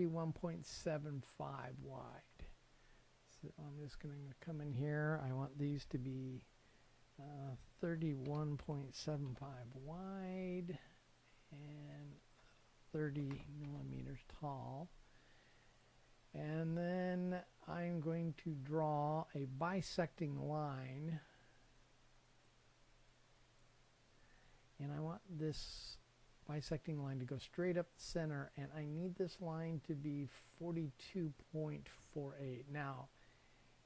31.75 wide. So I'm just going to come in here. I want these to be 31.75 wide and 30 millimeters tall. And then I'm going to draw a bisecting line. And I want this bisecting line to go straight up the center, and I need this line to be 42.48. Now,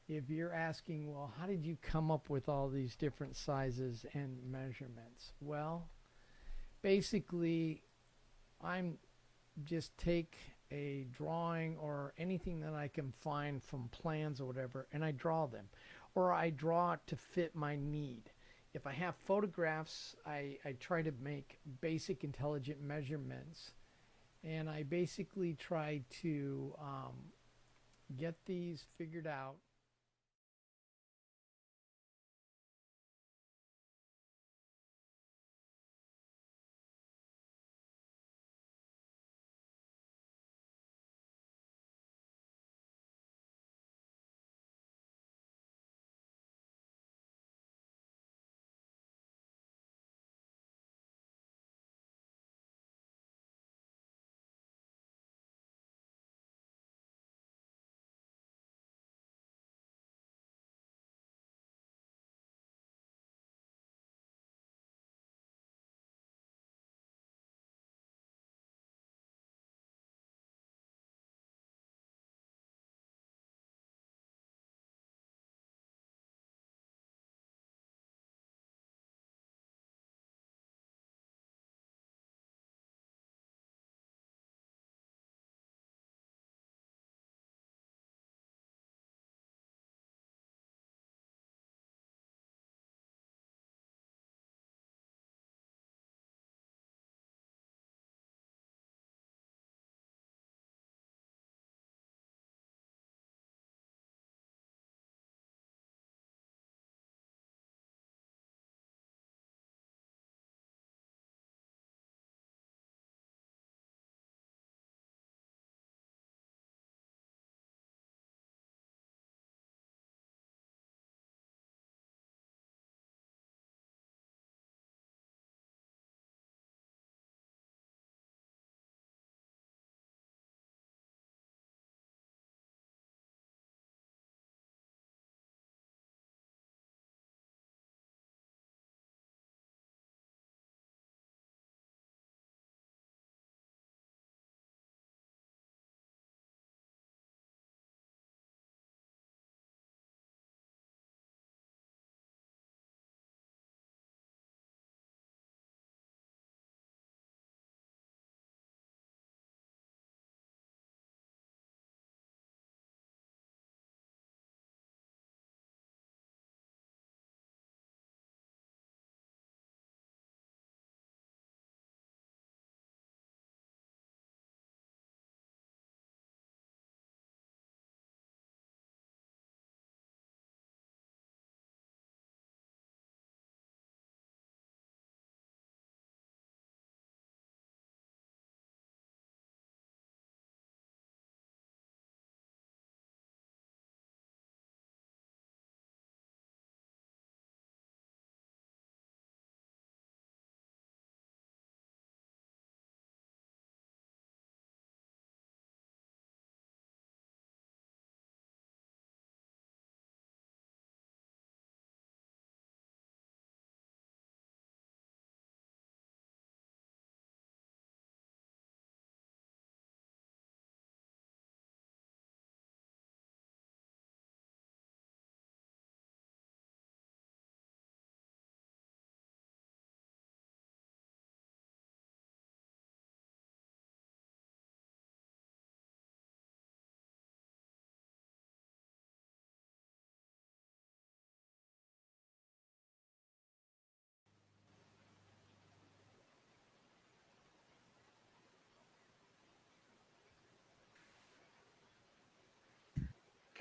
if you're asking, well, how did you come up with all these different sizes and measurements? Well, basically, I'm just take a drawing or anything that I can find from plans or whatever, and I draw them. Or I draw it to fit my need. If I have photographs, I try to make basic intelligent measurements, and I basically try to get these figured out.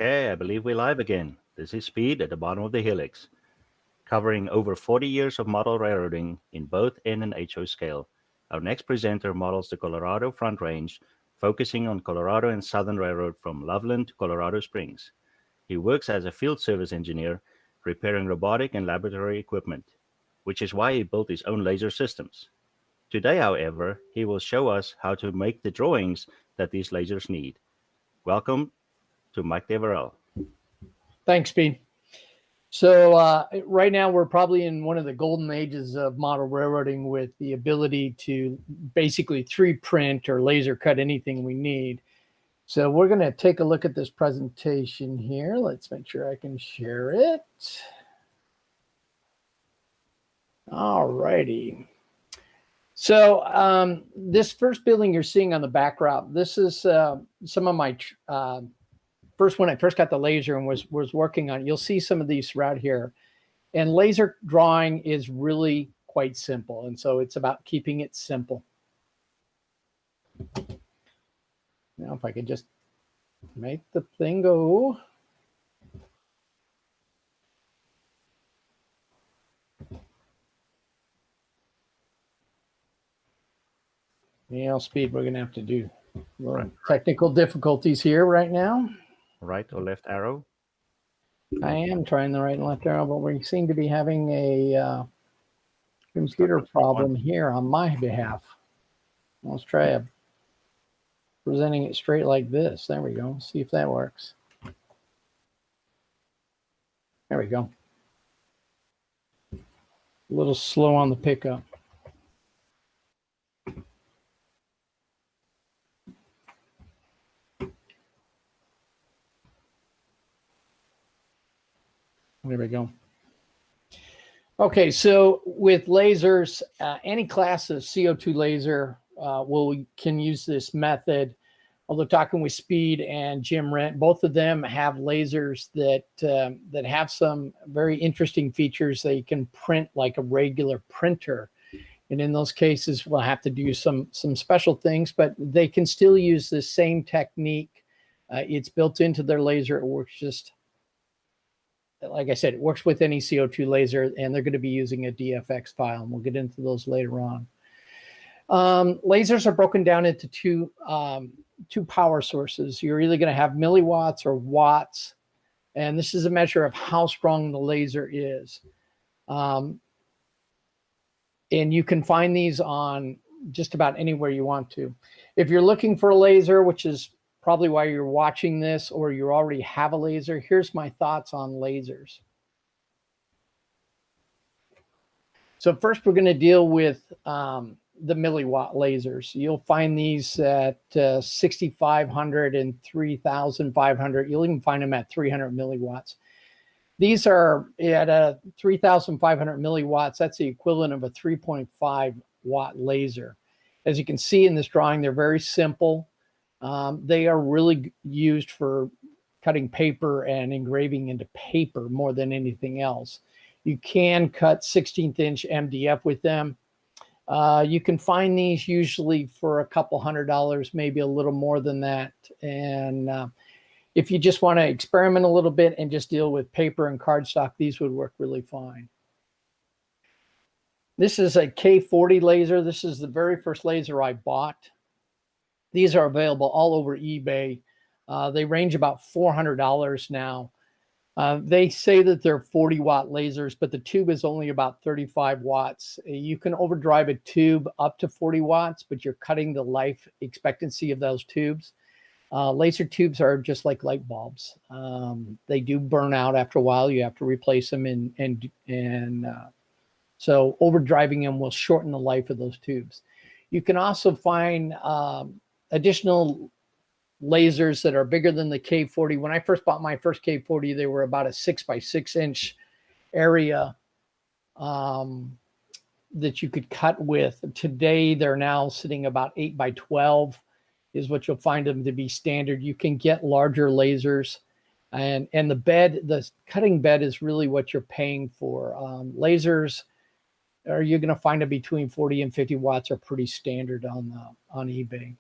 Okay, I believe we're live again. This is Speed at the bottom of the helix, covering over 40 years of model railroading in both N and HO scale. Our next presenter models the Colorado Front Range focusing on Colorado and Southern Railroad from Loveland to Colorado Springs. He works as a field service engineer, repairing robotic and laboratory equipment, which is why he built his own laser systems. Today, however, he will show us how to make the drawings that these lasers need. Welcome to Mike Deverell. Thanks, Pete. So right now we're probably in one of the golden ages of model railroading, with the ability to basically 3D print or laser cut anything we need. So we're going to take a look at this presentation here. Let's make sure I can share it. All righty. So this first building you're seeing on the background, this is some of my when I first got the laser and was working on it. You'll see some of these right here. And laser drawing is really quite simple. And so it's about keeping it simple. Now, if I could just make the thing go. Speed we're going to have to do. Right. Technical difficulties here right now. Right or left arrow? I am trying the right and left arrow, but we seem to be having a computer problem here on my behalf. Let's try presenting it straight like this. There we go. See if that works. There we go. A little slow on the pickup. There we go. Okay, so with lasers, any class of CO2 laser can use this method. Although talking with Speed and Jim Rent, both of them have lasers that have some very interesting features. They can print like a regular printer, and in those cases, we'll have to do some special things. But they can still use the same technique. It's built into their laser. It works just like I said, it works with any CO2 laser, and they're going to be using a DFX file, and we'll get into those later on. Lasers are broken down into two power sources. You're either going to have milliwatts or watts, and this is a measure of how strong the laser is. And you can find these on just about anywhere you want to. If you're looking for a laser, which is probably why you're watching this, or you already have a laser, here's my thoughts on lasers. So first, we're going to deal with the milliwatt lasers. You'll find these at 6,500 and 3,500. You'll even find them at 300 milliwatts. These are at 3,500 milliwatts. That's the equivalent of a 3.5 watt laser. As you can see in this drawing, they're very simple. They are really used for cutting paper and engraving into paper more than anything else. You can cut 16th inch MDF with them. You can find these usually for a couple $100, maybe a little more than that. And if you just want to experiment a little bit and just deal with paper and cardstock, these would work really fine. This is a K40 laser. This is the very first laser I bought. These are available all over eBay. They range about $400 now. They say that they're 40 watt lasers, but the tube is only about 35 watts. You can overdrive a tube up to 40 watts, but you're cutting the life expectancy of those tubes. Laser tubes are just like light bulbs. They do burn out after a while. You have to replace them, so overdriving them will shorten the life of those tubes. You can also find additional lasers that are bigger than the K40. When I first bought my first K40, they were about a 6 by 6 inch area that you could cut with. Today, they're now sitting about 8 by 12 is what you'll find them to be standard. You can get larger lasers, and the cutting bed is really what you're paying for. Lasers, you're going to find them between 40 and 50 watts are pretty standard on eBay.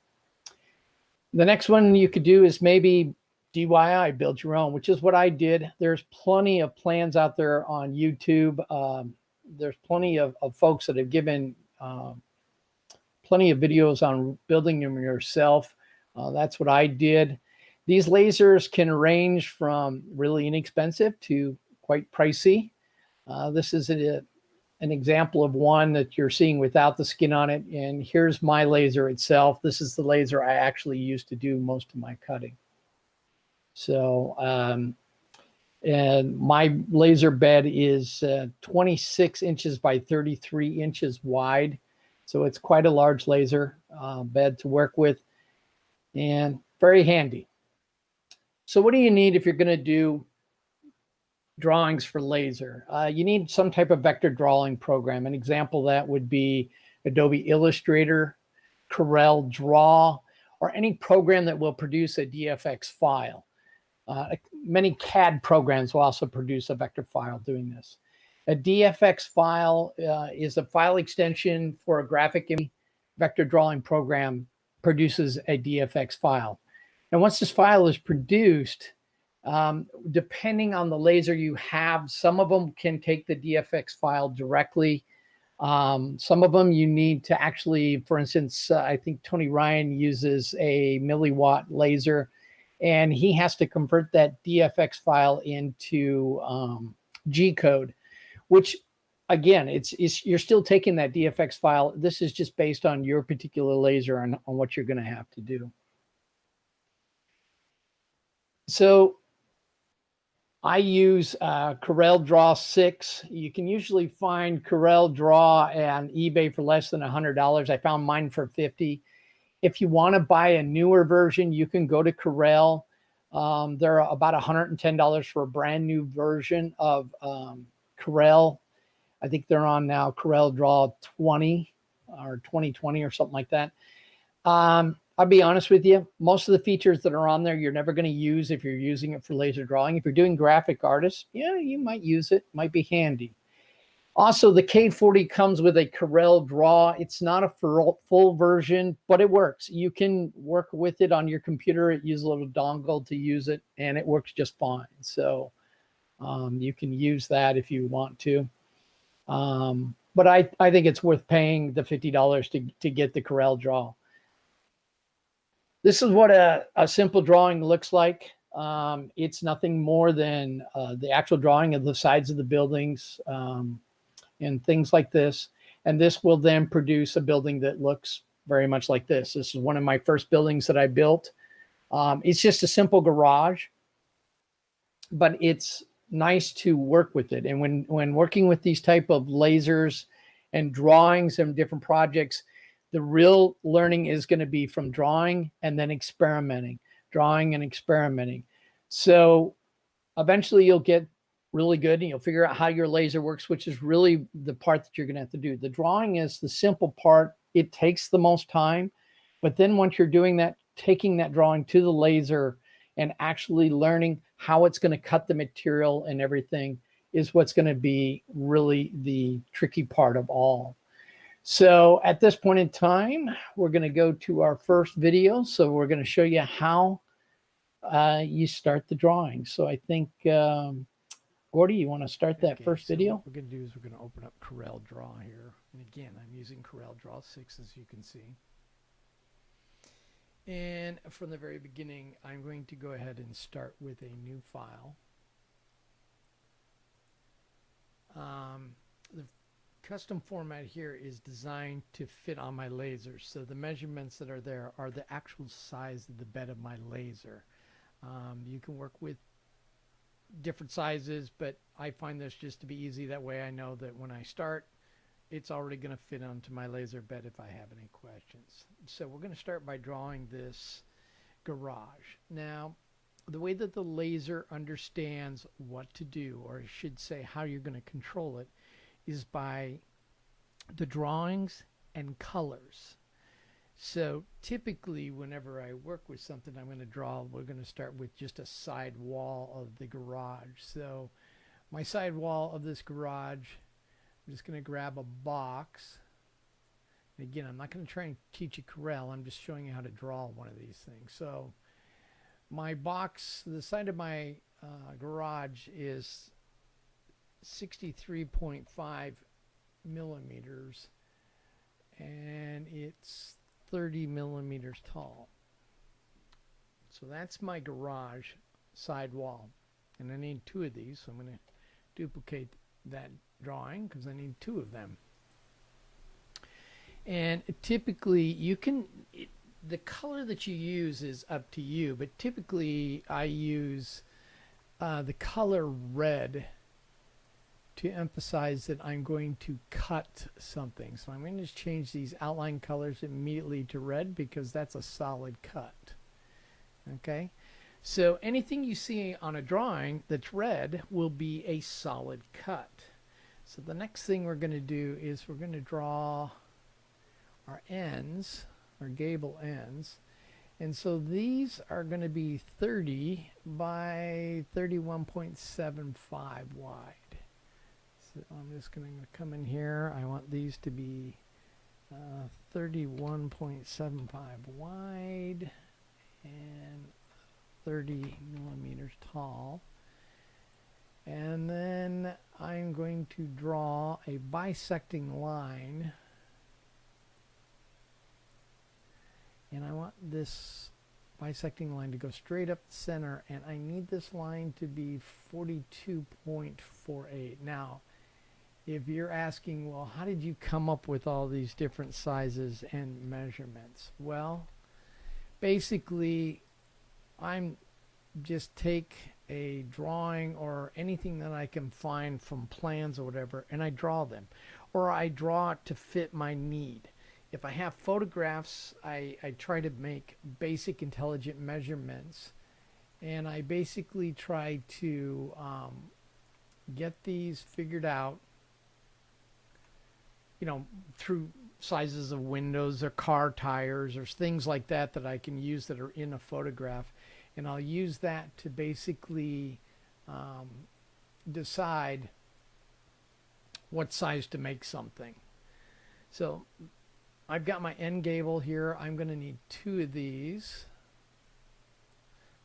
The next one you could do is maybe DIY, build your own, which is what I did. There's plenty of plans out there on YouTube. There's plenty of folks that have given plenty of videos on building them yourself. That's what I did. These lasers can range from really inexpensive to quite pricey. This is an example of one that you're seeing without the skin on it. And here's my laser itself. This is the laser I actually use to do most of my cutting. So, and my laser bed is 26 inches by 33 inches wide. So it's quite a large laser bed to work with and very handy. So what do you need if you're going to do drawings for laser? You need some type of vector drawing program. An example of that would be Adobe Illustrator, Corel Draw, or any program that will produce a DFX file. Many CAD programs will also produce a vector file doing this. A DFX file is a file extension for a graphic image. Vector drawing program produces a DFX file. And once this file is produced, depending on the laser you have, some of them can take the DFX file directly. Some of them you need to actually, for instance, I think Tony Ryan uses a milliwatt laser, and he has to convert that DFX file into G code, which again, you're still taking that DFX file. This is just based on your particular laser and on what you're going to have to do. So I use Corel Draw 6. You can usually find Corel Draw on eBay for less than $100. I found mine for $50. If you want to buy a newer version, you can go to Corel. They're about $110 for a brand new version of Corel. I think they're on now Corel Draw 20 or 2020 or something like that. I'll be honest with you, most of the features that are on there, you're never going to use if you're using it for laser drawing. If you're doing graphic artists, yeah, you might use it, might be handy. Also, the K40 comes with a Corel Draw. It's not a full version, but it works. You can work with it on your computer. It uses a little dongle to use it, and it works just fine. So you can use that if you want to. But I think it's worth paying the $50 to get the Corel Draw. This is what a simple drawing looks like. It's nothing more than the actual drawing of the sides of the buildings and things like this. And this will then produce a building that looks very much like this. This is one of my first buildings that I built. It's just a simple garage, but it's nice to work with it. And when working with these type of lasers and drawings and different projects, the real learning is going to be from drawing and then experimenting, drawing and experimenting. So eventually you'll get really good and you'll figure out how your laser works, which is really the part that you're going to have to do. The drawing is the simple part. It takes the most time. But then once you're doing that, taking that drawing to the laser and actually learning how it's going to cut the material and everything is what's going to be really the tricky part of all. So at this point in time, we're going to go to our first video. So we're going to show you how you start the drawing. So I think, Gordy, you want to start that first video? What we're going to do is we're going to open up Corel Draw here. And again, I'm using Corel Draw 6, as you can see. And from the very beginning, I'm going to go ahead and start with a new file. The custom format here is designed to fit on my laser. So the measurements that are there are the actual size of the bed of my laser. You can work with different sizes, but I find this just to be easy. That way I know that when I start, it's already going to fit onto my laser bed if I have any questions. So we're going to start by drawing this garage. Now, the way that the laser understands what to do, or I should say how you're going to control it, is by the drawings and colors. So typically whenever I work with something I'm going to draw, we're going to start with just a side wall of the garage. So my side wall of this garage, I'm just going to grab a box. And again, I'm not going to try and teach you Corel. I'm just showing you how to draw one of these things. So my box, the side of my garage is 63.5 millimeters, and it's 30 millimeters tall. So that's my garage side wall. And I need 2 of these, so I'm going to duplicate that drawing because I need 2 of them. And typically you can, the color that you use is up to you, but typically I use the color red to emphasize that I'm going to cut something. So I'm going to just change these outline colors immediately to red because that's a solid cut. Okay, so anything you see on a drawing that's red will be a solid cut. So the next thing we're going to do is we're going to draw our ends, our gable ends. And so these are going to be 30 by 31.75 wide. So I'm just going to come in here. I want these to be 31.75 wide and 30 millimeters tall. And then I'm going to draw a bisecting line. And I want this bisecting line to go straight up the center, and I need this line to be 42.48. Now, if you're asking, well, how did you come up with all these different sizes and measurements? Well, basically, I'm just take a drawing or anything that I can find from plans or whatever, and I draw them. Or I draw it to fit my need. If I have photographs, I try to make basic intelligent measurements, and I basically try to get these figured out, you know, through sizes of windows or car tires or things like that that I can use that are in a photograph, and I'll use that to basically decide what size to make something. So I've got my end gable here. I'm going to need 2 of these.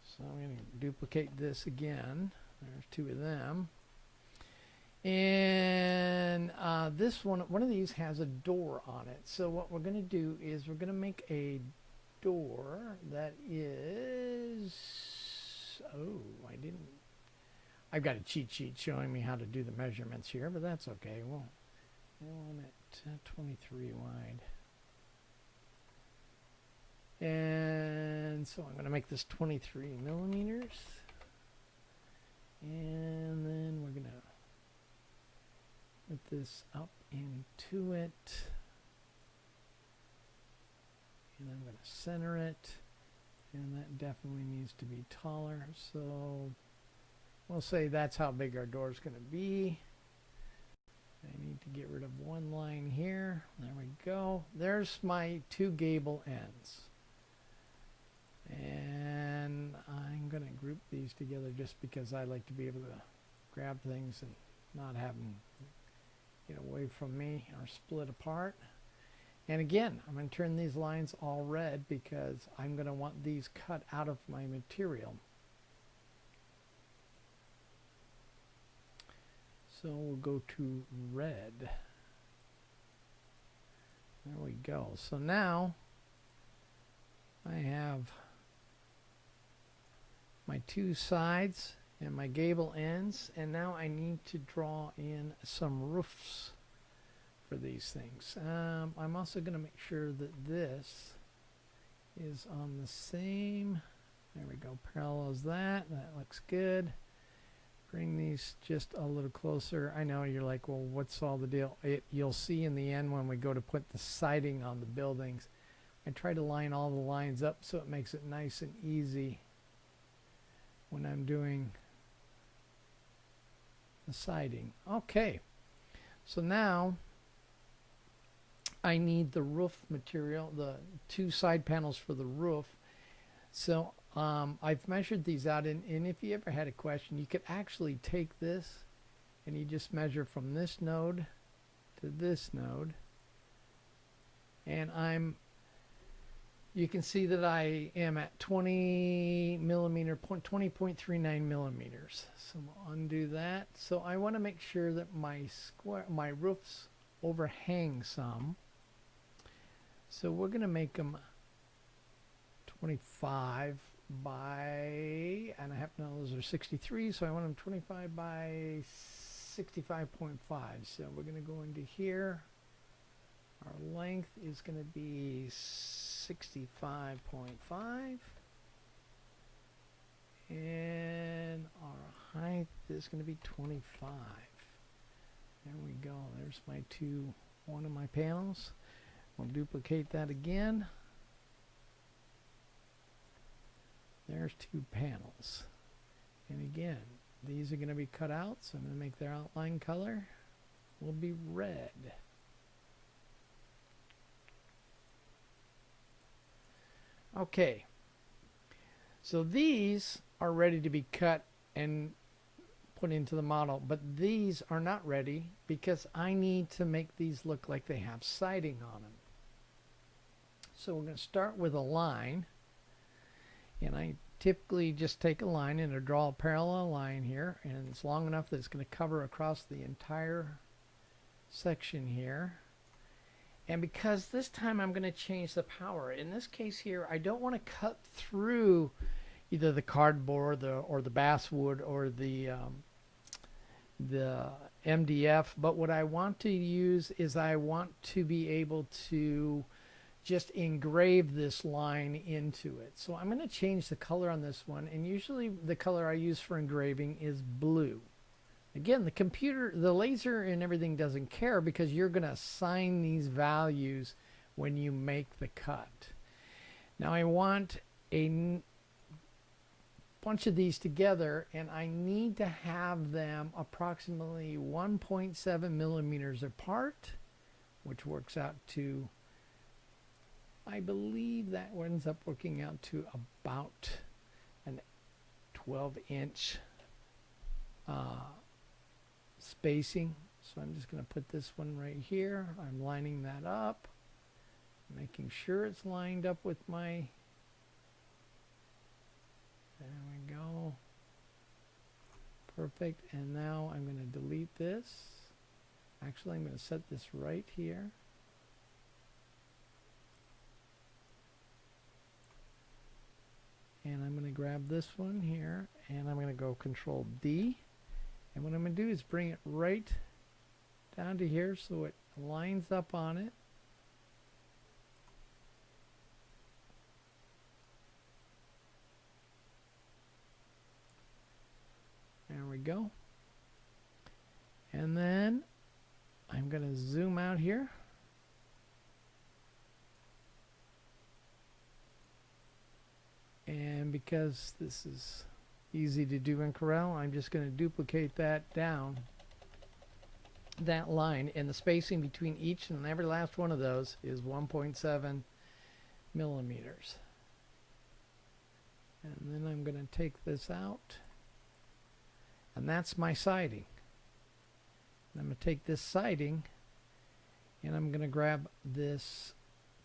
So I'm going to duplicate this again. There's 2 of them. And this one of these has a door on it. So what we're going to do is we're going to make a door that is, I've got a cheat sheet showing me how to do the measurements here, but that's okay. Well, I want it 23 wide. And so I'm going to make this 23 millimeters. And then we're going to put this up into it. And I'm going to center it. And that definitely needs to be taller. So we'll say that's how big our door is going to be. I need to get rid of one line here. There we go. There's my 2 gable ends. And I'm going to group these together just because I like to be able to grab things and not have them get away from me or split apart. And again, I'm going to turn these lines all red because I'm going to want these cut out of my material. So we'll go to red. There we go. So now I have my 2 sides and my gable ends, and now I need to draw in some roofs for these things. I'm also going to make sure that this is on the same, there we go, parallels that. That looks good. Bring these just a little closer. I know you're like, well, what's all the deal? You'll see in the end when we go to put the siding on the buildings, I try to line all the lines up so it makes it nice and easy when I'm doing the siding. Okay, so now I need the roof material, the 2 side panels for the roof. So I've measured these out, and if you ever had a question, you could actually take this and you just measure from this node to this node, and you can see that I am at 20.39 millimeters. So we'll undo that. So I want to make sure that my roofs overhang some. So we're going to make them 25 by, and I happen to know those are 63, so I want them 25 by 65.5. So we're going to go into here. Our length is going to be 65.5. And our height is going to be 25. There we go. There's my one of my panels. We'll duplicate that again. There's 2 panels. And again, these are going to be cut out, so I'm going to make their outline color will be red. Okay. So these are ready to be cut and put into the model, but these are not ready because I need to make these look like they have siding on them. So we're going to start with a line, and I typically just take a line and I draw a parallel line here, and it's long enough that it's going to cover across the entire section here. And because this time I'm going to change the power, in this case here I don't want to cut through either the cardboard or the basswood or the MDF, but what I want to use is I want to be able to just engrave this line into it. So I'm going to change the color on this one, and usually the color I use for engraving is blue. Again, the laser and everything doesn't care because you're going to assign these values when you make the cut. Now I want a bunch of these together, and I need to have them approximately 1.7 millimeters apart, which works out to, I believe that ends up working out to about an 12-inch spacing. So I'm just going to put this one right here. I'm lining that up, making sure it's lined up with my, there we go, perfect. And now I'm going to delete this. Actually, I'm going to set this right here. And I'm going to grab this one here, and I'm going to go Control D. And what I'm going to do is bring it right down to here so it lines up on it. There we go. And then I'm going to zoom out here. And because this is easy to do in Corel, I'm just going to duplicate that down, that line, and the spacing between each and every last one of those is 1.7 millimeters. And then I'm going to take this out, and that's my siding. And I'm going to take this siding, and I'm going to grab this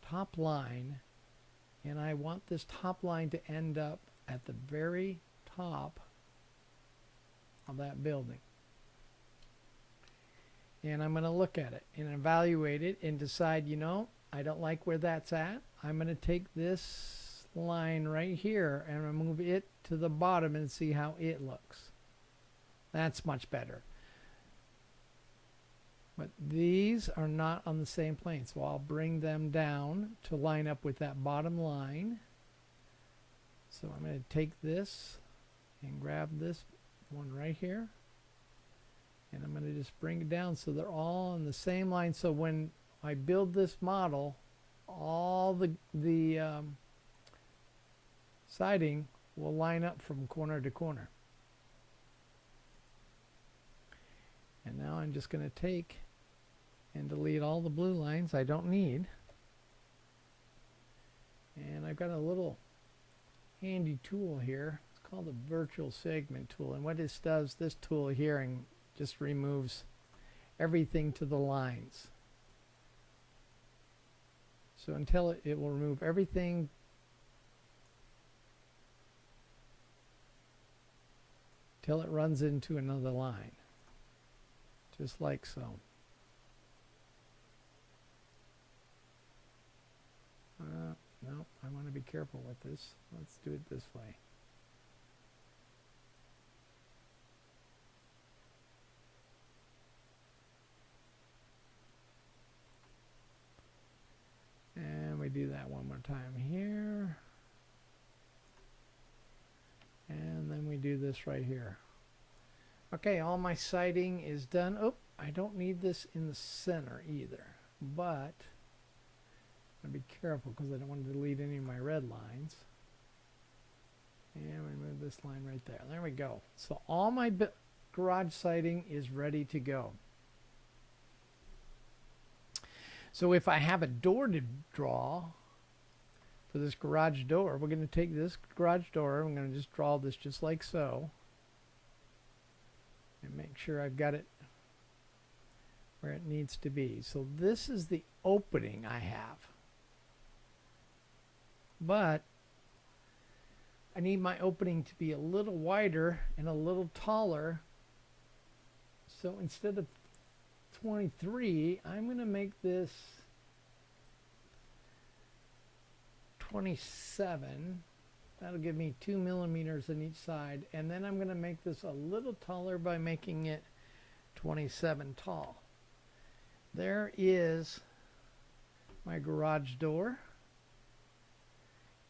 top line, and I want this top line to end up at the very top of that building. And I'm going to look at it and evaluate it and decide, you know, I don't like where that's at. I'm going to take this line right here and remove it to the bottom and see how it looks. That's much better. But these are not on the same plane, so I'll bring them down to line up with that bottom line. So I'm going to take this and grab this one right here, and I'm going to just bring it down so they're all on the same line. So when I build this model, all the siding will line up from corner to corner. And now I'm just going to take and delete all the blue lines I don't need. And I've got a little handy tool here. It's called the virtual segment tool, and what this does, this tool here, and just removes everything to the lines. So until it will remove everything till it runs into another line, just like so. No, I want to be careful with this. Let's do it this way. And we do that one more time here. And then we do this right here. Okay, all my siding is done. Oh, I don't need this in the center either. But I'll be careful because I don't want to delete any of my red lines. And we move this line right there. There we go. So all my garage siding is ready to go. So if I have a door to draw for this garage door, we're going to take this garage door. I'm going to just draw this just like so. And make sure I've got it where it needs to be. So this is the opening I have. But I need my opening to be a little wider and a little taller. So instead of 23, I'm going to make this 27. That'll give me 2 millimeters on each side. And then I'm going to make this a little taller by making it 27 tall. There is my garage door.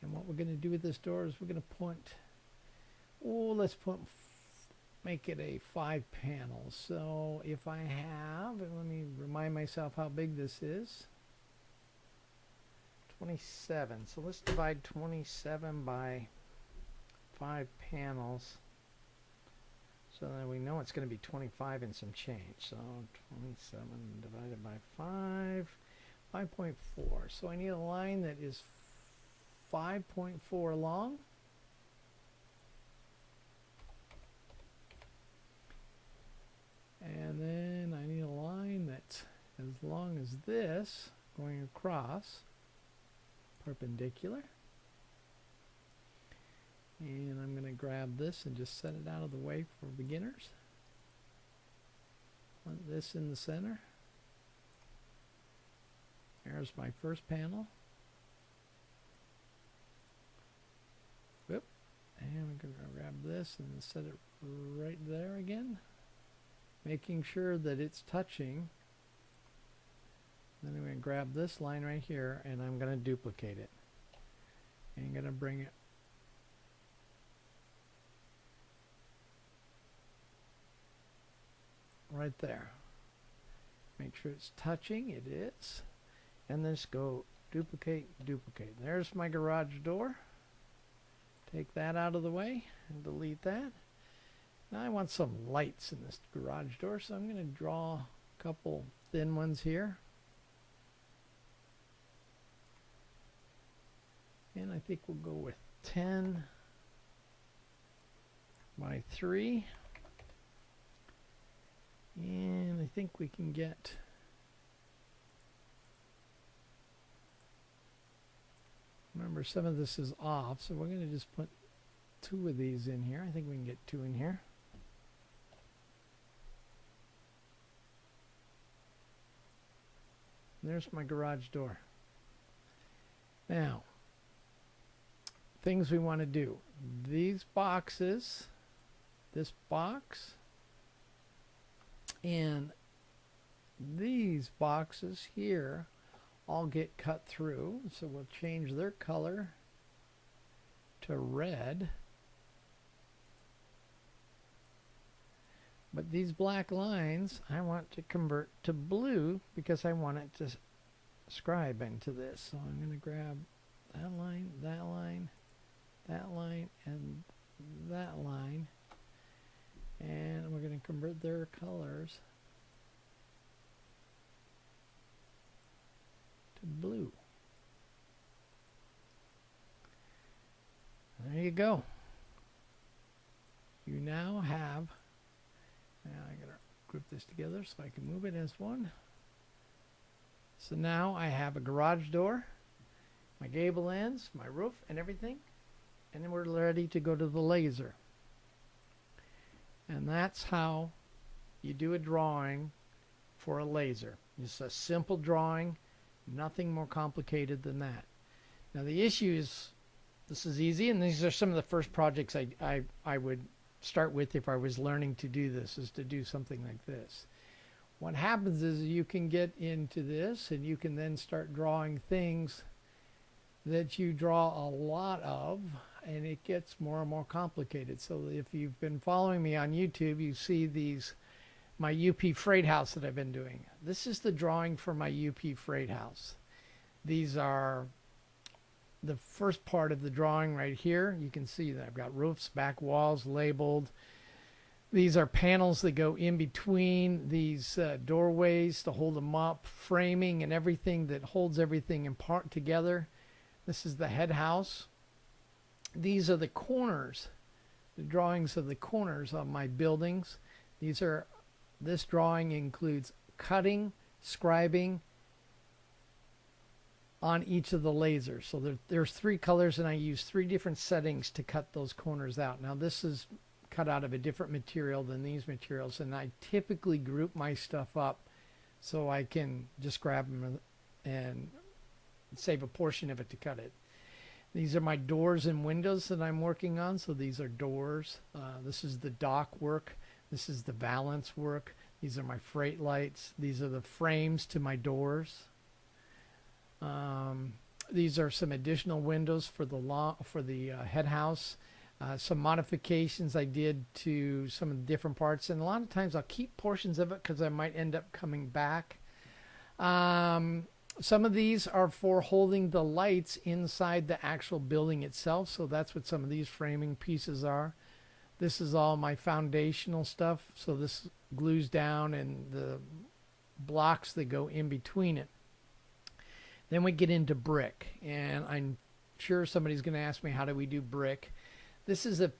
And what we're going to do with this door is we're going to put, make it a 5 panel. So if I have, and let me remind myself how big this is, 27. So let's divide 27 by 5 panels. So then we know it's going to be 25 and some change. So 27 divided by 5, 5.4. So I need a line that is 5.4 long. And then I need a line that's as long as this going across, perpendicular. And I'm going to grab this and just set it out of the way for beginners. Put this in the center. There's my first panel. Whoop. And we're going to grab this and set it right there again, making sure that it's touching. Then I'm going to grab this line right here and I'm going to duplicate it. And I'm going to bring it right there. Make sure it's touching. It is. And then just go duplicate, duplicate. There's my garage door. Take that out of the way and delete that. Now I want some lights in this garage door, so I'm going to draw a couple thin ones here. And I think we'll go with 10 by 3. And I think we can get remember some of this is off, so we're going to just put 2 of these in here. I think we can get 2 in here. There's my garage door. Now, things we want to do. These boxes, this box, and these boxes here all get cut through. So we'll change their color to red. But these black lines I want to convert to blue because I want it to scribe into this. So I'm going to grab that line, that line, that line, and that line. And we're going to convert their colors to blue. There you go. You now have, now I gotta group this together so I can move it as one. So now I have a garage door, my gable ends, my roof, and everything. And then we're ready to go to the laser. And that's how you do a drawing for a laser. It's a simple drawing, nothing more complicated than that. Now the issue is, this is easy, and these are some of the first projects I would start with if I was learning to do this, is to do something like this. What happens is you can get into this and you can then start drawing things that you draw a lot of, and it gets more and more complicated. So if you've been following me on YouTube, you see these, my UP freight house that I've been doing. This is the drawing for my UP freight house. These are the first part of the drawing right here. You can see that I've got roofs, back walls labeled. These are panels that go in between these doorways to hold them up, framing and everything that holds everything in part together. This is the head house. These are the corners, the drawings of the corners of my buildings. This drawing includes cutting, scribing on each of the lasers. So there's 3 colors, and I use 3 different settings to cut those corners out. Now this is cut out of a different material than these materials, and I typically group my stuff up so I can just grab them and save a portion of it to cut it. These are my doors and windows that I'm working on. So these are doors. This is the dock work. This is the valance work. These are my freight lights. These are the frames to my doors. These are some additional windows for the head house. Some modifications I did to some of the different parts, and a lot of times I'll keep portions of it because I might end up coming back. Some of these are for holding the lights inside the actual building itself, so that's what some of these framing pieces are. This is all my foundational stuff, so this glues down and the blocks that go in between it. Then we get into brick, and I'm sure somebody's going to ask me, how do we do brick? This is a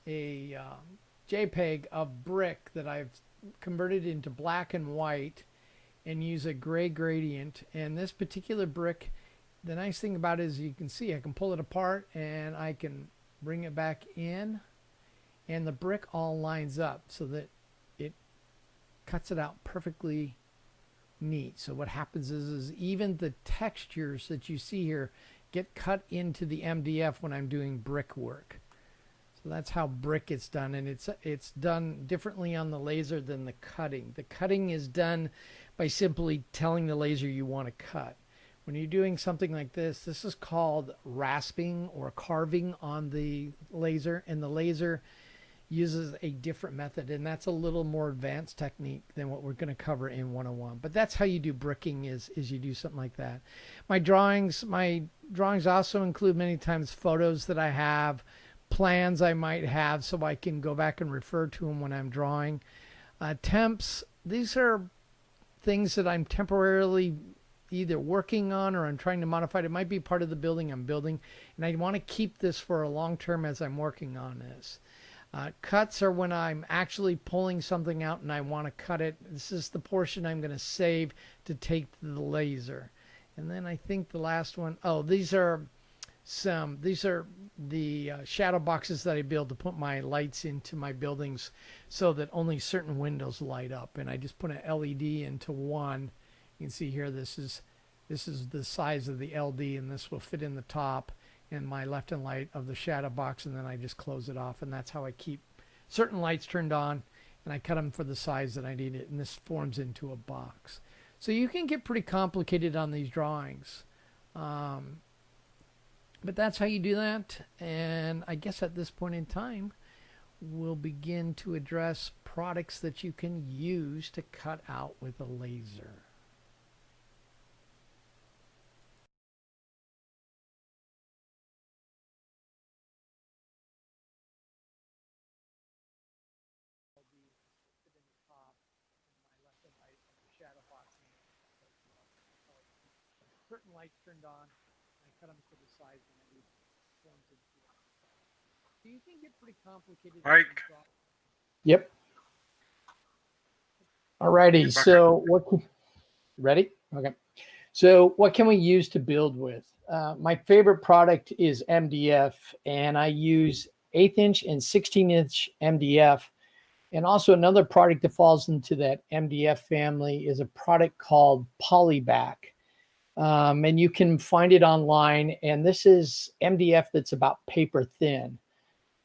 JPEG of brick that I've converted into black and white and use a gray gradient. And this particular brick, the nice thing about it is you can see I can pull it apart and I can bring it back in, and the brick all lines up so that it cuts it out perfectly neat. So what happens is even the textures that you see here get cut into the MDF when I'm doing brick work. So that's how brick is done, and it's done differently on the laser than the cutting. The cutting is done by simply telling the laser you want to cut. When you're doing something like this is called rasping or carving on the laser, and the laser uses a different method, and that's a little more advanced technique than what we're going to cover in 101. But that's how you do bricking, is you do something like that. My drawings also include many times photos that I have, plans I might have, so I can go back and refer to them when I'm drawing. Temps, these are things that I'm temporarily either working on or I'm trying to modify. It might be part of the building I'm building, and I want to keep this for a long term as I'm working on this. Cuts are when I'm actually pulling something out and I want to cut it. This is the portion I'm going to save to take to the laser. And then I think the last one, these are the shadow boxes that I build to put my lights into my buildings so that only certain windows light up. And I just put an LED into one. You can see here, this is the size of the LD, and this will fit in the top and my left and right of the shadow box, and then I just close it off, and that's how I keep certain lights turned on, and I cut them for the size that I need it, and this forms into a box. So you can get pretty complicated on these drawings, but that's how you do that. And I guess at this point in time we'll begin to address products that you can use to cut out with a laser. Certain lights turned on, I cut them to the size and I need forms into it. So you can get pretty complicated. Mike. Yep. Alrighty. So ready? Okay. So what can we use to build with? My favorite product is MDF, and I use 1/8 inch and 16-inch MDF. And also another product that falls into that MDF family is a product called Polyback. And you can find it online. And this is MDF that's about paper thin.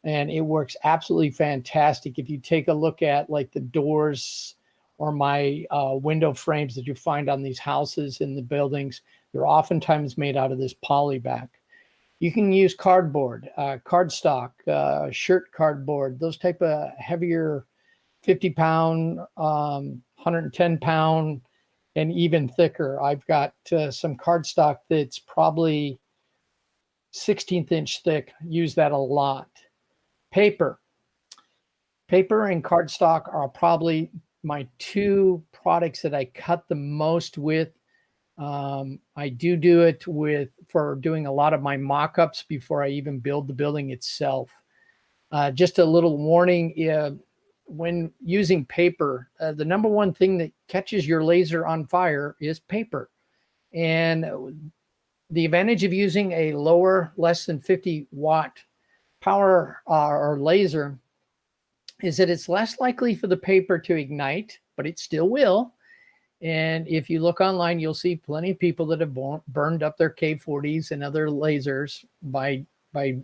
And it works absolutely fantastic. If you take a look at like the doors or my window frames that you find on these houses in the buildings, they're oftentimes made out of this polyback. You can use cardboard, cardstock, shirt cardboard, those type of heavier 50-pound, 110-pound, and even thicker. I've got some cardstock that's probably 16th inch thick. Use that a lot. Paper. Paper and cardstock are probably my two products that I cut the most with. I do it for doing a lot of my mock-ups before I even build the building itself. Just a little warning, when using paper, the number one thing that catches your laser on fire is paper. And the advantage of using a lower, less than 50 watt power or laser is that it's less likely for the paper to ignite, but it still will. And if you look online, you'll see plenty of people that have burned up their K40s and other lasers by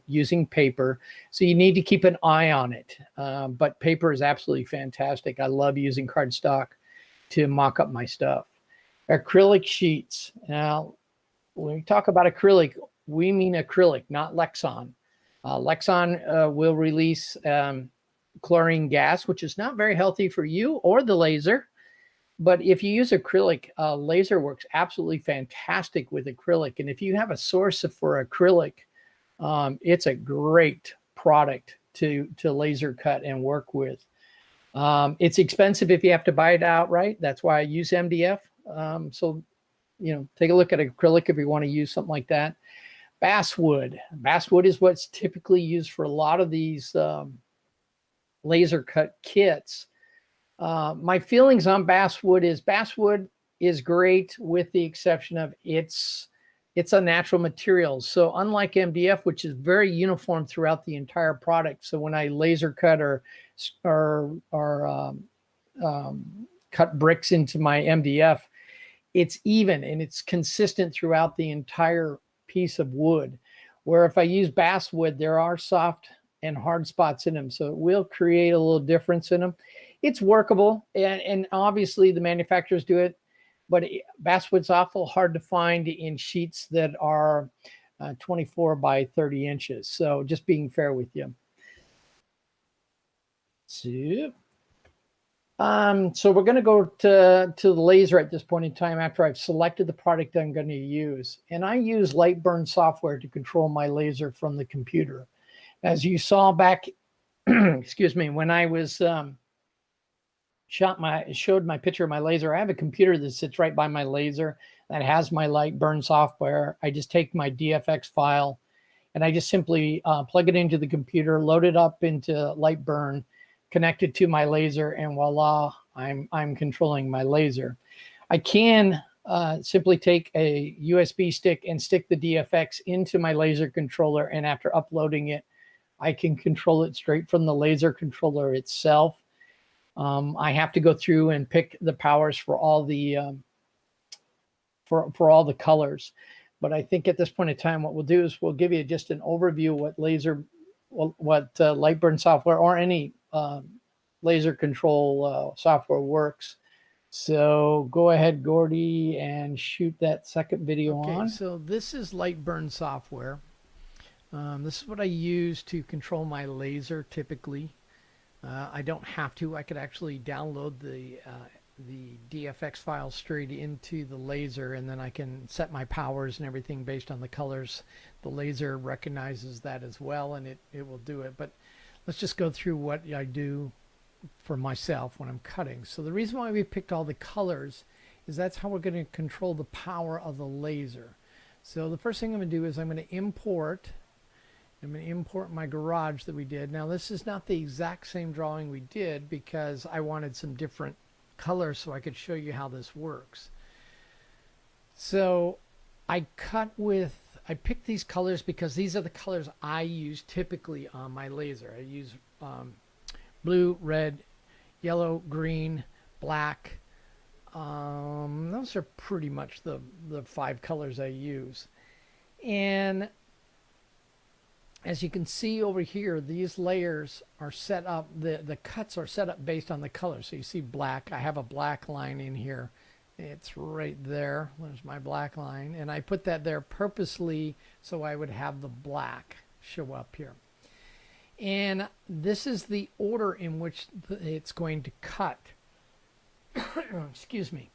using paper. So you need to keep an eye on it. But paper is absolutely fantastic. I love using cardstock to mock up my stuff. Acrylic sheets. Now, when we talk about acrylic, we mean acrylic, not Lexan. Lexan will release chlorine gas, which is not very healthy for you or the laser. But if you use acrylic, laser works absolutely fantastic with acrylic. And if you have a source for acrylic, it's a great product to laser cut and work with. It's expensive if you have to buy it outright. That's why I use MDF. So, take a look at acrylic if you want to use something like that. Basswood. Basswood is what's typically used for a lot of these laser cut kits. My feelings on basswood is great with the exception of it's a natural material. So unlike MDF, which is very uniform throughout the entire product. So when I laser cut or cut bricks into my MDF, it's even and it's consistent throughout the entire piece of wood. Where if I use basswood, there are soft and hard spots in them. So it will create a little difference in them. It's workable, and obviously the manufacturers do it, but basswood's awful hard to find in sheets that are 24 by 30 inches. So just being fair with you. So we're going to go to the laser at this point in time after I've selected the product I'm going to use. And I use Lightburn software to control my laser from the computer. As you saw back, excuse me, when I was showed my picture of my laser, I have a computer that sits right by my laser that has my Lightburn software. I just take my DFX file and I just simply plug it into the computer, load it up into Lightburn, connect it to my laser, and voila, I'm controlling my laser. I can simply take a USB stick and stick the DFX into my laser controller, and after uploading it, I can control it straight from the laser controller itself. I have to go through and pick the powers for all the for all the colors, but I think at this point in time, what we'll do is we'll give you just an overview what Lightburn software or any laser control software works. So go ahead, Gordy, and shoot that second video on. So this is Lightburn software. This is what I use to control my laser typically. I don't have to. I could actually download the DFX file straight into the laser, and then I can set my powers and everything based on the colors. The laser recognizes that as well, and it will do it. But let's just go through what I do for myself when I'm cutting. So the reason why we picked all the colors is that's how we're going to control the power of the laser. So the first thing I'm going to do is I'm going to import my garage that we did. Now this is not the exact same drawing we did because I wanted some different colors so I could show you how this works. So I picked these colors because these are the colors I use typically on my laser. I use blue, red, yellow, green, black, Those are pretty much the 5 colors I use. And as you can see over here, these layers are set up, the cuts are set up based on the color. So you see black, I have a black line in here. It's right there. There's my black line. And I put that there purposely so I would have the black show up here. And this is the order in which it's going to cut. Excuse me.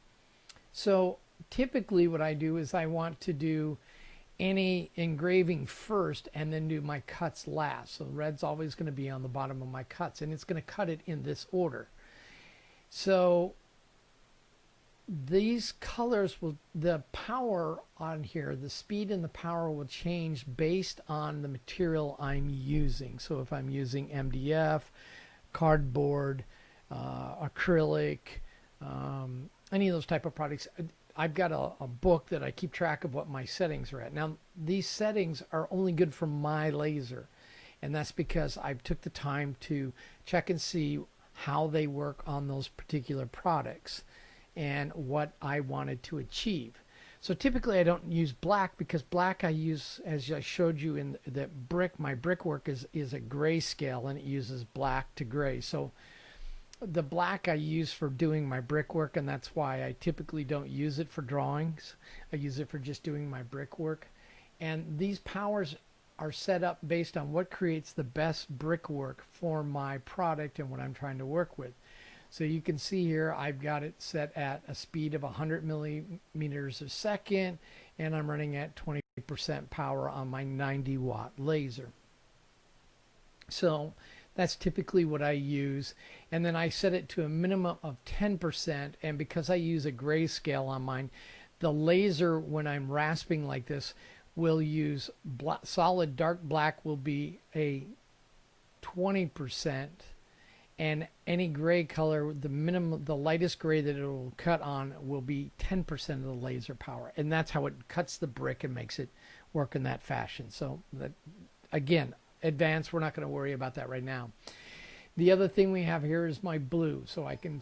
So typically what I do is I want to do any engraving first and then do my cuts last. So red's always going to be on the bottom of my cuts, and it's going to cut it in this order. So these colors will, the power on here, the speed and the power will change based on the material I'm using. So if I'm using MDF, cardboard, acrylic, any of those type of products, I've got a book that I keep track of what my settings are at. Now, these settings are only good for my laser, and that's because I took the time to check and see how they work on those particular products and what I wanted to achieve. So typically I don't use black, because black I use, as I showed you in the brick, my brickwork is a grayscale, and it uses black to gray. So the black I use for doing my brickwork, and that's why I typically don't use it for drawings. I use it for just doing my brickwork. And these powers are set up based on what creates the best brickwork for my product and what I'm trying to work with. So you can see here I've got it set at a speed of 100 millimeters a second, and I'm running at 20% power on my 90-watt laser. So that's typically what I use. And then I set it to a minimum of 10%. And because I use a grayscale on mine, the laser, when I'm rasping like this, will use solid dark black will be a 20%. And any gray color, the minimum, the lightest gray that it will cut on will be 10% of the laser power. And that's how it cuts the brick and makes it work in that fashion. So that, again, advanced, we're not going to worry about that right now. The other thing we have here is my blue. So I can,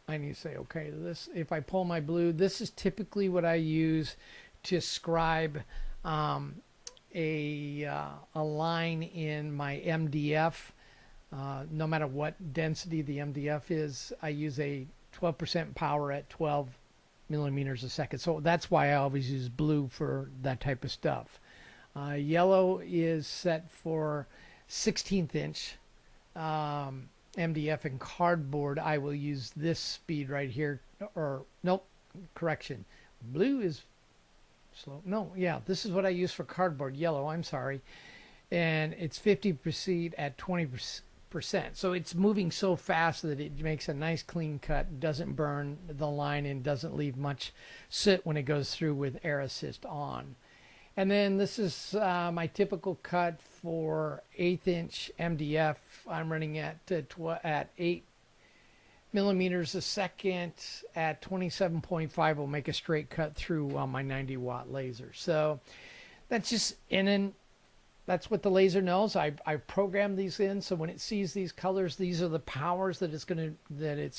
I need to say, okay, this, if I pull my blue, this is typically what I use to scribe a line in my MDF. No matter what density the MDF is, I use a 12% power at 12 millimeters a second. So that's why I always use blue for that type of stuff. Yellow is set for 16th inch MDF and cardboard. I will use this speed right here, or nope, correction. Blue is slow. No, yeah, this is what I use for cardboard. Yellow, I'm sorry. And it's 50% at 20%. So it's moving so fast that it makes a nice clean cut, doesn't burn the line, and doesn't leave much soot when it goes through with air assist on. And then this is my typical cut for 1/8 inch MDF. I'm running at 8 millimeters a second at 27.5. Will make a straight cut through on my 90-watt laser. So that's just in and that's what the laser knows. I programmed these in, so when it sees these colors, these are the powers that it's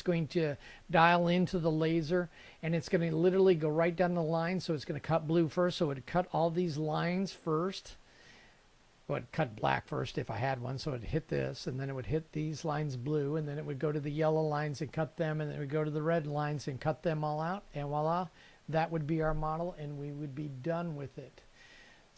going to dial into the laser, and it's going to literally go right down the line. So it's going to cut blue first, so it would cut all these lines first. Well, it'd cut black first if I had one, so it'd hit this, and then it would hit these lines blue, and then it would go to the yellow lines and cut them, and then it would go to the red lines and cut them all out, and voila, that would be our model, and we would be done with it.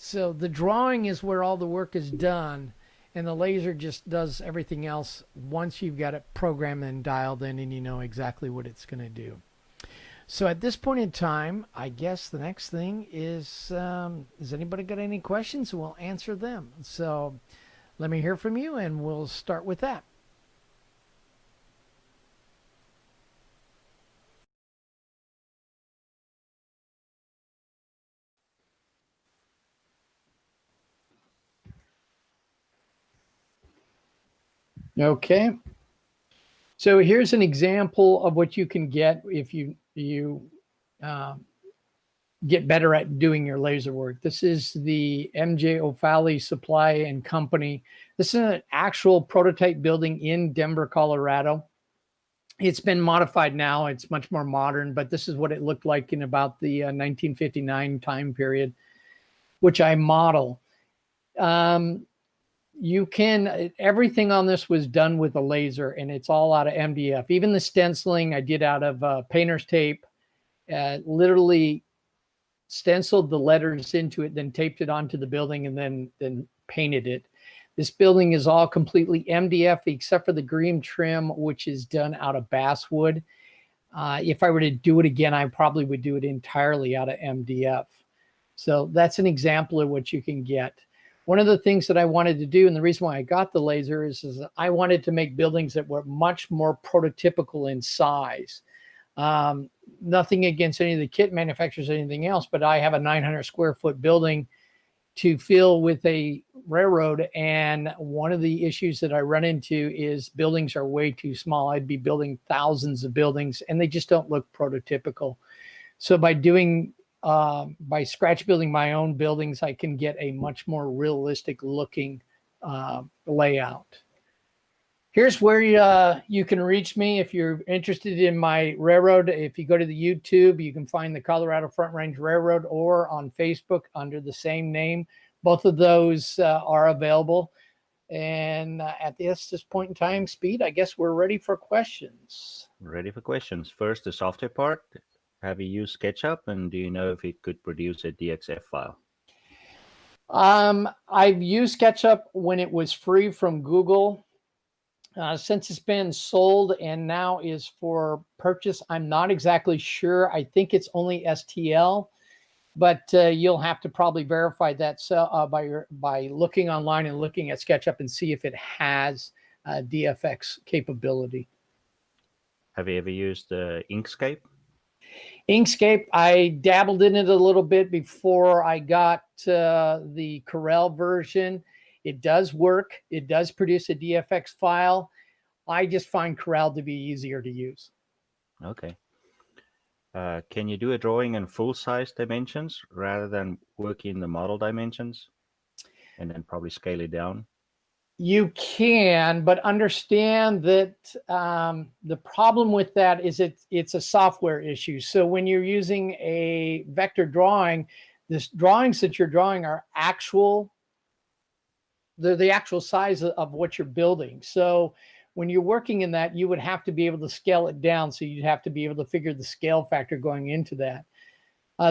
So the drawing is where all the work is done, and the laser just does everything else once you've got it programmed and dialed in and you know exactly what it's going to do. So at this point in time, I guess the next thing is, has anybody got any questions? We'll answer them. So let me hear from you, and we'll start with that. Okay. So here's an example of what you can get if you get better at doing your laser work. This is the MJ O'Falley Supply and Company. This is an actual prototype building in Denver, Colorado. It's been modified now. It's much more modern, but this is what it looked like in about the 1959 time period, which I model. You can, everything on this was done with a laser, and it's all out of MDF. Even the stenciling I did out of painter's tape, literally stenciled the letters into it, then taped it onto the building, and then painted it. This building is all completely MDF except for the green trim, which is done out of basswood. If I were to do it again, I probably would do it entirely out of MDF. So that's an example of what you can get. One of the things that I wanted to do, and the reason why I got the laser, is I wanted to make buildings that were much more prototypical in size. Nothing against any of the kit manufacturers or anything else, but I have a 900 square foot building to fill with a railroad. And one of the issues that I run into is buildings are way too small. I'd be building thousands of buildings and they just don't look prototypical. So by scratch building my own buildings, I can get a much more realistic looking layout. Here's where you can reach me if you're interested in my railroad. If you go to the YouTube, you can find the Colorado Front Range Railroad, or on Facebook under the same name. Both of those are available. And at this point in time, Speed, I guess we're ready for questions. Ready for questions. First, the software part. Have you used SketchUp, and do you know if it could produce a DXF file? I've used SketchUp when it was free from Google. Since it's been sold and now is for purchase, I'm not exactly sure. I think it's only STL, but you'll have to probably verify that by looking online and looking at SketchUp and see if it has DFX capability. Have you ever used Inkscape? Inkscape, I dabbled in it a little bit before I got the Corel version. It does work. It does produce a DFX file. I just find Corel to be easier to use. Okay. Can you do a drawing in full-size dimensions rather than working the model dimensions and then probably scale it down? You can, but understand that the problem with that is it's a software issue. So when you're using a vector drawing, the drawings that you're drawing are actual. They're the actual size of what you're building. So when you're working in that, you would have to be able to scale it down. So you'd have to be able to figure the scale factor going into that.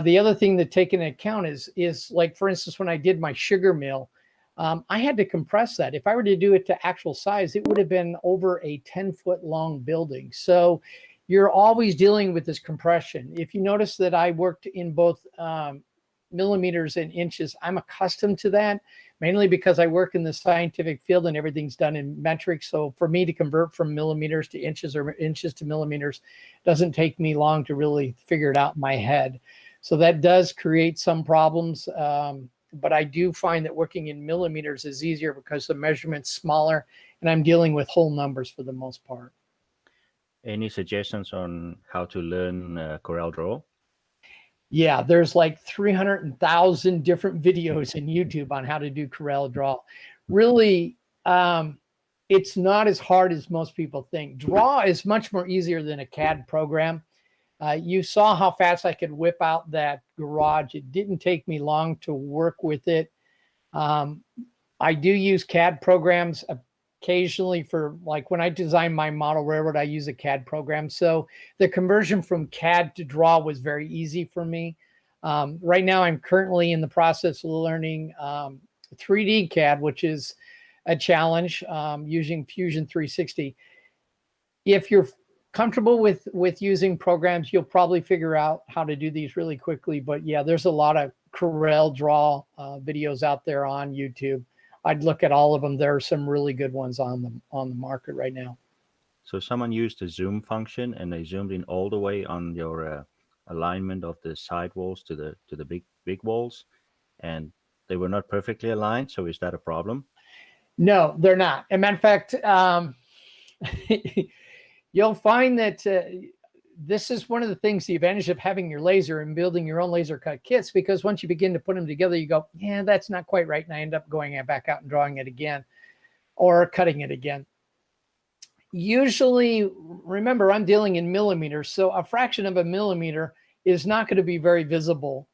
The other thing to take into account is like, for instance, when I did my sugar mill, I had to compress that. If I were to do it to actual size, it would have been over a 10-foot long building. So you're always dealing with this compression. If you notice that I worked in both millimeters and inches, I'm accustomed to that, mainly because I work in the scientific field and everything's done in metric. So for me to convert from millimeters to inches or inches to millimeters doesn't take me long to really figure it out in my head. So that does create some problems. But I do find that working in millimeters is easier because the measurement's smaller and I'm dealing with whole numbers for the most part. Any suggestions on how to learn Corel Draw? Yeah, there's like 300,000 different videos in YouTube on how to do Corel Draw. Really, it's not as hard as most people think. Draw is much more easier than a CAD program. You saw how fast I could whip out that garage. It didn't take me long to work with it. I do use CAD programs occasionally for, like, when I design my model railroad, I use a CAD program. So the conversion from CAD to draw was very easy for me. Right now, I'm currently in the process of learning 3D CAD, which is a challenge, using Fusion 360. If you're comfortable with using programs, you'll probably figure out how to do these really quickly. But yeah, there's a lot of Corel Draw videos out there on YouTube. I'd look at all of them. There are some really good ones on the market right now. So someone used the zoom function and they zoomed in all the way on your alignment of the side walls to the big walls, and they were not perfectly aligned. So is that a problem? No, they're not. As a matter of fact, you'll find that this is one of the things, the advantage of having your laser and building your own laser cut kits, because once you begin to put them together, you go, yeah, that's not quite right. And I end up going back out and drawing it again or cutting it again. Usually, remember, I'm dealing in millimeters, so a fraction of a millimeter is not going to be very visible.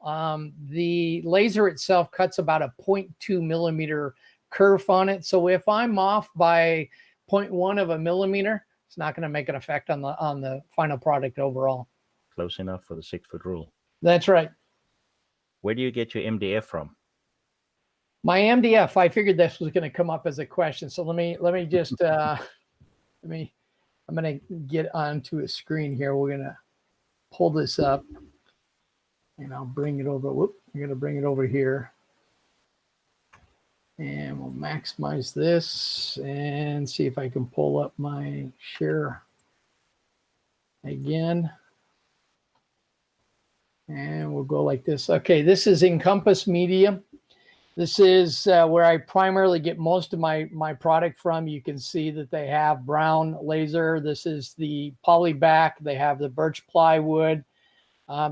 The laser itself cuts about a 0.2 millimeter kerf on it. So if I'm off by 0.1 of a millimeter, it's not going to make an effect on the final product overall. Close enough for the 6-foot rule. That's right. Where do you get your MDF from? My MDF, I figured this was going to come up as a question. So let me just I'm going to get onto a screen here. We're going to pull this up and I'll bring it over. Whoop, I'm going to bring it over here. And we'll maximize this and see if I can pull up my share again. And we'll go like this. Okay, this is Encompass Media. This is where I primarily get most of my product from. You can see that they have brown laser. This is the polyback. They have the birch plywood.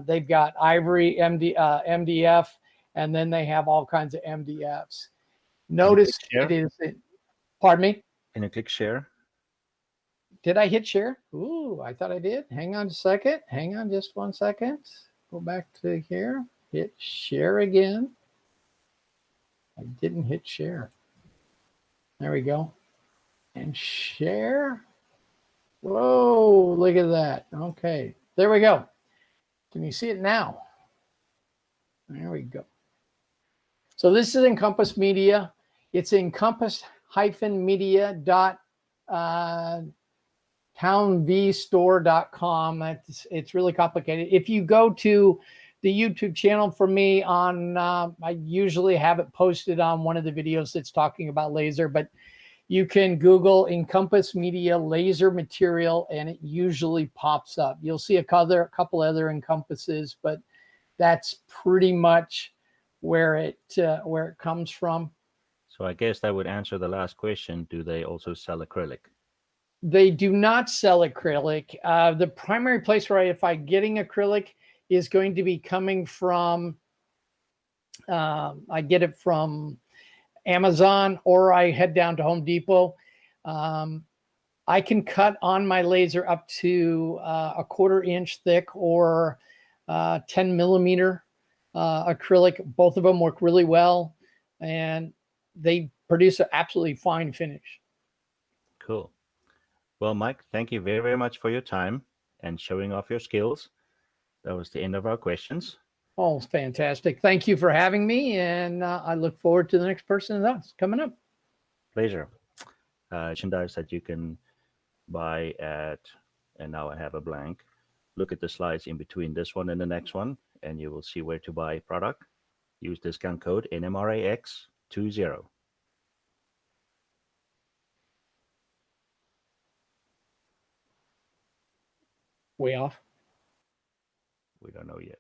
They've got ivory MDF, and then they have all kinds of MDFs. Notice it is, pardon me? Can you click share? Did I hit share? Ooh, I thought I did. Hang on a second. Hang on just 1 second. Go back to here. Hit share again. I didn't hit share. There we go. And share. Whoa, look at that. Okay, there we go. Can you see it now? There we go. So this is Encompass Media. It's encompass-media.townvstore.com. It's really complicated. If you go to the YouTube channel for me on, I usually have it posted on one of the videos that's talking about laser, but you can Google Encompass Media laser material and it usually pops up. You'll see a couple other Encompasses, but that's pretty much where it comes from. So I guess that would answer the last question. Do they also sell acrylic? They do not sell acrylic. The primary place where if I'm getting acrylic is going to be coming from, I get it from Amazon or I head down to Home Depot. I can cut on my laser up to a 1/4 inch thick or 10 millimeter acrylic. Both of them work really well and they produce an absolutely fine finish. Cool. Well, Mike, thank you very, very much for your time and showing off your skills. That was the end of our questions. Oh, fantastic. Thank you for having me. And I look forward to the next person that's coming up. Pleasure. Merchandise that you can buy at, and now I have a blank. Look at the slides in between this one and the next one, and you will see where to buy product. Use discount code NMRAX20. Way off. We don't know yet.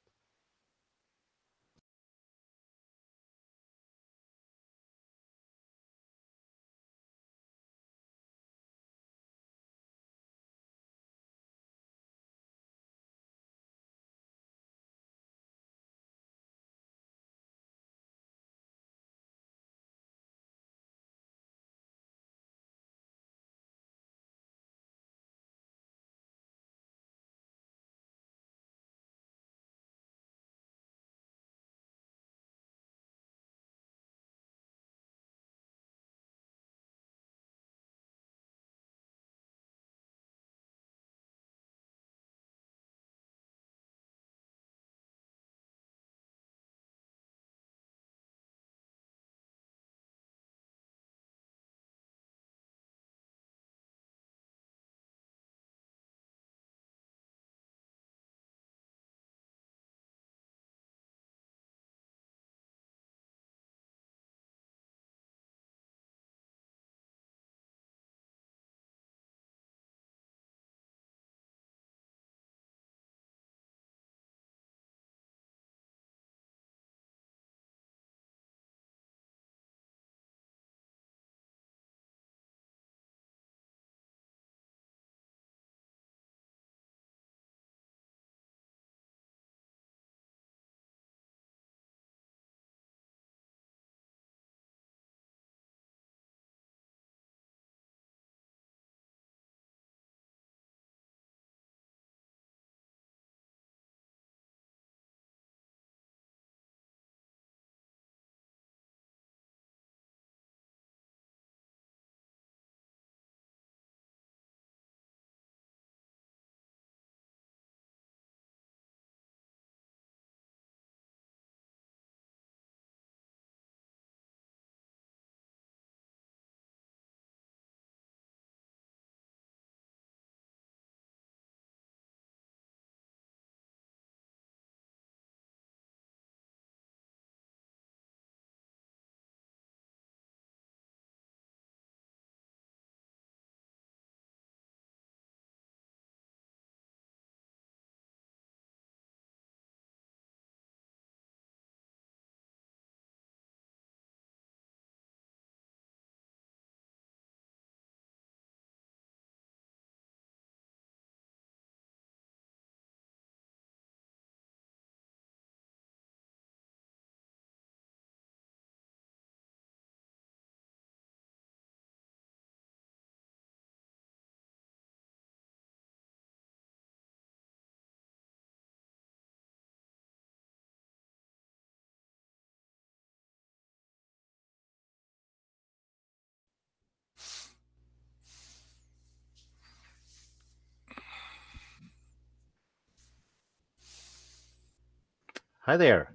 Hi there.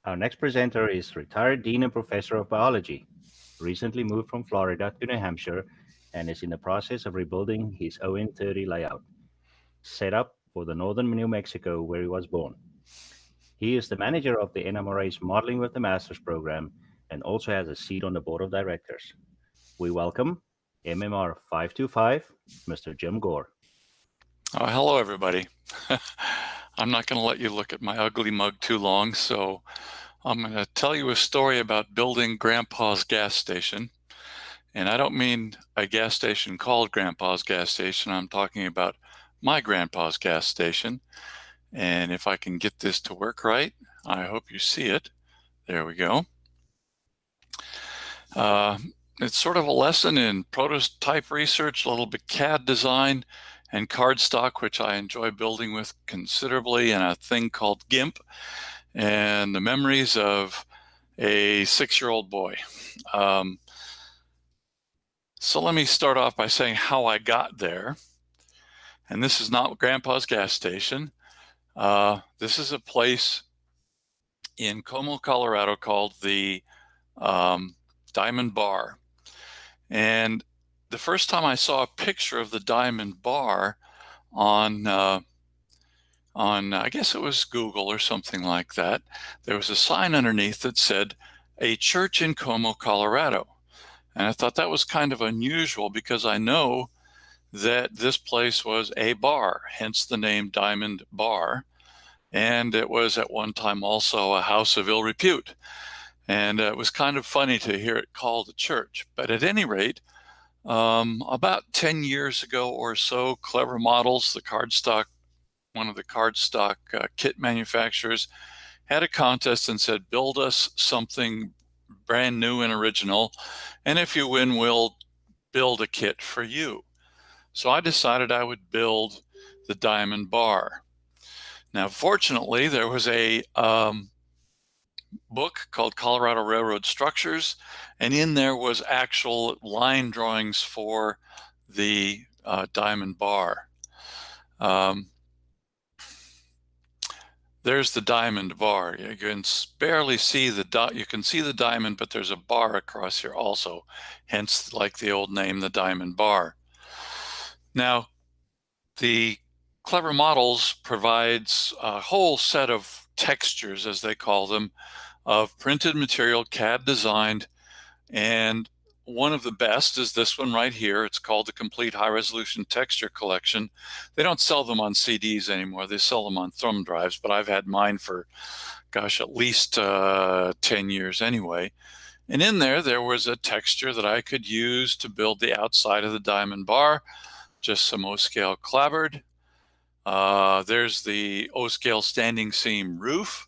Our next presenter is retired Dean and Professor of Biology, recently moved from Florida to New Hampshire, and is in the process of rebuilding his ON30 layout, set up for the northern New Mexico where he was born. He is the manager of the NMRA's Modeling with the Masters program and also has a seat on the board of directors. We welcome MMR 525, Mr. Jim Gore. Hello, everybody. I'm not going to let you look at my ugly mug too long, so I'm going to tell you a story about building Grandpa's gas station. And I don't mean a gas station called Grandpa's gas station. I'm talking about my grandpa's gas station. And if I can get this to work right, I hope you see it. There we go. It's sort of a lesson in prototype research, a little bit CAD design, and cardstock, which I enjoy building with considerably, and a thing called GIMP, and the memories of a 6-year-old boy. So let me start off by saying how I got there. And this is not Grandpa's gas station. This is a place in Como, Colorado called the Diamond Bar. And the first time I saw a picture of the Diamond Bar on I guess it was Google or something like that, there was a sign underneath that said, "A church in Como, Colorado." And I thought that was kind of unusual because I know that this place was a bar, hence the name Diamond Bar. And it was at one time also a house of ill repute. And it was kind of funny to hear it called a church. But at any rate, about 10 years ago or so, Clever Models, one of the cardstock kit manufacturers, had a contest and said, build us something brand new and original, and if you win, we'll build a kit for you. So I decided I would build the Diamond Bar. Now, fortunately, there was a book called Colorado Railroad Structures, and in there was actual line drawings for the Diamond Bar. There's the Diamond Bar. You can barely see you can see the diamond, but there's a bar across here also, hence like the old name, the Diamond Bar. Now, the Clever Models provides a whole set of textures, as they call them, of printed material, CAD designed, and one of the best is this one right here. It's called the Complete High Resolution Texture Collection. They don't sell them on CDs anymore. They sell them on thumb drives, but I've had mine for, gosh, at least 10 years anyway. And in there was a texture that I could use to build the outside of the Diamond Bar, just some O-scale clapboard. There's the O-scale standing seam roof,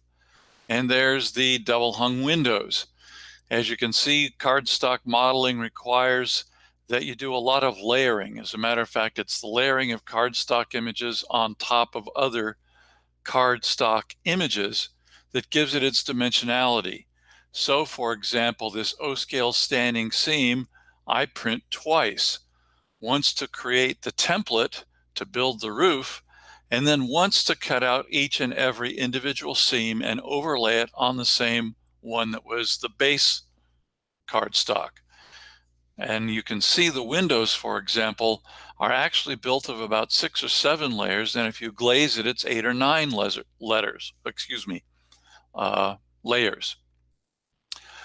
and there's the double hung windows. As you can see, cardstock modeling requires that you do a lot of layering. As a matter of fact, it's the layering of cardstock images on top of other cardstock images that gives it its dimensionality. So, for example, this O-scale standing seam, I print twice. Once to create the template to build the roof, and then once to cut out each and every individual seam and overlay it on the same one that was the base cardstock. And you can see the windows, for example, are actually built of about 6 or 7 layers, and if you glaze it, it's 8 or 9 layers.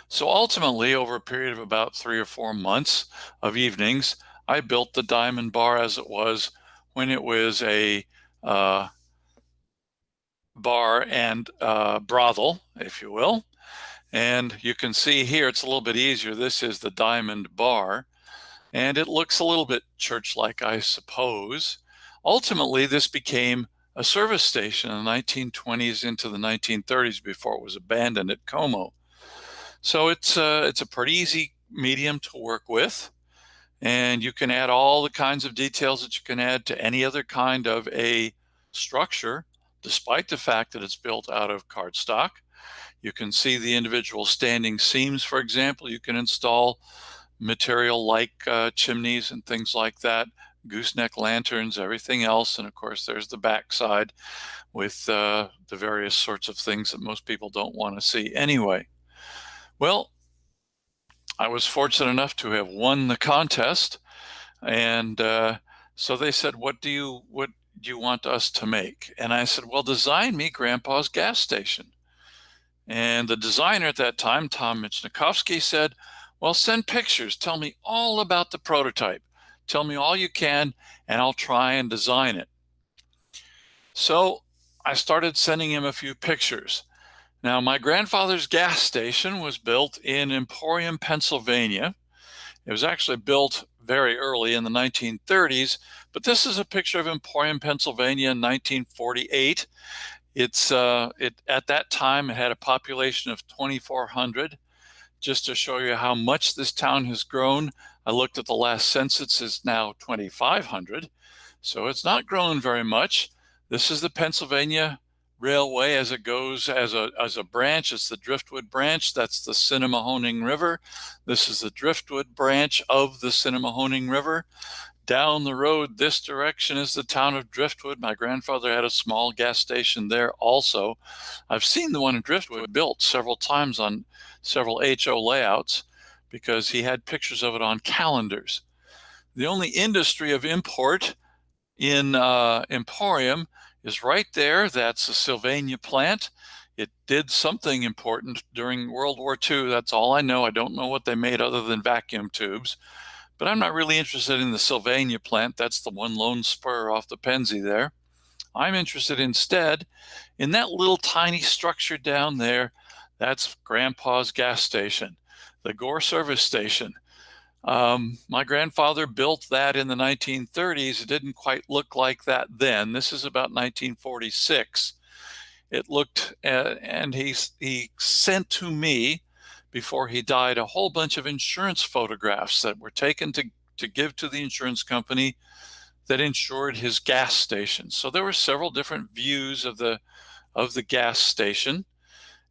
So ultimately, over a period of about 3 or 4 months of evenings, I built the Diamond Bar as it was when it was a bar and brothel, if you will. And you can see here, it's a little bit easier. This is the Diamond Bar, and it looks a little bit church-like, I suppose. Ultimately, this became a service station in the 1920s into the 1930s before it was abandoned at Como. So it's a pretty easy medium to work with, and you can add all the kinds of details that you can add to any other kind of a structure, despite the fact that it's built out of cardstock. You can see the individual standing seams, for example. You can install material like chimneys and things like that gooseneck lanterns, everything else. And of course, there's the backside with the various sorts of things that most people don't want to see anyway. Well, I was fortunate enough to have won the contest, and so they said, what do you want us to make? And I said, well, design me Grandpa's gas station. And the designer at that time, Tom Michnikowski, said, well, send pictures. Tell me all about the prototype. Tell me all you can, and I'll try and design it. So I started sending him a few pictures. Now, my grandfather's gas station was built in Emporium, Pennsylvania. It was actually built very early in the 1930s, but this is a picture of Emporium, Pennsylvania in 1948. At that time, it had a population of 2,400. Just to show you how much this town has grown, I looked at the last census, it's now 2,500. So it's not grown very much. This is the Pennsylvania Railway as it goes as a branch. It's the Driftwood branch. That's the Cinemahoning River. This is the Driftwood branch of the Cinemahoning River. Down the road this direction is the town of Driftwood. My grandfather had a small gas station there also. I've seen the one in Driftwood built several times on several HO layouts because he had pictures of it on calendars. The only industry of import in Emporium is right there. That's the Sylvania plant. It did something important during World War II. That's all I know. I don't know what they made other than vacuum tubes. But I'm not really interested in the Sylvania plant. That's the one lone spur off the Pennsy there. I'm interested instead in that little tiny structure down there. That's Grandpa's gas station, the Gore service station. My grandfather built that in the 1930s. It didn't quite look like that then. This is about 1946. It looked, and he sent to me, before he died, a whole bunch of insurance photographs that were taken to give to the insurance company that insured his gas station. So there were several different views of the gas station,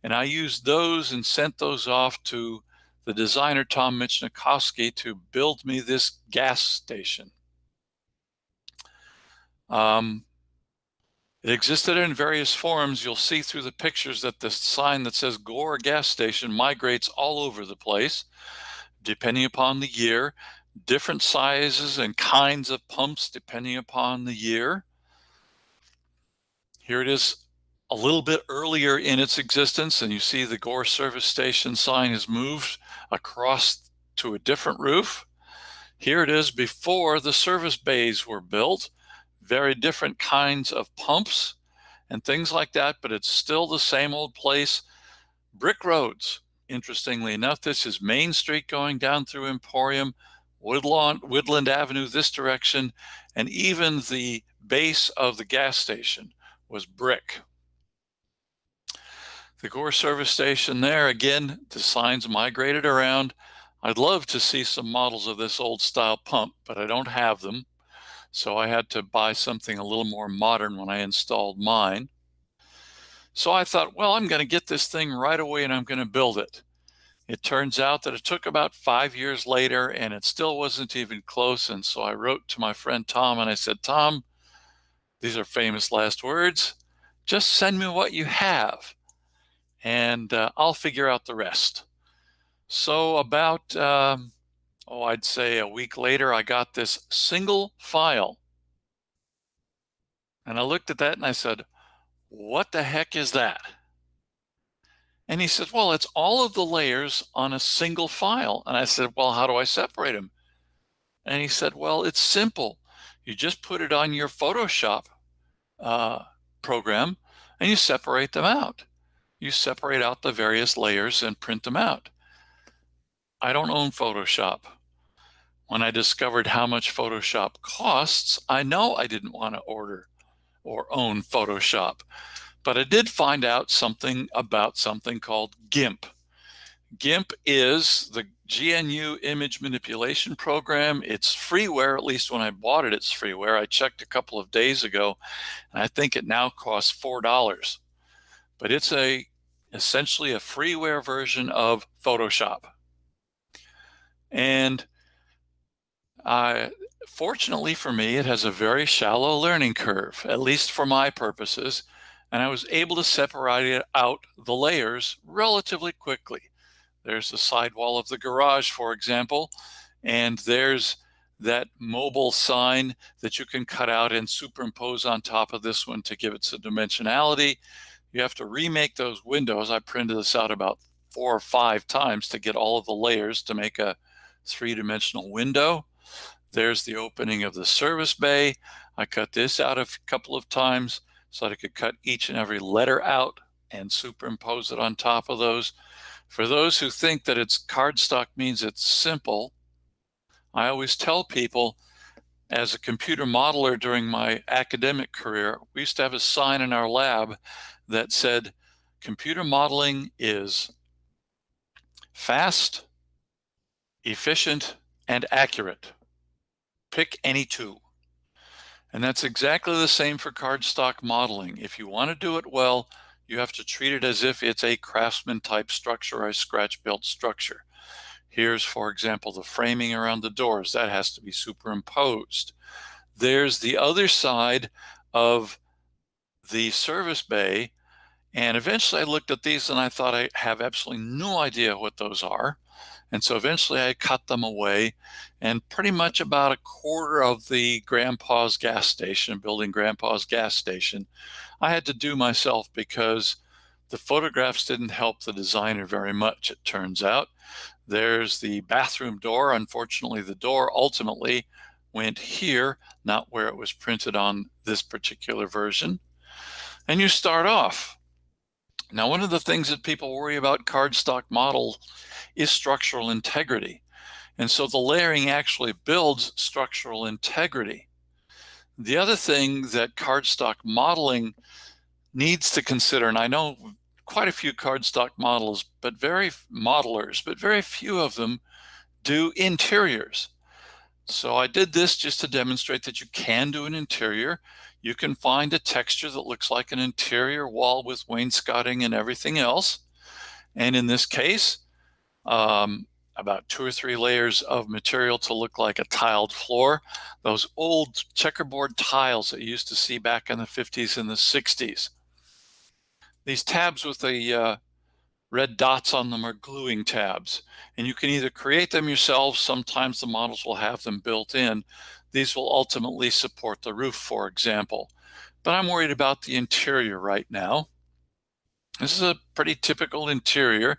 and I used those and sent those off to the designer Tom Michnikowski to build me this gas station. It existed in various forms. You'll see through the pictures that the sign that says Gore gas station migrates all over the place, depending upon the year, different sizes and kinds of pumps depending upon the year. Here it is a little bit earlier in its existence, and you see the Gore service station sign has moved across to a different roof. Here it is before the service bays were built. Very different kinds of pumps and things like that, but it's still the same old place. Brick roads. Interestingly enough, this is Main Street going down through Emporium, Woodland Avenue this direction, and even the base of the gas station was brick. The Gore service station there, again, the signs migrated around. I'd love to see some models of this old style pump, but I don't have them. So I had to buy something a little more modern when I installed mine. So I thought, well, I'm going to get this thing right away and I'm going to build it. It turns out that it took about 5 years later and it still wasn't even close. And so I wrote to my friend Tom and I said, Tom, these are famous last words. Just send me what you have and I'll figure out the rest. So about I'd say a week later, I got this single file. And I looked at that and I said, what the heck is that? And he said, well, it's all of the layers on a single file. And I said, well, how do I separate them? And he said, well, it's simple. You just put it on your Photoshop program and you separate them out. You separate out the various layers and print them out. I don't own Photoshop. When I discovered how much Photoshop costs, I know I didn't want to order or own Photoshop. But I did find out something about something called GIMP. GIMP is the GNU image manipulation program. It's freeware, at least when I bought it, it's freeware. I checked a couple of days ago, and I think it now costs $4. But it's essentially a freeware version of Photoshop. And Fortunately for me, it has a very shallow learning curve, at least for my purposes, and I was able to separate out the layers relatively quickly. There's the sidewall of the garage, for example, and there's that mobile sign that you can cut out and superimpose on top of this one to give it some dimensionality. You have to remake those windows. I printed this out about 4 or 5 times to get all of the layers to make a 3-dimensional window. There's the opening of the service bay. I cut this out a couple of times so that I could cut each and every letter out and superimpose it on top of those. For those who think that it's cardstock means it's simple, I always tell people, as a computer modeler during my academic career, we used to have a sign in our lab that said, computer modeling is fast, efficient, and accurate. Pick any two. And that's exactly the same for cardstock modeling. If you want to do it well, you have to treat it as if it's a craftsman type structure or a scratch built structure. Here's, for example, the framing around the doors. That has to be superimposed. There's the other side of the service bay. And eventually I looked at these and I thought I have absolutely no idea what those are. And so eventually I cut them away, and pretty much about a quarter of the Grandpa's gas station, building Grandpa's gas station, I had to do myself because the photographs didn't help the designer very much, it turns out. There's the bathroom door. Unfortunately, the door ultimately went here, not where it was printed on this particular version. And you start off. Now, one of the things that people worry about cardstock model is structural integrity. And so the layering actually builds structural integrity. The other thing that cardstock modeling needs to consider, and I know quite a few cardstock modelers, but very few of them do interiors. So I did this just to demonstrate that you can do an interior. You can find a texture that looks like an interior wall with wainscoting and everything else. And in this case, about 2 or 3 layers of material to look like a tiled floor. Those old checkerboard tiles that you used to see back in the 50s and the 60s. These tabs with the red dots on them are gluing tabs, and you can either create them yourselves. Sometimes the models will have them built in. These will ultimately support the roof, for example. But I'm worried about the interior right now. This is a pretty typical interior.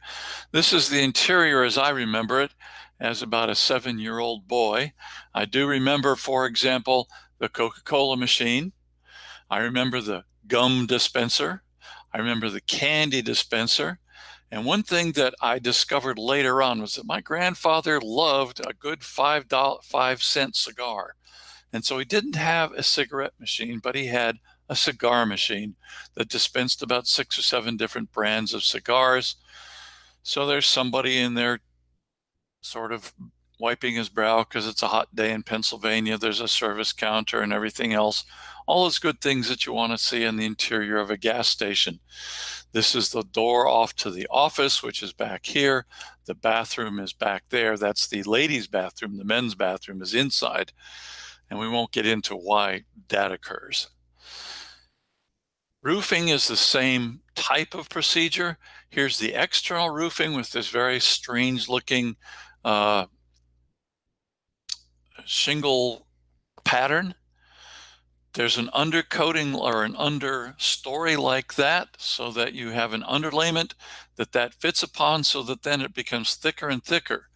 This is the interior as I remember it as about a 7-year-old boy. I do remember, for example, the Coca-Cola machine. I remember the gum dispenser. I remember the candy dispenser. And one thing that I discovered later on was that my grandfather loved a good 5-cent cigar. And so he didn't have a cigarette machine, but he had a cigar machine that dispensed about 6 or 7 different brands of cigars. So there's somebody in there sort of wiping his brow because it's a hot day in Pennsylvania. There's a service counter and everything else. All those good things that you want to see in the interior of a gas station. This is the door off to the office, which is back here. The bathroom is back there. That's the ladies' bathroom. The men's bathroom is inside. And we won't get into why that occurs. Roofing is the same type of procedure. Here's the external roofing with this very strange looking shingle pattern. There's an undercoating or an understory like that so that you have an underlayment that fits upon so that then it becomes thicker and thicker.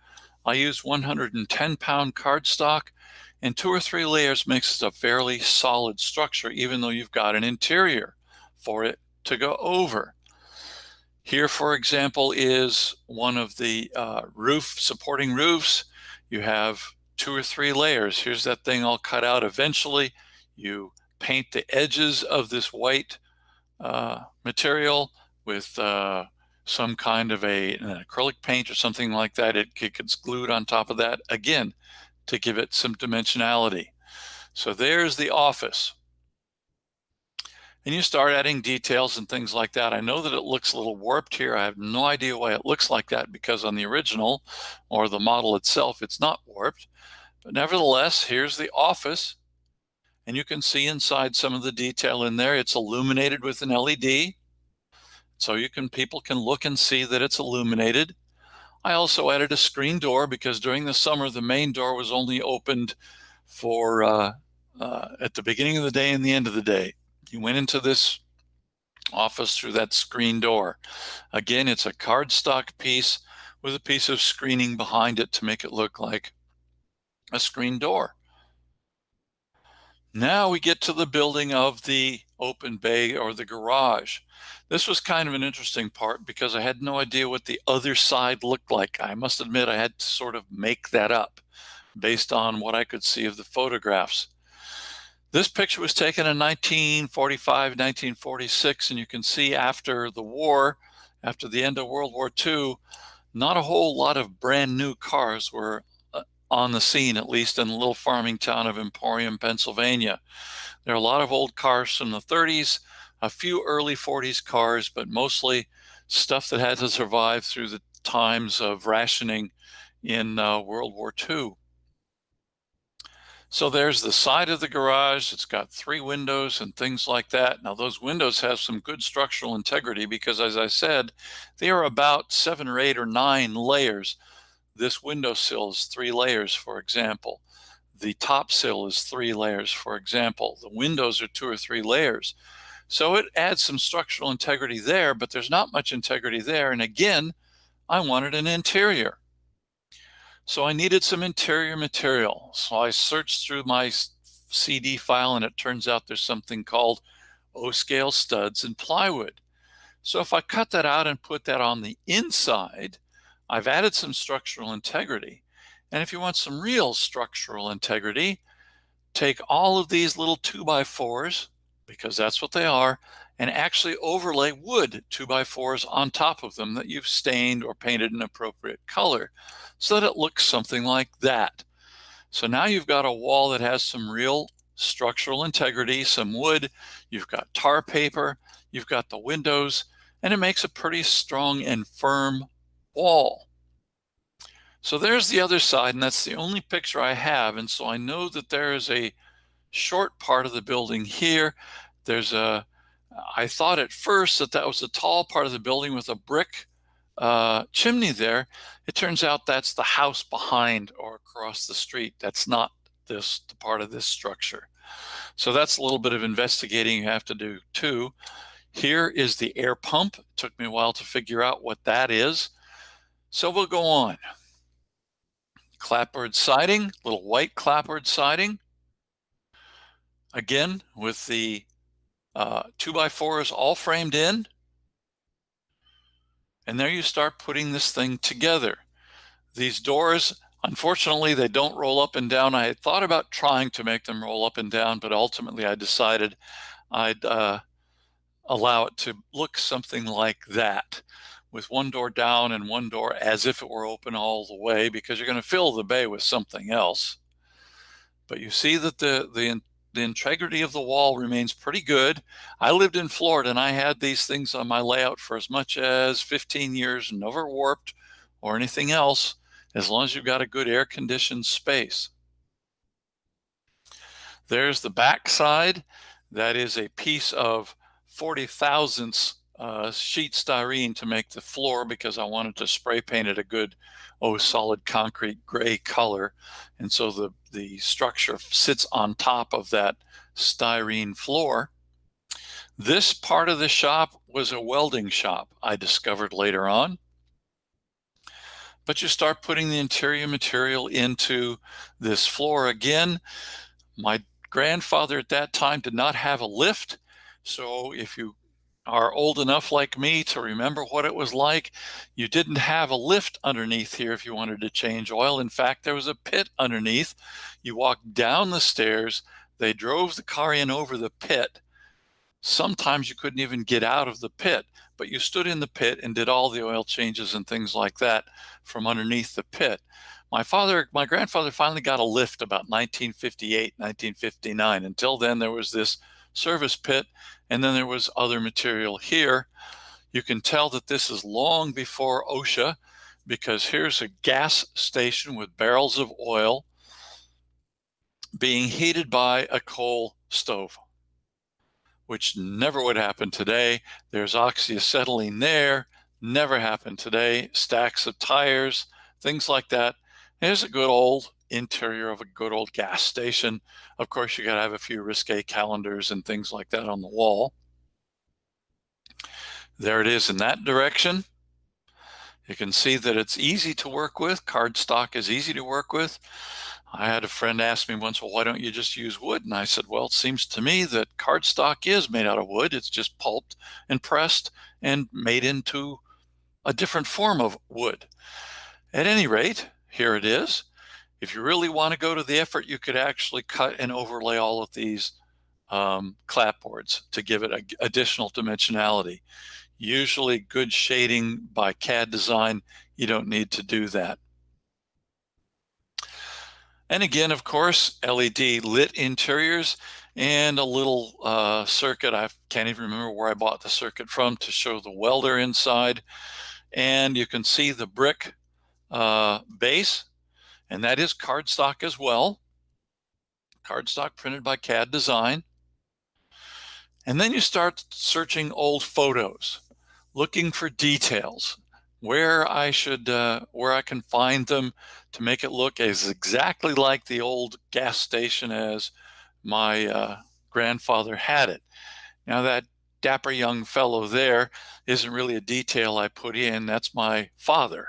I use 110-pound cardstock, and 2 or 3 layers makes it a fairly solid structure, even though you've got an interior for it to go over. Here, for example, is one of the supporting roofs. You have 2 or 3 layers. Here's that thing all cut out. Eventually, you paint the edges of this white material with some kind of an acrylic paint or something like that. It gets glued on top of that, again, to give it some dimensionality. So there's the office. And you start adding details and things like that. I know that it looks a little warped here. I have no idea why it looks like that, because on the original or the model itself, it's not warped. But nevertheless, here's the office, and you can see inside some of the detail in there. It's illuminated with an LED, so people can look and see that it's illuminated. I also added a screen door because during the summer the main door was only opened for at the beginning of the day and the end of the day. You went into this office through that screen door. Again, it's a cardstock piece with a piece of screening behind it to make it look like a screen door. Now we get to the building of the open bay or the garage. This was kind of an interesting part because I had no idea what the other side looked like. I must admit I had to sort of make that up based on what I could see of the photographs. This picture was taken in 1945, 1946, and you can see after the war, after the end of World War II, not a whole lot of brand new cars were on the scene, at least in the little farming town of Emporium, Pennsylvania. There are a lot of old cars from the 30s, a few early 40s cars, but mostly stuff that had to survive through the times of rationing in World War II. So there's the side of the garage. It's got 3 windows and things like that. Now those windows have some good structural integrity because, as I said, they are about 7 or 8 or 9 layers. This windowsill is 3 layers, for example. The top sill is 3 layers, for example. The windows are 2 or 3 layers. So it adds some structural integrity there, but there's not much integrity there. And again, I wanted an interior. So I needed some interior material. So I searched through my CD file, and it turns out there's something called O-scale studs and plywood. So if I cut that out and put that on the inside, I've added some structural integrity. And if you want some real structural integrity, take all of these little 2x4s, because that's what they are, and actually overlay wood 2x4s on top of them that you've stained or painted an appropriate color so that it looks something like that. So now you've got a wall that has some real structural integrity, some wood, you've got tar paper, you've got the windows, and it makes a pretty strong and firm wall. So there's the other side, and that's the only picture I have. And so I know that there is a short part of the building here. I thought at first that was a tall part of the building with a brick chimney there. It turns out that's the house behind or across the street. That's not the part of this structure. So that's a little bit of investigating you have to do too. Here is the air pump. It took me a while to figure out what that is. So we'll go on. Clapboard siding, little white clapboard siding. Again, with the 2x4s all framed in. And there you start putting this thing together. These doors, unfortunately, they don't roll up and down. I had thought about trying to make them roll up and down, but ultimately I decided I'd allow it to look something like that, with one door down and one door as if it were open all the way, because you're going to fill the bay with something else. But you see that the integrity of the wall remains pretty good. I lived in Florida and I had these things on my layout for as much as 15 years, never warped or anything else, as long as you've got a good air-conditioned space. There's the back side. That is a piece of 40 thousandths sheet styrene to make the floor, because I wanted to spray paint it a good solid concrete gray color, and so the structure sits on top of that styrene floor. This part of the shop was a welding shop, I discovered later on. But you start putting the interior material into this floor. Again, my grandfather at that time did not have a lift, so if you are old enough like me to remember what it was like, you didn't have a lift underneath here if you wanted to change oil. In fact, there was a pit underneath. You walked down the stairs, they drove the car in over the pit. Sometimes you couldn't even get out of the pit, but you stood in the pit and did all the oil changes and things like that from underneath the pit. My grandfather finally got a lift about 1958, 1959. Until then, there was this service pit, and then there was other material here. You can tell that this is long before OSHA, because here's a gas station with barrels of oil. being heated by a coal stove, which never would happen today. There's oxyacetylene there, never happened today. Stacks of tires, things like that. Here's a good old interior of a good old gas station. Of course, you got to have a few risque calendars and things like that on the wall. There it is in that direction. You can see that it's easy to work with. Cardstock is easy to work with. I had a friend ask me once, well, why don't you just use wood? And I said, well, it seems to me that cardstock is made out of wood. It's just pulped and pressed and made into a different form of wood. At any rate, here it is. If you really want to go to the effort, you could actually cut and overlay all of these clapboards to give it additional dimensionality. Usually good shading by CAD design, you don't need to do that. And again, of course, LED lit interiors and a little circuit. I can't even remember where I bought the circuit from to show the welder inside. And you can see the brick base, and that is cardstock as well. Cardstock printed by CAD design. And then you start searching old photos, looking for details, where I can find them to make it look as exactly like the old gas station as my grandfather had it. Now that dapper young fellow there isn't really a detail I put in. That's my father.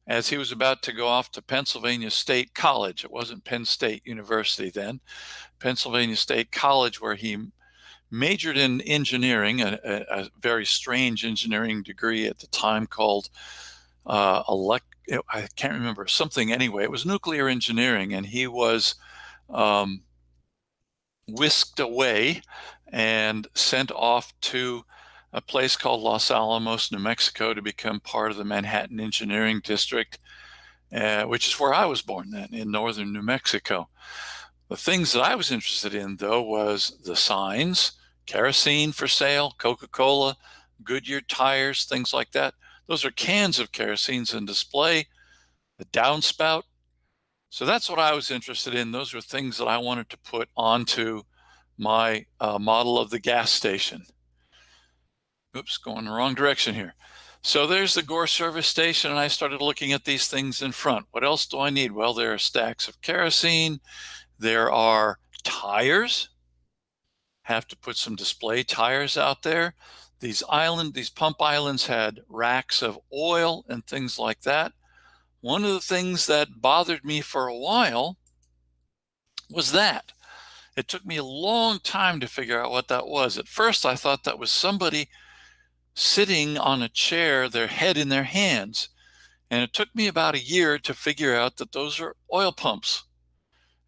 As he was about to go off to Pennsylvania State College, it wasn't Penn State University then, Pennsylvania State College, where he majored in engineering, a very strange engineering degree at the time called I can't remember, something anyway. It was nuclear engineering, and he was whisked away and sent off to a place called Los Alamos, New Mexico, to become part of the Manhattan Engineering District, which is where I was born then, in northern New Mexico. The things that I was interested in, though, was the signs, kerosene for sale, Coca-Cola, Goodyear tires, things like that. Those are cans of kerosene on display, the downspout. So that's what I was interested in. Those were things that I wanted to put onto my model of the gas station. Oops, going the wrong direction here. So there's the Gore service station, and I started looking at these things in front. What else do I need? Well, there are stacks of kerosene. There are tires. Have to put some display tires out there. These pump islands had racks of oil and things like that. One of the things that bothered me for a while was that. It took me a long time to figure out what that was. At first, I thought that was somebody sitting on a chair, their head in their hands. And it took me about a year to figure out that those are oil pumps.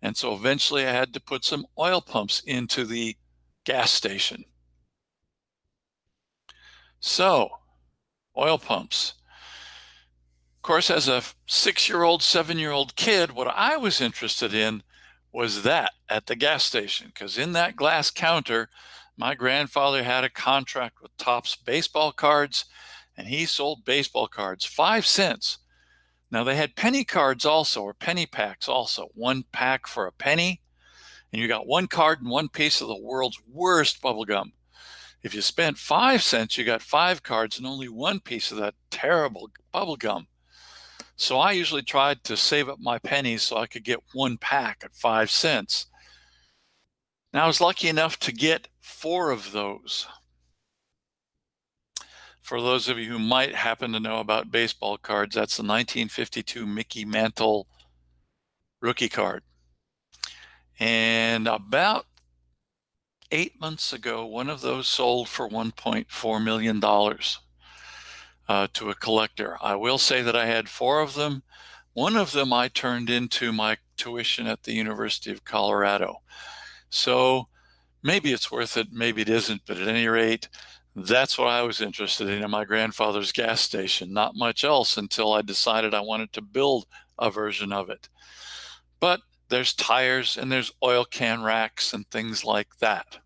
And so eventually I had to put some oil pumps into the gas station. So, oil pumps. Of course, as a 6-year-old, 7-year-old kid, what I was interested in was that at the gas station, because in that glass counter, my grandfather had a contract with Topps baseball cards, and he sold baseball cards 5 cents. Now they had penny cards also, or penny packs also, 1 pack for a penny, and you got 1 card and 1 piece of the world's worst bubble gum. If you spent 5 cents, you got 5 cards and only 1 piece of that terrible bubble gum. So I usually tried to save up my pennies so I could get 1 pack at 5 cents. Now I was lucky enough to get 4 of those. For those of you who might happen to know about baseball cards, that's the 1952 Mickey Mantle rookie card. And about 8 months ago, one of those sold for $1.4 million to a collector. I will say that I had 4 of them. One of them I turned into my tuition at the University of Colorado. So maybe it's worth it, maybe it isn't, but at any rate, that's what I was interested in my grandfather's gas station. Not much else until I decided I wanted to build a version of it. But there's tires and there's oil can racks and things like that.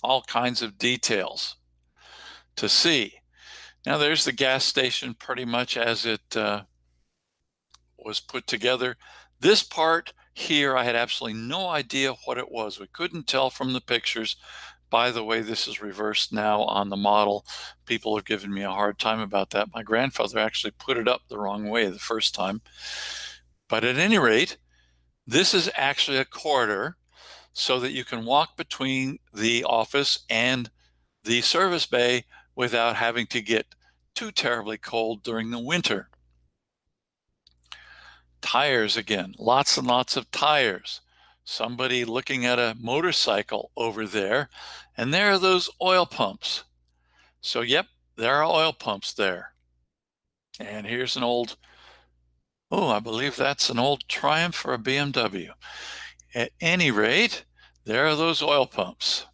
All kinds of details to see. Now there's the gas station pretty much as it was put together. This part here. I had absolutely no idea what it was. We couldn't tell from the pictures. By the way, this is reversed now on the model. People have given me a hard time about that. My grandfather actually put it up the wrong way the first time. But at any rate, this is actually a corridor so that you can walk between the office and the service bay without having to get too terribly cold during the winter. Tires again, lots and lots of tires. Somebody looking at a motorcycle over there, and there are those oil pumps. So yep, there are oil pumps there. And here's an old, oh, I believe that's an old Triumph or a BMW. At any rate, there are those oil pumps.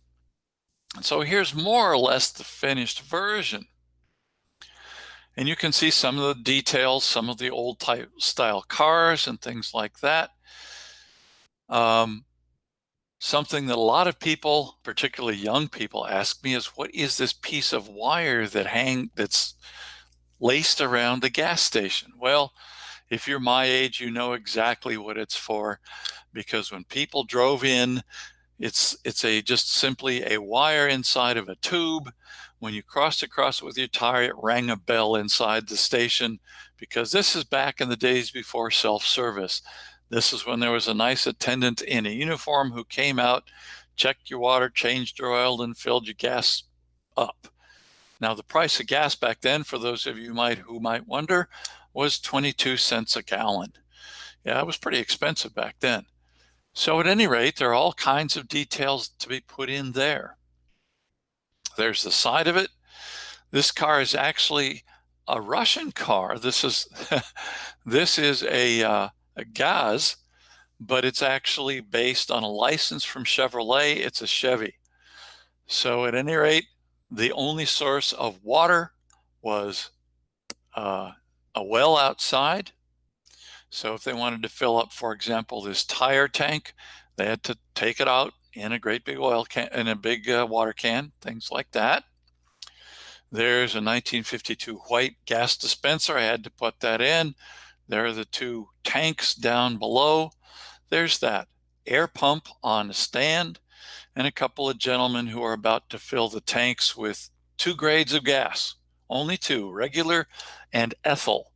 And so here's more or less the finished version. And you can see some of the details, some of the old type style cars and things like that. Something that a lot of people, particularly young people, ask me is, what is this piece of wire that's laced around the gas station? Well, if you're my age, you know exactly what it's for, because when people drove in, it's just simply a wire inside of a tube. When you crossed across it with your tire, it rang a bell inside the station, because this is back in the days before self-service. This is when there was a nice attendant in a uniform who came out, checked your water, changed your oil, and filled your gas up. Now, the price of gas back then, for those of you who might wonder, was 22 cents a gallon. Yeah, it was pretty expensive back then. So at any rate, there are all kinds of details to be put in there. There's the side of it. This car is actually a Russian car. This is a Gaz, but it's actually based on a license from Chevrolet. It's a Chevy. So at any rate, the only source of water was a well outside. So if they wanted to fill up, for example, this tire tank, they had to take it out in a great big oil can, in a big water can, things like that. There's a 1952 white gas dispenser. I had to put that in. There are the two tanks down below. There's that air pump on a stand, and a couple of gentlemen who are about to fill the tanks with two grades of gas, only two, regular and ethyl.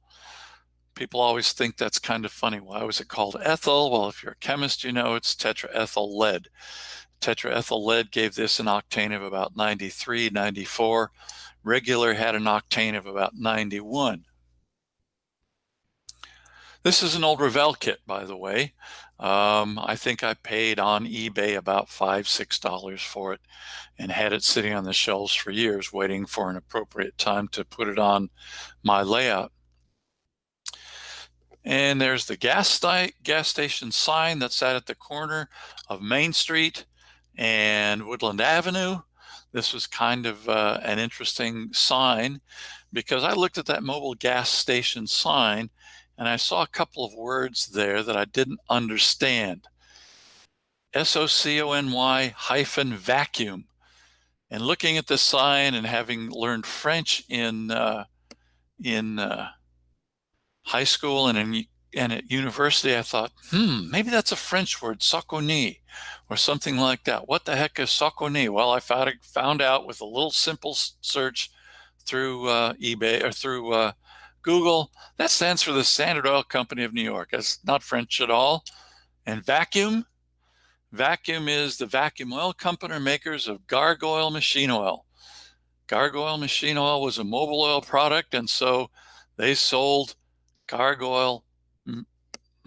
People always think that's kind of funny. Why was it called ethyl? Well, if you're a chemist, you know it's tetraethyl lead. Tetraethyl lead gave this an octane of about 93, 94. Regular had an octane of about 91. This is an old Revell kit, by the way. I think I paid on eBay about $5, $6 for it, and had it sitting on the shelves for years, waiting for an appropriate time to put it on my layout. And there's the gas station sign that sat at the corner of Main Street and Woodland Avenue. This was kind of an interesting sign, because I looked at that mobile gas station sign and I saw a couple of words there that I didn't understand. SOCONY-vacuum. And looking at the sign and having learned French in high school and at university, I thought, maybe that's a French word, Socony, or something like that. What the heck is Socony? Well, I found out with a little simple search through eBay or through Google. That stands for the Standard Oil Company of New York. That's not French at all. And vacuum is the vacuum oil company makers of Gargoyle machine oil. Gargoyle machine oil was a mobile oil product, and so they sold Gargoyle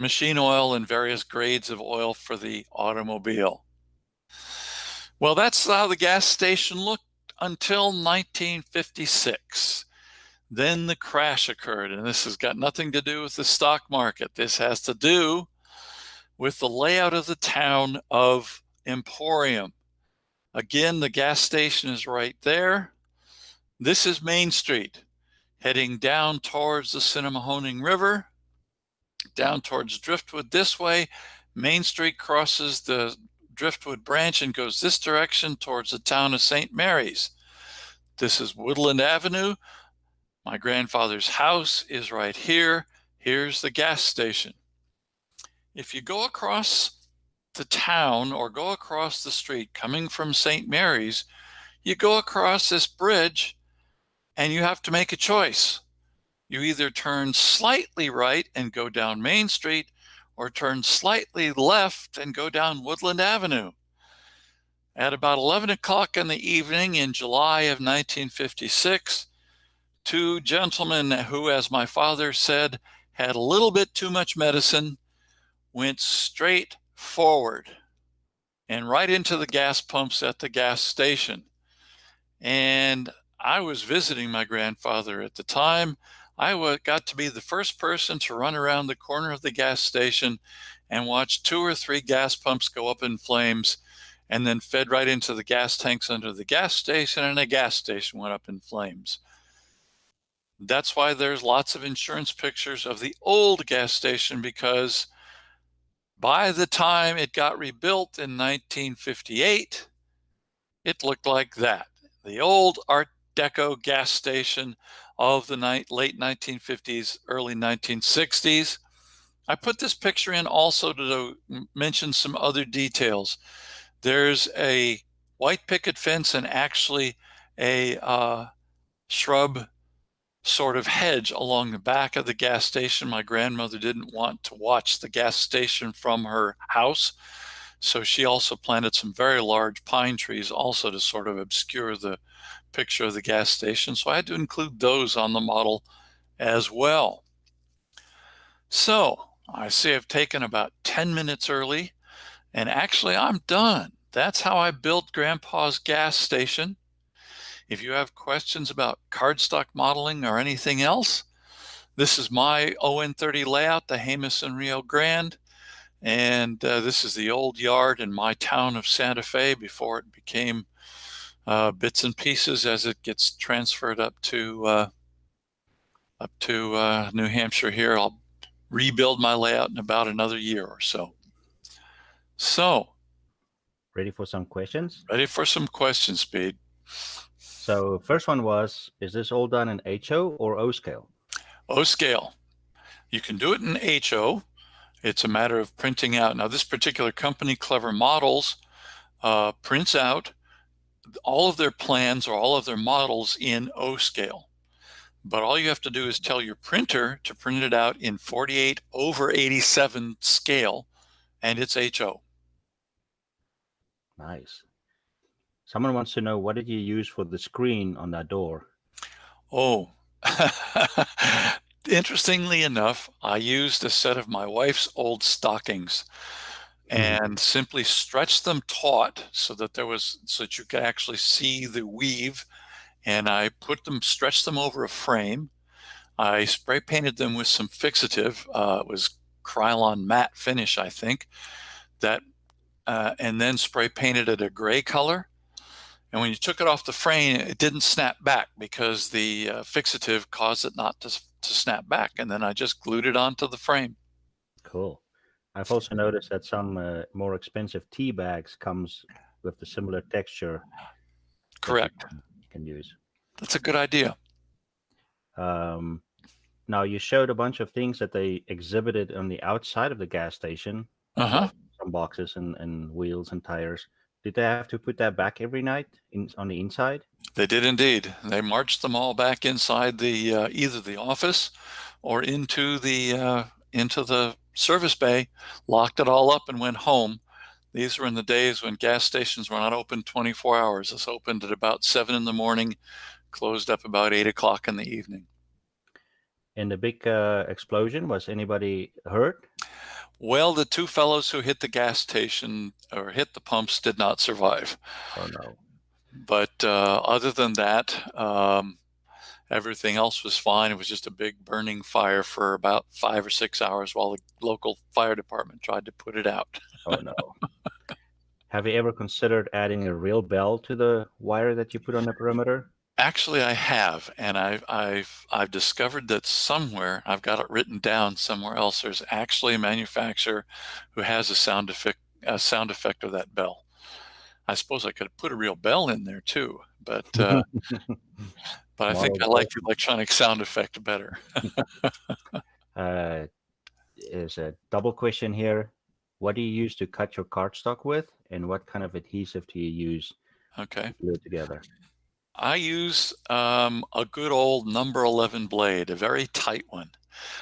machine oil and various grades of oil for the automobile. Well, that's how the gas station looked until 1956. Then the crash occurred, and this has got nothing to do with the stock market. This has to do with the layout of the town of Emporium. Again, the gas station is right there. This is Main Street, heading down towards the Cinemahoning River, down towards Driftwood this way. Main Street crosses the Driftwood branch and goes this direction towards the town of St. Mary's. This is Woodland Avenue. My grandfather's house is right here. Here's the gas station. if you go across the town or go across the street coming from St. Mary's, you go across this bridge and you have to make a choice. You either turn slightly right and go down Main Street, or turn slightly left and go down Woodland Avenue. At about 11 o'clock in the evening in July of 1956, two gentlemen who, as my father said, had a little bit too much medicine, went straight forward and right into the gas pumps at the gas station. And I was visiting my grandfather at the time. I got to be the first person to run around the corner of the gas station and watch 2 or 3 gas pumps go up in flames, and then fed right into the gas tanks under the gas station, and a gas station went up in flames. That's why there's lots of insurance pictures of the old gas station, because by the time it got rebuilt in 1958, it looked like that. The old Art Deco gas station of the late 1950s, early 1960s. I put this picture in also to mention some other details. There's a white picket fence and actually a shrub sort of hedge along the back of the gas station. My grandmother didn't want to watch the gas station from her house, so she also planted some very large pine trees also to sort of obscure the picture of the gas station. So I had to include those on the model as well. So I see I've taken about 10 minutes early, and actually I'm done. That's how I built Grandpa's gas station. If you have questions about cardstock modeling or anything else, this is my ON30 layout, the Jemison Rio Grande. And this is the old yard in my town of Santa Fe before it became bits and pieces as it gets transferred up to New Hampshire here. I'll rebuild my layout in about another year or so. So, Ready for some questions? ready for some questions, Speed. So first one was, is this all done in HO or O scale? O scale. You can do it in HO. It's a matter of printing out. Now, this particular company, Clever Models, prints out all of their plans or all of their models in O scale. But all you have to do is tell your printer to print it out in 48/87 scale, and it's HO. Nice. Someone wants to know, what did you use for the screen on that door? Oh, interestingly enough, I used a set of my wife's old stockings and simply stretched them taut so that you could actually see the weave. And I stretched them over a frame. I spray painted them with some fixative. It was Krylon matte finish, I think, and then spray painted it a gray color. And when you took it off the frame, it didn't snap back because the fixative caused it not to snap back. And then I just glued it onto the frame. Cool. I've also noticed that some more expensive tea bags comes with the similar texture. Correct. You can use. That's a good idea. Now, you showed a bunch of things that they exhibited on the outside of the gas station. Uh-huh. Some boxes and wheels and tires. Did they have to put that back every night on the inside? They did indeed. They marched them all back inside the either the office or into the service bay, locked it all up, and went home. These were in the days when gas stations were not open 24 hours. This opened at about 7 in the morning, closed up about 8 o'clock in the evening. In the big explosion, was anybody hurt? Well, the two fellows who hit the gas station or hit the pumps did not survive. Oh, no. But other than that, everything else was fine. It was just a big burning fire for about 5 or 6 hours while the local fire department tried to put it out. Oh, no. Have you ever considered adding a real bell to the wire that you put on the perimeter? Actually, I have, and I've discovered that somewhere, I've got it written down somewhere else, there's actually a manufacturer who has a sound effect of that bell. I suppose I could put a real bell in there too, but I think I like the electronic sound effect better. is a double question here. What do you use to cut your cardstock with, and what kind of adhesive do you use Okay. to glue it together? I use a good old number 11 blade, a very tight one,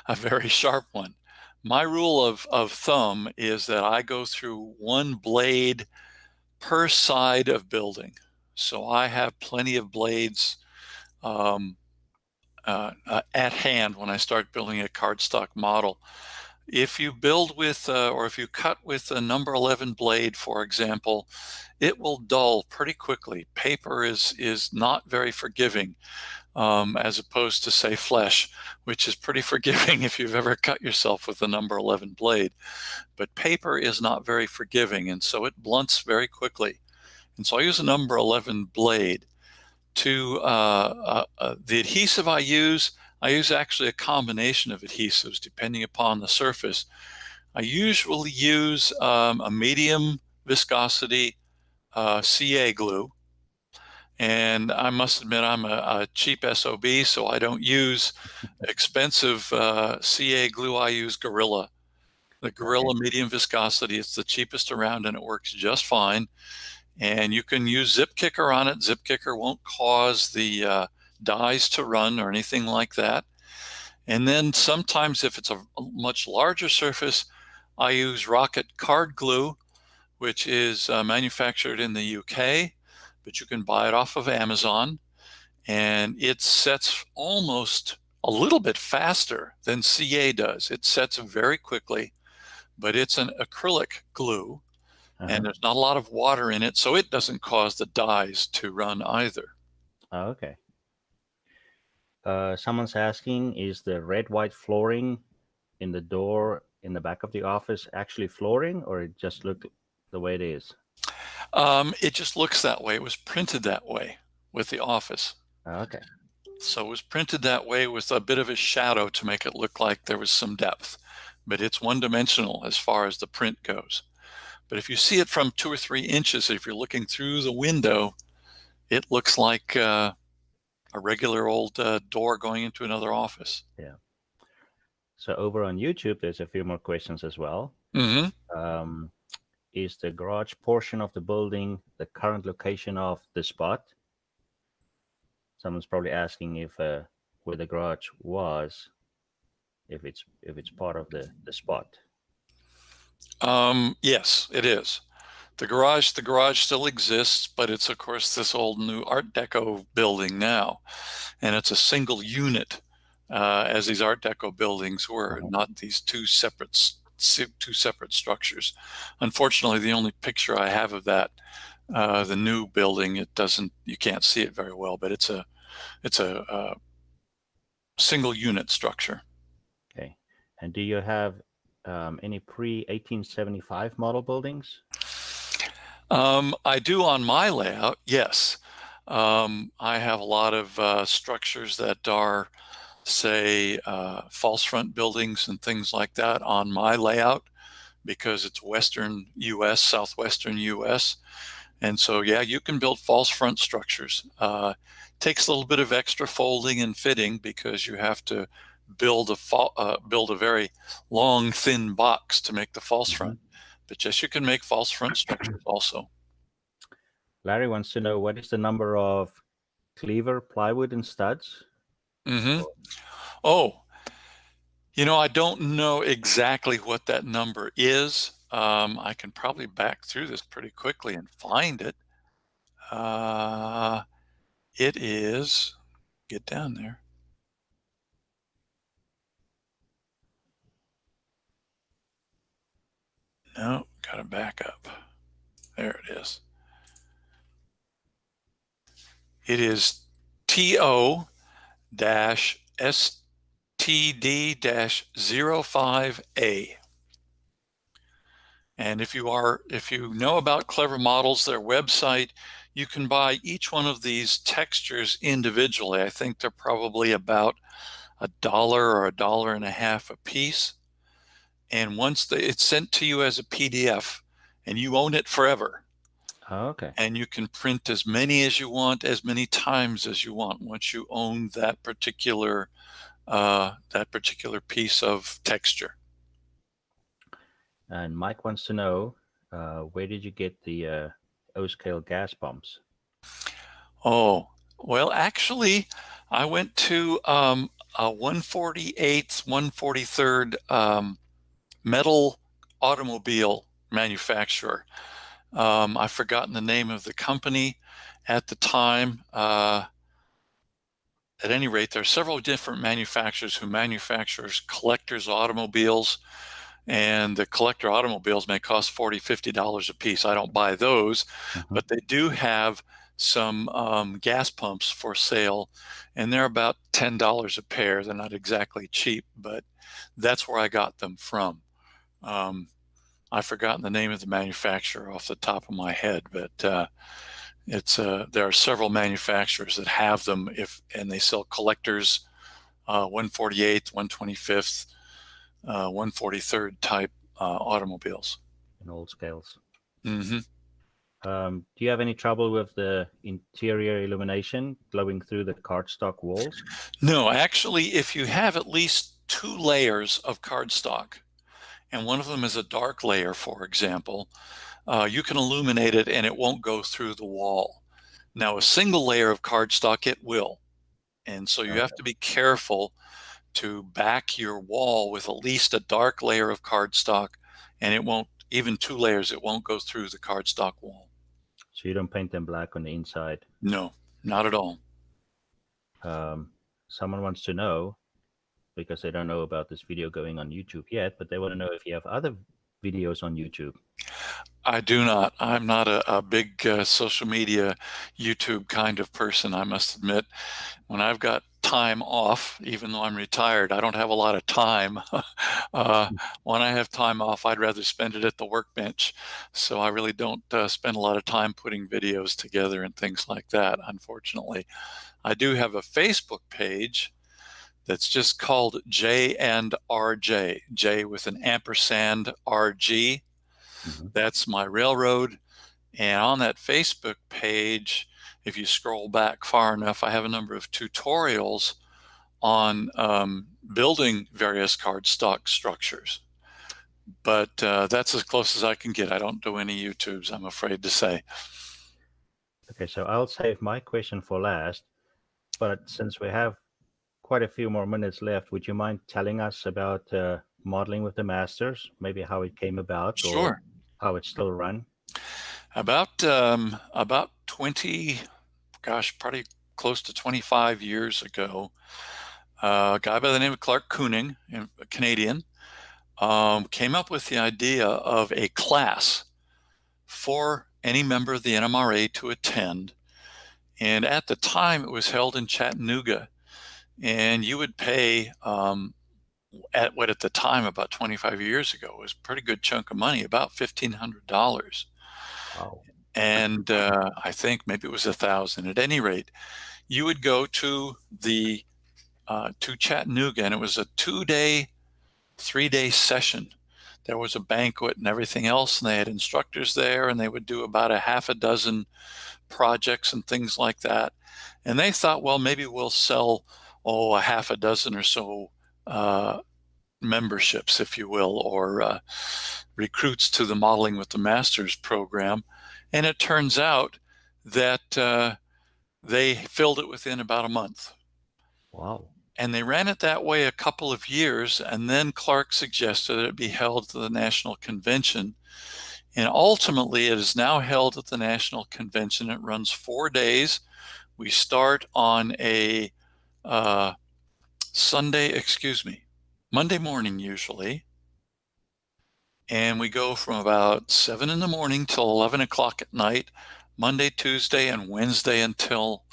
a very sharp one. My rule of thumb is that I go through one blade per side of building. So I have plenty of blades at hand when I start building a cardstock model. If you build with, or if you cut with a number 11 blade, for example, it will dull pretty quickly. Paper is not very forgiving, as opposed to, say, flesh, which is pretty forgiving if you've ever cut yourself with a number 11 blade. But paper is not very forgiving, and so it blunts very quickly. And so I use a number 11 blade. To the adhesive I use actually a combination of adhesives depending upon the surface. I usually use a medium viscosity CA glue. And I must admit I'm a cheap SOB, so I don't use expensive CA glue. I use Gorilla. The Gorilla medium viscosity. It's the cheapest around and it works just fine. And you can use Zip Kicker on it. Zip Kicker won't cause the dies to run or anything like that. And then sometimes if it's a much larger surface, I use Rocket Card Glue, which is manufactured in the UK, but you can buy it off of Amazon. And it sets almost a little bit faster than CA does. It sets very quickly, but it's an acrylic glue. And there's not a lot of water in it, so it doesn't cause the dies to run either. Oh, okay. Someone's asking, is the red-white flooring in the door in the back of the office actually flooring, or it just look the way it is? It just looks that way. It was printed that way with the office. Oh, okay. So it was printed that way with a bit of a shadow to make it look like there was some depth. But it's one-dimensional as far as the print goes. But if you see it from 2 or 3 inches, if you're looking through the window, it looks like a regular old door going into another office. Yeah. So over on YouTube, there's a few more questions as well. Mm-hmm. Is the garage portion of the building the current location of the spot? Someone's probably asking if where the garage was, if it's part of the spot. Yes, it is. The garage still exists, but it's of course this old new Art Deco building now, and it's a single unit, as these Art Deco buildings were, not these two separate structures. Unfortunately, the only picture I have of that, the new building, you can't see it very well, but it's a single unit structure. Okay. And do you have any pre-1875 model buildings? I do on my layout, yes. I have a lot of structures that are, say, false front buildings and things like that on my layout because it's Western U.S., Southwestern U.S. And so, yeah, you can build false front structures. Takes a little bit of extra folding and fitting because you have to build a very long, thin box to make the false front. But yes, you can make false front structures also. Larry wants to know, what is the number of cleaver, plywood, and studs? Mm-hmm. Oh, I don't know exactly what that number is. I can probably back through this pretty quickly and find it. It is, get down there. No, gotta back up. There it is. It is TO-STD-05A. And if you know about Clever Models, their website, you can buy each one of these textures individually. I think they're probably about $1 or $1.50 a piece. And once it's sent to you as a PDF, and you own it forever. Oh, okay. And you can print as many as you want, as many times as you want, once you own that particular piece of texture. And Mike wants to know, where did you get the O-scale gas pumps? Oh, well, actually, I went to a 148th, 143rd metal automobile manufacturer. I've forgotten the name of the company at the time. At any rate, there are several different manufacturers who manufactures collectors' automobiles, and the collector automobiles may cost $40, $50 a piece. I don't buy those, but they do have some gas pumps for sale, and they're about $10 a pair. They're not exactly cheap, but that's where I got them from. I've forgotten the name of the manufacturer off the top of my head, but there are several manufacturers that have them, and they sell collectors, 148th, 125th, 143rd type automobiles. In all scales. Mm-hmm. Do you have any trouble with the interior illumination glowing through the cardstock walls? No, actually, if you have at least 2 layers of cardstock, and one of them is a dark layer, for example, you can illuminate it and it won't go through the wall. Now, a single layer of cardstock, it will. And so you have to be careful to back your wall with at least a dark layer of cardstock, and it won't, even 2 layers, it won't go through the cardstock wall. So you don't paint them black on the inside? No, not at all. Someone wants to know, because they don't know about this video going on YouTube yet, but they want to know if you have other videos on YouTube. I do not. I'm not a big social media YouTube kind of person, I must admit. When I've got time off, even though I'm retired, I don't have a lot of time. When I have time off, I'd rather spend it at the workbench. So I really don't spend a lot of time putting videos together and things like that, unfortunately. I do have a Facebook page that's just called J and RJ, J with an ampersand RG. That's my railroad. And on that Facebook page, if you scroll back far enough, I have a number of tutorials on building various cardstock structures. But that's as close as I can get. I don't do any YouTubes, I'm afraid to say. Okay, so I'll save my question for last. But since we have quite a few more minutes left, would you mind telling us about modeling with the masters, maybe how it came about? Sure. Or how it's still run? About 20, gosh, probably close to 25 years ago, a guy by the name of Clark Kooning, a Canadian, came up with the idea of a class for any member of the NMRA to attend. And at the time, it was held in Chattanooga. And you would pay, at what at the time, about 25 years ago, was a pretty good chunk of money, about $1,500. Wow. And I think maybe it was $1,000. At any rate, you would go to Chattanooga, and it was a 2-day, 3-day session. There was a banquet and everything else, and they had instructors there, and they would do about a half a dozen projects and things like that. And they thought, well, maybe we'll sell a half a dozen or so memberships, if you will, or recruits to the Modeling with the Masters program. And it turns out that they filled it within about a month. Wow. And they ran it that way a couple of years, and then Clark suggested that it be held at the National Convention. And ultimately, it is now held at the National Convention. It runs 4 days. We start on a Monday morning usually. And we go from about 7 in the morning till 11 o'clock at night, Monday, Tuesday, and Wednesday until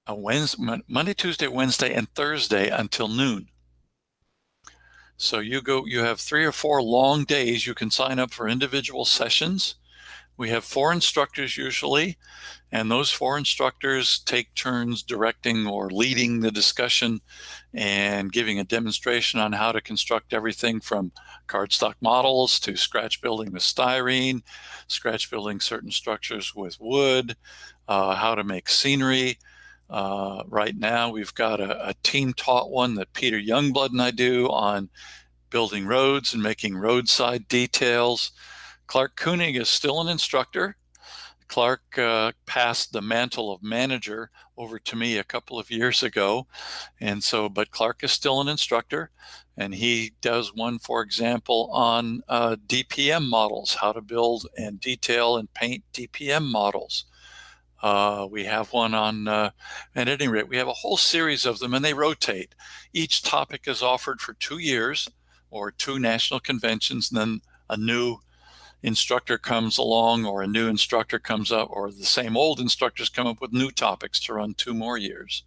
Monday, Tuesday, Wednesday, and Thursday until noon. So you have 3 or 4 long days. You can sign up for individual sessions. We have 4 instructors usually, and those 4 instructors take turns directing or leading the discussion and giving a demonstration on how to construct everything from cardstock models to scratch building with styrene, scratch building certain structures with wood, how to make scenery. Right now we've got a team taught one that Peter Youngblood and I do on building roads and making roadside details. Clark Koenig is still an instructor. Clark passed the mantle of manager over to me a couple of years ago. And so, but Clark is still an instructor, and he does one, for example, on DPM models, how to build and detail and paint DPM models. We have one on, at any rate, we have a whole series of them, and they rotate. Each topic is offered for 2 years or 2 national conventions, and then a new instructor comes along, or a new instructor comes up, or the same old instructors come up with new topics to run 2 more years.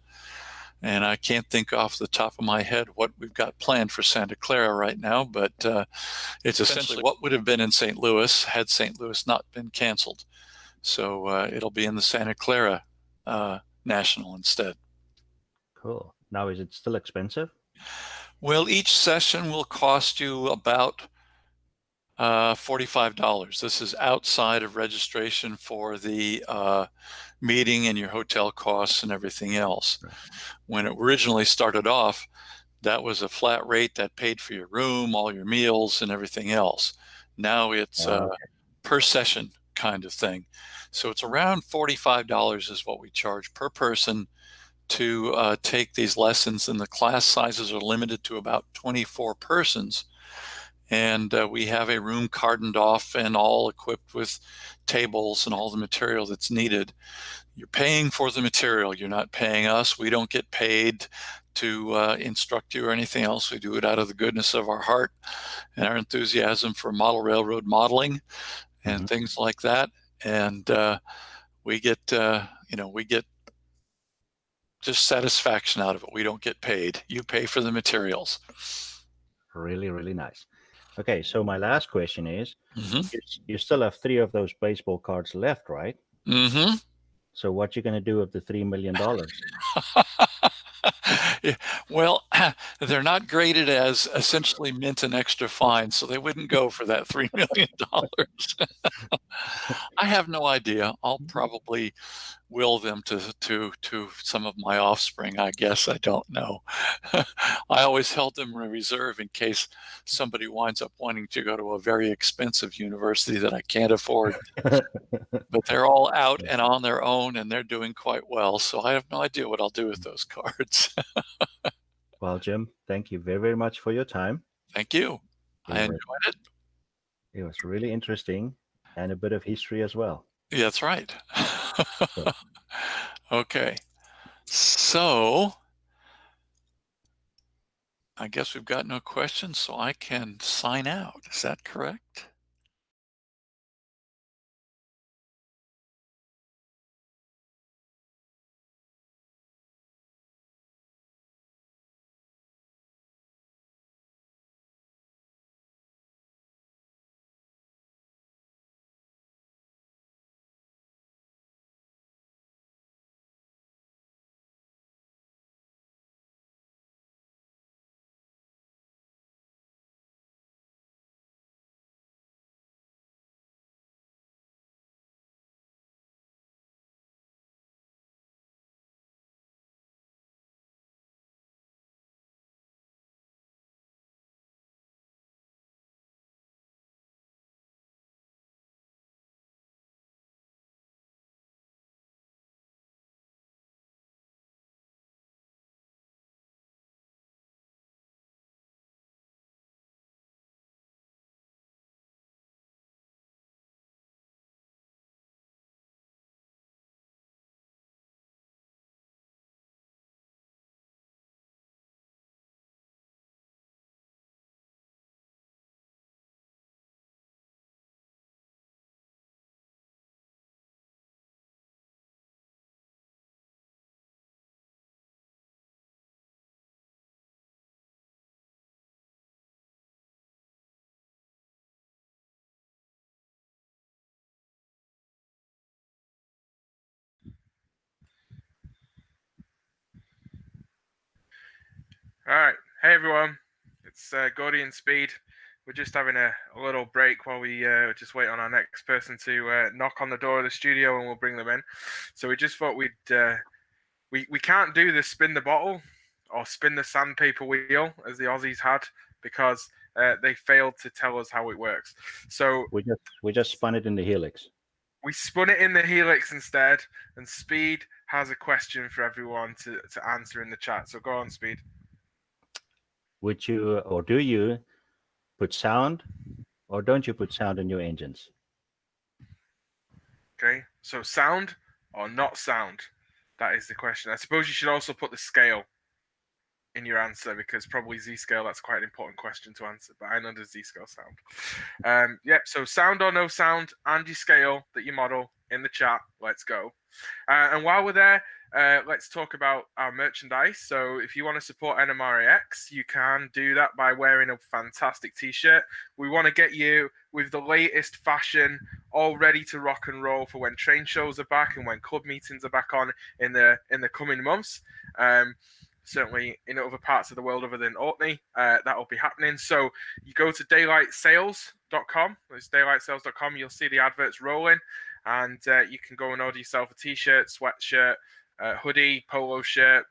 And I can't think off the top of my head what we've got planned for Santa Clara right now, but it's essentially what would have been in St. Louis had St. Louis not been canceled. So it'll be in the Santa Clara National instead. Cool. Now, is it still expensive? Well, each session will cost you about $45. This is outside of registration for the meeting and your hotel costs and everything else. Right. When it originally started off, that was a flat rate that paid for your room, all your meals, and everything else. Now it's per session kind of thing. So it's around $45 is what we charge per person to take these lessons, and the class sizes are limited to about 24 persons. And we have a room cordoned off and all equipped with tables and all the material that's needed. You're paying for the material. You're not paying us. We don't get paid to instruct you or anything else. We do it out of the goodness of our heart and our enthusiasm for model railroad modeling and things like that. And we get, we get just satisfaction out of it. We don't get paid. You pay for the materials. Really, really nice. Okay, so my last question is, you still have 3 of those baseball cards left, right? Mm-hmm. So what you going to do with the $3 million? Yeah, well, they're not graded as essentially mint and extra fine, so they wouldn't go for that $3 million. I have no idea. I'll probably will them to some of my offspring, I guess. I don't know. I always held them in reserve in case somebody winds up wanting to go to a very expensive university that I can't afford. But they're all out and on their own, and they're doing quite well. So I have no idea what I'll do with those cards. Well, Jim, thank you very, very much for your time. Thank you. I enjoyed it. It was really interesting and a bit of history as well. Yeah, that's right. Okay. So I guess we've got no questions, so I can sign out. Is that correct? All right. Hey, everyone. It's Gordy and Speed. We're just having a little break while we just wait on our next person to knock on the door of the studio, and we'll bring them in. So we just thought we can't do the spin the bottle or spin the sandpaper wheel as the Aussies had, because they failed to tell us how it works. So we just spun it in the helix. We spun it in the helix instead, and Speed has a question for everyone to answer in the chat. So go on, Speed. Would you, or do you, put sound, or don't you put sound in your engines? Okay, so sound or not sound? That is the question. I suppose you should also put the scale in your answer, because probably Z-scale, that's quite an important question to answer, but I know the Z-scale sound. Yep, so sound or no sound, and your scale that you model in the chat. Let's go. And while we're there, let's talk about our merchandise. So if you want to support NMRAx, you can do that by wearing a fantastic t-shirt. We want to get you with the latest fashion, all ready to rock and roll for when train shows are back and when club meetings are back on in the coming months. Certainly in other parts of the world other than Orkney, that will be happening. So you go to daylightsales.com. It's daylightsales.com. You'll see the adverts rolling, and you can go and order yourself a t-shirt, sweatshirt, hoodie, polo shirt,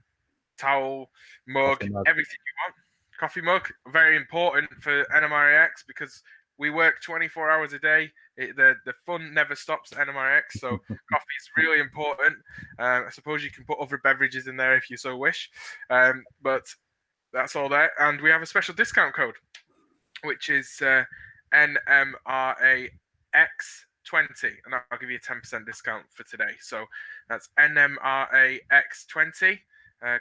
towel, mug, everything you want. Coffee mug, very important for NMRAx because we work 24 hours a day. The fun never stops at NMRAx, so coffee is really important. I suppose you can put other beverages in there if you so wish, but that's all there. And we have a special discount code, which is NMRAX20, and I'll give you a 10% discount for today. So that's NMRAX20.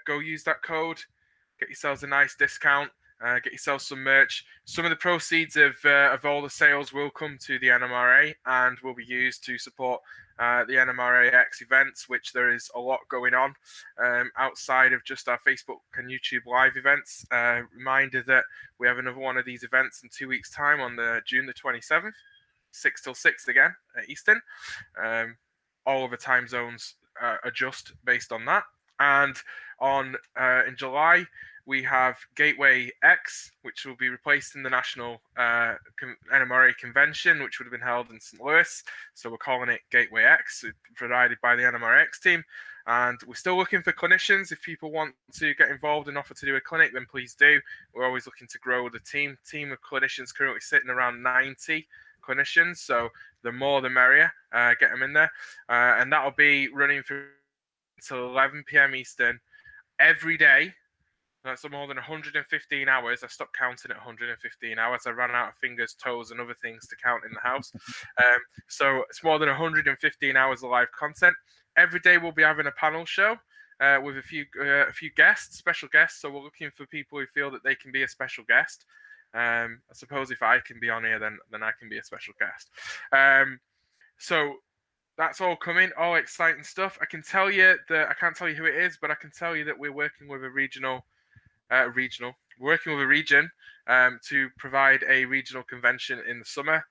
Go use that code, get yourselves a nice discount. Get yourself some merch. Some of the proceeds of all the sales will come to the NMRA and will be used to support the NMRAx events, which there is a lot going on outside of just our Facebook and YouTube live events. Reminder that we have another one of these events in 2 weeks' time on June the 27th, 6 till 6 again at Eastern. All of the time zones adjust based on that. And in July, we have Gateway X, which will be replacing the National NMRA Convention, which would have been held in St. Louis. So we're calling it Gateway X, provided by the NMRAx team. And we're still looking for clinicians. If people want to get involved and offer to do a clinic, then please do. We're always looking to grow the team. Team of clinicians currently sitting around 90 clinicians. So the more the merrier. Get them in there. And that'll be running until 11 p.m. Eastern every day. That's more than 115 hours. I stopped counting at 115 hours. I ran out of fingers, toes, and other things to count in the house. So it's more than 115 hours of live content. Every day we'll be having a panel show with a few guests, special guests. So we're looking for people who feel that they can be a special guest. I suppose if I can be on here, then I can be a special guest. So that's all coming, all exciting stuff. I can tell you that I can't tell you who it is, but I can tell you that we're working with a region to provide a regional convention in the summer.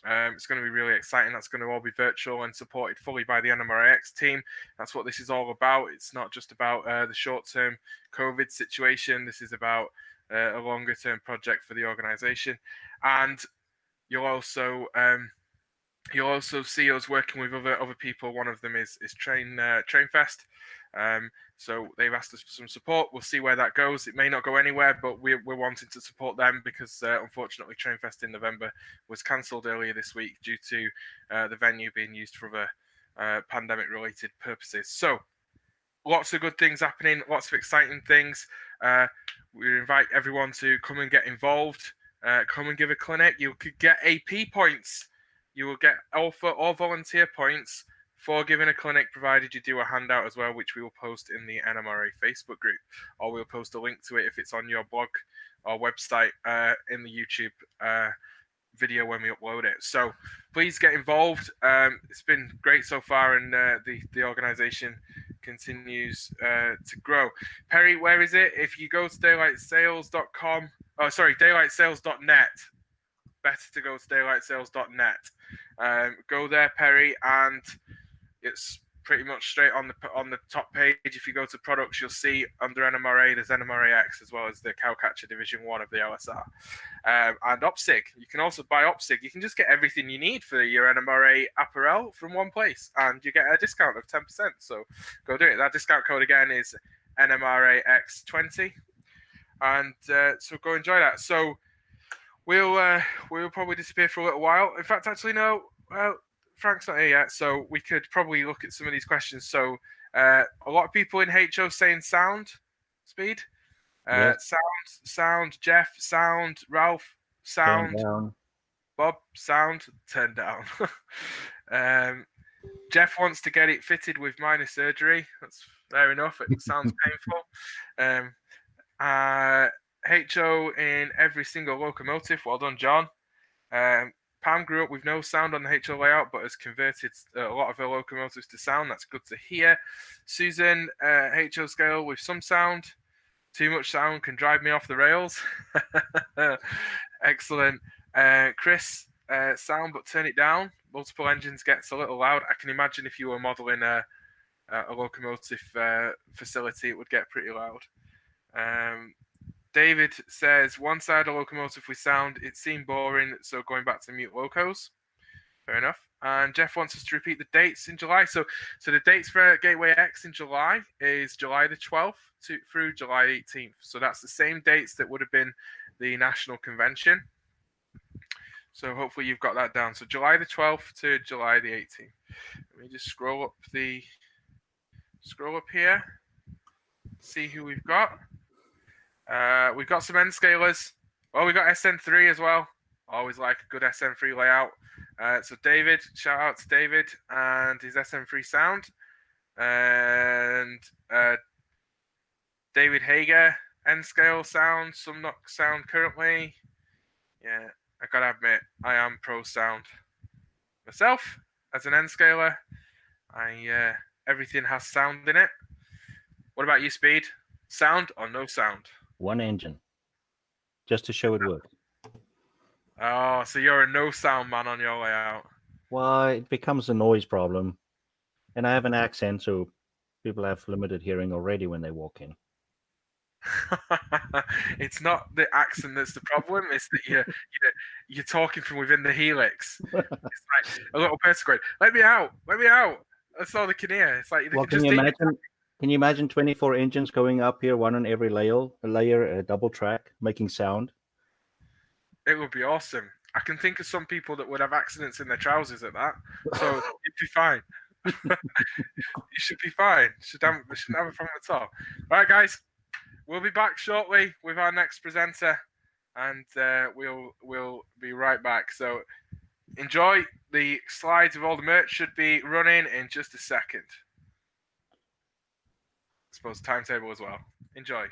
It's going to be really exciting. That's going to all be virtual and supported fully by the NMRAx team. That's what this is all about. It's not just about the short-term COVID situation. This is about a longer-term project for the organization. And you'll also see us working with other people. One of them is Trainfest. So they've asked us for some support. We'll see where that goes. It may not go anywhere, but we're wanting to support them because unfortunately Trainfest in November was cancelled earlier this week due to the venue being used for other pandemic-related purposes. So lots of good things happening, lots of exciting things. We invite everyone to come and get involved. Come and give a clinic. You could get AP points. You will get alpha or volunteer points for giving a clinic, provided you do a handout as well, which we will post in the NMRA Facebook group, or we'll post a link to it if it's on your blog or website in the YouTube video when we upload it. So please get involved. It's been great so far, and the organization continues to grow. Perry, where is it? If you go to daylightsales.com, daylightsales.net, better to go to daylightsales.net. Go there, Perry, and it's pretty much straight on the top page. If you go to products, you'll see under NMRA there's NMRAx as well as the Cowcatcher Division 1 of the LSR, and OPSIG. You can also buy OPSIG. You can just get everything you need for your NMRA apparel from one place, and you get a discount of 10%. So go do it. That discount code again is NMRAX20, and so go enjoy that. So we'll probably disappear for a little while. In fact, actually, no. Frank's not here yet, so we could probably look at some of these questions. So, a lot of people in HO saying sound speed, Yes. sound, Jeff, sound, Ralph, Turn sound, down. Bob, sound, turn down. Jeff wants to get it fitted with minor surgery. That's fair enough. It sounds painful. HO in every single locomotive. Well done, John. Pam grew up with no sound on the HO layout, but has converted a lot of her locomotives to sound. That's good to hear. Susan, HO scale with some sound. Too much sound can drive me off the rails. Excellent. Chris, sound, but turn it down. Multiple engines gets a little loud. I can imagine if you were modeling a locomotive facility, it would get pretty loud. David says, one side of locomotive with sound, it seemed boring, so going back to mute locos. Fair enough. And Jeff wants us to repeat the dates in July. So the dates for Gateway X in July is July the 12th through July 18th. So that's the same dates that would have been the national convention. So hopefully you've got that down. So July the 12th to July the 18th. Let me just scroll up here. See who we've got. We've got some N scalers. Well, we got SN3 as well. Always like a good SN3 layout. So David, shout out to David and his SN3 sound. And David Hager, N scale sound, some not sound currently. Yeah, I gotta admit, I am pro sound myself as an N scaler. Everything has sound in it. What about you, Speed? Sound or no sound? One engine. Just to show it works. Oh, so you're a no sound man on your layout. Well, it becomes a noise problem. And I have an accent, so people have limited hearing already when they walk in. It's not the accent that's the problem. It's that you're talking from within the helix. It's like a little person going, "Let me out! Let me out!" That's all they can hear. It's like they Well, can can just you imagine 24 engines going up here, one on every layer, a double track, making sound? It would be awesome. I can think of some people that would have accidents in their trousers at that. So you'd be fine. You should be fine. Shouldn't have a problem at all. All right, guys. We'll be back shortly with our next presenter, and we'll be right back. So enjoy. The slides of all the merch should be running in just a second. I suppose timetable as well. Enjoy.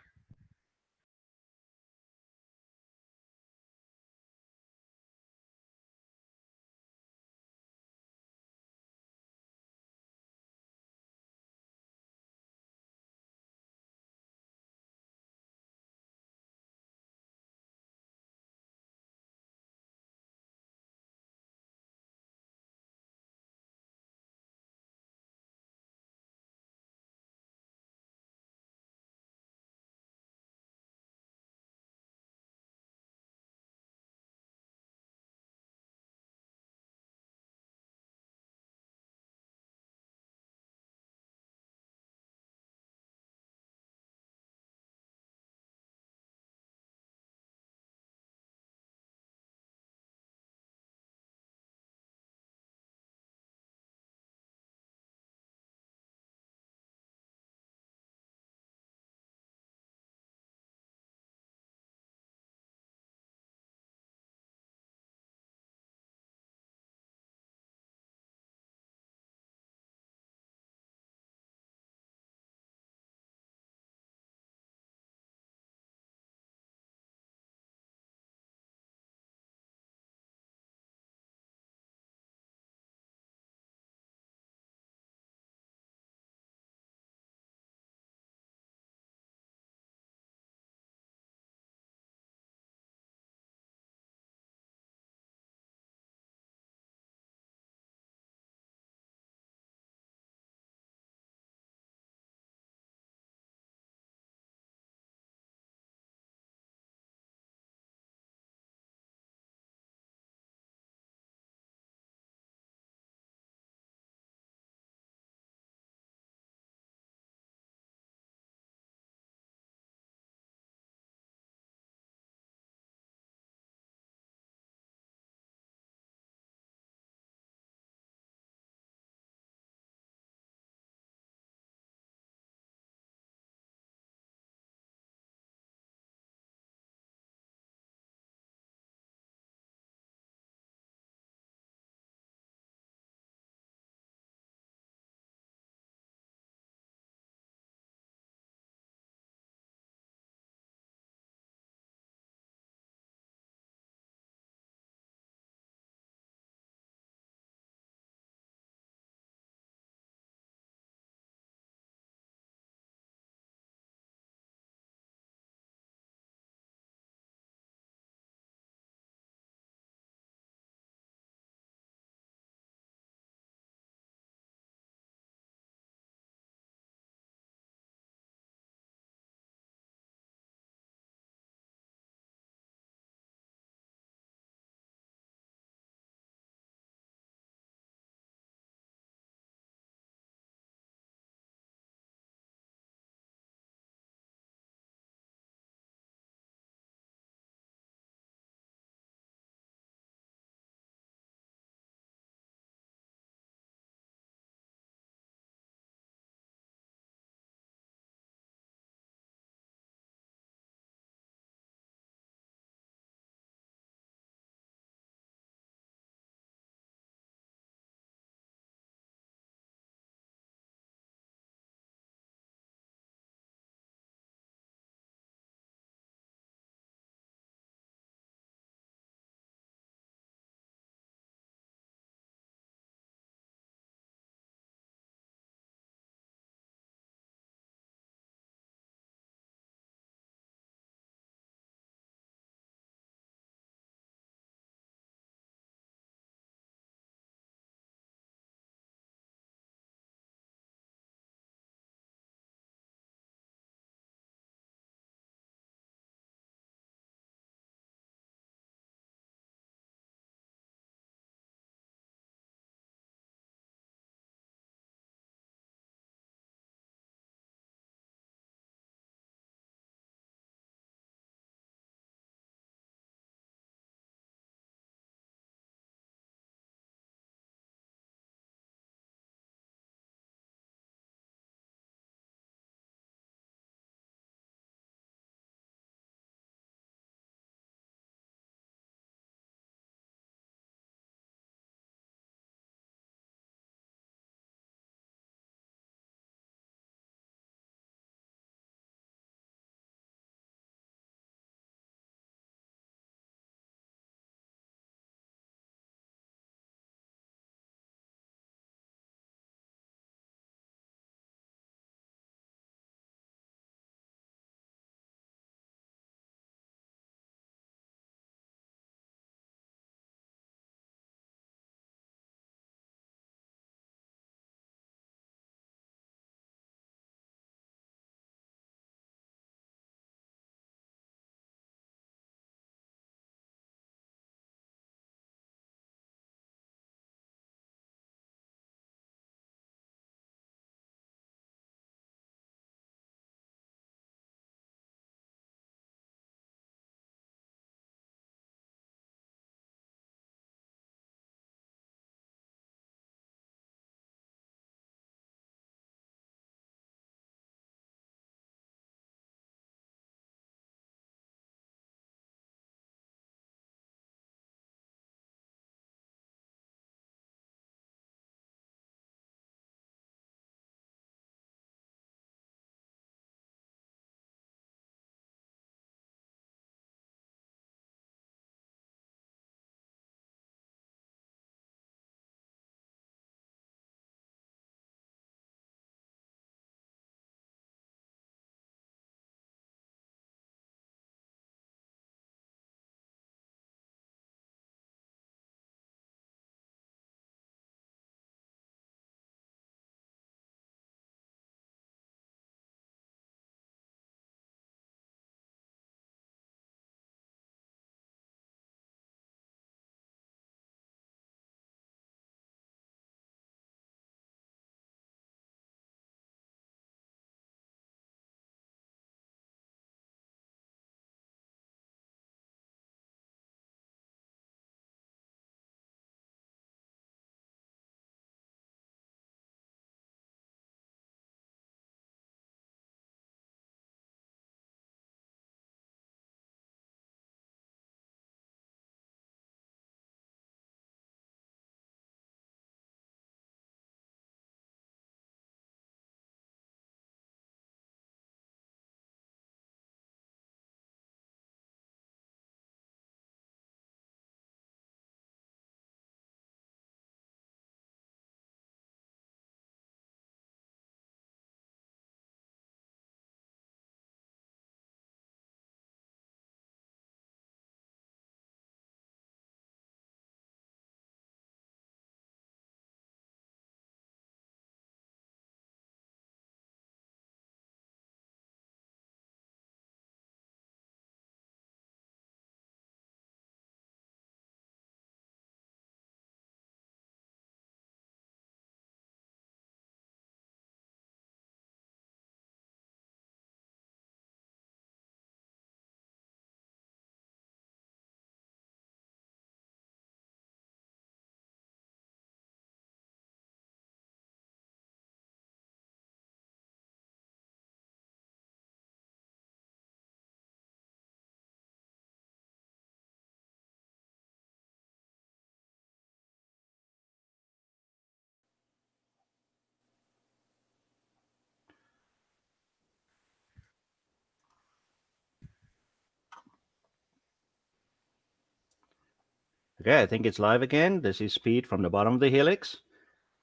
Okay, I think it's live again. This is Pete from the bottom of the helix.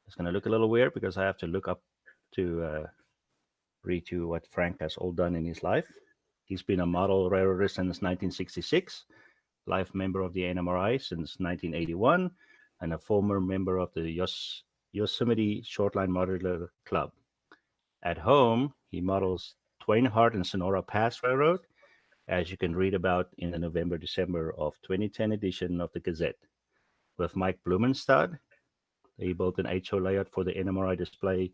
It's going to look a little weird because I have to look up to read you what Frank has all done in his life. He's been a model railroader since 1966, life member of the NMRI since 1981, and a former member of the Yosemite Shortline Modeler Club. At home, he models Twain Harte and Sonora Pass Railroad, as you can read about in the November-December of 2010 edition of the Gazette. With Mike Blumenstad, he built an HO layout for the NMRI display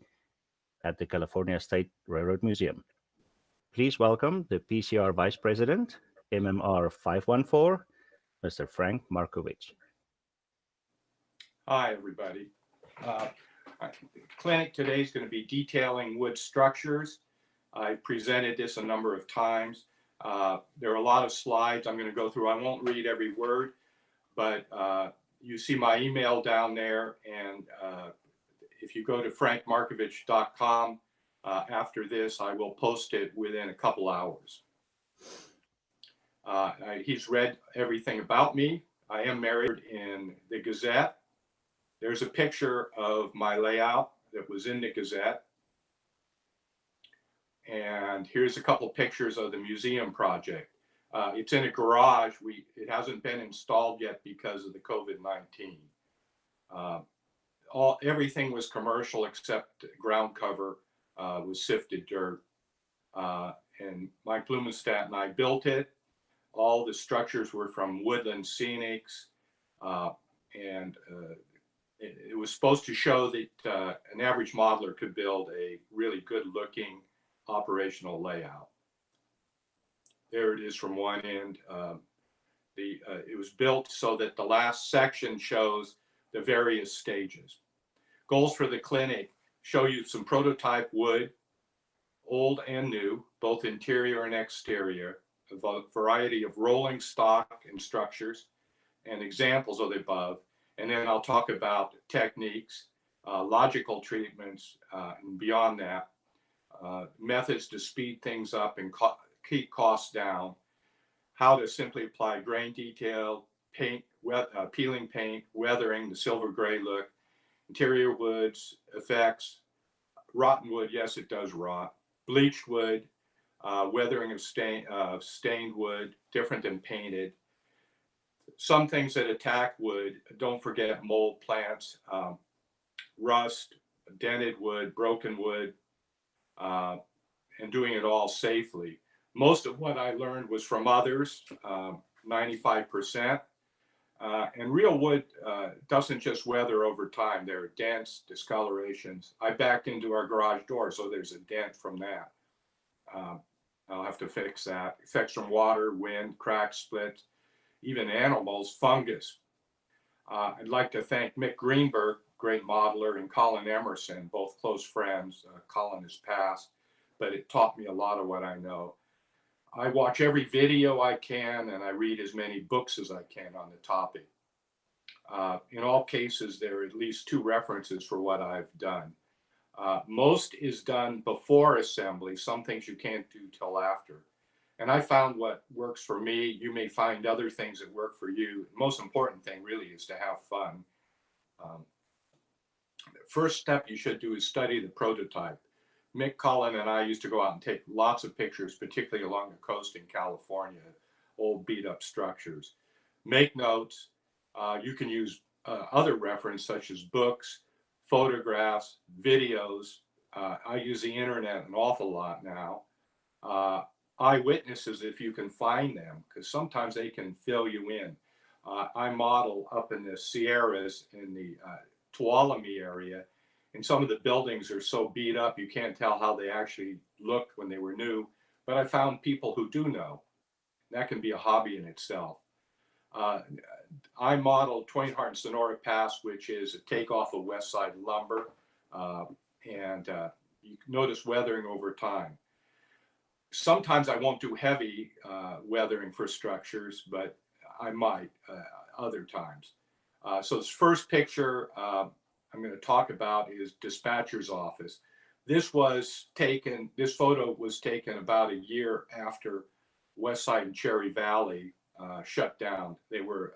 at the California State Railroad Museum. Please welcome the PCR Vice President, MMR 514, Mr. Frank Markovich. Hi, everybody. The clinic today is going to be detailing wood structures. I presented this a number of times. There are a lot of slides I'm going to go through. I won't read every word, but you see my email down there. And if you go to frankmarkovich.com after this, I will post it within a couple hours. He's read everything about me. I am married in the Gazette. There's a picture of my layout that was in the Gazette. And here's a couple pictures of the museum project. It's in a garage. It hasn't been installed yet because of the COVID-19. Everything was commercial except ground cover was sifted dirt. And Mike Blumenstadt and I built it. All the structures were from Woodland Scenics. And it was supposed to show that an average modeler could build a really good looking operational layout. There it is from one end. It was built so that the last section shows the various stages. Goals for the clinic: show you some prototype wood, old and new, both interior and exterior, a variety of rolling stock and structures, and examples of the above. And then I'll talk about techniques, logical treatments, and beyond that, methods to speed things up and keep costs down, how to simply apply grain detail, paint, peeling paint, weathering, the silver gray look, interior woods, effects, rotten wood, yes, it does rot, bleached wood, weathering of stained wood, different than painted. Some things that attack wood, don't forget mold plants, rust, dented wood, broken wood, and doing it all safely. Most of what I learned was from others, 95%. And real wood doesn't just weather over time. There are dents, discolorations. I backed into our garage door, so there's a dent from that. I'll have to fix that. Effects from water, wind, cracks, splits, even animals, fungus. I'd like to thank Mick Greenberg, great modeler, and Colin Emerson, both close friends. Colin has passed, but it taught me a lot of what I know. I watch every video I can, and I read as many books as I can on the topic. In all cases, there are at least 2 references for what I've done. Most is done before assembly. Some things you can't do till after. And I found what works for me. You may find other things that work for you. The most important thing really is to have fun. The first step you should do is study the prototype. Mick, Colin, and I used to go out and take lots of pictures, particularly along the coast in California, old beat up structures. Make notes. You can use other reference such as books, photographs, videos. I use the internet an awful lot now. Eyewitnesses, if you can find them, because sometimes they can fill you in. I model up in the Sierras in the Tuolumne area, and some of the buildings are so beat up you can't tell how they actually looked when they were new. But I found people who do know. That can be a hobby in itself. I modeled Twain Harte and Sonora Pass, which is a takeoff of West Side lumber, and you notice weathering over time. Sometimes I won't do heavy weathering for structures, but I might other times. So this first picture I'm going to talk about is dispatcher's office. This photo was taken about a year after West Side and Cherry Valley shut down. They were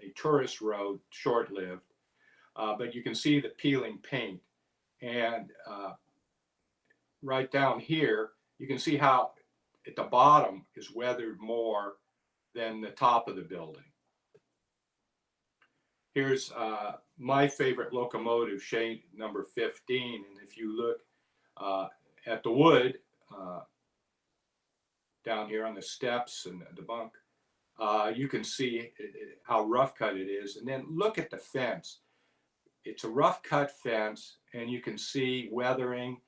a tourist road, short-lived, but you can see the peeling paint. And right down here, you can see how at the bottom is weathered more than the top of the building. Here's my favorite locomotive, shade number 15. And if you look at the wood down here on the steps and the bunk, you can see how rough cut it is. And then look at the fence. It's a rough cut fence, and you can see weathering.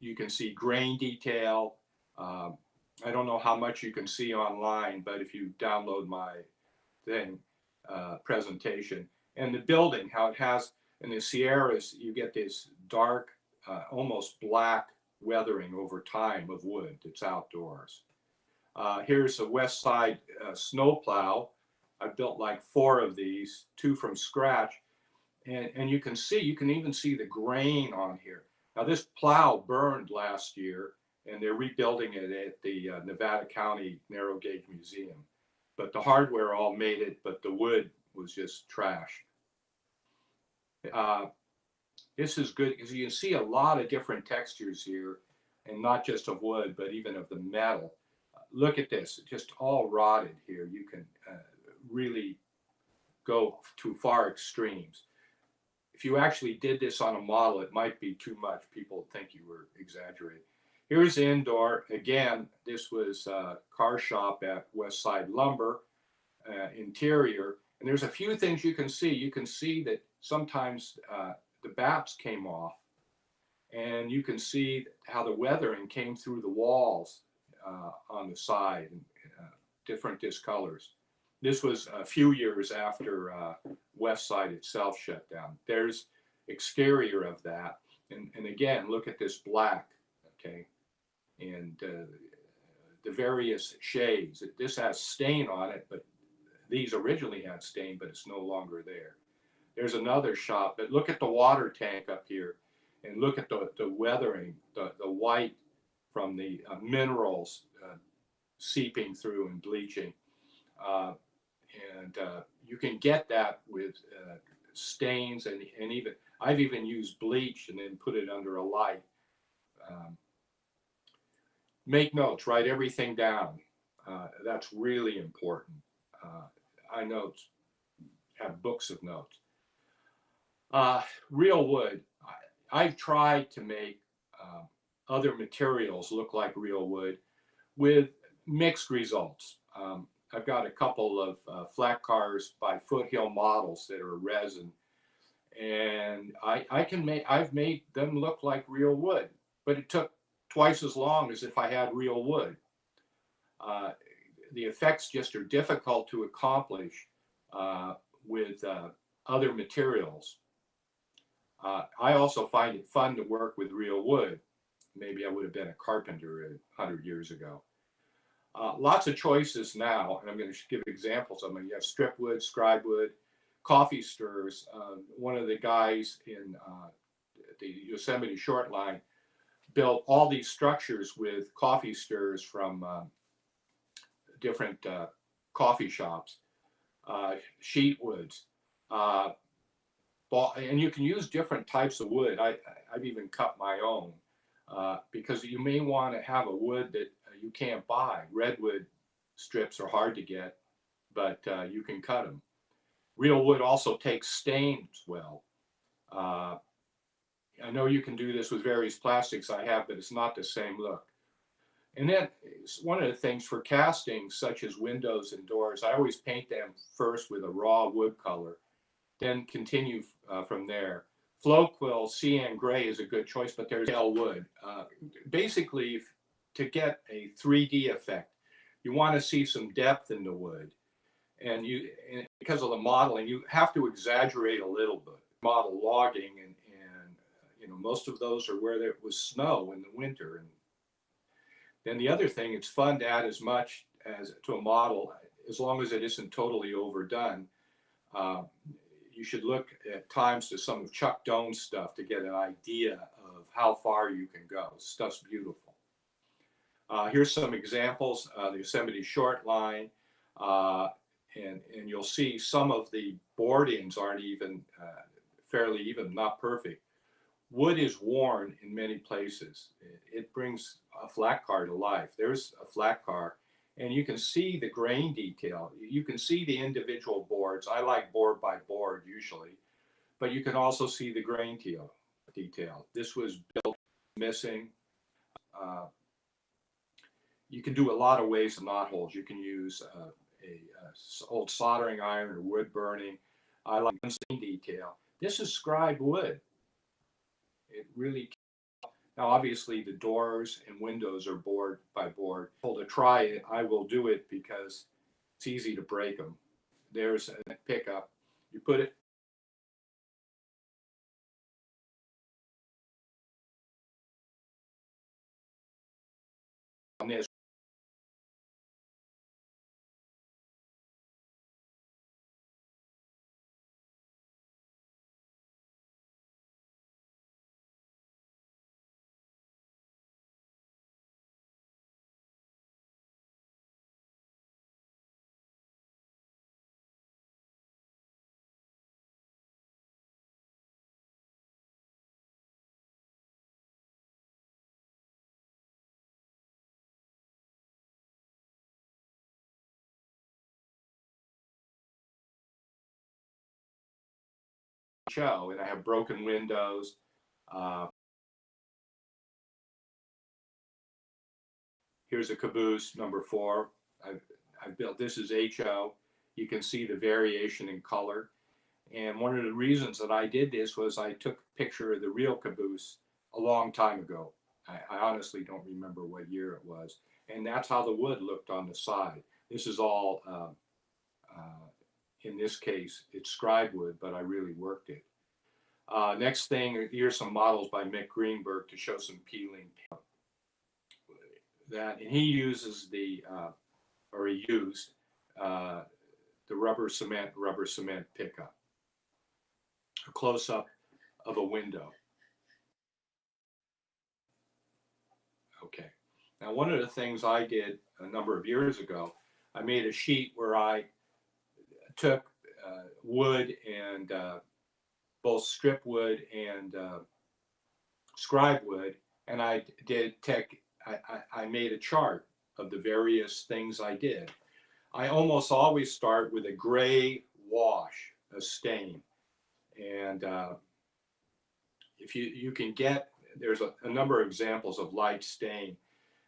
You can see grain detail. I don't know how much you can see online, but if you download my thing, presentation, and the building, how it has in the Sierras, you get this dark, almost black weathering over time of wood that's outdoors. Here's a West Side snowplow. I built like 4 of these, 2 from scratch. And you can even see the grain on here. Now this plow burned last year, and they're rebuilding it at the Nevada County Narrow Gauge Museum. But the hardware all made it, but the wood was just trash. This is good because you can see a lot of different textures here, and not just of wood, but even of the metal. Look at this, just all rotted here. You can really go to far extremes. If you actually did this on a model, it might be too much. People would think you were exaggerating. Here's indoor. Again, this was a car shop at West Side Lumber, interior. And there's a few things you can see. You can see that sometimes the bats came off. And you can see how the weathering came through the walls on the side, different discolors. This was a few years after West Side itself shut down. There's exterior of that. And again, look at this black, okay? And the various shades. This has stain on it, but these originally had stain, but it's no longer there. There's another shot, but look at the water tank up here, and look at the weathering, the white from the minerals seeping through and bleaching. And you can get that with stains, and even I've even used bleach and then put it under a light. Make notes, write everything down. That's really important. I have books of notes. Real wood. I've tried to make other materials look like real wood with mixed results. I've got a couple of flat cars by Foothill Models that are resin, and I've made them look like real wood, but it took twice as long as if I had real wood. The effects just are difficult to accomplish with other materials. I also find it fun to work with real wood. Maybe I would have been a carpenter 100 years ago. Lots of choices now, and I'm going to give examples of them. You have strip wood, scribe wood, coffee stirrers. One of the guys in the Yosemite Short Line built all these structures with coffee stirrers from different coffee shops, sheet woods. And you can use different types of wood. I've even cut my own because you may want to have a wood that you can't buy. Redwood strips are hard to get, but you can cut them. Real wood also takes stains well. I know you can do this with various plastics I have, but it's not the same look. And then one of the things for castings, such as windows and doors, I always paint them first with a raw wood color, then continue from there. Flow quill, cyan gray is a good choice, but there's pale wood. Basically, to get a 3D effect, you want to see some depth in the wood. And because of the modeling, you have to exaggerate a little bit. Model logging, and most of those are where there was snow in the winter. And then the other thing, it's fun to add as much as to a model, as long as it isn't totally overdone. You should look at times to some of Chuck Doan's stuff to get an idea of how far you can go. Stuff's beautiful. Here's some examples. The Yosemite Short Line, and you'll see some of the boardings aren't even fairly even, not perfect. Wood is worn in many places. It brings a flat car to life. There's a flat car, and you can see the grain detail. You can see the individual boards. I like board by board usually, but you can also see the grain detail. This was built missing. Uh, you can do a lot of ways of knot holes. You can use a old soldering iron or wood burning. I like detail. This is scribed wood. It really, now obviously the doors and windows are board by board. To try it, I will do it because it's easy to break them. There's a pickup. You put it on this. Show, and I have broken windows. Here's a caboose number 4. I've built, this is HO. You can see the variation in color. And one of the reasons that I did this was I took a picture of the real caboose a long time ago. I honestly don't remember what year it was. And that's how the wood looked on the side. This is all, in this case, it's scribe wood, but I really worked it. Next thing, here's some models by Mick Greenberg to show some peeling. That, and he uses the, or he used the rubber cement pickup. A close up of a window. Okay. Now, one of the things I did a number of years ago, I made a sheet where I took wood and both strip wood and scribe wood, and I made a chart of the various things I did. I almost always start with a gray wash, a stain. And if you can get, there's a number of examples of light stain.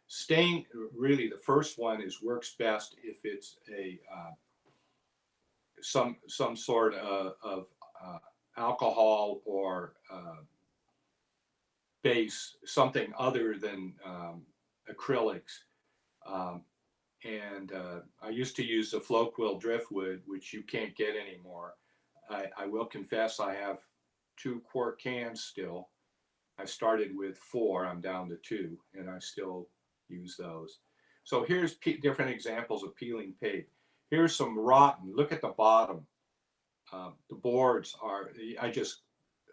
Stain, really, the first one works best if it's a some sort of alcohol or base, something other than acrylics. And I used to use the flow quill driftwood, which you can't get anymore. I will confess I have 2 quart cans still. I started with 4, I'm down to 2, and I still use those. So here's different examples of peeling paint. Here's some rotten, look at the bottom. The boards are, I just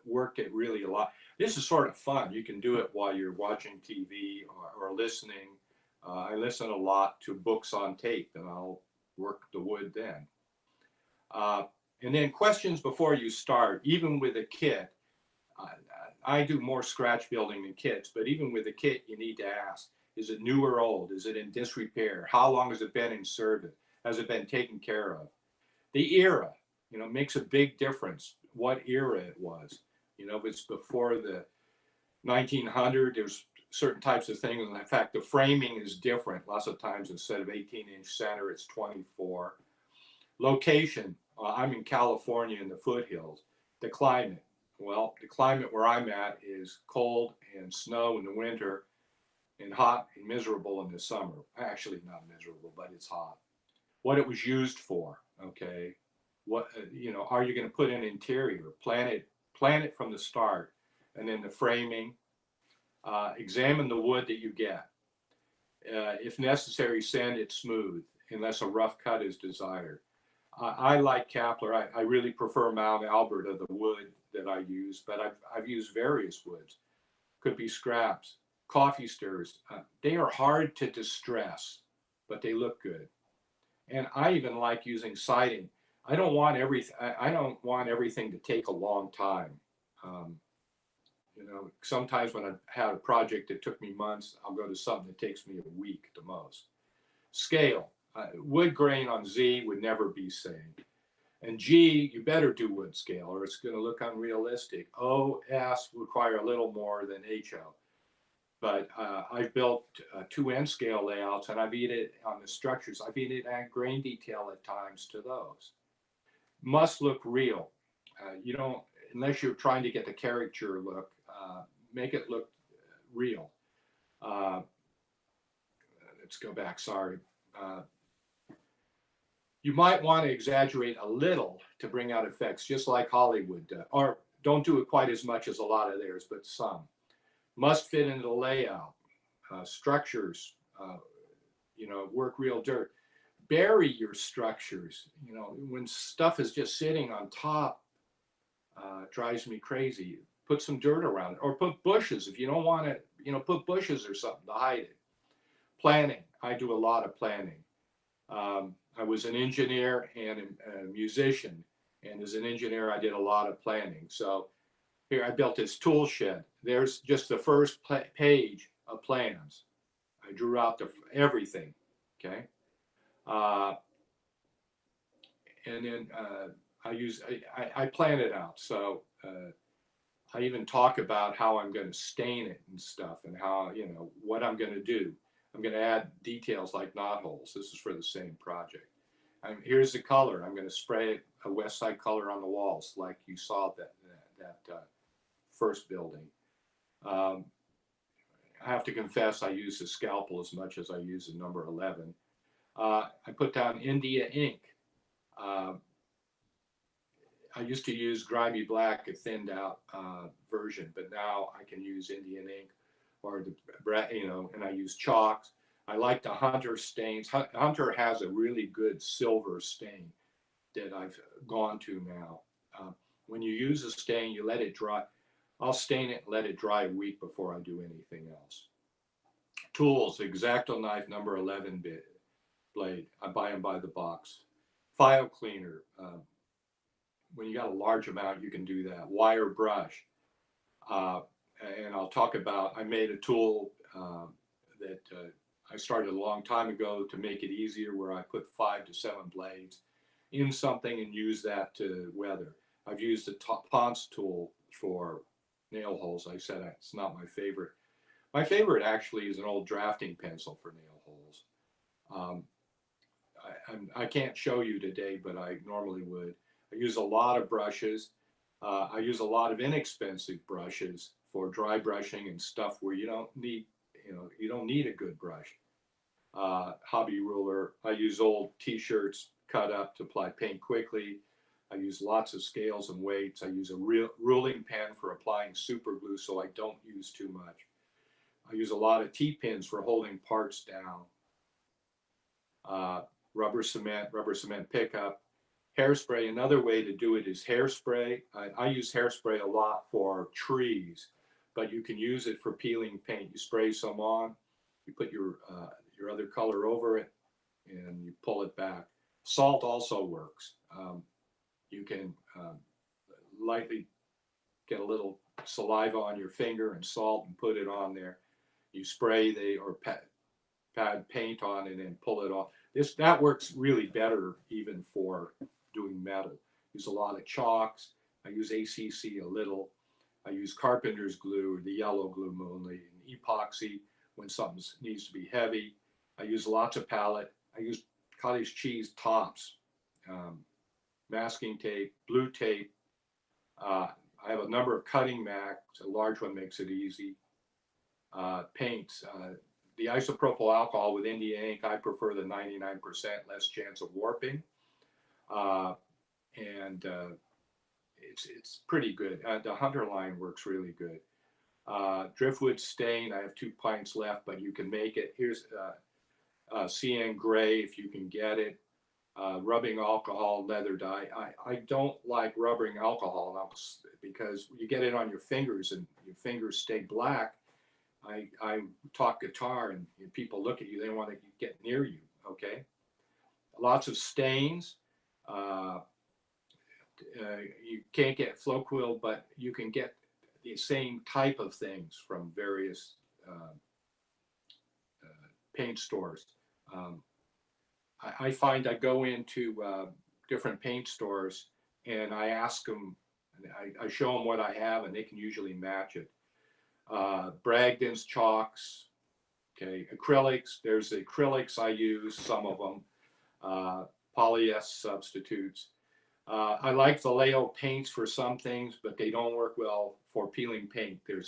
worked it really a lot. This is sort of fun. You can do it while you're watching TV or listening. I listen a lot to books on tape, and I'll work the wood then. And then questions before you start, even with a kit. I do more scratch building than kits, but even with a kit, you need to ask, is it new or old? Is it in disrepair? How long has it been in service? Has it been taken care of? The era, makes a big difference what era it was. If it's before the 1900, there's certain types of things. And in fact, the framing is different. Lots of times, instead of 18-inch center, it's 24. Location, I'm in California in the foothills. The climate, well, the climate where I'm at is cold and snow in the winter and hot and miserable in the summer. Actually, not miserable, but it's hot. What it was used for, okay? What, are you going to put in interior? Plan it from the start. And then the framing, examine the wood that you get. If necessary, sand it smooth unless a rough cut is desired. I like Kapler. I really prefer Mount Alberta, the wood that I use, but I've used various woods. Could be scraps, coffee stirs. They are hard to distress, but they look good. And I even like using siding. I don't want everything. I don't want everything to take a long time. Um, sometimes when I had a project that took me months, I'll go to something that takes me a week at the most. Scale. Wood grain on Z would never be same. And G, you better do wood scale or it's going to look unrealistic. O, S require a little more than HO. But I've built 2N scale layouts and I've edited on the structures. I've edited add grain detail at times to those. Must look real. You don't, unless you're trying to get the caricature look, make it look real. Let's go back, sorry. You might want to exaggerate a little to bring out effects, just like Hollywood does. Or don't do it quite as much as a lot of theirs, but some. Must fit into the layout. Structures, work real dirt. Bury your structures. When stuff is just sitting on top, drives me crazy. Put some dirt around it, or put bushes if you don't want it. Put bushes or something to hide it. Planning. I do a lot of planning. I was an engineer and a musician, and as an engineer, I did a lot of planning. So here I built this tool shed. There's just the first page of plans. I drew out everything. Okay. And then I plan it out. So I even talk about how I'm going to stain it and stuff, and how, what I'm going to do. I'm going to add details like knot holes. This is for the same project. Here's the color. I'm going to spray a West Side color on the walls, like you saw that first building. I have to confess, I use the scalpel as much as I use the number 11. I put down India ink. I used to use grimy black, a thinned out version, but now I can use Indian ink or and I use chalks. I like the Hunter stains. Hunter has a really good silver stain that I've gone to now. When you use a stain, you let it dry. I'll stain it and let it dry a week before I do anything else. Tools, X-Acto knife number 11 blade. I buy them by the box. File cleaner. When you got a large amount, you can do that. Wire brush. And I'll talk about, I made a tool that I started a long time ago to make it easier, where I put 5 to 7 blades in something and use that to weather. I've used the Ponce tool for nail holes. I said it's not my favorite. My favorite actually is an old drafting pencil for nail holes. I can't show you today, but I normally would. I use a lot of brushes. I use a lot of inexpensive brushes for dry brushing and stuff where you don't need a good brush. Hobby ruler. I use old t-shirts cut up to apply paint quickly. I use lots of scales and weights. I use a ruling pen for applying super glue so I don't use too much. I use a lot of T-pins for holding parts down. Rubber cement pickup. Hairspray, another way to do it is hairspray. I use hairspray a lot for trees, but you can use it for peeling paint. You spray some on, you put your other color over it, and you pull it back. Salt also works. You can lightly get a little saliva on your finger and salt and put it on there. You spray or pad paint on it and pull it off. That works really better even for doing metal. Use a lot of chalks. I use ACC a little. I use carpenter's glue, the yellow glue mainly, and epoxy when something needs to be heavy. I use lots of palette. I use cottage cheese tops, masking tape, blue tape. I have a number of cutting mats. A large one makes it easy. Paints. The isopropyl alcohol with India ink, I prefer the 99%, less chance of warping. It's pretty good. The Hunter line works really good. Driftwood stain, I have 2 pints left, but you can make it. Here's CN gray if you can get it. Rubbing alcohol, leather dye. I don't like rubbing alcohol because you get it on your fingers and your fingers stay black. I talk guitar and people look at you, they want to get near you, okay? lots of stains. You can't get Floquil, but you can get the same type of things from various paint stores. I find I go into different paint stores and I ask them, I show them what I have, and they can usually match it. Bragdon's chalks, okay, acrylics. There's the acrylics I use, some of them, polyester substitutes. I like Vallejo paints for some things, but they don't work well for peeling paint. The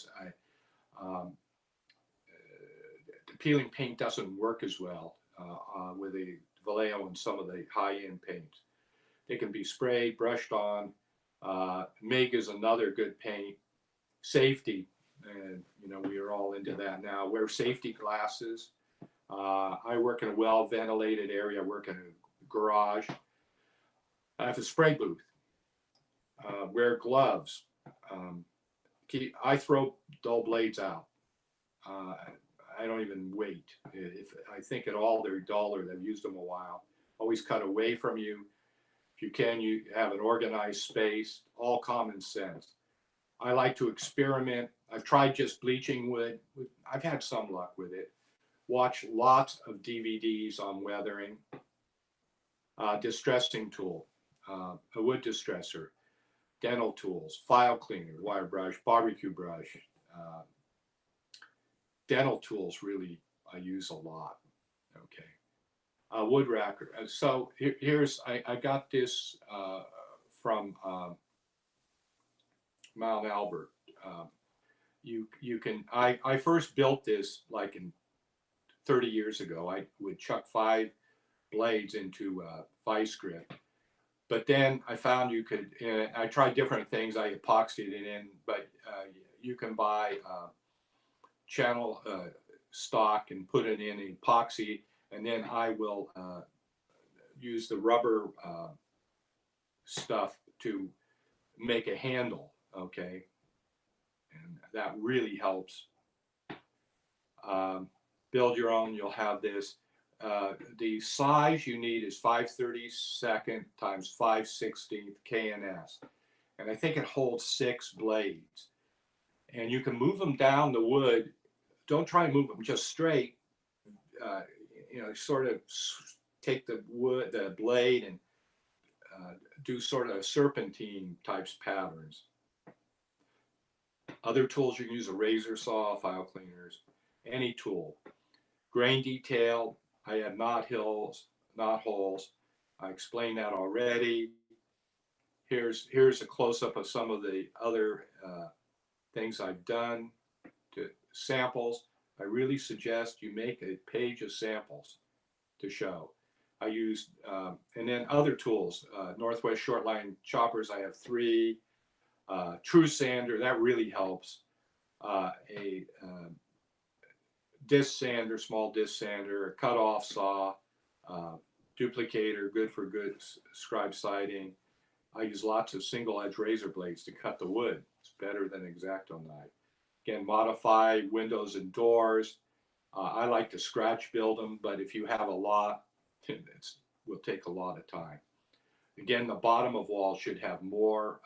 peeling paint doesn't work as well with the Vallejo and some of the high-end paints. They can be sprayed, brushed on. MIG is another good paint. Safety, and you know, we are all into that now. Wear safety glasses. I work in a well-ventilated area. I work in a garage. I have a spray booth. Wear gloves. I throw dull blades out. I don't even wait. If I think at all they're dull or they've used them a while, always cut away from you. If you can, you have an organized space, all common sense. I like to experiment. I've tried just bleaching wood. I've had some luck with it. Watch lots of DVDs on weathering. Distressing tool, a wood distressor, dental tools, file cleaner, wire brush, barbecue brush. Dental tools really I use a lot. Okay. Wood racker. So here's, I got this from Mount Albert. You can, I first built this like in 30 years ago. I would chuck 5 blades into vice grip. But then I found you could, I tried different things. I epoxied it in, but you can buy channel stock and put it in epoxy, and then I will use the rubber stuff to make a handle, okay? And that really helps. Build your own, you'll have this. The size you need is 5/32 times 5/16 KNS. And I think it holds 6 blades. And you can move them down the wood. Don't try and move them just straight. You know, sort of take the wood, the blade, and do sort of serpentine types patterns. Other tools, you can use a razor saw, file cleaners, any tool. Grain detail, I have knot holes. I explained that already. Here's a close-up of some of the other things I've done to samples. I really suggest you make a page of samples to show. I used, and then other tools, Northwest Shortline choppers, I have 3. True sander, that really helps. A disc sander, small disc sander, a cut-off saw, duplicator, good for good scribe siding. I use lots of single-edge razor blades to cut the wood. It's better than X-Acto knife. Again, modify windows and doors. I like to scratch build them, but if you have a lot, it will take a lot of time. Again, the bottom of walls should have more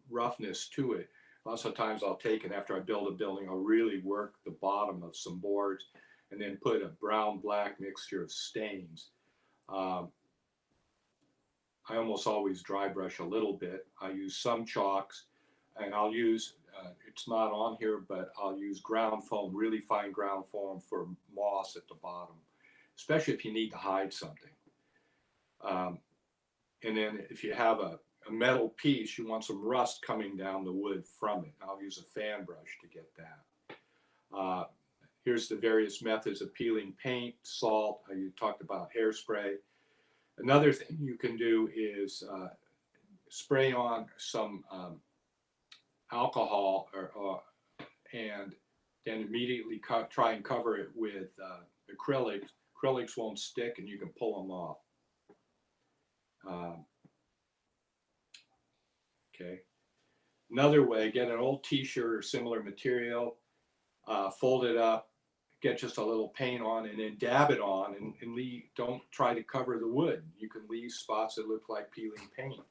roughness to it. Lots of times I'll take, and after I build a building, I'll really work the bottom of some boards and then put a brown-black mixture of stains. I almost always dry brush a little bit. I use some chalks, and I'll use, it's not on here, but I'll use ground foam, really fine ground foam for moss at the bottom, especially if you need to hide something. And then if you have a metal piece, you want some rust coming down the wood from it. I'll use a fan brush to get that. Here's the various methods of peeling paint, salt. You talked about hairspray. Another thing you can do is spray on some alcohol and then immediately try and cover it with acrylics. Acrylics won't stick and you can pull them off. Okay. Another way, get an old t-shirt or similar material, fold it up, get just a little paint on and then dab it on and don't try to cover the wood. You can leave spots that look like peeling paint.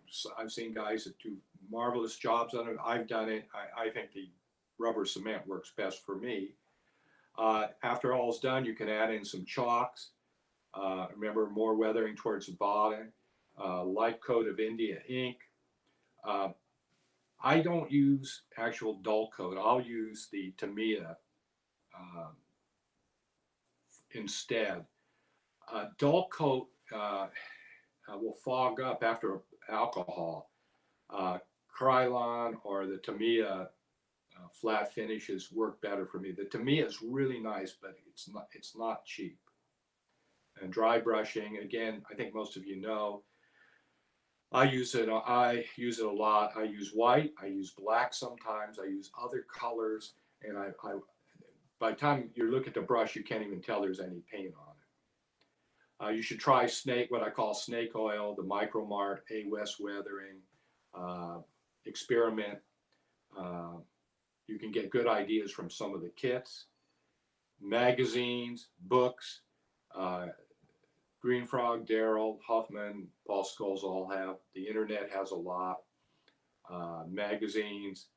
So I've seen guys that do marvelous jobs on it. I've done it. I think the rubber cement works best for me. After all is done, you can add in some chalks. Remember, more weathering towards the bottom. Light coat of India ink. I don't use actual dull coat. I'll use the Tamiya instead. Dull coat will fog up after alcohol. Krylon or the Tamiya flat finishes work better for me. The Tamiya is really nice, but it's not cheap. And dry brushing, again, I think most of you know, I use it a lot. I use white, I use black sometimes, I use other colors, and I by the time you look at the brush, you can't even tell there's any paint on it. You should try what I call snake oil, the Micromart, A West Weathering, experiment. You can get good ideas from some of the kits, magazines, books. Green Frog, Daryl, Huffman, Paul Scholes all have. The internet has a lot. Magazines.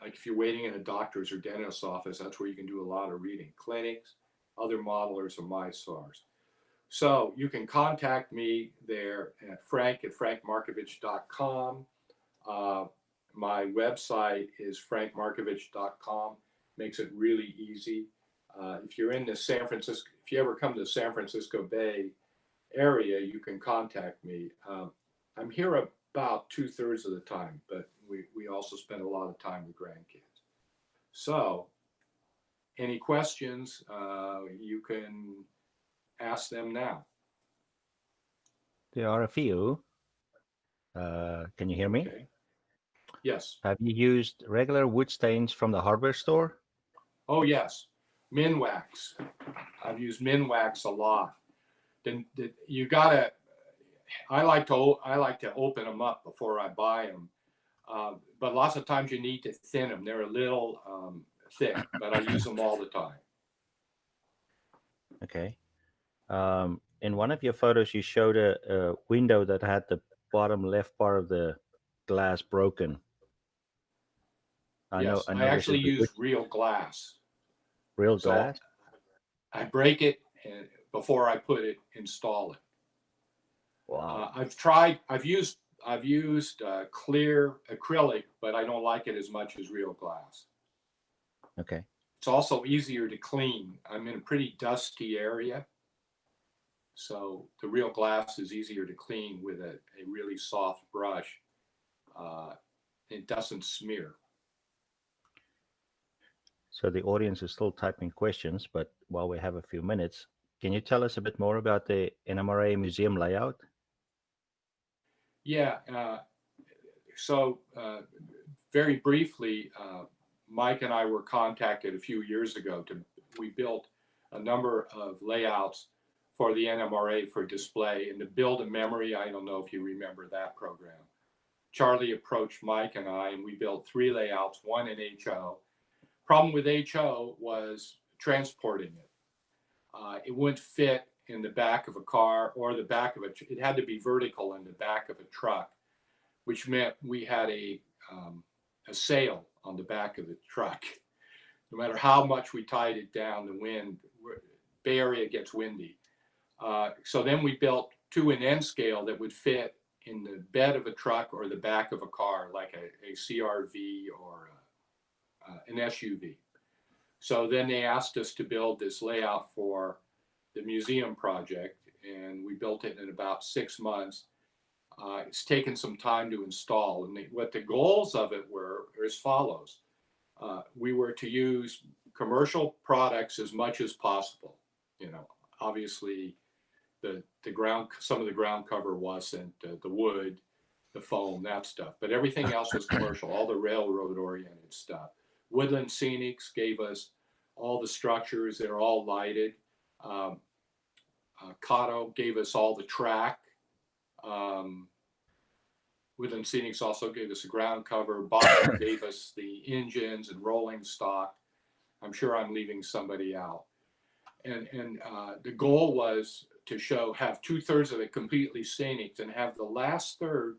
Like if you're waiting in a doctor's or dentist's office, that's where you can do a lot of reading. Clinics, other modelers are my source. So you can contact me there at frank@frankmarkovich.com. My website is frankmarkovich.com. Makes it really easy. If you're in the if you ever come to the San Francisco Bay area, you can contact me. I'm here about 2/3 of the time, but we also spend a lot of time with grandkids. So any questions, you can ask them now. There are a few. Can you hear me? Okay. Yes. Have you used regular wood stains from the hardware store? Oh, yes. Minwax. I've used Minwax a lot. Then you gotta. I like to open them up before I buy them, but lots of times you need to thin them. They're a little thick, but I use them all the time. Okay. In one of your photos, you showed a window that had the bottom left part of the glass broken. Yes, I this actually is use real glass. real So glass. I break it before I install it. Wow. I've used clear acrylic, but I don't like it as much as real glass. Okay. It's also easier to clean. I'm in a pretty dusty area, so the real glass is easier to clean with a really soft brush. It doesn't smear. So the audience is still typing questions, but while we have a few minutes, can you tell us a bit more about the NMRA museum layout? Yeah. So very briefly, Mike and I were contacted a few years ago we built a number of layouts for the NMRA for display, and to build a memory, I don't know if you remember that program. Charlie approached Mike and I, and we built 3 layouts, one in HO. Problem with HO was transporting it. It wouldn't fit in the back of a car or the back of it had to be vertical in the back of a truck, which meant we had a sail on the back of the truck. No matter how much we tied it down, the wind, Bay Area gets windy. So then we built 2 in N scale that would fit in the bed of a truck or the back of a car, like a CRV or an SUV. So then they asked us to build this layout for the museum project, and we built it in about 6 months. It's taken some time to install, and what the goals of it were as follows. We were to use commercial products as much as possible. You know, obviously some of the ground cover wasn't, the wood, the foam, that stuff, but everything else was commercial, all the railroad oriented stuff. Woodland Scenics gave us all the structures, they're all lighted. Cotto gave us all the track. Woodland Scenics also gave us a ground cover. Boston gave us the engines and rolling stock. I'm sure I'm leaving somebody out. And the goal was to have 2/3 of it completely scenic and have the last third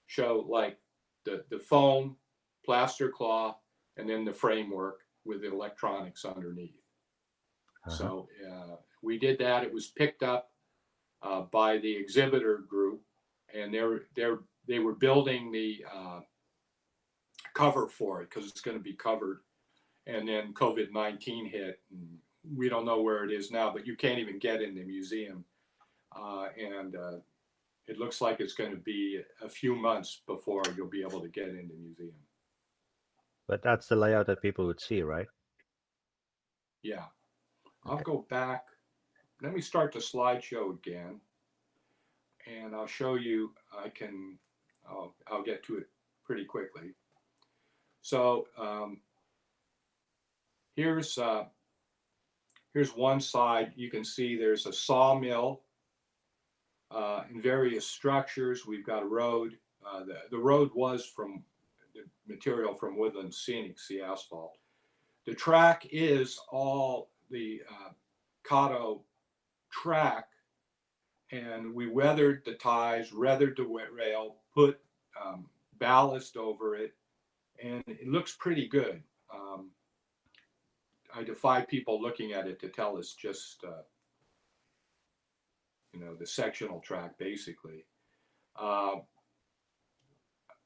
show like the foam, plaster cloth, and then the framework with the electronics underneath. So we did that. It was picked up by the exhibitor group, and they were building the cover for it because it's going to be covered. And then COVID-19 hit, and we don't know where it is now, but you can't even get in the museum. And it looks like it's going to be a few months before you'll be able to get in the museum. But that's the layout that people would see, right? Yeah. I'll go back. Let me start the slideshow again. And I'll show you, I'll get to it pretty quickly. So here's one side. You can see there's a sawmill in various structures. We've got a road. The road was from the material from Woodland Scenics, the asphalt. The track is all the Cotto track, and we weathered the ties, weathered the rail, put ballast over it, and it looks pretty good. I defy people looking at it to tell it's just the sectional track, basically. The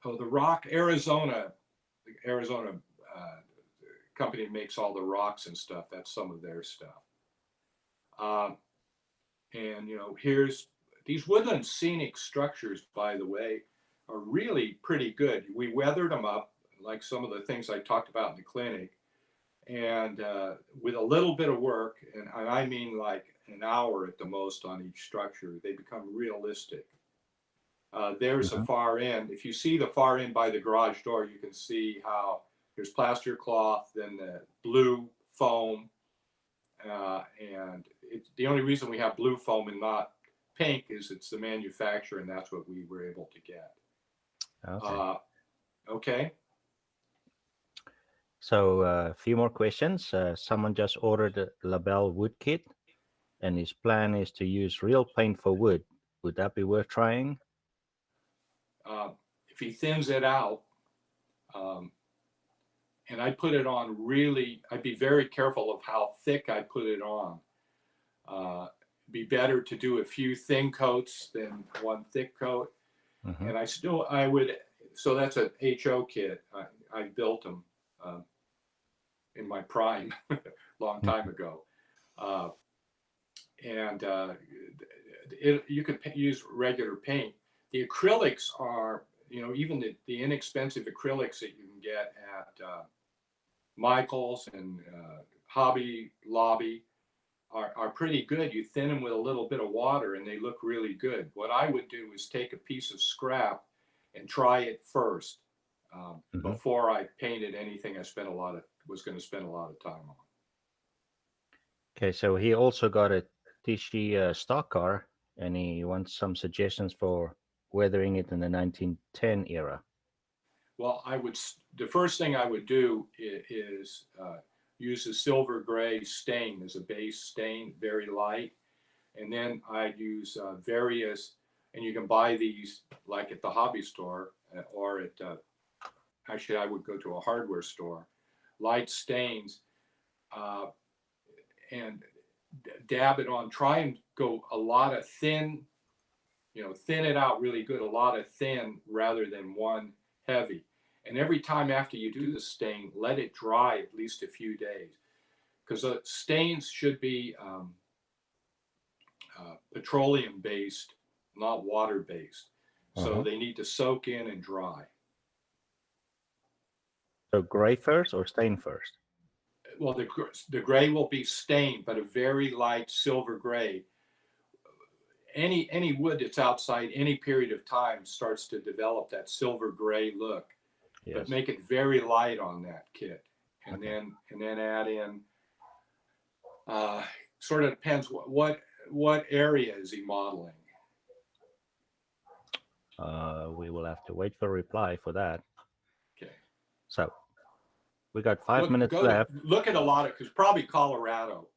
rock, Arizona company makes all the rocks and stuff. That's some of their stuff. And here's these Woodland Scenic structures, by the way, are really pretty good. We weathered them up like some of the things I talked about in the clinic, and with a little bit of work, and I mean like an hour at the most on each structure, they become realistic. There's a far end. If you see the far end by the garage door, you can see how there's plaster cloth, then the blue foam, and the only reason we have blue foam and not pink is it's the manufacturer, and that's what we were able to get. Okay. Okay. So a few more questions. Someone just ordered a label wood kit, and his plan is to use real paint for wood. Would that be worth trying? If he thins it out, and I put it on really, I'd be very careful of how thick I put it on. Be better to do a few thin coats than one thick coat. And I would, so that's a HO kit. I built them in my prime, long time ago. You could use regular paint. The acrylics are, even the inexpensive acrylics that you can get at Michael's and Hobby Lobby are pretty good. You thin them with a little bit of water and they look really good. What I would do is take a piece of scrap and try it first before I painted anything I was going to spend a lot of time on. Okay, so he also got a Tichy stock car, and he wants some suggestions for weathering it in the 1910 era. Well, the first thing I would do is use a silver gray stain as a base stain, very light. And then I'd use various, and you can buy these like at the hobby store or at, actually I would go to a hardware store, light stains, and dab it on, try and go a lot of thin, thin it out really good, a lot of thin rather than one heavy. And every time after you do the stain, let it dry at least a few days, because the stains should be petroleum based, not water based. So they need to soak in and dry. So gray first or stain first? Well, the gray will be stained, but a very light silver gray. Any wood that's outside any period of time starts to develop that silver gray look. Yes. But make it very light on that kit, and then add in. Sort of depends what area is he modeling. We will have to wait for a reply for that. Okay. So we got 5 minutes Go left. look at a lot of, because probably Colorado.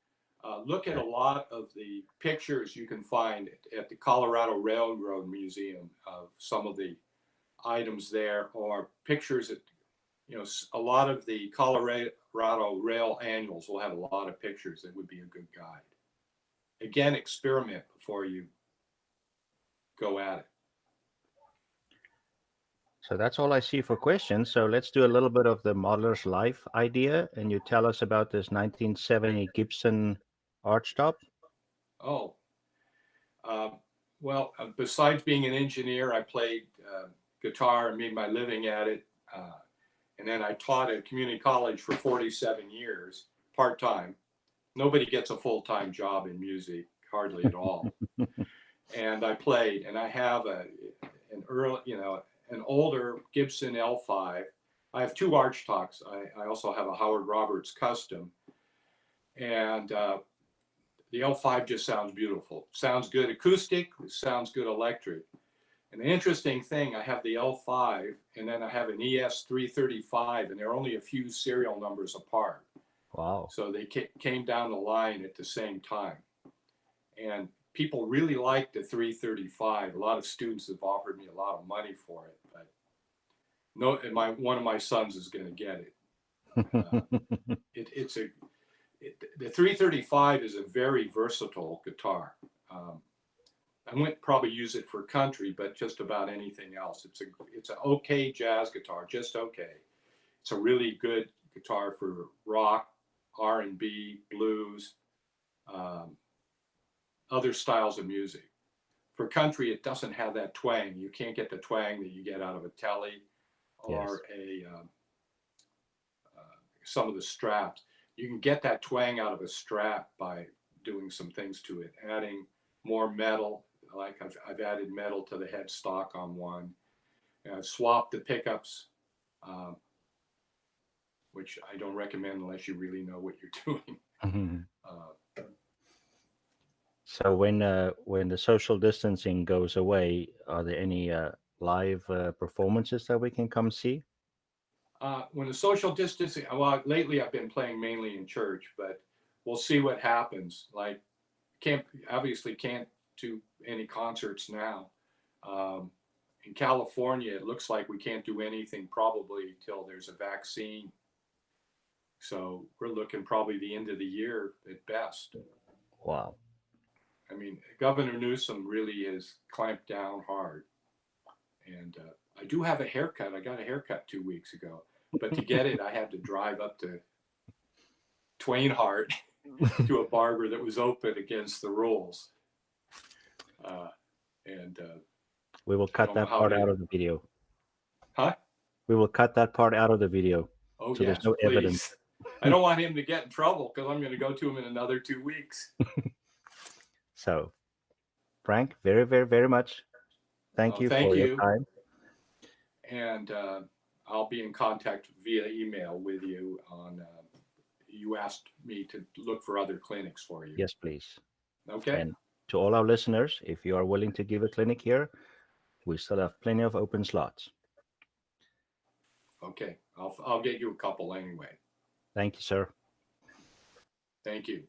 Look at a Okay. lot of the pictures you can find at the Colorado Railroad Museum of some of the items there, or pictures at, a lot of the Colorado Rail annuals will have a lot of pictures that would be a good guide. Again, experiment before you go at it. So that's all I see for questions. So let's do a little bit of the modeler's life idea, and you tell us about this 1970 Gibson archtop. Oh, well, besides being an engineer, I played guitar and made my living at it. And then I taught at community college for 47 years, part-time. Nobody gets a full-time job in music, hardly at all. And I played, and I have an older Gibson L5. I have two archtops. I also have a Howard Roberts custom. And the L5 just sounds beautiful. Sounds good acoustic, sounds good electric. And the interesting thing, I have the L5 and then I have an ES335, and they're only a few serial numbers apart. Wow. So they came down the line at the same time. And people really like the 335. A lot of students have offered me a lot of money for it, but no, one of my sons is going to get it. The 335 is a very versatile guitar. I wouldn't probably use it for country, but just about anything else. It's an okay jazz guitar, just okay. It's a really good guitar for rock, R&B, blues, other styles of music. For country, it doesn't have that twang. You can't get the twang that you get out of a Tele or some of the Straps. You can get that twang out of a Strat by doing some things to it, adding more metal. Like I've added metal to the headstock on one. And I've swapped the pickups, which I don't recommend unless you really know what you're doing. So when the social distancing goes away, are there any live performances that we can come see? When the social distancing, well, lately I've been playing mainly in church, but we'll see what happens. Like, obviously can't do any concerts now. In California, it looks like we can't do anything probably till there's a vaccine. So we're looking probably the end of the year at best. Wow. I mean, Governor Newsom really has clamped down hard. And I do have a haircut. I got a haircut 2 weeks ago. But to get it, I had to drive up to Twain Hart to a barber that was open against the rules. We will cut that part out of the video. Huh? We will cut that part out of the video. Oh, so yes, there's no please. evidence. I don't want him to get in trouble because I'm going to go to him in another 2 weeks. So, Frank, very, very, very much. Thank you for your time. And I'll be in contact via email with you on, you asked me to look for other clinics for you. Yes, please. Okay. And to all our listeners, if you are willing to give a clinic here, we still have plenty of open slots. Okay. I'll get you a couple anyway. Thank you, sir. Thank you.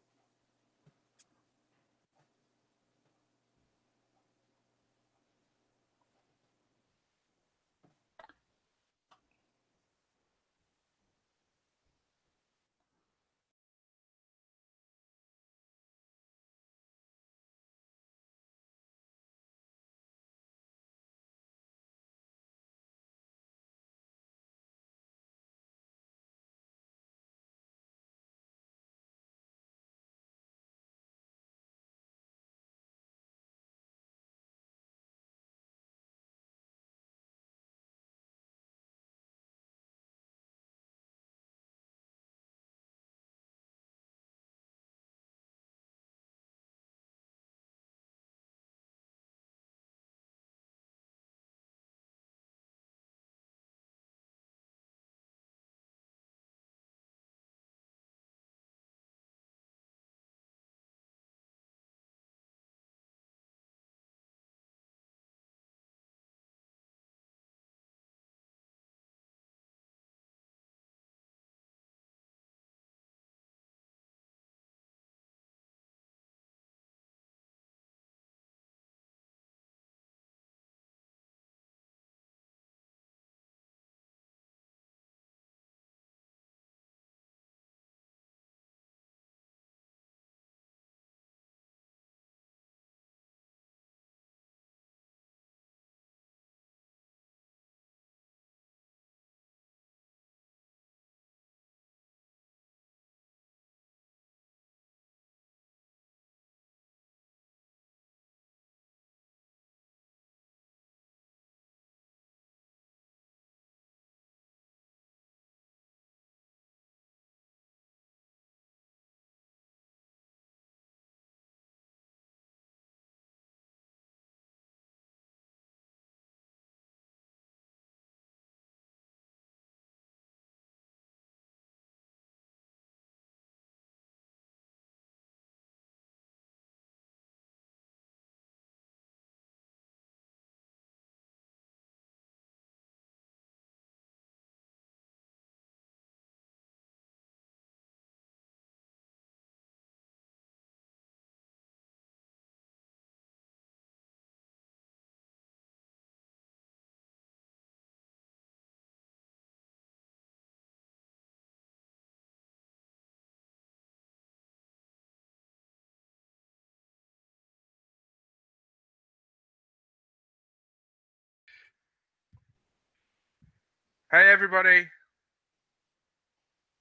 Hey everybody,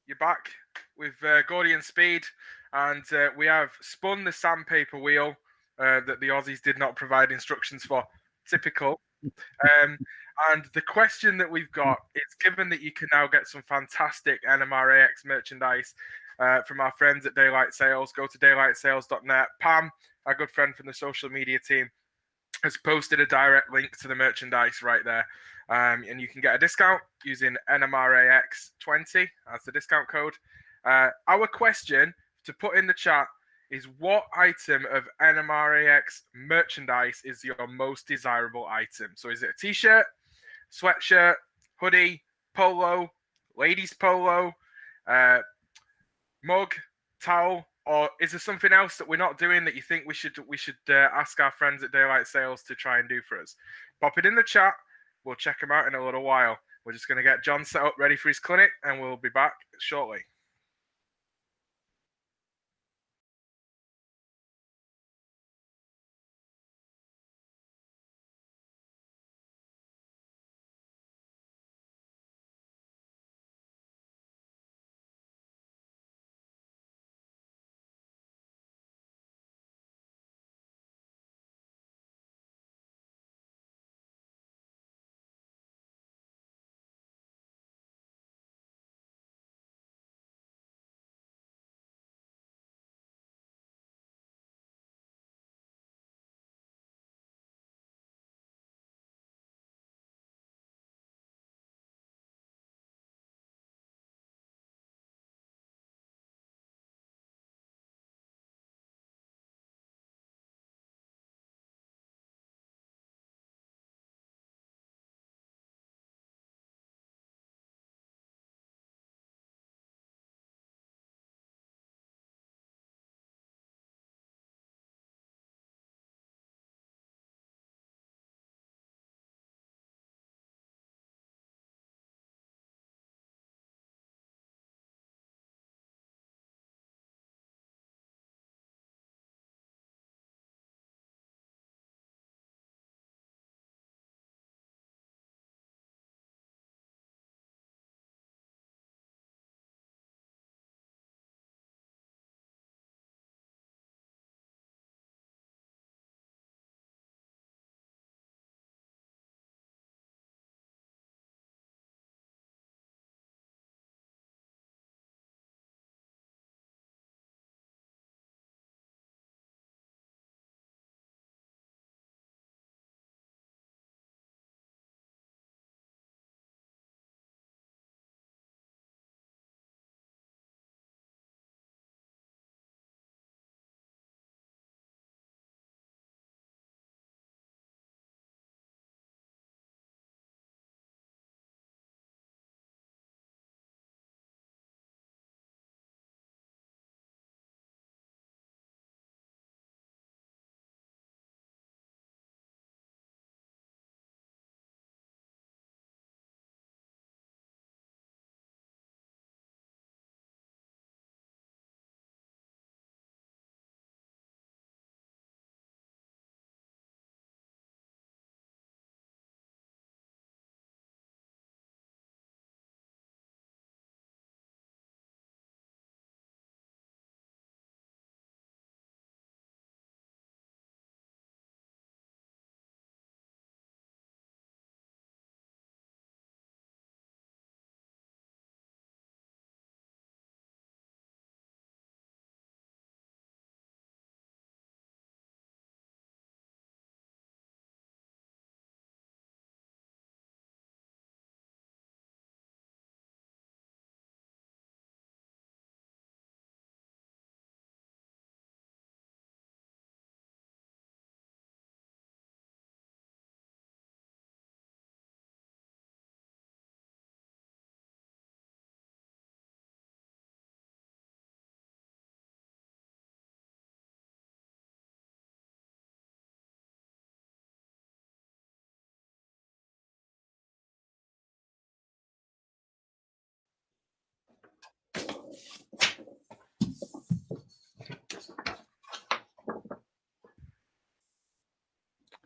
you're back with Gordian Speed, and we have spun the sandpaper wheel that the Aussies did not provide instructions for. Typical. And the question that we've got is, given that you can now get some fantastic NMRAx merchandise from our friends at Daylight Sales, go to daylightsales.net. Pam, our good friend from the social media team, has posted a direct link to the merchandise right there. And you can get a discount using NMRAX20 as the discount code. Our question to put in the chat is, what item of NMRAX merchandise is your most desirable item? So is it a t-shirt, sweatshirt, hoodie, polo, ladies polo, mug, towel, or is there something else that we're not doing that you think we should ask our friends at Daylight Sales to try and do for us? Pop it in the chat. We'll check them out in a little while. We're just going to get John set up ready for his clinic, and we'll be back shortly.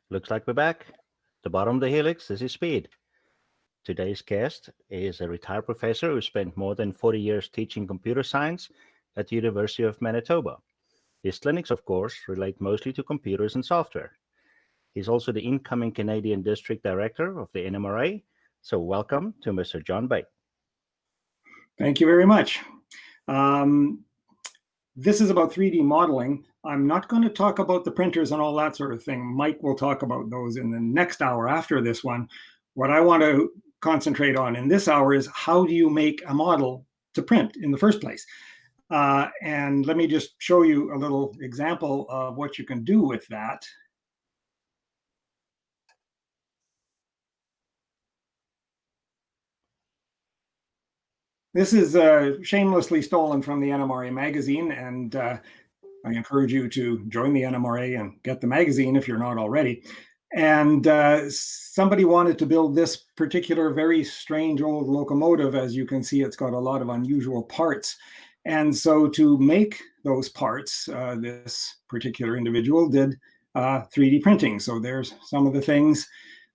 Looks like we're back. The bottom of the helix, this is Speed. Today's guest is a retired professor who spent more than 40 years teaching computer science at the University of Manitoba. His clinics, of course, relate mostly to computers and software. He's also the incoming Canadian District Director of the NMRA. So welcome to Mr. John Bate. Thank you very much. This is about 3D modeling. I'm not going to talk about the printers and all that sort of thing. Mike will talk about those in the next hour after this one. What I want to concentrate on in this hour is how do you make a model to print in the first place? And let me just show you a little example of what you can do with that. This is shamelessly stolen from the NMRA magazine, and I encourage you to join the NMRA and get the magazine if you're not already. And somebody wanted to build this particular very strange old locomotive. As you can see, it's got a lot of unusual parts. And so to make those parts, this particular individual did 3D printing. So there's some of the things.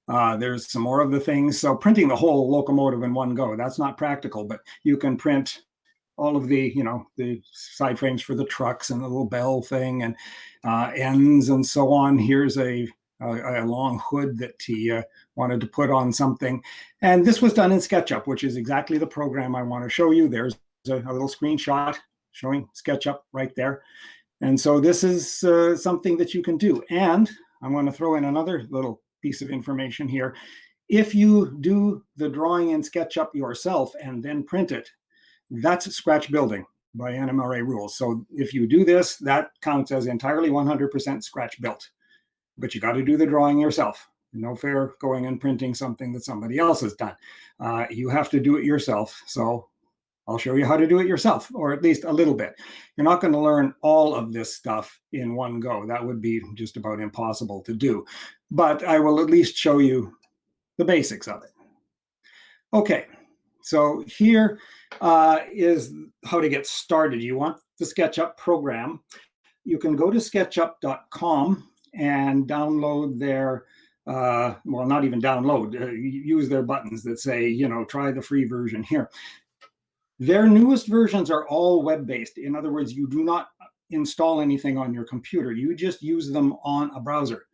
There's some more of the things. So printing the whole locomotive in one go, that's not practical, but you can print all of the, the side frames for the trucks and the little bell thing and ends and so on. Here's a long hood that he wanted to put on something. And this was done in SketchUp, which is exactly the program I want to show you. There's a little screenshot showing SketchUp right there. And so this is something that you can do. And I'm going to throw in another little piece of information here. If you do the drawing in SketchUp yourself and then print it, that's scratch building by NMRA rules. So if you do this, that counts as entirely 100% scratch built. But you got to do the drawing yourself. No fair going and printing something that somebody else has done. You have to do it yourself. So I'll show you how to do it yourself, or at least a little bit. You're not going to learn all of this stuff in one go. That would be just about impossible to do. But I will at least show you the basics of it. Okay, so here is how to get started. You want the SketchUp program. You can go to sketchup.com and download their, well, not even download, use their buttons that say, try the free version here. Their newest versions are all web-based. In other words, you do not install anything on your computer. You just use them on a browser.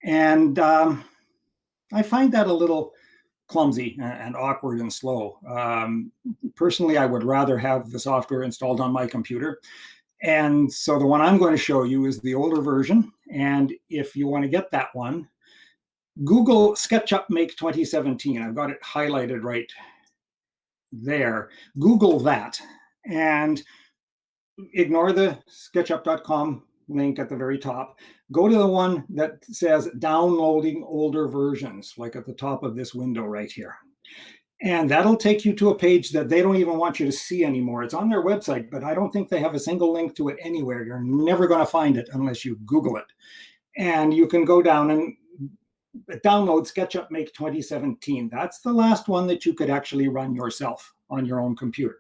And I find that a little clumsy and awkward and slow. Personally, I would rather have the software installed on my computer. And so the one I'm going to show you is the older version. And if you want to get that one, Google SketchUp Make 2017. I've got it highlighted right there. Google that and ignore the sketchup.com link at the very top. Go to the one that says downloading older versions, like at the top of this window right here. And that'll take you to a page that they don't even want you to see anymore. It's on their website, but I don't think they have a single link to it anywhere. You're never going to find it unless you Google it. And you can go down and download SketchUp Make 2017. That's the last one that you could actually run yourself on your own computer.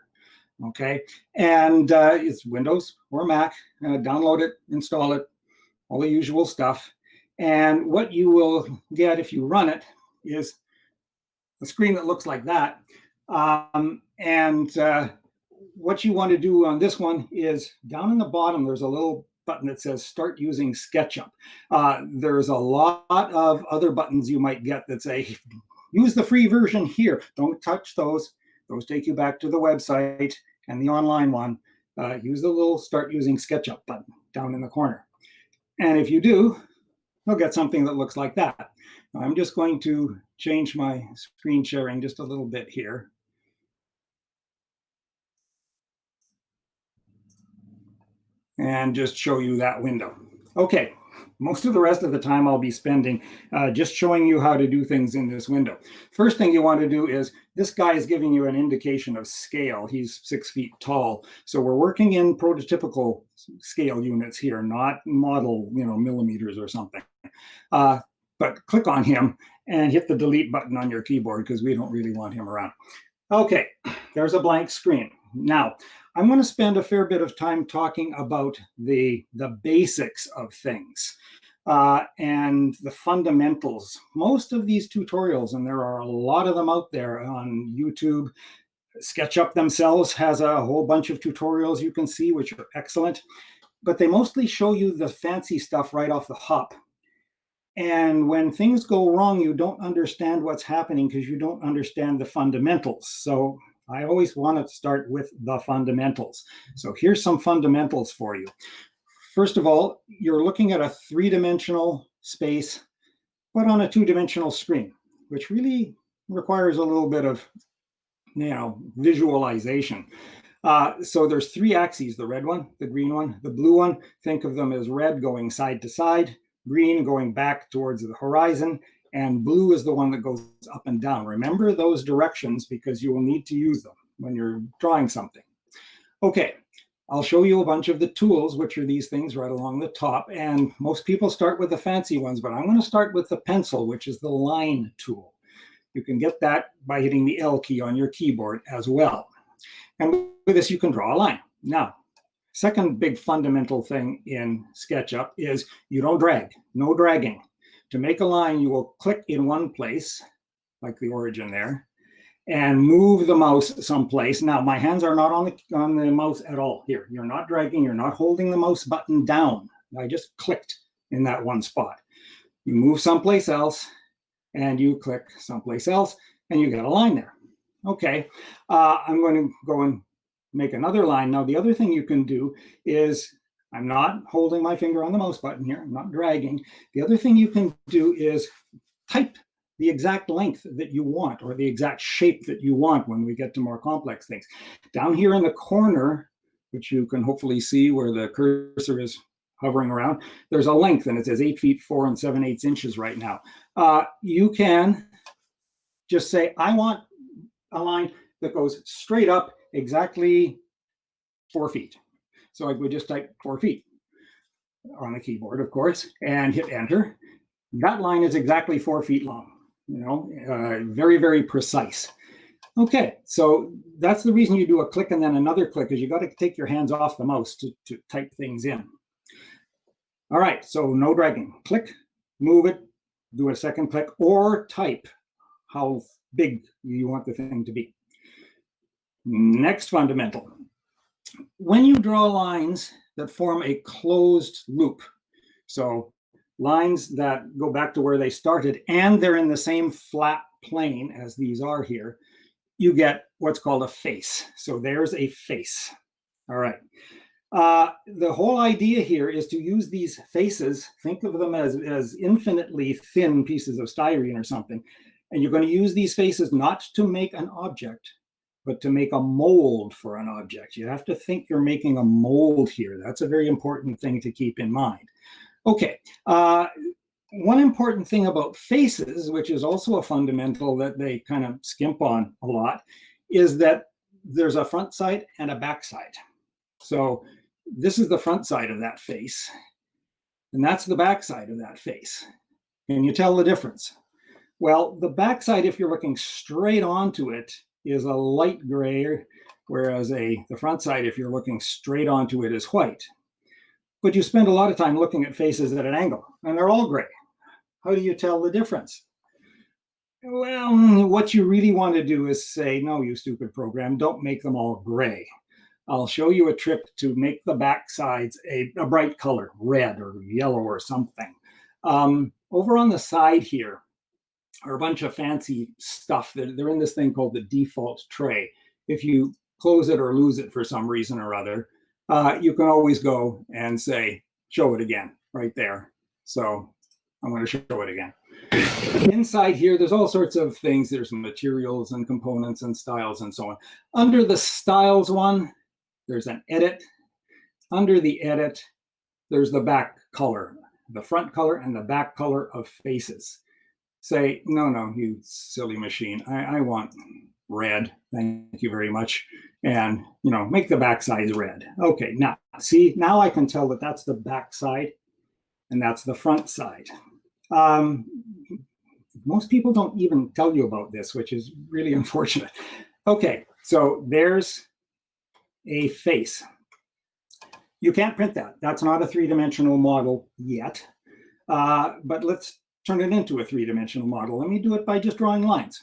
Okay, and it's Windows or Mac. Download it, install it, all the usual stuff. And what you will get if you run it is a screen that looks like that. What you want to do on this one is down in the bottom, there's a little button that says start using SketchUp. There's a lot of other buttons you might get that say use the free version here. Don't touch those. Those take you back to the website and the online one. Use the little start using SketchUp button down in the corner. And if you do, you'll get something that looks like that. Now, I'm just going to change my screen sharing just a little bit here. And just show you that window. Okay, most of the rest of the time I'll be spending just showing you how to do things in this window. First thing you want to do is, this guy is giving you an indication of scale. He's 6 feet tall. So we're working in prototypical scale units here, not model, millimeters or something. But click on him and hit the delete button on your keyboard because we don't really want him around. Okay, there's a blank screen. Now, I'm going to spend a fair bit of time talking about the basics of things. and the fundamentals. Most of these tutorials, and there are a lot of them out there on YouTube. SketchUp themselves has a whole bunch of tutorials you can see, which are excellent, but they mostly show you the fancy stuff right off the hop. And when things go wrong, you don't understand what's happening because you don't understand the fundamentals. So I always want to start with the fundamentals. So here's some fundamentals for you. First of all, you're looking at a three-dimensional space, but on a two-dimensional screen, which really requires a little bit of visualization. So there's three axes, the red one, the green one, the blue one. Think of them as red going side to side, green going back towards the horizon, and blue is the one that goes up and down. Remember those directions because you will need to use them when you're drawing something. Okay, I'll show you a bunch of the tools, which are these things right along the top. And most people start with the fancy ones, but I'm going to start with the pencil, which is the line tool. You can get that by hitting the L key on your keyboard as well. And with this, you can draw a line. Now, second big fundamental thing in SketchUp is you don't drag, no dragging. To make a line, you will click in one place, like the origin there, and move the mouse someplace. Now, my hands are not on the mouse at all here. You're not dragging, you're not holding the mouse button down. I just clicked in that one spot. You move someplace else, and you click someplace else, and you get a line there. Okay, I'm going to go and make another line. Now, the other thing you can do is, I'm not holding my finger on the mouse button here, I'm not dragging. The other thing you can do is type the exact length that you want or the exact shape that you want when we get to more complex things. Down here in the corner, which you can hopefully see where the cursor is hovering around, there's a length and it says 8 feet 4 7/8 inches right now. You can just say, I want a line that goes straight up exactly 4 feet. So I would just type 4 feet on the keyboard, of course, and hit enter. That line is exactly 4 feet long, very, very precise. Okay, so that's the reason you do a click and then another click, is you got to take your hands off the mouse to type things in. All right, so no dragging. Click, move it, do a second click, or type how big you want the thing to be. Next fundamental. When you draw lines that form a closed loop, so lines that go back to where they started and they're in the same flat plane as these are here, you get what's called a face. So there's a face. All right. The whole idea here is to use these faces, think of them as infinitely thin pieces of styrene or something, and you're going to use these faces not to make an object, but to make a mold for an object. You have to think you're making a mold here. That's a very important thing to keep in mind. Okay, one important thing about faces, which is also a fundamental that they kind of skimp on a lot, is that there's a front side and a back side. So this is the front side of that face, and that's the back side of that face. Can you tell the difference? Well, the back side, if you're looking straight onto it, is a light gray, whereas the front side, if you're looking straight onto it, is white. But you spend a lot of time looking at faces at an angle, and they're all gray. How do you tell the difference? Well, what you really want to do is say, no, you stupid program, don't make them all gray. I'll show you a trick to make the back sides a bright color, red or yellow or something. Over on the side here are a bunch of fancy stuff. They're in this thing called the default tray. If you close it or lose it for some reason or other, you can always go and say, show it again right there. So I'm going to show it again. Inside here, there's all sorts of things. There's materials and components and styles and so on. Under the styles one, there's an edit. Under the edit, there's the back color, the front color and the back color of faces. Say, no, you silly machine. I want red. Thank you very much. And, make the back sides red. Okay, now, see, now I can tell that that's the back side and that's the front side. Most people don't even tell you about this, which is really unfortunate. Okay, so there's a face. You can't print that. That's not a three-dimensional model yet. But let's turn it into a three-dimensional model. Let me do it by just drawing lines.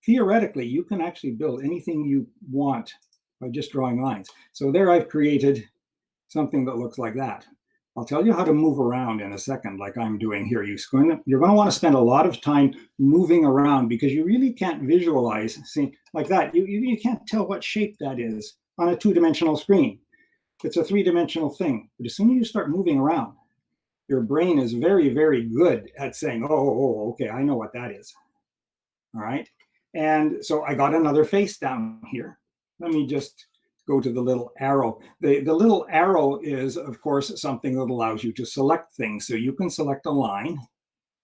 Theoretically, you can actually build anything you want by just drawing lines. So there I've created something that looks like that. I'll tell you how to move around in a second, like I'm doing here. You're going to want to spend a lot of time moving around because you really can't visualize, see, like that. You can't tell what shape that is on a two-dimensional screen. It's a three-dimensional thing. But as soon as you start moving around, your brain is very, very good at saying, oh, okay, I know what that is. All right. And so I got another face down here. Let me just go to the little arrow. The little arrow is, of course, something that allows you to select things. So you can select a line,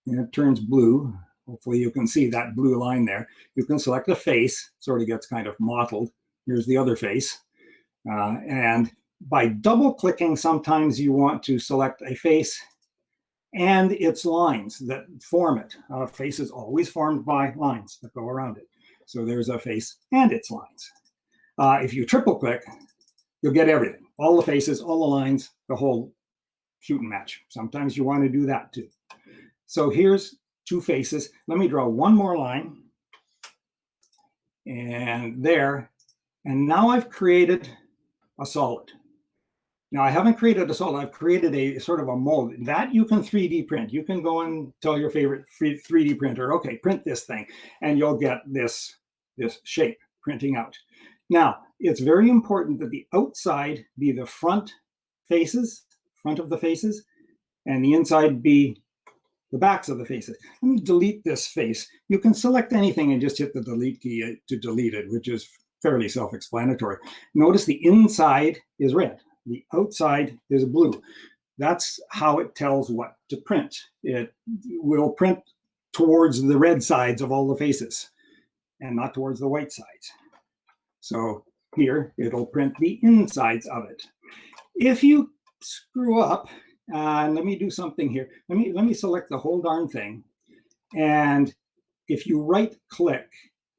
and it turns blue. Hopefully you can see that blue line there. You can select a face, sort of gets kind of mottled. Here's the other face. And by double clicking, sometimes you want to select a face and its lines that form it. A face is always formed by lines that go around it. So there's a face and its lines. If you triple click, you'll get everything. All the faces, all the lines, the whole shoot and match. Sometimes you want to do that too. So here's two faces. Let me draw one more line. And there. And now I've created a solid. Now I haven't created a solid. I've created a sort of a mold. That you can 3D print. You can go and tell your favorite 3D printer, okay, print this thing. And you'll get this shape printing out. Now, it's very important that the outside be the front of the faces, and the inside be the backs of the faces. Let me delete this face. You can select anything and just hit the delete key to delete it, which is fairly self-explanatory. Notice the inside is red. The outside is blue. That's how it tells what to print. It will print towards the red sides of all the faces and not towards the white sides. So here, it'll print the insides of it. If you screw up, let me do something here. Let me select the whole darn thing. And if you right click,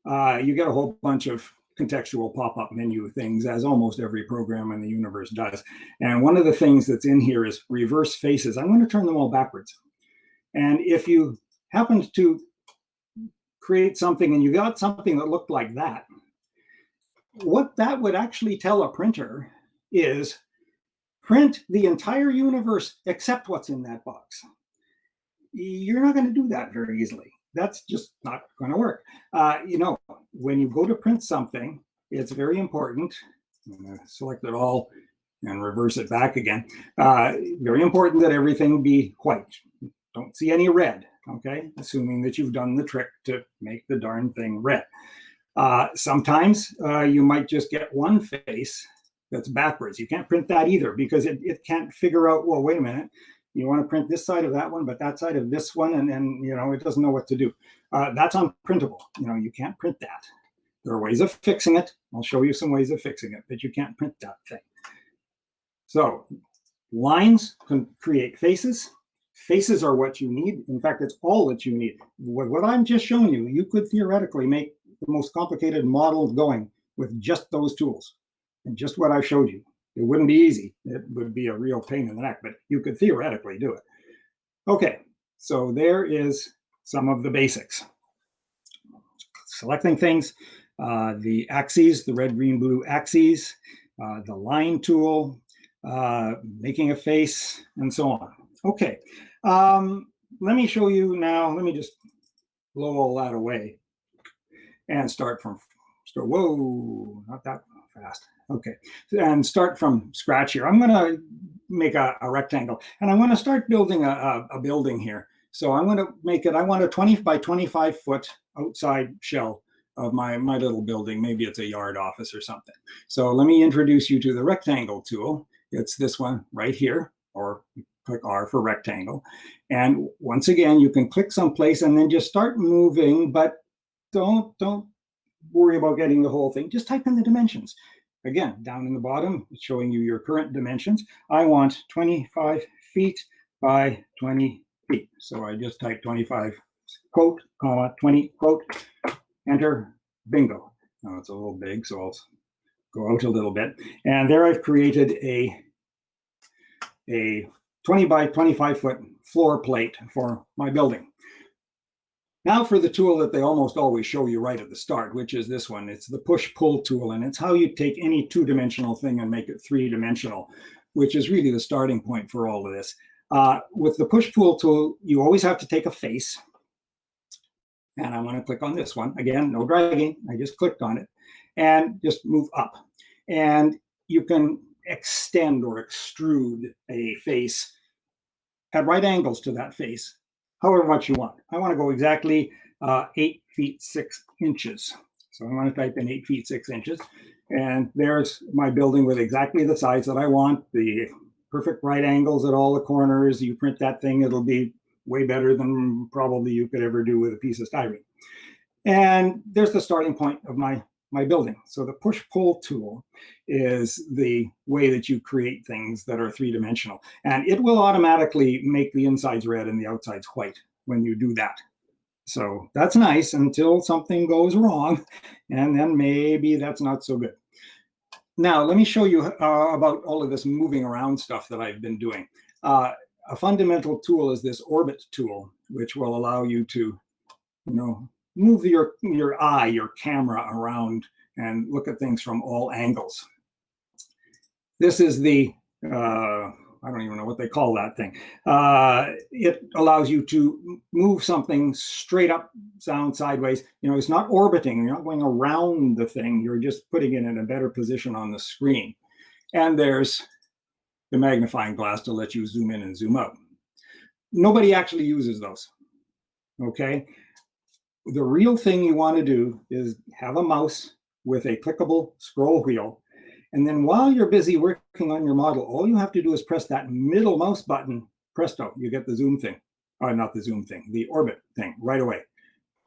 you get a whole bunch of contextual pop-up menu things, as almost every program in the universe does. And one of the things that's in here is reverse faces. I'm going to turn them all backwards. And if you happened to create something and you got something that looked like that, what that would actually tell a printer is print the entire universe except what's in that box. You're not going to do that very easily. That's just not going to work. When you go to print something, it's very important. I'm going to select it all and reverse it back again. Very important that everything be white. Don't see any red, okay? Assuming that you've done the trick to make the darn thing red. Sometimes you might just get one face that's backwards. You can't print that either because it can't figure out, well, wait a minute, you want to print this side of that one, but that side of this one, and it doesn't know what to do. That's unprintable. You can't print that. There are ways of fixing it. I'll show you some ways of fixing it, but you can't print that thing. So lines can create faces. Faces are what you need. In fact, it's all that you need. What I'm just showing you, you could theoretically make the most complicated model going with just those tools and just what I showed you. It wouldn't be easy. It would be a real pain in the neck, but you could theoretically do it. Okay, so there is some of the basics. Selecting things, the axes, the red, green, blue axes, the line tool, making a face, and so on. Okay, let me show you now. Let me just blow all that away and start from, whoa, not that fast. Okay, and start from scratch here. I'm going to make a rectangle, and I'm going to start building a building here. So I'm going to make it, I want a 20 by 25 foot outside shell of my little building. Maybe it's a yard office or something. So let me introduce you to the rectangle tool. It's this one right here, or click R for rectangle. And once again, you can click someplace and then just start moving, but don't worry about getting the whole thing. Just type in the dimensions. Again, down in the bottom, it's showing you your current dimensions. I want 25 feet by 20 feet. So I just type 25, quote, comma, 20, quote, enter, bingo. Now it's a little big, so I'll go out a little bit. And there I've created a 20 by 25 foot floor plate for my building. Now for the tool that they almost always show you right at the start, which is this one. It's the push-pull tool, and it's how you take any two-dimensional thing and make it three-dimensional, which is really the starting point for all of this. With the push-pull tool, you always have to take a face. And I want to click on this one. Again, no dragging. I just clicked on it. And just move up. And you can extend or extrude a face at right angles to that face, however much you want. I want to go exactly 8 feet 6 inches. So I want to type in 8 feet 6 inches. And there's my building with exactly the size that I want, the perfect right angles at all the corners. You print that thing, it'll be way better than probably you could ever do with a piece of styrene. And there's the starting point of my building. So the push-pull tool is the way that you create things that are three-dimensional. And it will automatically make the insides red and the outsides white when you do that. So that's nice until something goes wrong, and then maybe that's not so good. Now, let me show you about all of this moving around stuff that I've been doing. A fundamental tool is this orbit tool, which will allow you to, move your eye, your camera around and look at things from all angles. This is the, I don't even know what they call that thing. It allows you to move something straight up, down, sideways. It's not orbiting. You're not going around the thing. You're just putting it in a better position on the screen. And there's the magnifying glass to let you zoom in and zoom out. Nobody actually uses those, okay? The real thing you want to do is have a mouse with a clickable scroll wheel. And then while you're busy working on your model, all you have to do is press that middle mouse button. Presto, you get the zoom thing. Or not the zoom thing, the orbit thing right away.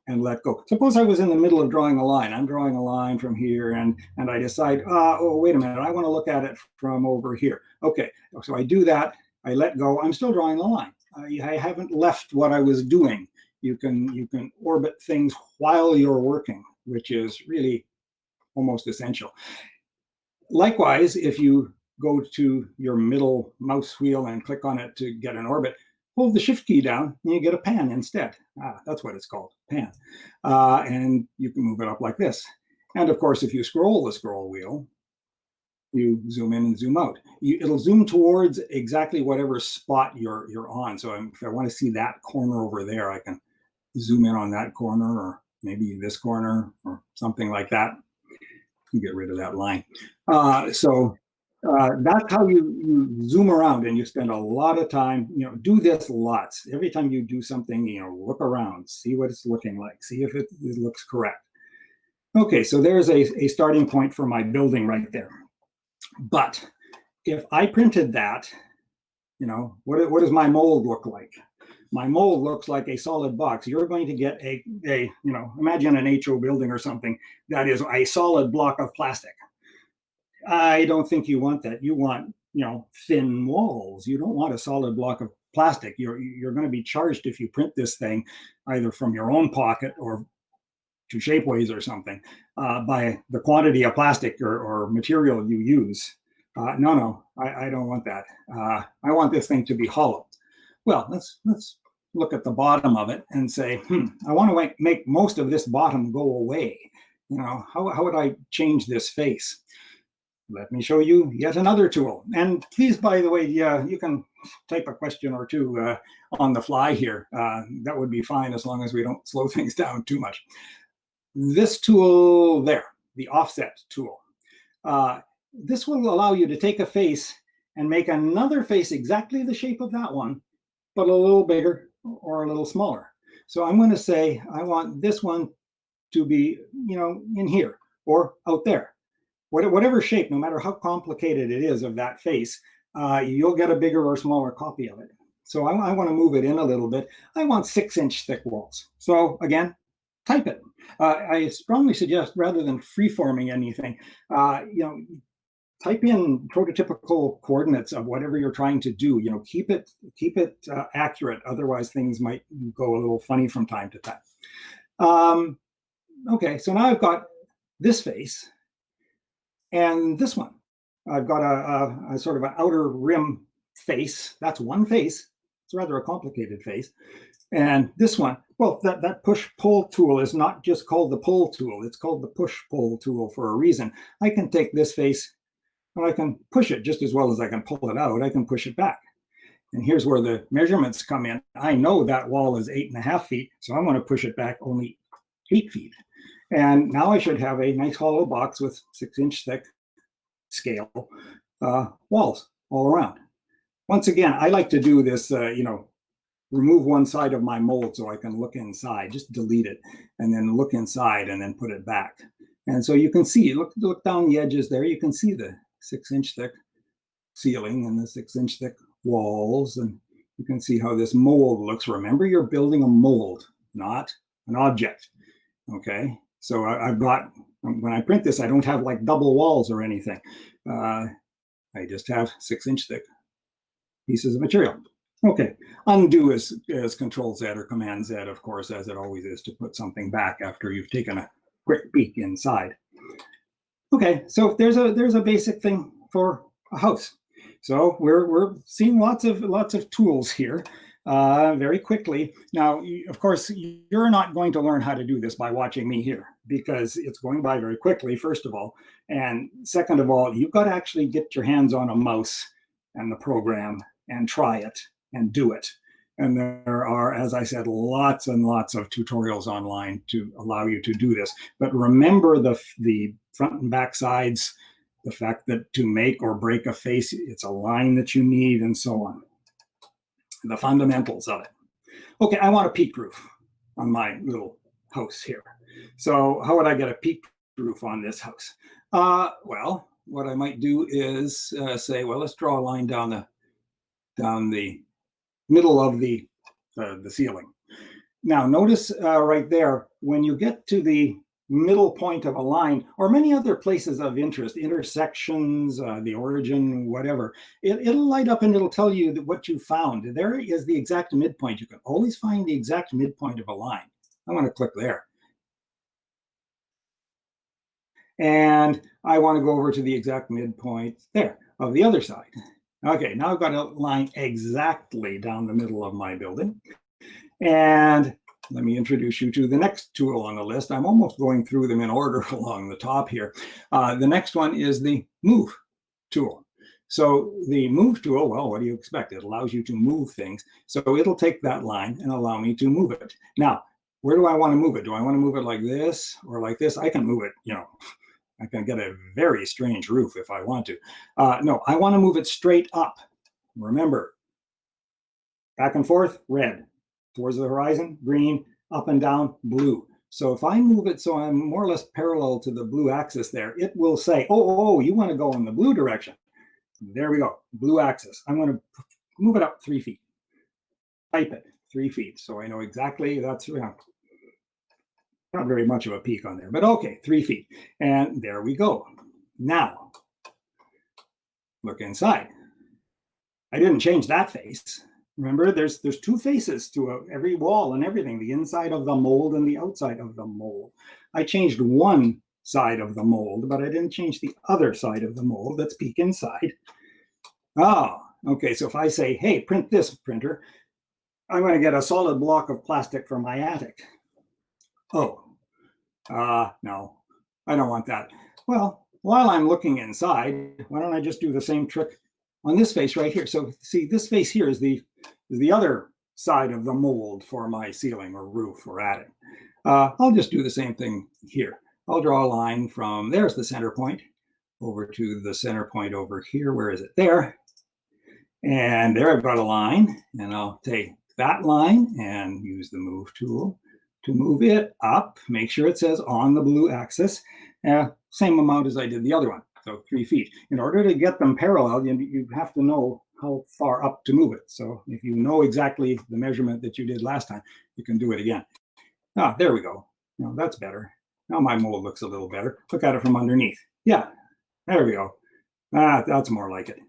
And let go. Suppose I was in the middle of drawing a line. I'm drawing a line from here, and I decide, oh, wait a minute, I want to look at it from over here. Okay, so I do that. I let go. I'm still drawing a line. I haven't left what I was doing. You can orbit things while you're working, which is really almost essential. Likewise, if you go to your middle mouse wheel and click on it to get an orbit, hold the shift key down and you get a pan instead. That's what it's called, pan. And you can move it up like this. And of course, if you scroll the scroll wheel, you zoom in and zoom out. It'll zoom towards exactly whatever spot you're on. So if I want to see that corner over there, I can zoom in on that corner, or maybe this corner or something like that. Get rid of that line. So that's how you zoom around, and you spend a lot of time, do this lots. Every time you do something, look around, see what it's looking like, see if it looks correct. Okay, so there's a starting point for my building right there. But if I printed that, what does my mold look like? My mold looks like a solid box. You're going to get a imagine an HO building or something that is a solid block of plastic. I don't think you want that. You want, thin walls. You don't want a solid block of plastic. You're going to be charged if you print this thing either from your own pocket or to Shapeways or something by the quantity of plastic or material you use. No, I don't want that. I want this thing to be hollow. Well, let's look at the bottom of it and say, I want to make most of this bottom go away. How would I change this face? Let me show you yet another tool. And please, by the way, you can type a question or two on the fly here. That would be fine as long as we don't slow things down too much. This tool there, the offset tool, this will allow you to take a face and make another face exactly the shape of that one, but a little bigger or a little smaller. So I'm going to say, I want this one to be, in here or out there. Whatever shape, no matter how complicated it is of that face, you'll get a bigger or smaller copy of it. So I want to move it in a little bit. I want 6-inch thick walls. So again, type it. I strongly suggest, rather than free-forming anything, type in prototypical coordinates of whatever you're trying to do. Keep it accurate. Otherwise, things might go a little funny from time to time. Okay, so now I've got this face and this one. I've got a sort of an outer rim face, that's one face. It's rather a complicated face. And this one, well, that push-pull tool is not just called the pull tool. It's called the push-pull tool for a reason. I can take this face and I can push it just as well as I can pull it out. I can push it back. And here's where the measurements come in. I know that wall is 8.5 feet, so I'm going to push it back only 8 feet. And now I should have a nice hollow box with 6-inch thick scale walls all around. Once again, I like to do this, remove one side of my mold so I can look inside, just delete it, and then look inside and then put it back. And so you can see, look down the edges there, you can see the 6-inch thick ceiling and the 6-inch thick walls, and you can see how this mold looks. Remember, you're building a mold, not an object. Okay, so I've got, when I print this, I don't have like double walls or anything. I just have 6-inch thick pieces of material. Okay, undo is Control Z or Command Z, of course, as it always is, to put something back after you've taken a quick peek inside. Okay, so there's a basic thing for a house. So we're seeing lots of tools here very quickly. Now, of course, you're not going to learn how to do this by watching me here, because it's going by very quickly, first of all. And second of all, you've got to actually get your hands on a mouse and the program and try it and do it. And there are, as I said, lots and lots of tutorials online to allow you to do this. But remember the front and back sides, the fact that to make or break a face, it's a line that you need, and so on. The fundamentals of it. Okay, I want a peak roof on my little house here. So how would I get a peak roof on this house? Well, what I might do is say, well, let's draw a line down the middle of the ceiling. Now, notice right there, when you get to the middle point of a line, or many other places of interest, intersections, the origin, whatever, it'll light up and it'll tell you that what you found. There is the exact midpoint. You can always find the exact midpoint of a line. I'm going to click there. And I want to go over to the exact midpoint there of the other side. Okay, now I've got a line exactly down the middle of my building. And let me introduce you to the next tool on the list. I'm almost going through them in order along the top here. The next one is the Move tool. So the Move tool, well, what do you expect? It allows you to move things. So it'll take that line and allow me to move it. Now, where do I want to move it? Do I want to move it like this or like this? I can move it, I can get a very strange roof if I want to. No, I want to move it straight up. Remember, back and forth, red. Towards the horizon, green, up and down, blue. So if I move it so I'm more or less parallel to the blue axis there, it will say, oh, you want to go in the blue direction. There we go, blue axis. I'm going to move it up 3 feet. Type it, 3 feet. So I know exactly that's not very much of a peak on there, but okay, 3 feet. And there we go. Now, look inside. I didn't change that face. Remember, there's two faces to every wall and everything, the inside of the mold and the outside of the mold. I changed one side of the mold, but I didn't change the other side of the mold. Let's peek inside. Oh, okay, so if I say, hey, print this, printer, I'm going to get a solid block of plastic from my attic. Oh, no, I don't want that. Well, while I'm looking inside, why don't I just do the same trick on this face right here? So see, this face here is the other side of the mold for my ceiling or roof or attic. I'll just do the same thing here. I'll draw a line from, there's the center point, over to the center point over here. Where is it? There. And there I've got a line, and I'll take that line and use the Move tool to move it up. Make sure it says on the blue axis, same amount as I did the other one, so 3 feet. In order to get them parallel, you have to know how far up to move it. So if you know exactly the measurement that you did last time, you can do it again. There we go. Now that's better. Now my mold looks a little better. Look at it from underneath. Yeah, there we go. That's more like it.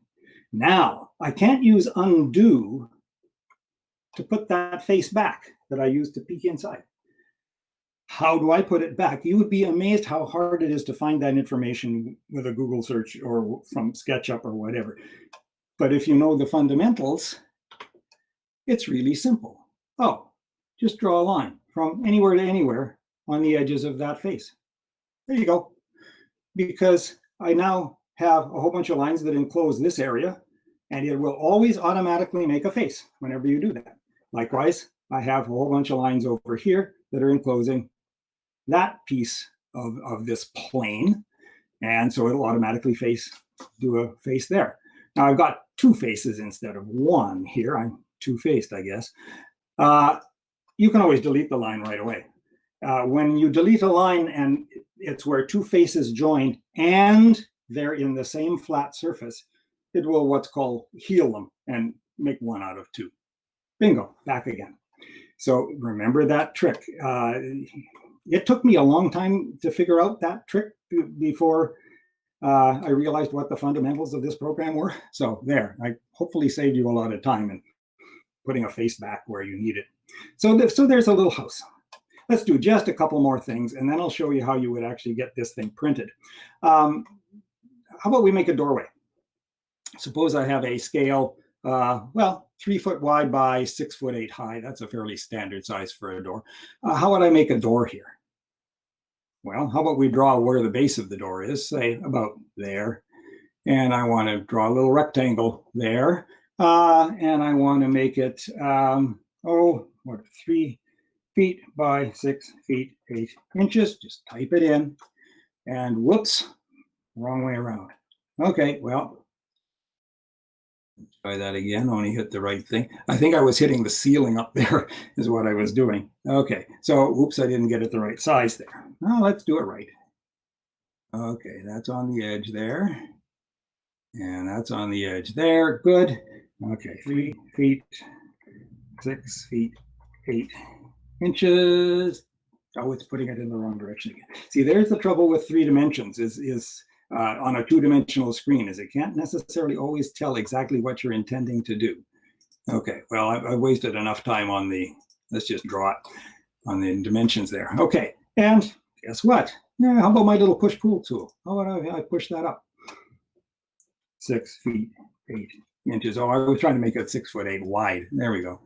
Now, I can't use undo to put that face back that I used to peek inside. How do I put it back? You would be amazed how hard it is to find that information with a Google search or from SketchUp or whatever. But if you know the fundamentals, it's really simple. Oh, just draw a line from anywhere to anywhere on the edges of that face. There you go. Because I now have a whole bunch of lines that enclose this area, and it will always automatically make a face whenever you do that. Likewise, I have a whole bunch of lines over here that are enclosing that piece of this plane, and so it'll automatically do a face there. Now I've got two faces instead of one here. I'm two-faced, I guess. You can always delete the line right away. When you delete a line and it's where two faces join and they're in the same flat surface, it will what's called heal them and make one out of two. Bingo, back again. So remember that trick. It took me a long time to figure out that trick before I realized what the fundamentals of this program were. So there, I hopefully saved you a lot of time in putting a face back where you need it. So there's a little house. Let's do just a couple more things, and then I'll show you how you would actually get this thing printed. How about we make a doorway? Suppose I have a scale, well, 3 foot wide by 6'8" high. That's a fairly standard size for a door. How would I make a door here? Well, how about we draw where the base of the door is, say about there. And I want to draw a little rectangle there. And I want to make it, 3 feet by 6 feet 8 inches. Just type it in. And whoops, wrong way around. Okay, well, let's try that again. Only hit the right thing. I think I was hitting the ceiling up there is what I was doing. Okay, so oops, I didn't get it the right size there. Now let's do it right. Okay, that's on the edge there. And that's on the edge there. Good. Okay, 3 feet, 6 feet, 8 inches. Oh, it's putting it in the wrong direction again. See, there's the trouble with 3 dimensions is on a 2-dimensional screen, is it can't necessarily always tell exactly what you're intending to do. Okay, well, I wasted enough time on let's just draw it on the dimensions there. Okay, and guess what? Yeah, how about my little push-pull tool? How about I push that up? 6 feet 8 inches. Oh, I was trying to make it 6'8" wide. There we go.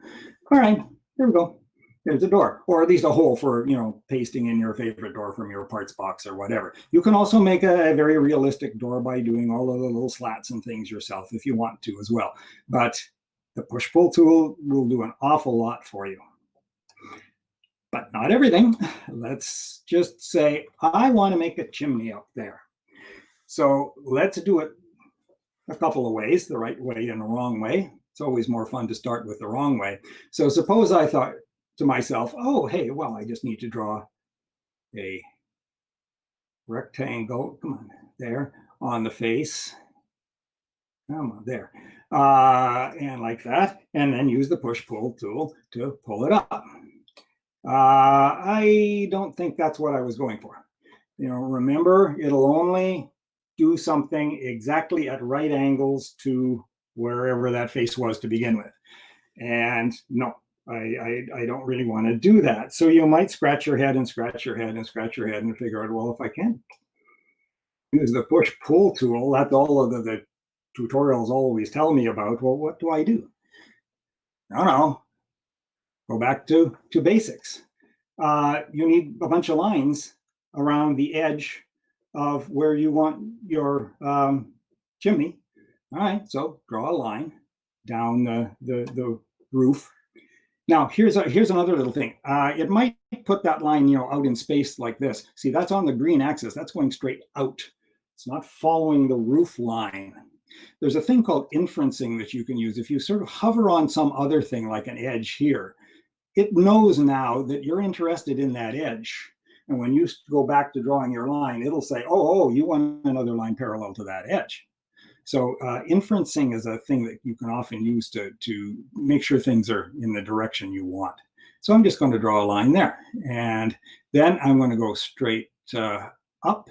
All right, there we go. There's a door, or at least a hole for, pasting in your favorite door from your parts box or whatever. You can also make a very realistic door by doing all of the little slats and things yourself if you want to as well. But the push-pull tool will do an awful lot for you. But not everything. Let's just say, I want to make a chimney up there. So let's do it a couple of ways, the right way and the wrong way. It's always more fun to start with the wrong way. So suppose I thought to myself, oh, hey, well, I just need to draw a rectangle, come on, there, on the face. Come on, there. And like that, and then use the push-pull tool to pull it up. I don't think that's what I was going for. Remember, it'll only do something exactly at right angles to wherever that face was to begin with. And no, I don't really want to do that. So you might scratch your head and scratch your head and scratch your head and figure out, well, if I can use the push-pull tool, that's all of the tutorials always tell me about. Well, what do I do? No. Go back to basics. You need a bunch of lines around the edge of where you want your chimney. All right, so draw a line down the roof. Now, here's another little thing. It might put that line, out in space like this. See, that's on the green axis. That's going straight out. It's not following the roof line. There's a thing called inferencing that you can use. If you sort of hover on some other thing like an edge here, it knows now that you're interested in that edge. And when you go back to drawing your line, it'll say, oh, you want another line parallel to that edge. So inferencing is a thing that you can often use to make sure things are in the direction you want. So I'm just going to draw a line there. And then I'm going to go straight up.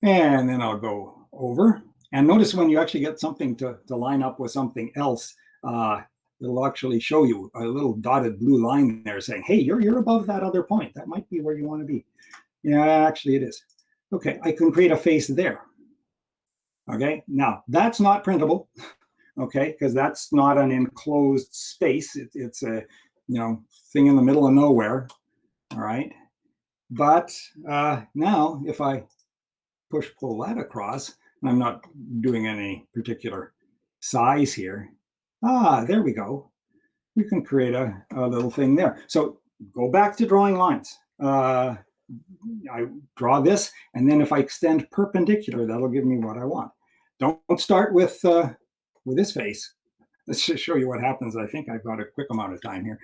And then I'll go over. And notice when you actually get something to line up with something else, it'll actually show you a little dotted blue line there saying, hey, you're above that other point. That might be where you want to be. Yeah, actually it is. Okay, I can create a face there. Okay, now that's not printable, okay, because that's not an enclosed space. It's a, you know, thing in the middle of nowhere, all right? But now if I pull that across, and I'm not doing any particular size here, there we go. We can create a little thing there. So go back to drawing lines. I draw this, and then if I extend perpendicular, that'll give me what I want. Don't start with this face. Let's just show you what happens. I think I've got a quick amount of time here.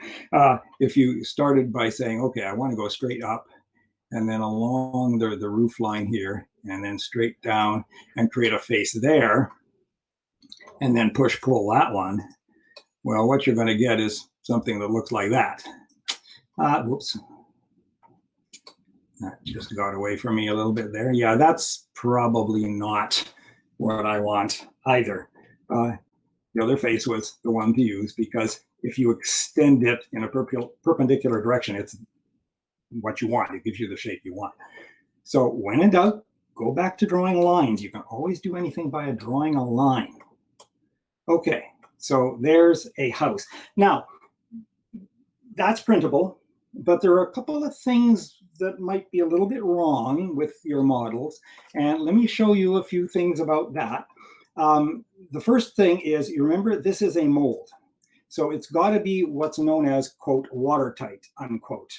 If you started by saying, okay, I want to go straight up, and then along the roof line here, and then straight down, and create a face there, and then pull that one, well, what you're going to get is something that looks like that. Whoops. That just got away from me a little bit there. Yeah, that's probably not what I want either. The other face was the one to use, because if you extend it in a perpendicular direction, it's what you want. It gives you the shape you want. So when in doubt, go back to drawing lines. You can always do anything by drawing a line. Okay, so there's a house. Now, that's printable, but there are a couple of things that might be a little bit wrong with your models. And let me show you a few things about that. The first thing is, you remember, this is a mold. So it's got to be what's known as, quote, watertight, unquote.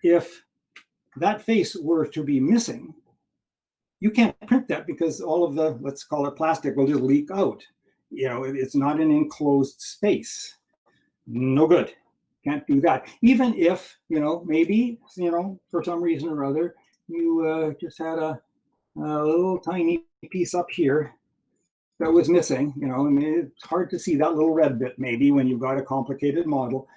If that face were to be missing, you can't print that, because all of the, let's call it plastic, will just leak out. You know, it's not an enclosed space. No good. Can't do that. Even if, you know, maybe, you know, for some reason or other, you just had a little tiny piece up here that was missing, you know, and it's hard to see that little red bit maybe when you've got a complicated model.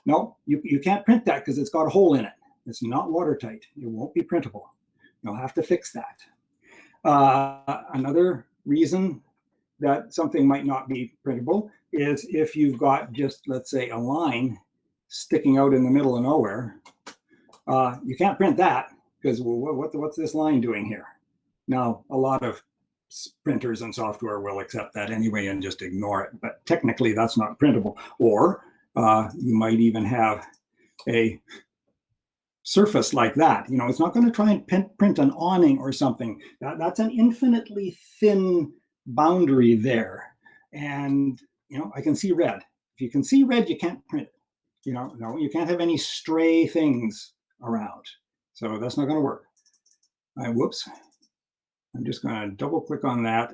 No, you can't print that because it's got a hole in it. It's not watertight. It won't be printable. You'll have to fix that. Another reason that something might not be printable is if you've got just, let's say, a line sticking out in the middle of nowhere. You can't print that, because, well, what's this line doing here? Now, a lot of printers and software will accept that anyway and just ignore it, but technically that's not printable. Or you might even have a surface like that. You know, it's not going to try and print an awning or something. That's an infinitely thin boundary there. And, you know, I can see red. If you can see red, you can't print it. You know, no, you can't have any stray things around. So that's not going to work. Whoops. I'm just going to double click on that.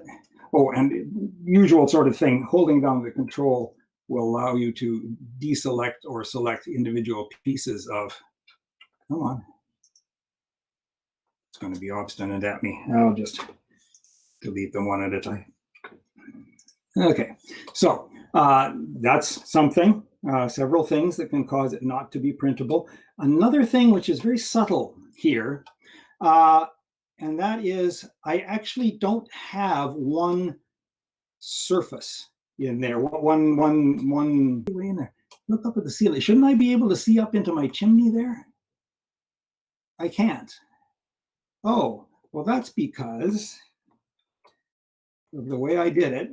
Oh, and usual sort of thing, holding down the control will allow you to deselect or select individual pieces of, come on. It's going to be obstinate at me. I'll just delete them one at a time. Okay, so that's something, several things that can cause it not to be printable. Another thing which is very subtle here, and that is, I actually don't have one surface in there, one way in there. Look up at the ceiling. Shouldn't I be able to see up into my chimney there? I can't. Oh, well, that's because of the way I did it.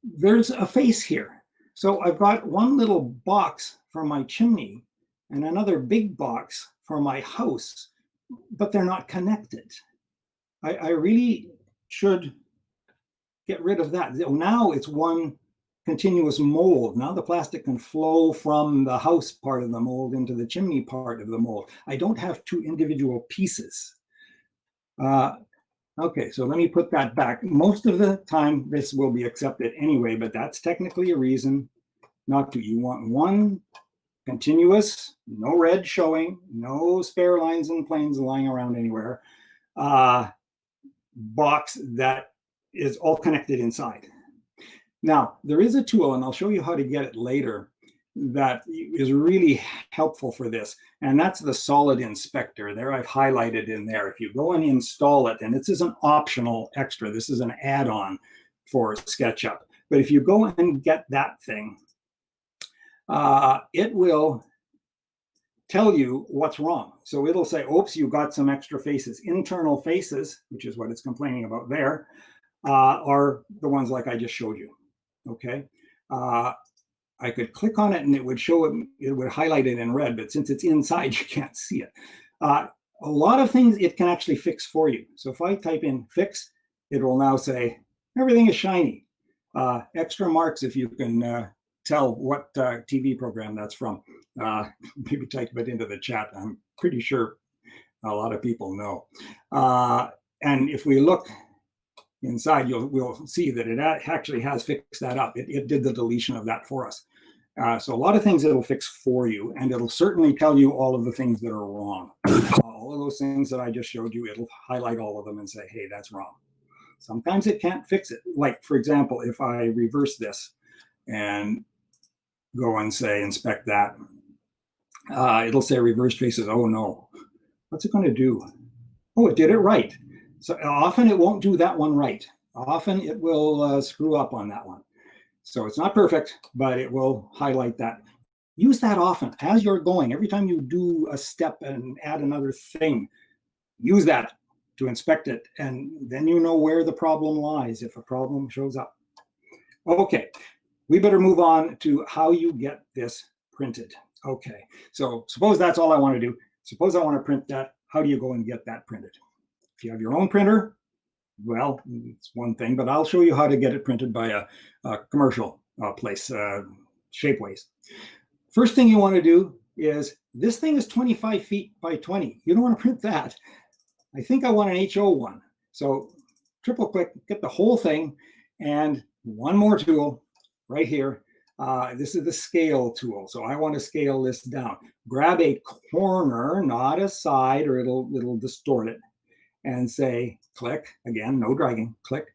There's a face here. So I've got one little box for my chimney and another big box for my house, but they're not connected. I really should get rid of that. Now it's one continuous mold. Now the plastic can flow from the house part of the mold into the chimney part of the mold. I don't have two individual pieces. Okay, so let me put that back. Most of the time this will be accepted anyway, but that's technically a reason not to. You want one continuous, no red showing, no spare lines and planes lying around anywhere, box that is all connected inside. Now, there is a tool, and I'll show you how to get it later, that is really helpful for this, and that's the solid inspector. There, I've highlighted in there. If you go and install it, and this is an optional extra, this is an add-on for SketchUp, but if you go and get that thing, it will tell you what's wrong. So it'll say, oops, you got some extra faces. Internal faces, which is what it's complaining about there, are the ones like I just showed you. Okay. I could click on it and it would show it, it would highlight it in red, but since it's inside, you can't see it. A lot of things it can actually fix for you. So if I type in fix, it will now say everything is shiny. Extra marks if you can tell what TV program that's from. Maybe type it into the chat. I'm pretty sure a lot of people know. And if we look inside, we'll see that it actually has fixed that up. It did the deletion of that for us. So a lot of things it'll fix for you, and it'll certainly tell you all of the things that are wrong. All of those things that I just showed you, it'll highlight all of them and say, hey, that's wrong. Sometimes it can't fix it. Like, for example, if I reverse this and go and say inspect that, it'll say reverse faces. Oh no, what's it going to do? Oh, it did it right. So often it won't do that one right. Often it will screw up on that one. So it's not perfect, but it will highlight that. Use that often as you're going. Every time you do a step and add another thing, use that to inspect it. And then you know where the problem lies if a problem shows up. Okay, we better move on to how you get this printed. Okay, so suppose that's all I want to do. Suppose I want to print that. How do you go and get that printed? If you have your own printer, well, it's one thing, but I'll show you how to get it printed by a commercial place, Shapeways. First thing you want to do is, this thing is 25 feet by 20. You don't want to print that. I think I want an HO one. So triple click, get the whole thing, and one more tool right here. This is the scale tool. So I want to scale this down. Grab a corner, not a side, or it'll distort it. And say, click, again, no dragging, click.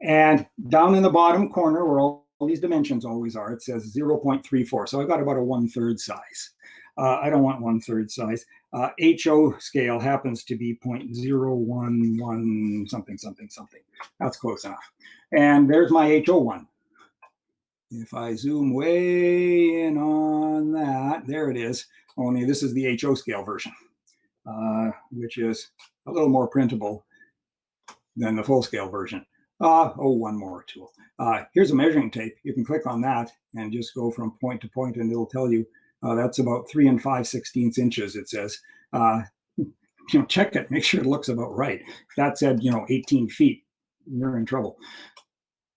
And down in the bottom corner where all these dimensions always are, it says 0.34. So I've got about a 1/3 size. I don't want 1/3 size. HO scale happens to be 0.011 something, something, something. That's close enough. And there's my HO one. If I zoom way in on that, there it is. Only this is the HO scale version, which is a little more printable than the full scale version. One more tool. Here's a measuring tape. You can click on that and just go from point to point, and it'll tell you that's about 3 5/16 inches, it says. Check it, make sure it looks about right. If that said, 18 feet, you're in trouble.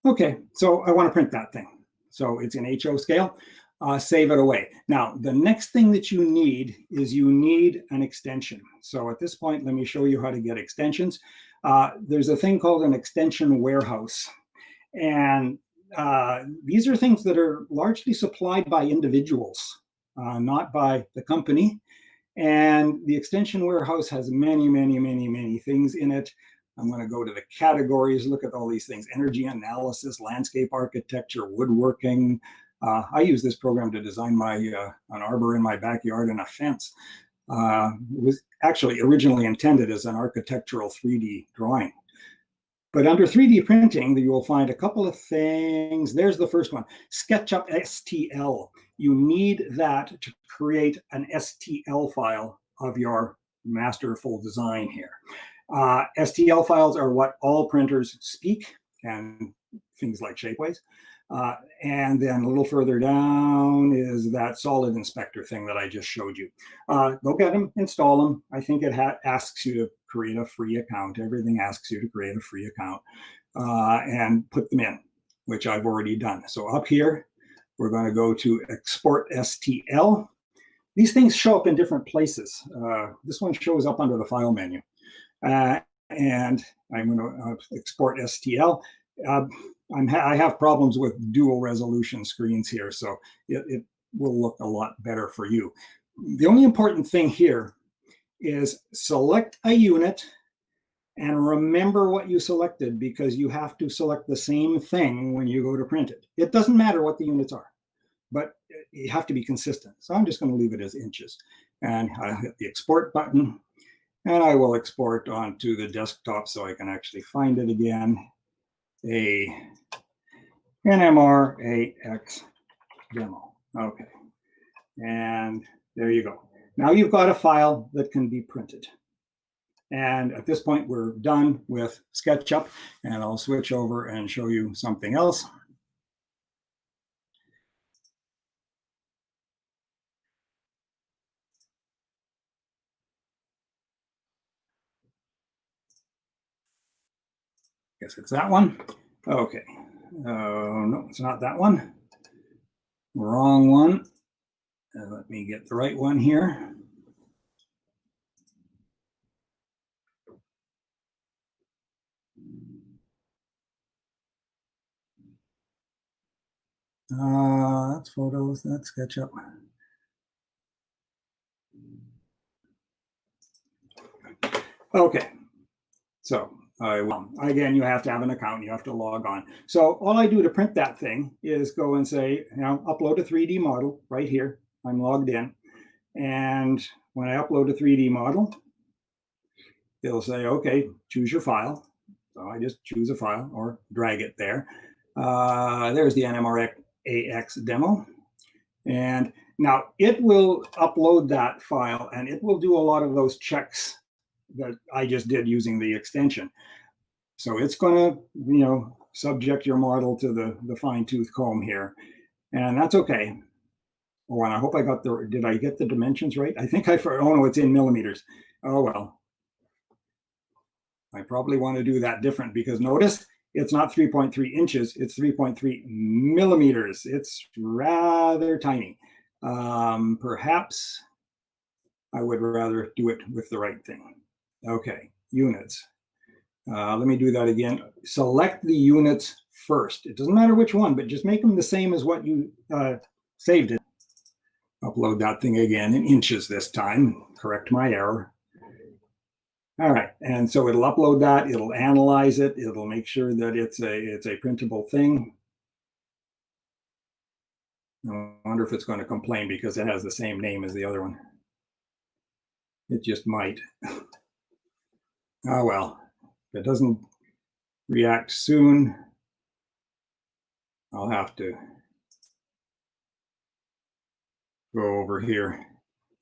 Okay, so I want to print that thing. So it's in HO scale. Save it away. Now, the next thing that you need is you need an extension. So at this point, let me show you how to get extensions. There's a thing called an extension warehouse. And these are things that are largely supplied by individuals, not by the company. And the extension warehouse has many, many, many, many things in it. I'm going to go to the categories, look at all these things: energy analysis, landscape architecture, woodworking. I use this program to design an arbor in my backyard and a fence. It was actually originally intended as an architectural 3D drawing. But under 3D printing, you will find a couple of things. There's the first one, SketchUp STL. You need that to create an STL file of your masterful design here. STL files are what all printers speak, and things like Shapeways. And then a little further down is that solid inspector thing that I just showed you. Go get them, install them. I think it asks you to create a free account. Everything asks you to create a free account and put them in, which I've already done. So up here, we're going to go to Export STL. These things show up in different places. This one shows up under the File menu. And I'm going to export STL. I have problems with dual resolution screens here, so it will look a lot better for you. The only important thing here is select a unit and remember what you selected, because you have to select the same thing when you go to print it. It doesn't matter what the units are, but you have to be consistent. So I'm just going to leave it as inches, and I'll hit the export button, and I will export onto the desktop so I can actually find it again. A NMRAx demo. Okay. And there you go. Now you've got a file that can be printed. And at this point, we're done with SketchUp, and I'll switch over and show you something else. Guess it's that one. Okay. No, it's not that one. Wrong one. Let me get the right one here. That's photos, that's SketchUp. Okay, so again, you have to have an account, you have to log on. So all I do to print that thing is go and say, upload a 3D model right here. I'm logged in. And when I upload a 3D model, it'll say, okay, choose your file. So I just choose a file or drag it there. There's the NMRAx demo. And now it will upload that file and it will do a lot of those checks that I just did using the extension. So it's going to, subject your model to the fine tooth comb here. And that's okay. Oh, and I hope I got did I get the dimensions right? I think oh no, it's in millimeters. Oh, well. I probably want to do that different because notice it's not 3.3 inches, it's 3.3 millimeters. It's rather tiny. Perhaps I would rather do it with the right thing. Okay, units. Let me do that again. Select the units first. It doesn't matter which one, but just make them the same as what you saved it. Upload that thing again in inches this time. Correct my error. All right, and so it'll upload that, it'll analyze it, it'll make sure that it's a printable thing. I wonder if it's going to complain because it has the same name as the other one. It just might. Oh well, if it doesn't react soon, I'll have to go over here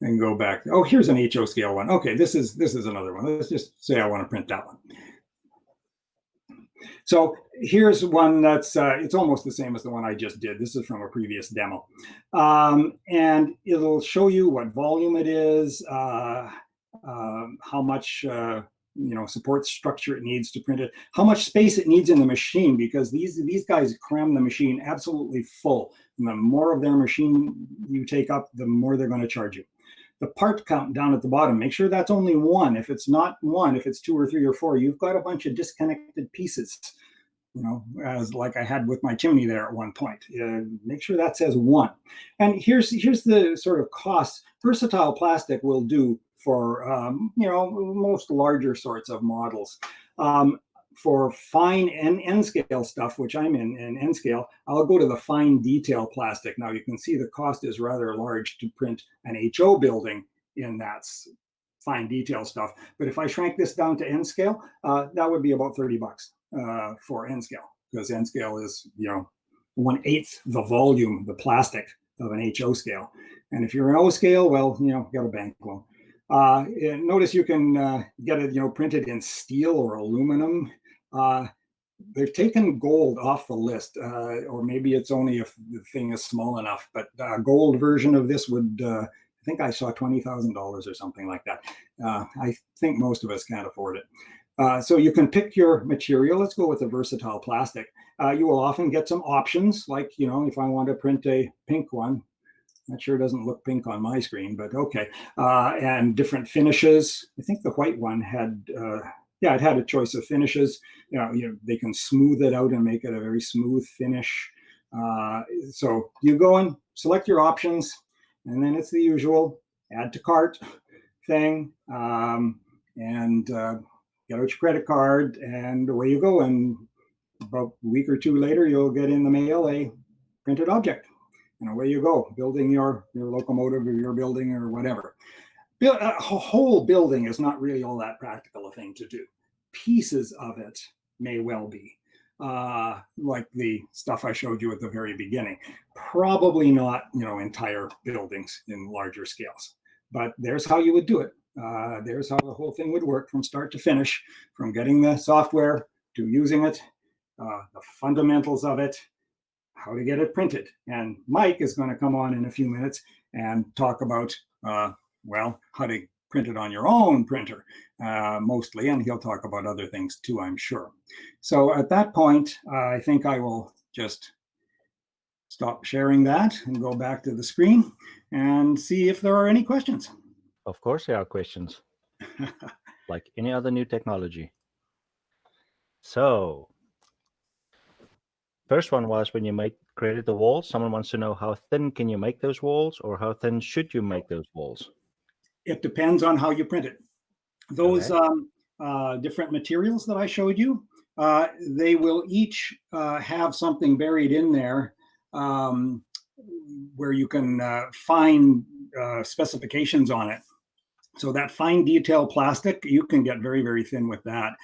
and go back. Oh, here's an HO scale one. Okay, this is another one. Let's just say I want to print that one. So here's one that's, it's almost the same as the one I just did. This is from a previous demo. And it'll show you what volume it is, how much support structure it needs to print it, how much space it needs in the machine, because these guys cram the machine absolutely full. And the more of their machine you take up, the more they're going to charge you. The part count down at the bottom, make sure that's only one. If it's not one, if it's 2 or 3 or 4, you've got a bunch of disconnected pieces, as like I had with my chimney there at one point. Make sure that says 1. And here's the sort of cost versatile plastic will do for, most larger sorts of models. For fine N scale stuff, which I'm in N scale, I'll go to the fine detail plastic. Now you can see the cost is rather large to print an HO building in that fine detail stuff. But if I shrank this down to N scale, that would be about $30 for N scale, because N scale is 1/8 the volume, the plastic of an HO scale. And if you're an O scale, well, got a bank loan. Notice you can get it, printed in steel or aluminum. They've taken gold off the list, or maybe it's only if the thing is small enough. But a gold version of this would, I think I saw $20,000 or something like that. I think most of us can't afford it. So you can pick your material. Let's go with a versatile plastic. You will often get some options, like if I want to print a pink one. That sure doesn't look pink on my screen, but okay. And different finishes. I think the white one had, it had a choice of finishes. They can smooth it out and make it a very smooth finish. So you go and select your options, and then it's the usual add to cart thing, and get out your credit card, and away you go. And about a week or 2 later, you'll get in the mail a printed object. And away you go, building your locomotive or your building or whatever. A whole building is not really all that practical a thing to do. Pieces of it may well be, like the stuff I showed you at the very beginning. Probably not, entire buildings in larger scales. but there's how you would do it. There's how the whole thing would work from start to finish, from getting the software to using it, the fundamentals of it, how to get it printed. And Mike is going to come on in a few minutes and talk about, well, how to print it on your own printer, mostly, and he'll talk about other things too, I'm sure. So at that point, I think I will just stop sharing that and go back to the screen and see if there are any questions. Of course there are questions, like any other new technology. So, first one was when you created the walls, someone wants to know how thin can you make those walls, or how thin should you make those walls? It depends on how you print it. Those different materials that I showed you, they will each have something buried in there where you can find specifications on it. So that fine detail plastic, you can get very, very thin with that.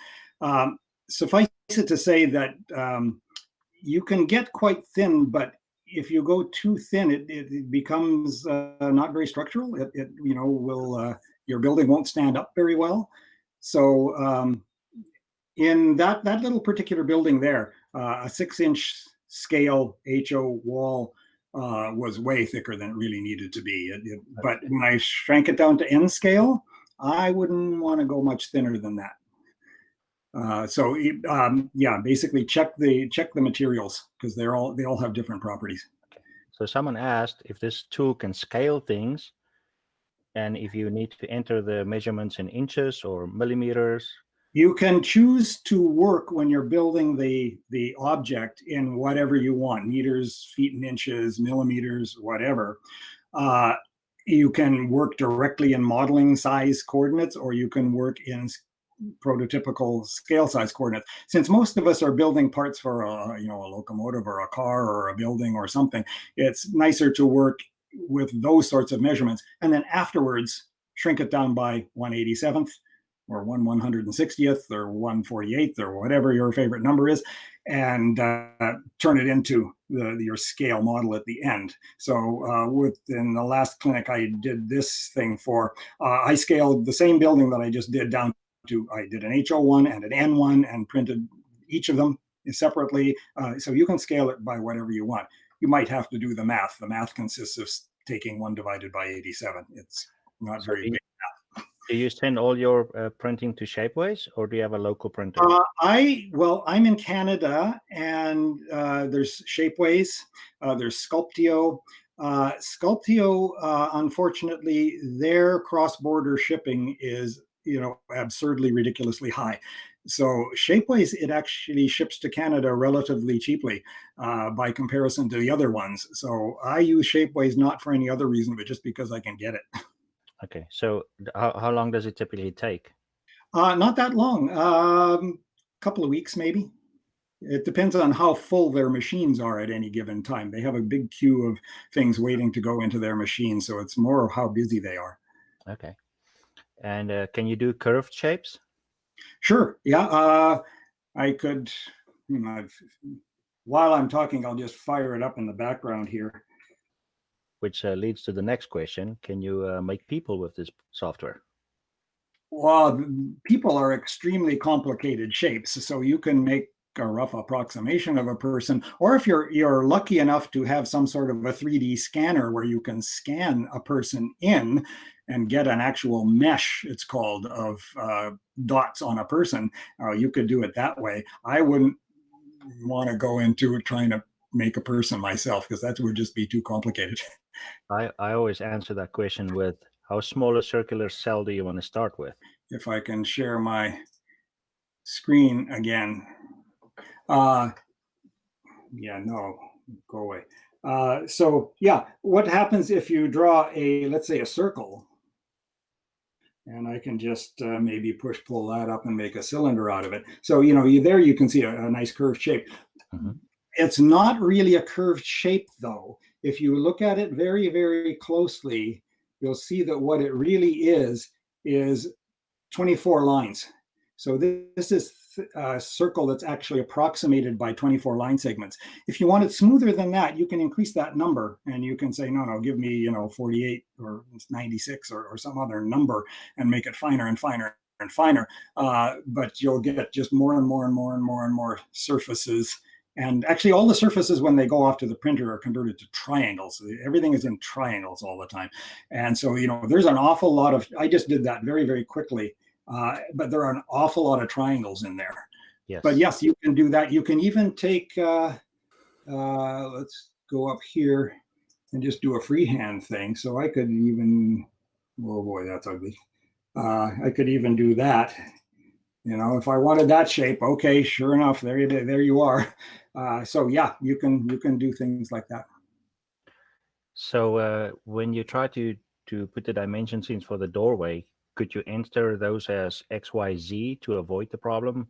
Suffice it to say that you can get quite thin, but if you go too thin, it becomes not very structural. It will your building won't stand up very well. So in that little particular building there, a 6-inch scale HO wall was way thicker than it really needed to be. But when I shrank it down to N scale, I wouldn't want to go much thinner than that. Yeah, basically check the materials, because they all have different properties. So someone asked if this tool can scale things, and if you need to enter the measurements in inches or millimeters. You can choose to work when you're building the object in whatever you want, meters, feet and inches, millimeters, whatever. You can work directly in modeling size coordinates, or you can work in prototypical scale size coordinates. Since most of us are building parts for a locomotive or a car or a building or something, it's nicer to work with those sorts of measurements, and then afterwards shrink it down by 1/87th or 1/160th or 1/48th or whatever your favorite number is, and turn it into your scale model at the end. So within the last clinic I did this thing for, I scaled the same building that I just did down to, I did an HO1 and an N1 and printed each of them separately. So you can scale it by whatever you want. You might have to do the math. The math consists of taking 1 divided by 87. It's not very big. Do you send all your printing to Shapeways, or do you have a local printer? I'm in Canada, and there's Shapeways, there's Sculptio. Sculptio, unfortunately, their cross-border shipping is absurdly, ridiculously high. So Shapeways, it actually ships to Canada relatively cheaply by comparison to the other ones. So I use Shapeways not for any other reason, but just because I can get it. Okay, so how long does it typically take? Not that long, couple of weeks maybe. It depends on how full their machines are at any given time. They have a big queue of things waiting to go into their machine, so it's more of how busy they are. Okay. And can you do curved shapes? Sure. Yeah. I could. While I'm talking, I'll just fire it up in the background here. Which leads to the next question. Can you make people with this software? Well, people are extremely complicated shapes, so you can make a rough approximation of a person, or if you're lucky enough to have some sort of a 3D scanner where you can scan a person in and get an actual mesh, it's called, of dots on a person, you could do it that way. I wouldn't want to go into trying to make a person myself, because that would just be too complicated. I always answer that question with, how small a circular cell do you want to start with? If I can share my screen again. Yeah, no, go away. So yeah, what happens if you draw let's say a circle, and I can just maybe pull that up and make a cylinder out of it. So, there you can see a nice curved shape. Mm-hmm. It's not really a curved shape though. If you look at it very, very closely, you'll see that what it really is 24 lines. So this is circle that's actually approximated by 24 line segments. If you want it smoother than that, you can increase that number, and you can say, no, give me 48 or 96 or some other number, and make it finer and finer and finer. But you'll get just more and more and more and more and more surfaces. And actually, all the surfaces, when they go off to the printer, are converted to triangles. Everything is in triangles all the time. And so, there's an awful lot of, I just did that very, very quickly. But there are an awful lot of triangles in there. Yes. But yes, you can do that. You can even take, let's go up here and just do a freehand thing. So I could even, oh boy, that's ugly. I could even do that. If I wanted that shape, okay, sure enough, there you are. So yeah, you can do things like that. So when you try to put the dimensions in for the doorway, could you enter those as XYZ to avoid the problem?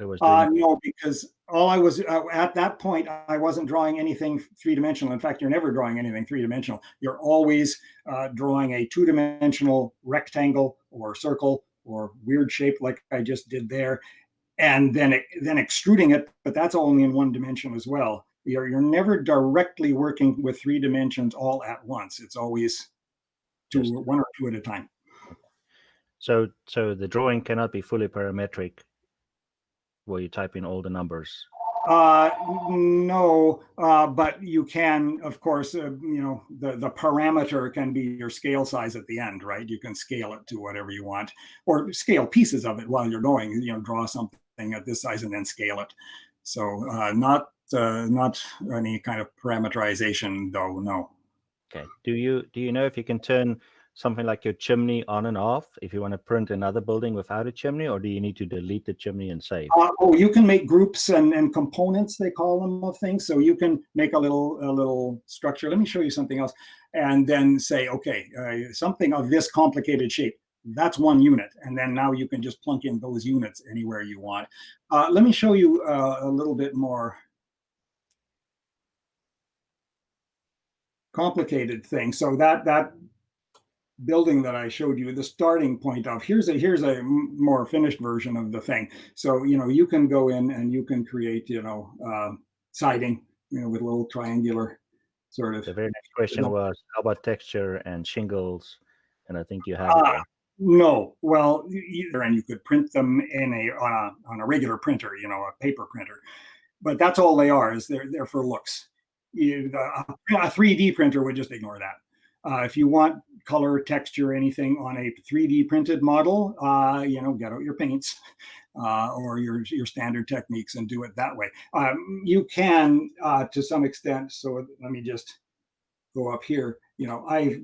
No, because all I was at that point, I wasn't drawing anything three-dimensional. In fact, you're never drawing anything three-dimensional. You're always drawing a two-dimensional rectangle or circle or weird shape like I just did there, and then extruding it, but that's only in one dimension as well. You're never directly working with 3 dimensions all at once. It's always one or two at a time. So the drawing cannot be fully parametric, where you type in all the numbers. No, but you can, of course, the parameter can be your scale size at the end, right? You can scale it to whatever you want, or scale pieces of it while you're going, draw something at this size and then scale it. So not any kind of parameterization, though, no. Okay. Do you know if you can turn something like your chimney on and off if you want to print another building without a chimney, or do you need to delete the chimney and save? You can make groups and components, they call them, of things. So you can make a little structure. Let me show you something else, and then say, okay, something of this complicated shape. That's one unit, and then now you can just plunk in those units anywhere you want. Let me show you a little bit more complicated thing. So that building that I showed you, the starting point of, here's a more finished version of the thing. So you can go in and you can create siding with a little triangular sort of. The very next question was, how about texture and shingles? And I think you have it there. No, well, and you could print them on a regular printer, a paper printer, but that's all they are, is they're for looks. A 3D printer would just ignore that. If you want color, texture, anything on a 3D printed model, get out your paints or your standard techniques and do it that way. You can, to some extent. So let me just go up here. I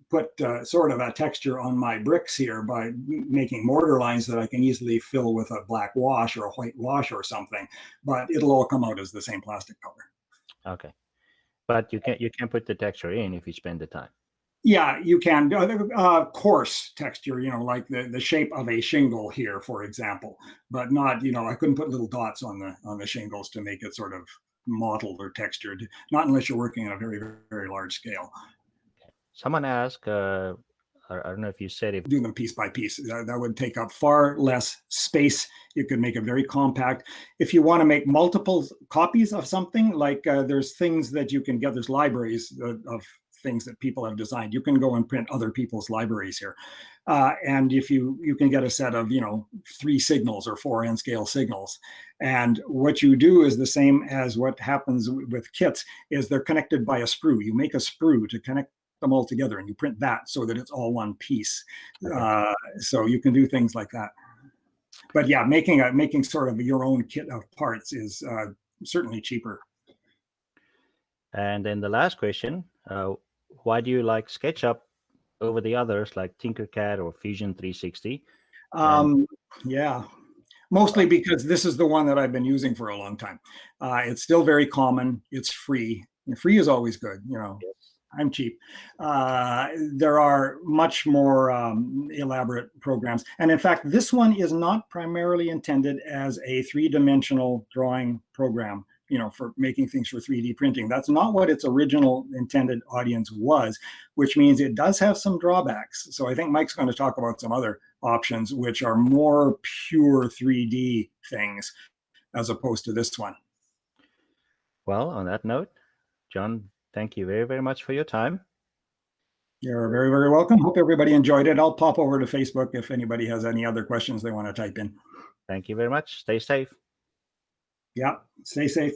put sort of a texture on my bricks here by making mortar lines that I can easily fill with a black wash or a white wash or something, but it'll all come out as the same plastic color. Okay. But you can put the texture in if you spend the time. Yeah, you can. Coarse texture, like the shape of a shingle here, for example, but not, I couldn't put little dots on the shingles to make it sort of mottled or textured, not unless you're working on a very, very large scale. Someone asked, I don't know if you said if do them piece by piece, that would take up far less space. You could make it very compact. If you want to make multiple copies of something, like there's things that you can get, there's libraries of things that people have designed. You can go and print other people's libraries here. And if you can get a set of, 3 signals or 4 n-scale signals. And what you do is the same as what happens with kits, is they're connected by a sprue. You make a sprue to connect them all together, and you print that so that it's all one piece. Okay. So you can do things like that. But yeah, making sort of your own kit of parts is certainly cheaper. And then the last question, why do you like SketchUp over the others like Tinkercad or Fusion 360? Yeah, mostly because this is the one that I've been using for a long time. It's still very common. It's free. And free is always good, Yes. I'm cheap. There are much more elaborate programs. And in fact, this one is not primarily intended as a 3-dimensional drawing program. for making things for 3D printing. That's not what its original intended audience was, which means it does have some drawbacks. So I think Mike's going to talk about some other options, which are more pure 3D things as opposed to this one. Well, on that note, John, thank you very, very much for your time. You're very, very welcome. Hope everybody enjoyed it. I'll pop over to Facebook if anybody has any other questions they want to type in. Thank you very much. Stay safe. Yeah, stay safe.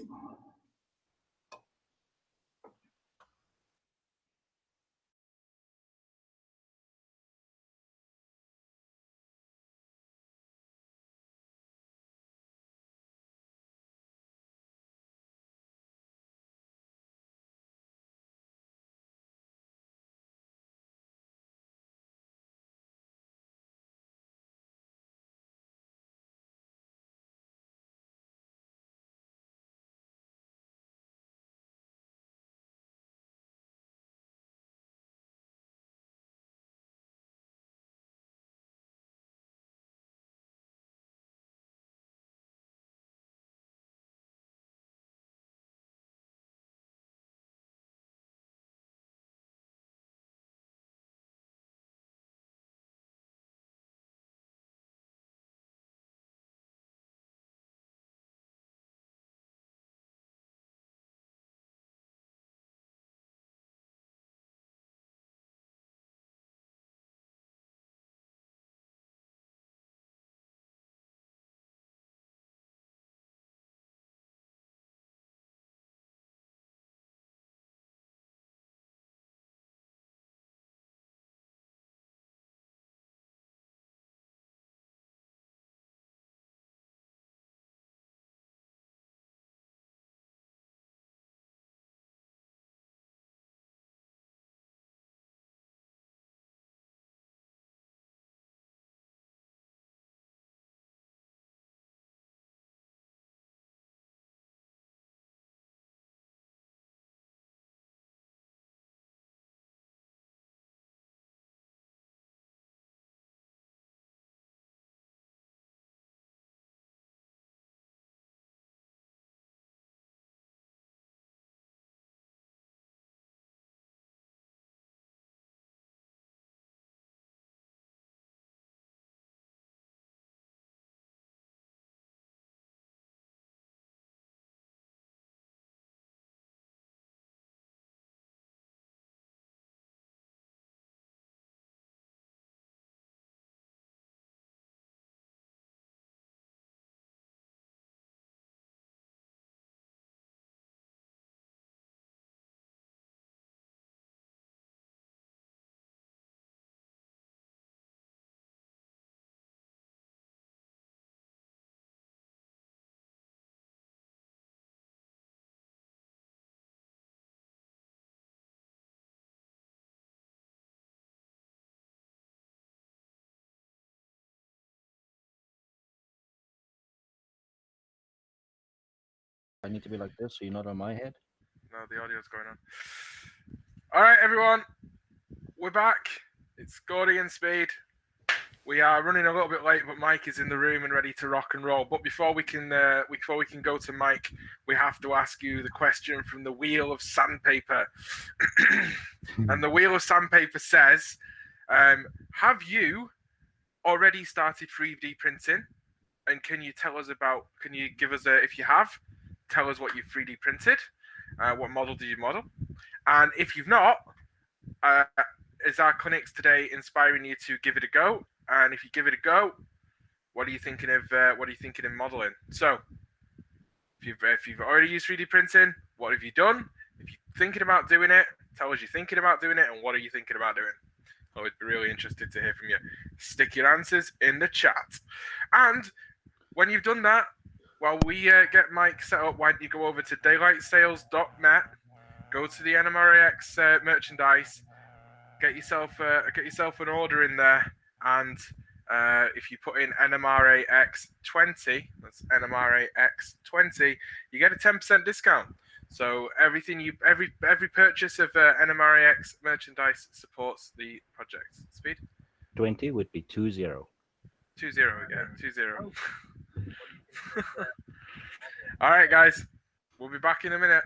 I need to be like this so you're not on my head. No, the audio's going on. All right, everyone, we're back. It's Gordy and Speed. We are running a little bit late, but Mike is in the room and ready to rock and roll. But before we can go to Mike, we have to ask you the question from the Wheel of Sandpaper. And the Wheel of Sandpaper says, have you already started 3D printing? And can you give us if you have, tell us what you've 3D printed? What model did you model? And if you've not, is our clinics today inspiring you to give it a go? And if you give it a go, what are you thinking of modeling? So, if you've already used 3D printing, what have you done? If you're thinking about doing it, tell us you're thinking about doing it, and what are you thinking about doing? I would be really interested to hear from you. Stick your answers in the chat. And when you've done that, while we get Mike set up, why don't you go over to daylightsales.net, go to the NMRAx merchandise, get yourself an order in there, and if you put in NMRAx 20, that's NMRAx 20, you get a 10% discount. So every purchase of NMRAx merchandise supports the project. Speed? 20 would be 20. 20 again. 20. All right, guys. We'll be back in a minute.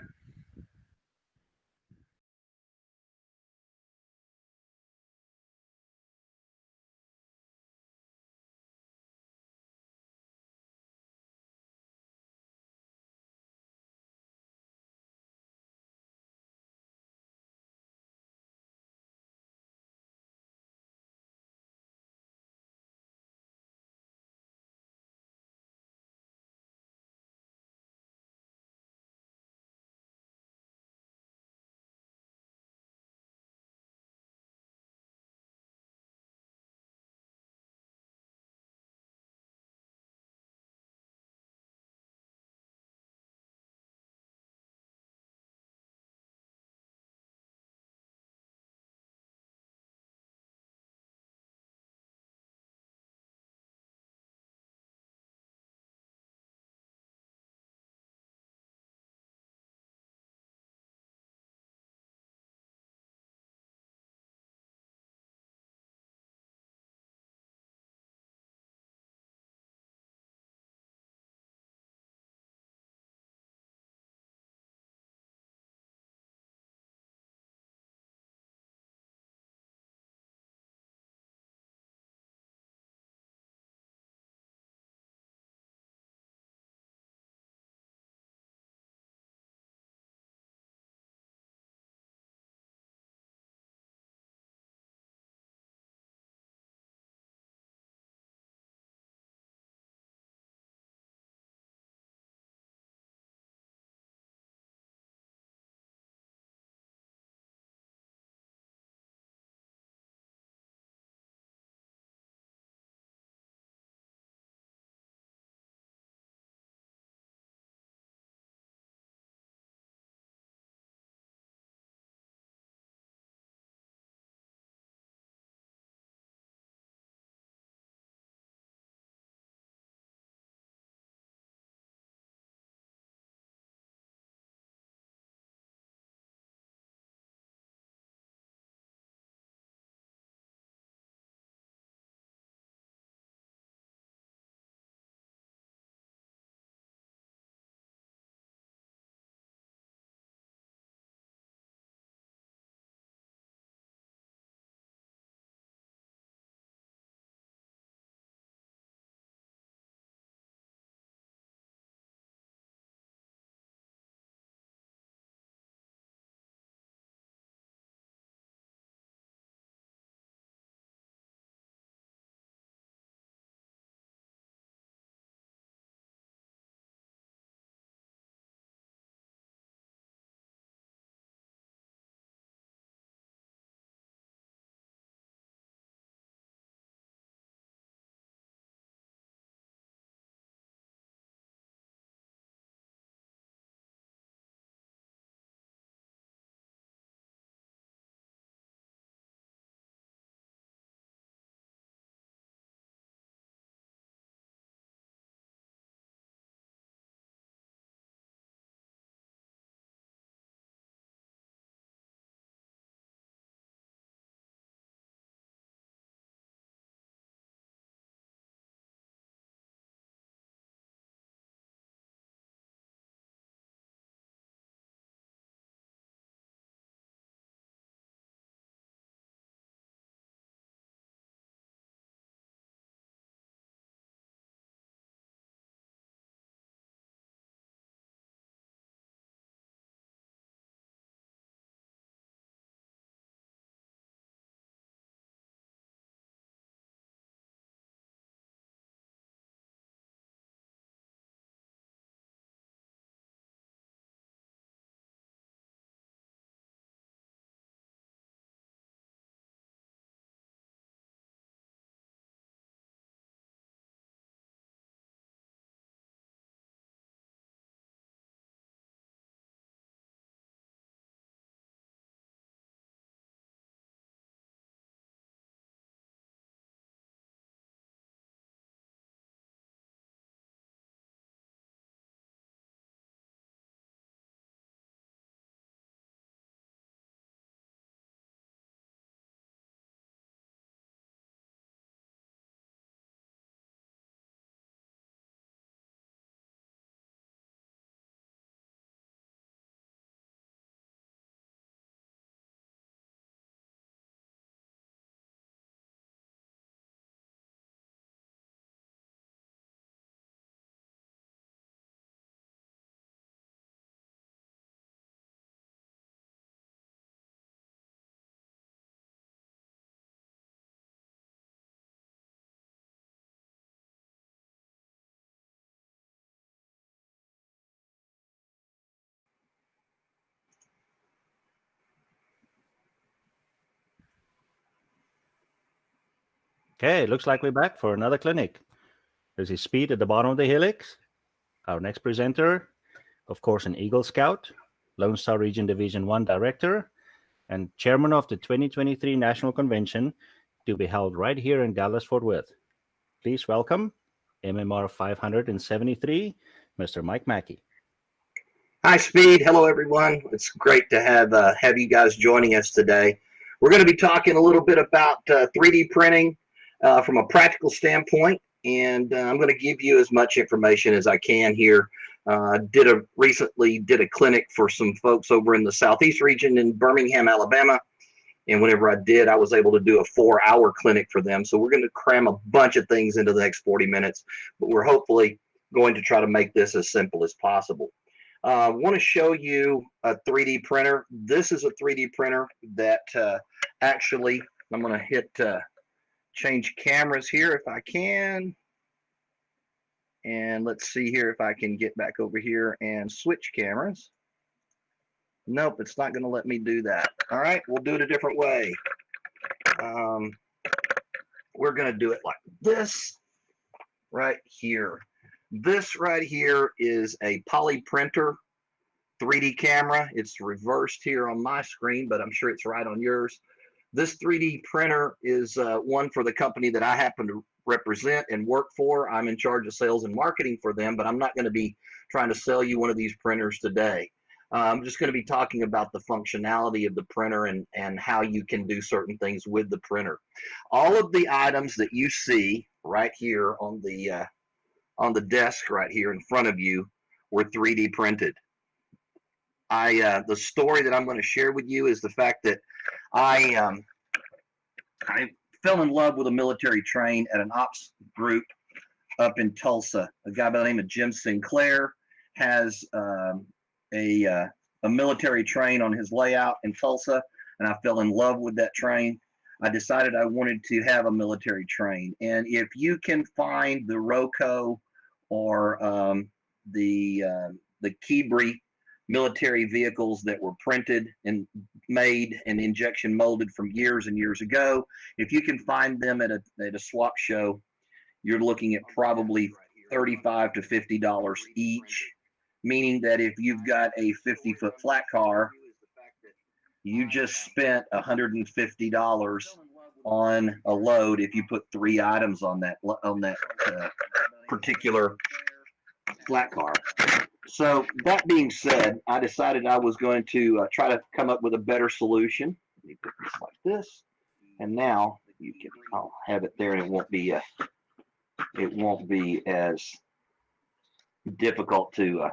Okay, looks like we're back for another clinic. This is Speed at the bottom of the helix. Our next presenter, of course, an Eagle Scout, Lone Star Region Division 1 Director, and Chairman of the 2023 National Convention to be held right here in Dallas-Fort Worth. Please welcome MMR 573, Mr. Mike Mackey. Hi, Speed. Hello, everyone. It's great to have you guys joining us today. We're going to be talking a little bit about 3D printing from a practical standpoint, and I'm going to give you as much information as I can here. Recently did a clinic for some folks over in the Southeast region in Birmingham, Alabama, and whenever I did, I was able to do a 4-hour clinic for them. So we're going to cram a bunch of things into the next 40 minutes, but we're hopefully going to try to make this as simple as possible. I want to show you a 3D printer. This is a 3D printer that actually, I'm going to hit change cameras here if I can. And let's see here if I can get back over here and switch cameras. Nope, it's not going to let me do that. All right, we'll do it a different way. We're going to do it like this right here. This right here is a poly printer 3D camera. It's reversed here on my screen, but I'm sure it's right on yours. This 3D printer is one for the company that I happen to represent and work for. I'm in charge of sales and marketing for them, but I'm not going to be trying to sell you one of these printers today. I'm just going to be talking about the functionality of the printer and how you can do certain things with the printer. All of the items that you see right here on the desk right here in front of you were 3D printed. The story that I'm going to share with you is the fact that I fell in love with a military train at an ops group up in Tulsa. A guy by the name of Jim Sinclair has a military train on his layout in Tulsa, and I fell in love with that train. I decided I wanted to have a military train, and if you can find the Roco or the Keebri military vehicles that were printed and made and injection molded from years and years ago, if you can find them at a swap show, you're looking at probably $35 to $50 each, meaning that if you've got a 50-foot flat car, you just spent $150 on a load if you put 3 items on that particular flat car. So that being said, I decided I was going to try to come up with a better solution. Let me put this like this, and now I'll have it there, and it won't be as difficult to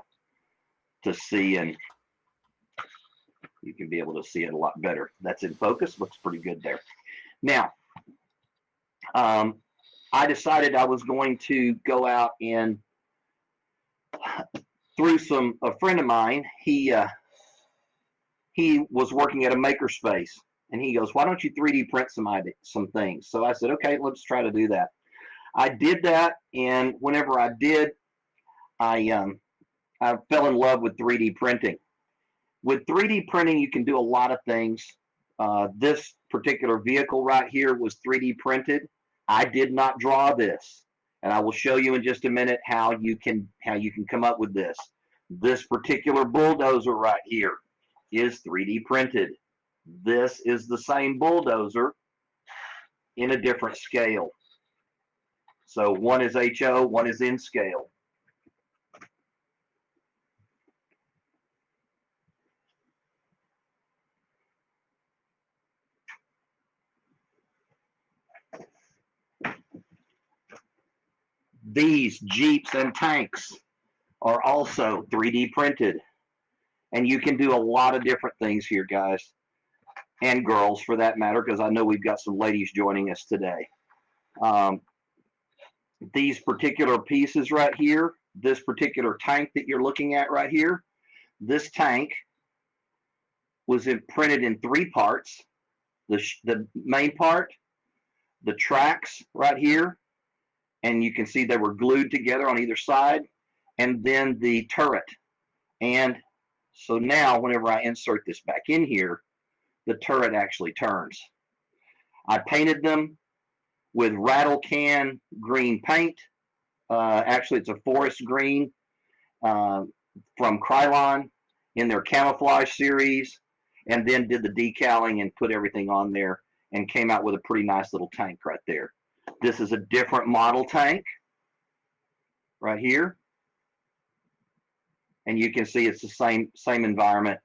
see, and you can be able to see it a lot better. That's in focus. Looks pretty good there. Now, I decided I was going to go out and through a friend of mine, he was working at a makerspace, and he goes, "Why don't you 3D print some things?" So I said, "Okay, let's try to do that." I did that, and whenever I did, I fell in love with 3D printing. With 3D printing, you can do a lot of things. This particular vehicle right here was 3D printed. I did not draw this, and I will show you in just a minute how you can come up with this. This particular bulldozer right here is 3D printed. This is the same bulldozer in a different scale. So one is HO, one is in scale. These Jeeps and tanks are also 3D printed. And you can do a lot of different things here, guys, and girls for that matter, because I know we've got some ladies joining us today. These particular pieces right here, this particular tank that you're looking at right here, this tank was printed in 3 parts. The main part, the tracks right here, and you can see they were glued together on either side, and then the turret. And so now whenever I insert this back in here, the turret actually turns. I painted them with rattle can green paint. Actually, it's a forest green from Krylon in their camouflage series, and then did the decaling and put everything on there and came out with a pretty nice little tank right there. This is a different model tank right here. And you can see it's the same environment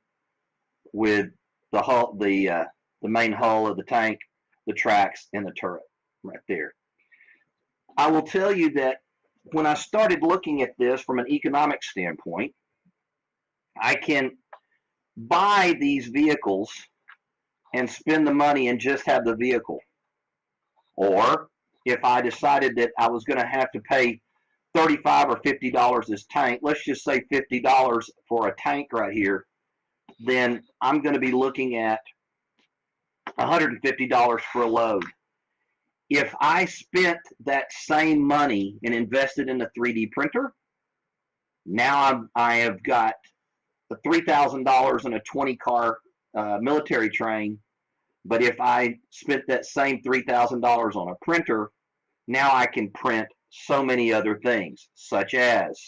with the hull, the main hull of the tank, the tracks, and the turret right there. I will tell you that when I started looking at this from an economic standpoint, I can buy these vehicles and spend the money and just have the vehicle. Or if I decided that I was going to have to pay $35 or $50 this tank, let's just say $50 for a tank right here, then I'm going to be looking at $150 for a load. If I spent that same money and invested in a 3D printer, now I have got the $3,000 in a 20-car military train. But if I spent that same $3,000 on a printer, now I can print so many other things, such as,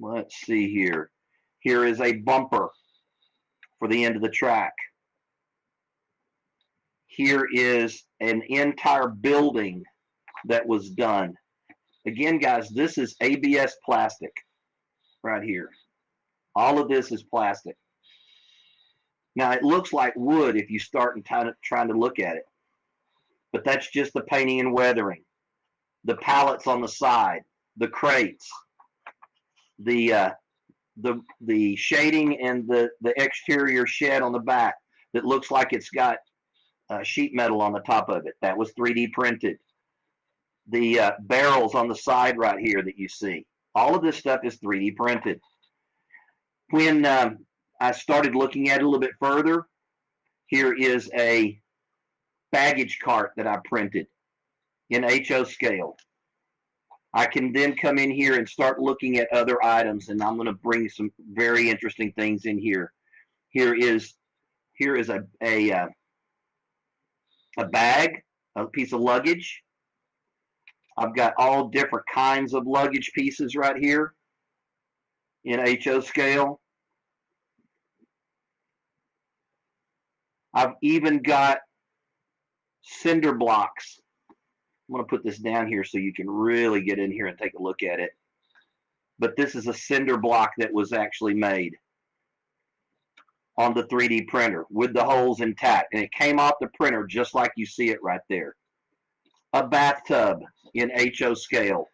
let's see here. Here is a bumper for the end of the track. Here is an entire building that was done. Again, guys, this is ABS plastic right here. All of this is plastic. Now, it looks like wood if you start and trying to look at it, but that's just the painting and weathering. The pallets on the side, the crates, the shading and the exterior shed on the back that looks like it's got sheet metal on the top of it. That was 3D printed. The barrels on the side right here that you see. All of this stuff is 3D printed. When I started looking at it a little bit further, here is a baggage cart that I printed in HO scale. I can then come in here and start looking at other items, and I'm going to bring some very interesting things in here. Here is a bag, a piece of luggage. I've got all different kinds of luggage pieces right here in HO scale. I've even got cinder blocks. I'm going to put this down here so you can really get in here and take a look at it. But this is a cinder block that was actually made on the 3D printer with the holes intact. And it came off the printer just like you see it right there. A bathtub in HO scale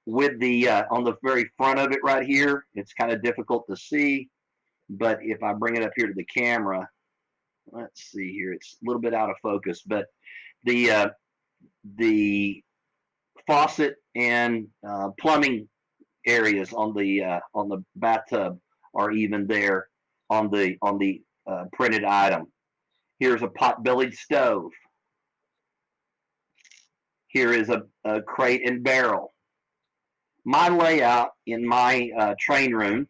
with the, on the very front of it right here, it's kind of difficult to see. But if I bring it up here to the camera, let's see here, it's a little bit out of focus, but the faucet and plumbing areas on the bathtub are even there on the printed item. Here's a pot-bellied stove. Here is a crate and barrel. My layout in my train room,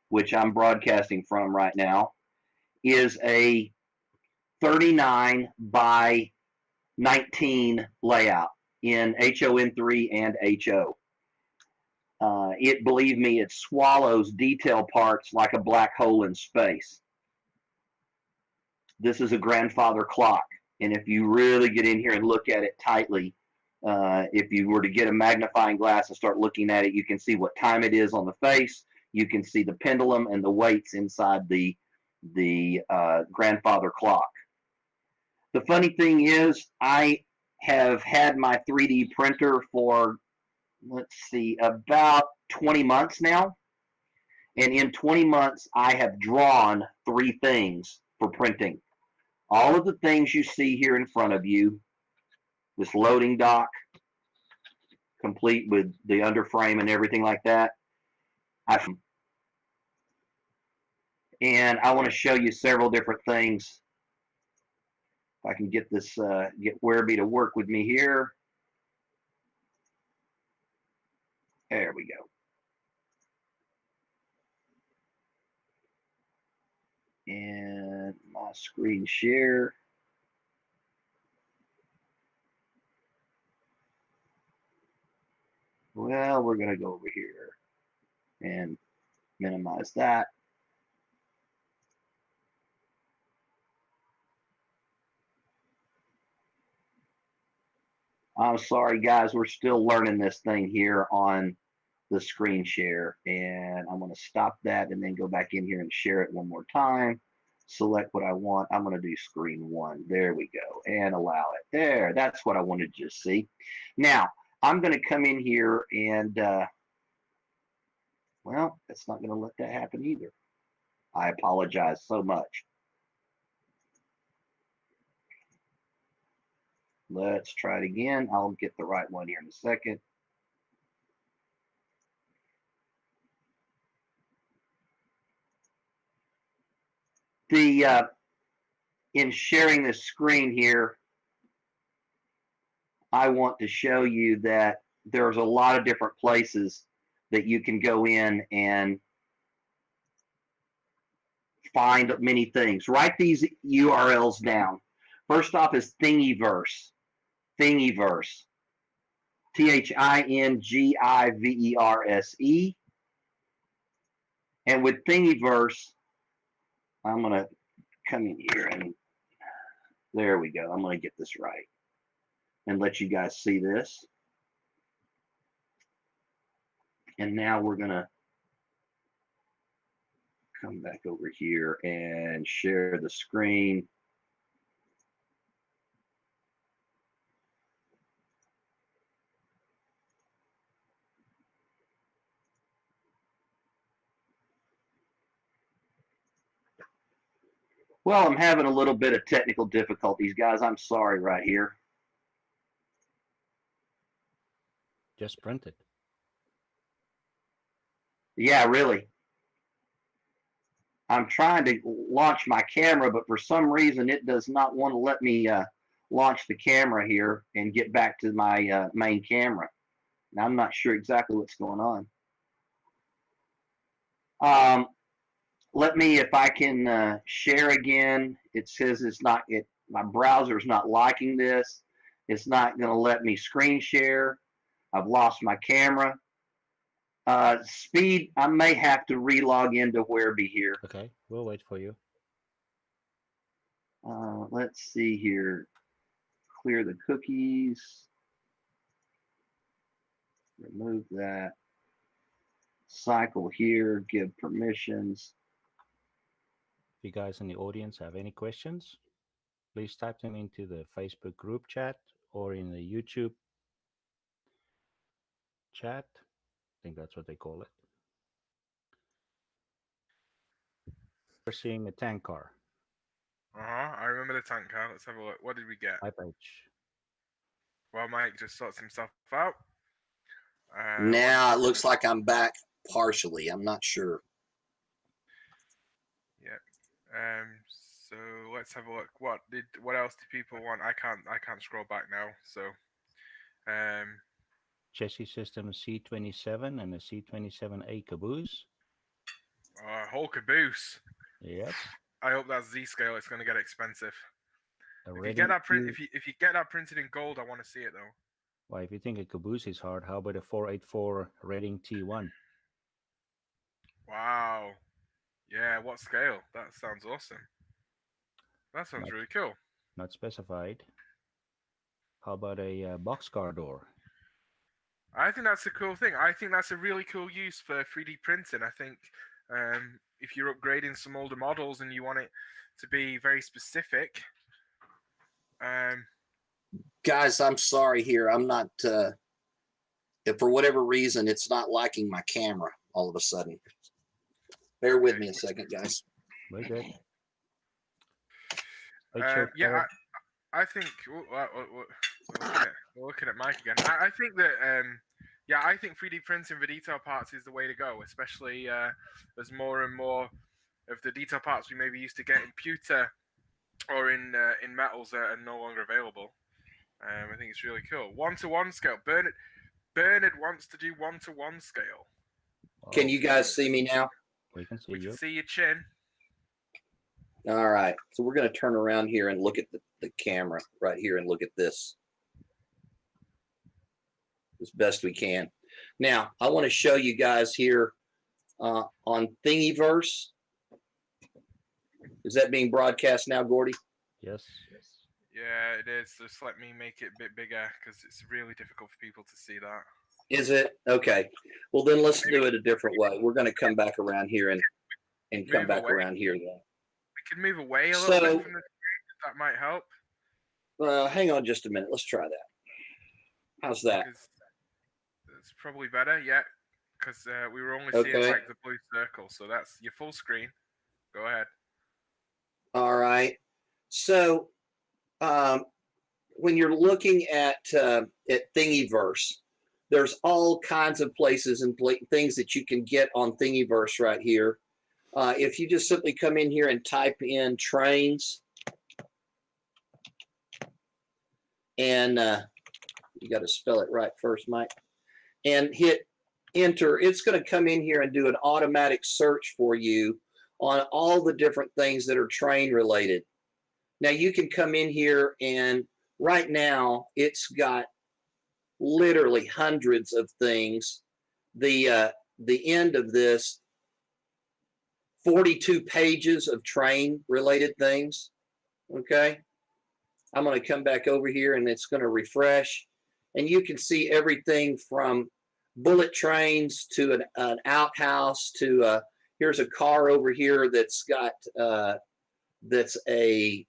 which I'm broadcasting from right now, is a 39 by 19 layout in HON3 and HO. Believe me, it swallows detail parts like a black hole in space. This is a grandfather clock, and if you really get in here and look at it tightly, if you were to get a magnifying glass and start looking at it, you can see what time it is on the face. You can see the pendulum and the weights inside the grandfather clock. The funny thing is, I have had my 3D printer for, let's see, about 20 months now. And in 20 months, I have drawn 3 things for printing. All of the things you see here in front of you, this loading dock, complete with the underframe and everything like that. And I want to show you several different things. If I can get this, get Werribee to work with me here. There we go. And my screen share. Well, we're going to go over here and minimize that. I'm sorry, guys. We're still learning this thing here on the screen share. And I'm going to stop that and then go back in here and share it one more time. Select what I want. I'm going to do screen 1. There we go. And allow it. There. That's what I wanted to just see. Now, I'm going to come in here and, well, it's not going to let that happen either. I apologize so much. Let's try it again. I'll get the right one here in a second. In sharing this screen here, I want to show you that there's a lot of different places that you can go in and find many things. Write these URLs down. First off is Thingiverse. Thingiverse. Thingiverse. And with Thingiverse, I'm going to come in here and there we go. I'm going to get this right and let you guys see this. And now we're going to come back over here and share the screen. Well, I'm having a little bit of technical difficulties, guys. I'm sorry right here. Just print it. Yeah, really. I'm trying to launch my camera, but for some reason it does not want to let me launch the camera here and get back to my main camera. Now, I'm not sure exactly what's going on. Let me, if I can share again. It says it's not, my browser's not liking this. It's not going to let me screen share. I've lost my camera. Speed, I may have to relog into Whereby here. Okay, we'll wait for you. Let's see here. Clear the cookies. Remove that. Cycle here. Give permissions. If you guys in the audience have any questions, please type them into the Facebook group chat or in the YouTube chat. I think that's what they call it. We're seeing a tank car. I remember the tank car. Let's have a look. What did we get? High page. Well, Mike just sorts himself out. Now it looks like I'm back partially. I'm not sure. Yeah. So let's have a look. What else do people want? I can't scroll back now. So, Chassis system C27 and a C27A caboose. whole caboose. Yep. I hope that's Z scale. It's going to get expensive. If you get that if you get that printed in gold, I want to see it though. Well, if you think a caboose is hard, how about a 484 Reading T1? Wow. Yeah, what scale? That sounds awesome. That sounds really cool. Not specified. How about a boxcar door? I think that's a cool thing. I think that's a really cool use for 3D printing. I think if you're upgrading some older models and you want it to be very specific. Guys, I'm sorry here. I'm not, if for whatever reason, it's not liking my camera all of a sudden. Bear with me a second, guys. Very good. Yeah, I think we're looking at Mike again. I think that yeah, I think 3D printing for detail parts is the way to go, especially as more and more of the detail parts we maybe used to get in pewter or in metals are no longer available. I think it's really cool. 1-to-1 scale. Bernard wants to do 1-to-1 scale. Can you guys see me now? We can see We you. can see your chin. All right. So we're going to turn around here and look at the camera right here and look at this as best we can. Now, I want to show you guys here on Thingiverse. Is that being broadcast now, Gordy? Yes. Yeah, it is. Just let me make it a bit bigger because it's really difficult for people to see that. Is it? Okay. Well, then let's do it a different way. We're going to come back around here and come Move back away. around here. Then. We can move away a little bit from the screen. That might help. Hang on just a minute. Let's try that. How's that? It's probably better, yeah, because we were only seeing like the blue circle. So that's your full screen. Go ahead. All right. So when you're looking at Thingiverse, there's all kinds of places and things that you can get on Thingiverse right here. If you just simply come in here and type in trains, and you got to spell it right first, Mike, and hit enter, it's going to come in here and do an automatic search for you on all the different things that are train related. Now you can come in here, and right now it's got literally hundreds of things. The end of this, 42 pages of train related things. Okay. I'm going to come back over here and it's going to refresh, and you can see everything from bullet trains to an outhouse to here's a car over here that's got that's a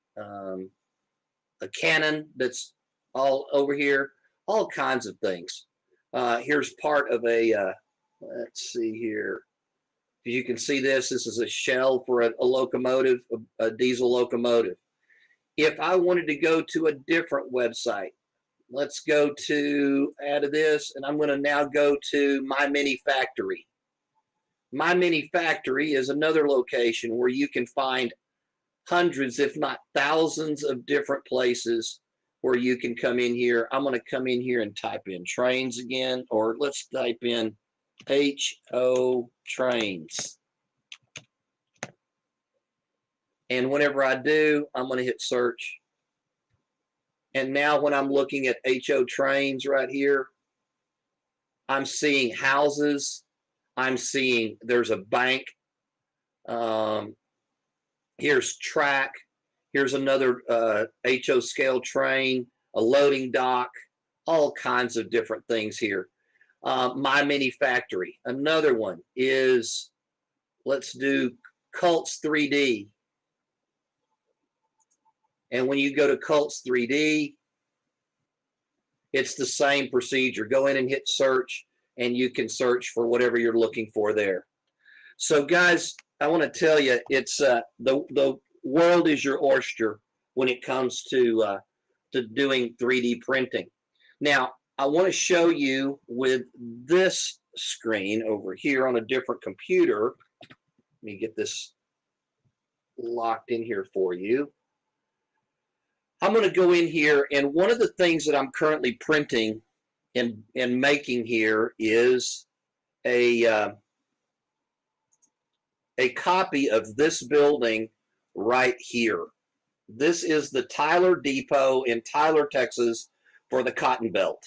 cannon that's all over here, all kinds of things. Here's part of a let's see here. You can see this is a shell for a locomotive, a diesel locomotive. If I wanted to go to a different website, let's go to add to this, and I'm going to now go to My Mini Factory. My Mini Factory is another location where you can find hundreds, if not thousands, of different places where you can come in here. I'm going to come in here and type in trains again, or let's type in HO trains. And whenever I do, I'm going to hit search. And now when I'm looking at HO trains right here, I'm seeing houses. I'm seeing there's a bank. Here's track. Here's another HO scale train, a loading dock, all kinds of different things here. My Mini Factory. Another one is, let's do Cults 3D. And when you go to Cults 3D, it's the same procedure. Go in and hit search, and you can search for whatever you're looking for there. So, guys, I want to tell you, it's the world is your oyster when it comes to doing 3D printing. Now, I want to show you with this screen over here on a different computer. Let me get this locked in here for you. I'm going to go in here, and one of the things that I'm currently printing and making here is a copy of this building right here. This is the Tyler Depot in Tyler, Texas for the Cotton Belt.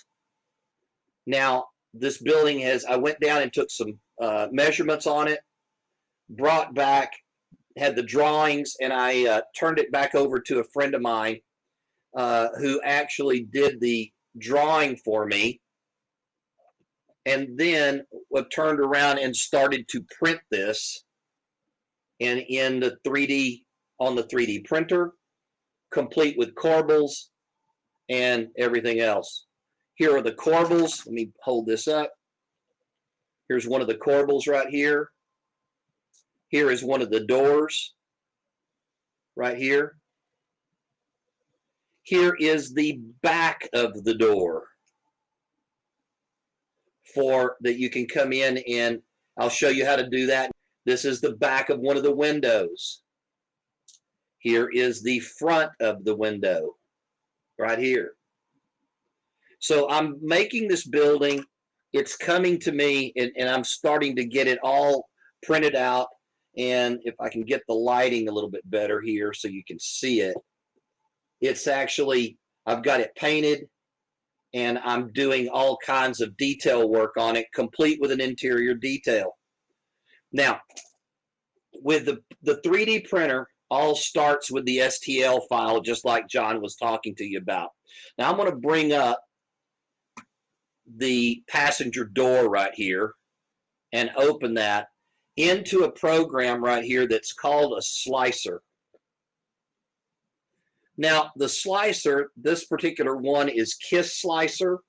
Now, this building has, I went down and took some measurements on it, brought back, had the drawings, and I turned it back over to a friend of mine who actually did the drawing for me, and then turned around and started to print this and in the 3D, on the 3D printer, complete with corbels and everything else. Here are the corbels. Let me hold this up. Here's one of the corbels right here. Here is one of the doors right here. Here is the back of the door for that you can come in, and I'll show you how to do that. This is the back of one of the windows. Here is the front of the window right here. So I'm making this building. It's coming to me, and I'm starting to get it all printed out. And if I can get the lighting a little bit better here so you can see it. It's actually, I've got it painted. and I'm doing all kinds of detail work on it, complete with an interior detail. Now, with the 3D printer, all starts with the STL file, just like John was talking to you about. Now, I'm going to bring up the passenger door right here and open that into a program right here that's called a slicer. Now, the slicer, this particular one is KISS Slicer.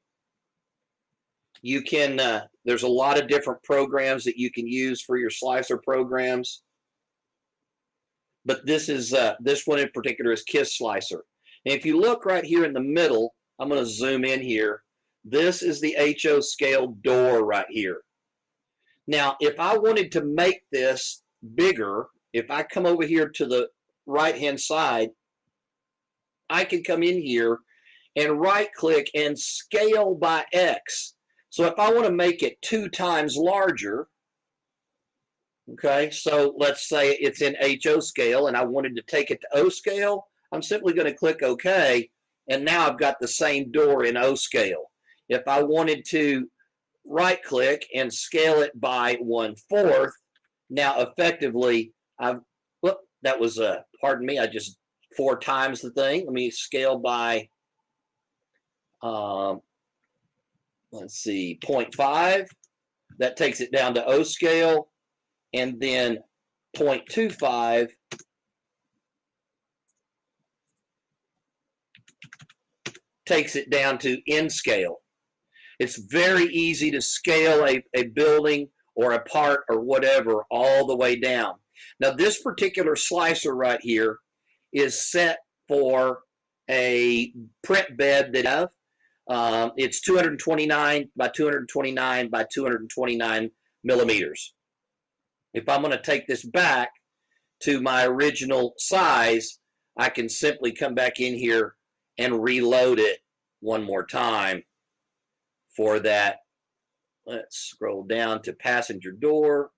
You can, there's a lot of different programs that you can use for your slicer programs. But this is, this one in particular is KISS Slicer. And if you look right here in the middle, I'm going to zoom in here. This is the HO scale door right here. Now, if I wanted to make this bigger, if I come over here to the right-hand side, I can come in here and right-click and scale by X. So if I want to make it 2 times larger, okay, so let's say it's in HO scale and I wanted to take it to O scale, I'm simply going to click OK, and now I've got the same door in O scale. If I wanted to right-click and scale it by 1/4, now effectively I've, whoop, that was, pardon me, I just 4 times the thing. Let me scale by, let's see, 0.5. That takes it down to O scale. And then 0.25 takes it down to N scale. It's very easy to scale a building or a part or whatever all the way down. Now, this particular slicer right here is set for a print bed that I have. It's 229 by 229 by 229 millimeters. If I'm going to take this back to my original size, I can simply come back in here and reload it one more time for that. Let's scroll down to passenger door.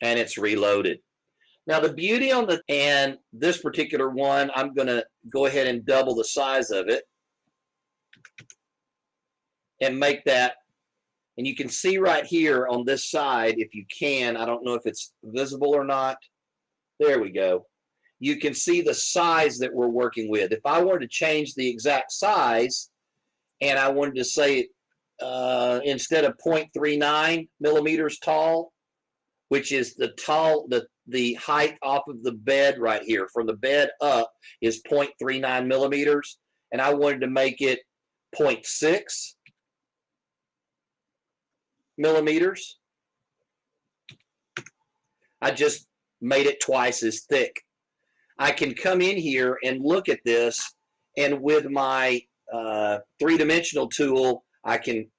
And it's reloaded. Now the beauty on this particular one, I'm going to go ahead and double the size of it and make that. And you can see right here on this side, if you can, I don't know if it's visible or not. There we go. You can see the size that we're working with. If I wanted to change the exact size and I wanted to say instead of 0.39 millimeters tall, which is the height off of the bed right here, from the bed up is 0.39 millimeters, and I wanted to make it 0.6 millimeters, I just made it twice as thick. I can come in here and look at this, and with my 3-dimensional tool, I can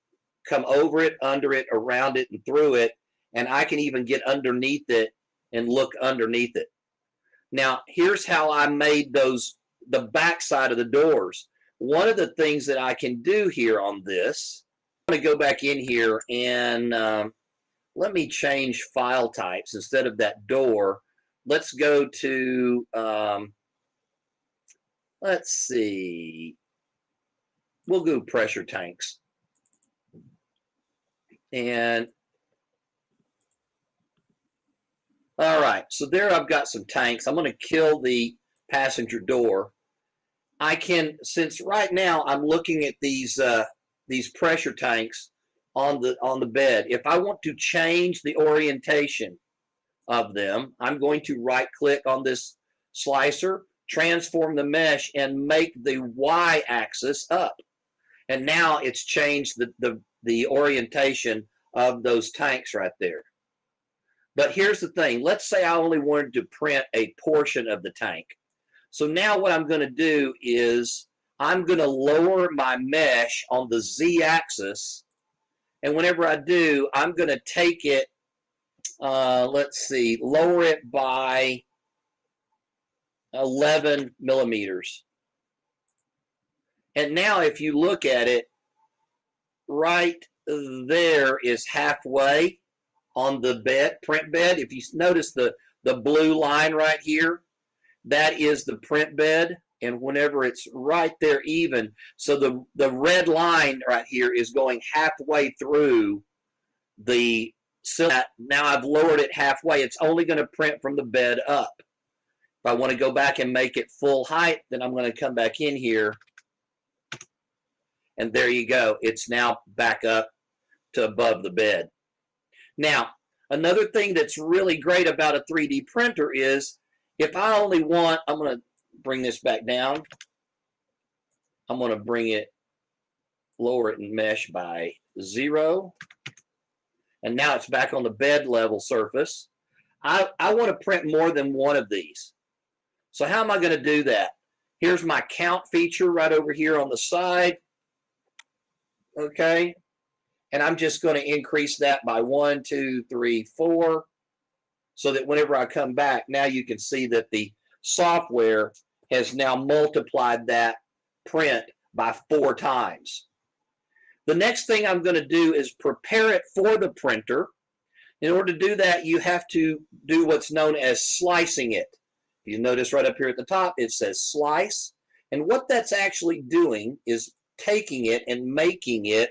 come over it, under it, around it, and through it, and I can even get underneath it and look underneath it. Now, here's how I made the back side of the doors. One of the things that I can do here on this, I'm going to go back in here and let me change file types. Instead of that door, let's go to, let's see, we'll go pressure tanks. And all right, so there I've got some tanks. I'm going to kill the passenger door. I can, since right now I'm looking at these pressure tanks on the bed. If I want to change the orientation of them, I'm going to right-click on this slicer, transform the mesh, and make the y-axis up. And now it's changed the orientation of those tanks right there. But here's the thing. Let's say I only wanted to print a portion of the tank. So now what I'm going to do is I'm going to lower my mesh on the z-axis. And whenever I do, I'm going to take it, let's see, lower it by 11 millimeters. And now if you look at it, right there is halfway on the bed, print bed. If you notice the blue line right here, that is the print bed. and whenever it's right there even, so the red line right here is going halfway through the cylinder. Now I've lowered it halfway. It's only going to print from the bed up. If I want to go back and make it full height, then I'm going to come back in here, and there you go. It's now back up to above the bed. Now, another thing that's really great about a 3D printer is if I only want, I'm going to bring this back down. I'm going to bring it, lower it in mesh by 0. And now it's back on the bed level surface. I want to print more than one of these. So how am I going to do that? Here's my count feature right over here on the side. Okay. And I'm just going to increase that by 1, 2, 3, 4, so that whenever I come back, now you can see that the software has now multiplied that print by 4 times. The next thing I'm going to do is prepare it for the printer. In order to do that, you have to do what's known as slicing it. You notice right up here at the top, it says slice. And what that's actually doing is taking it and making it,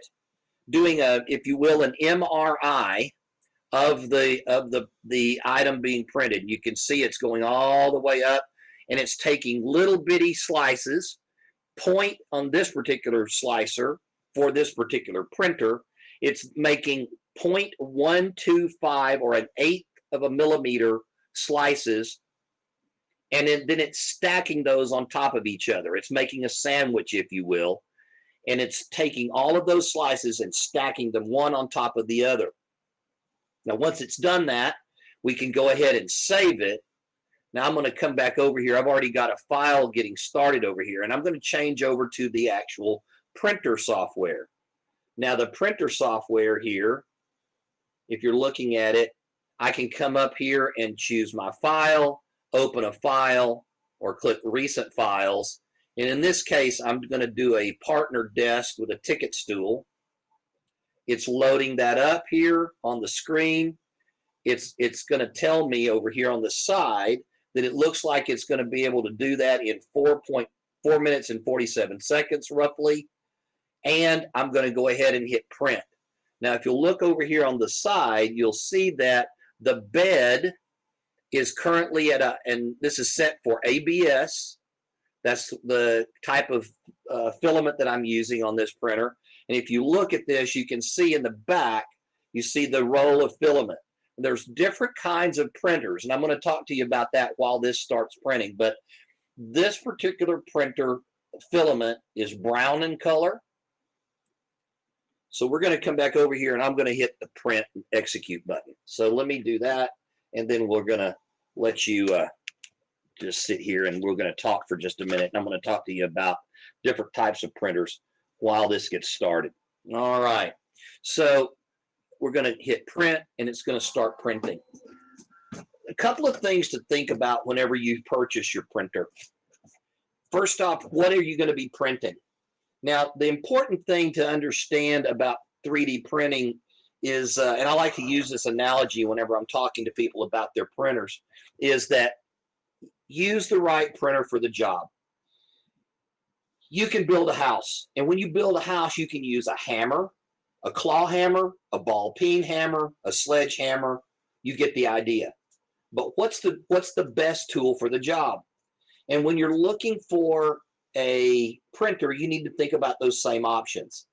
doing a, if you will, an MRI of the item being printed. You can see it's going all the way up, and it's taking little bitty slices. Point on this particular slicer for this particular printer, it's making 0.125 or an eighth of a millimeter slices, and then it's stacking those on top of each other. It's making a sandwich, if you will, and it's taking all of those slices and stacking them one on top of the other. Now, once it's done that, we can go ahead and save it. Now I'm going to come back over here. I've already got a file getting started over here, and I'm going to change over to the actual printer software. Now the printer software here, if you're looking at it, I can come up here and choose my file, open a file, or click recent files. And in this case, I'm going to do a partner desk with a ticket stool. It's loading that up here on the screen. It's going to tell me over here on the side that it looks like it's going to be able to do that in 4.4 minutes and 47 seconds roughly. And I'm going to go ahead and hit print. Now, if you'll look over here on the side, you'll see that the bed is currently at and this is set for ABS. That's the type of filament that I'm using on this printer. And if you look at this, you can see in the back, you see the roll of filament. There's different kinds of printers, and I'm going to talk to you about that while this starts printing. But this particular printer filament is brown in color. So we're going to come back over here, and I'm going to hit the print and execute button. So let me do that, and then we're going to let you just sit here, and we're going to talk for just a minute. And I'm going to talk to you about different types of printers while this gets started. All right. So we're going to hit print, and it's going to start printing. A couple of things to think about whenever you purchase your printer. First off, what are you going to be printing? Now, the important thing to understand about 3D printing is, and I like to use this analogy whenever I'm talking to people about their printers, is that use the right printer for the job. You can build a house, and when you build a house, you can use a hammer, a claw hammer, a ball peen hammer, a sledgehammer. You get the idea. But what's the best tool for the job? And when you're looking for a printer, you need to think about those same options.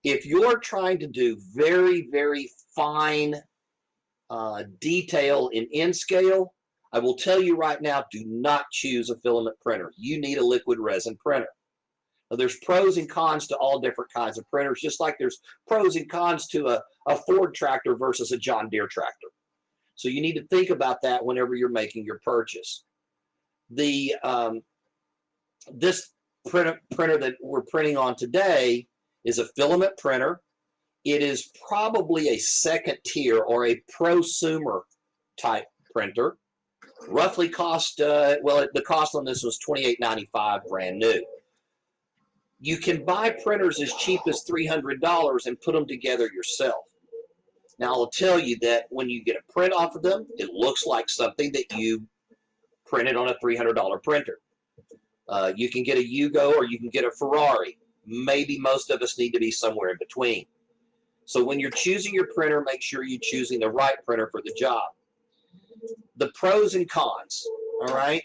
If you're trying to do very, very fine detail in N scale, I will tell you right now, do not choose a filament printer. You need a liquid resin printer. Now, there's pros and cons to all different kinds of printers, just like there's pros and cons to a Ford tractor versus a John Deere tractor. So you need to think about that whenever you're making your purchase. This printer that we're printing on today is a filament printer. It is probably a second tier or a prosumer type printer. Roughly cost, well, the cost on this was $28.95 brand new. You can buy printers as cheap as $300 and put them together yourself. Now, I'll tell you that when you get a print off of them, it looks like something that you printed on a $300 printer. You can get a Yugo or you can get a Ferrari. Maybe most of us need to be somewhere in between. So when you're choosing your printer, make sure you're choosing the right printer for the job. The pros and cons, all right?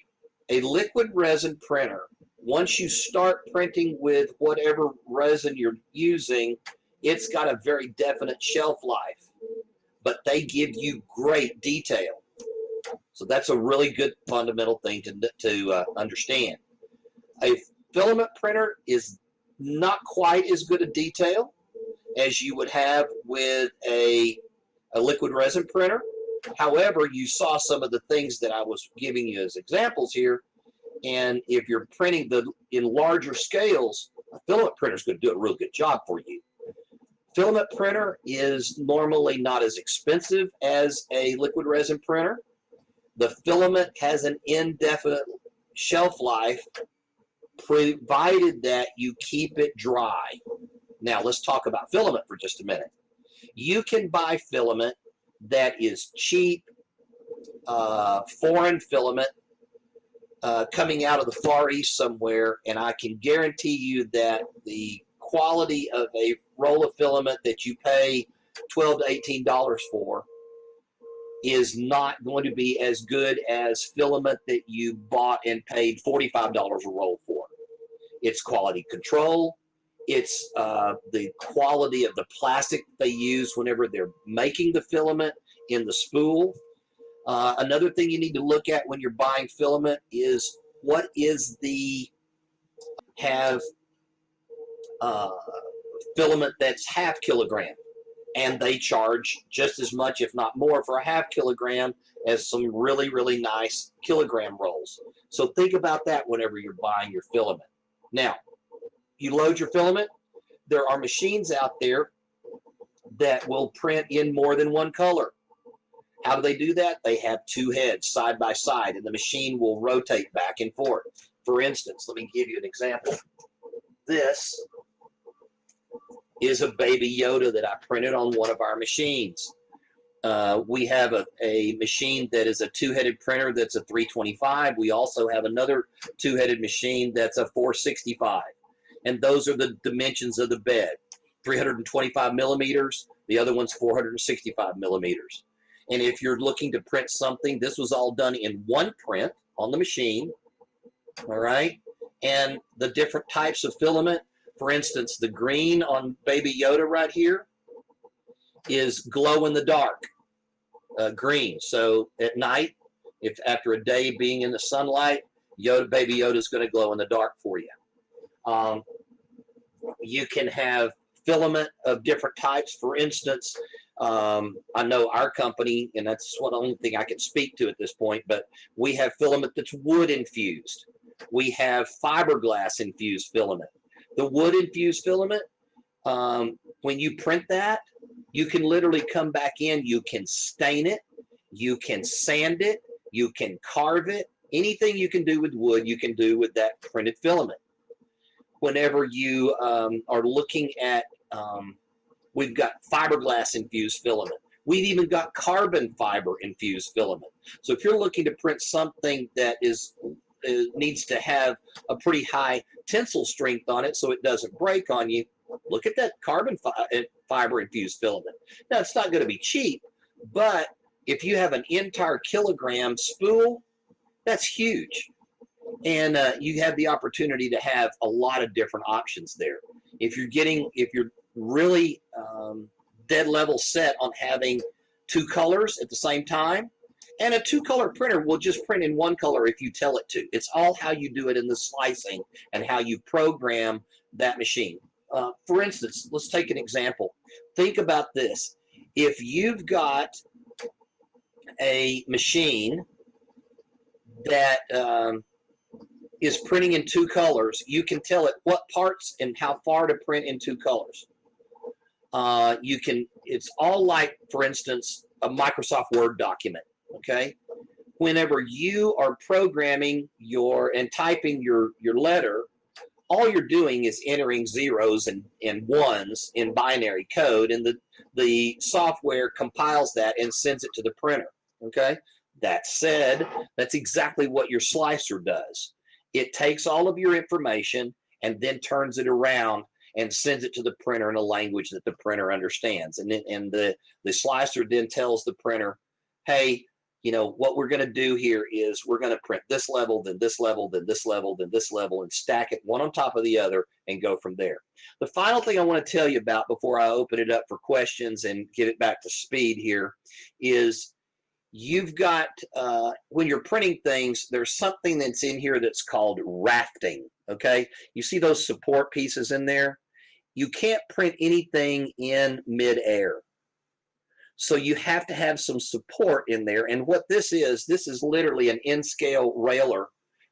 A liquid resin printer, once you start printing with whatever resin you're using, it's got a very definite shelf life, but they give you great detail. So that's a really good fundamental thing to understand. A filament printer is not quite as good a detail as you would have with a liquid resin printer. However, you saw some of the things that I was giving you as examples here. And if you're printing in larger scales, a filament printer is going to do a real good job for you. Filament printer is normally not as expensive as a liquid resin printer. The filament has an indefinite shelf life, provided that you keep it dry. Now, let's talk about filament for just a minute. You can buy filament that is cheap, foreign filament coming out of the Far East somewhere, and I can guarantee you that the quality of a roll of filament that you pay $12 to $18 for is not going to be as good as filament that you bought and paid $45 a roll for. It's quality control. It's the quality of the plastic they use whenever they're making the filament in the spool. Another thing you need to look at when you're buying filament is what is the filament that's half kilogram, and they charge just as much, if not more, for a half kilogram as some really, really nice kilogram rolls. So think about that whenever you're buying your filament. Now, you load your filament. There are machines out there that will print in more than one color. How do they do that? They have two heads side by side, and the machine will rotate back and forth. For instance, let me give you an example. This is a Baby Yoda that I printed on one of our machines. We have a machine that is a two-headed printer that's a 325. We also have another two-headed machine that's a 465. And those are the dimensions of the bed. 325 millimeters. The other one's 465 millimeters. And if you're looking to print something, this was all done in one print on the machine, all right? And the different types of filament, for instance, the green on Baby Yoda right here is glow-in-the-dark green. So at night, if after a day being in the sunlight, Baby Yoda is going to glow in the dark for you. You can have filament of different types. For instance, I know our company, and that's the only thing I can speak to at this point, but we have filament that's wood infused. We have fiberglass infused filament. The wood infused filament, when you print that, you can literally come back in, you can stain it, you can sand it, you can carve it. Anything you can do with wood, you can do with that printed filament. Whenever you are looking at, we've got fiberglass infused filament. We've even got carbon fiber infused filament. So if you're looking to print something that needs to have a pretty high tensile strength on it so it doesn't break on you, look at that carbon fiber infused filament. Now, it's not going to be cheap, but if you have an entire kilogram spool, that's huge. And you have the opportunity to have a lot of different options there. If you're really dead level set on having two colors at the same time, and a two-color printer will just print in one color if you tell it to. It's all how you do it in the slicing and how you program that machine. For instance, let's take an example. Think about this. If you've got a machine that is printing in two colors, you can tell it what parts and how far to print in two colors. It's all like, for instance, a Microsoft Word document, okay? Whenever you are programming and typing your letter, all you're doing is entering zeros and ones in binary code, and the software compiles that and sends it to the printer, okay? That said, that's exactly what your slicer does. It takes all of your information and then turns it around and sends it to the printer in a language that the printer understands. And the slicer then tells the printer, hey, what we're going to do here is we're going to print this level, then this level, then this level, then this level, and stack it one on top of the other and go from there. The final thing I want to tell you about before I open it up for questions and give it back to Speed here is you've got, when you're printing things, there's something that's in here that's called rafting, okay? You see those support pieces in there? You can't print anything in midair. So you have to have some support in there. And what this is literally an N-scale railer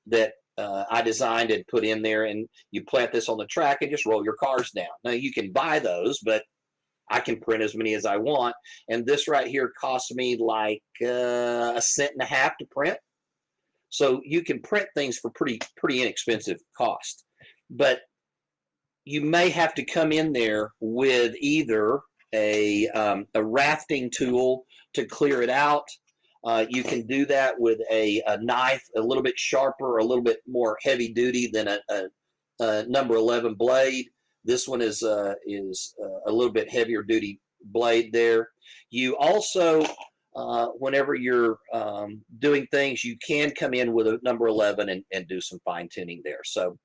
that I designed and put in there, and you plant this on the track and just roll your cars down. Now you can buy those, but I can print as many as I want. And this right here cost me like $1.50 cents to print. So you can print things for pretty inexpensive cost. But you may have to come in there with either a rafting tool to clear it out. You can do that with a knife, a little bit sharper, a little bit more heavy duty than a number 11 blade. This one is a little bit heavier duty blade there. You also, whenever you're doing things, you can come in with a number 11 and do some fine tuning there. So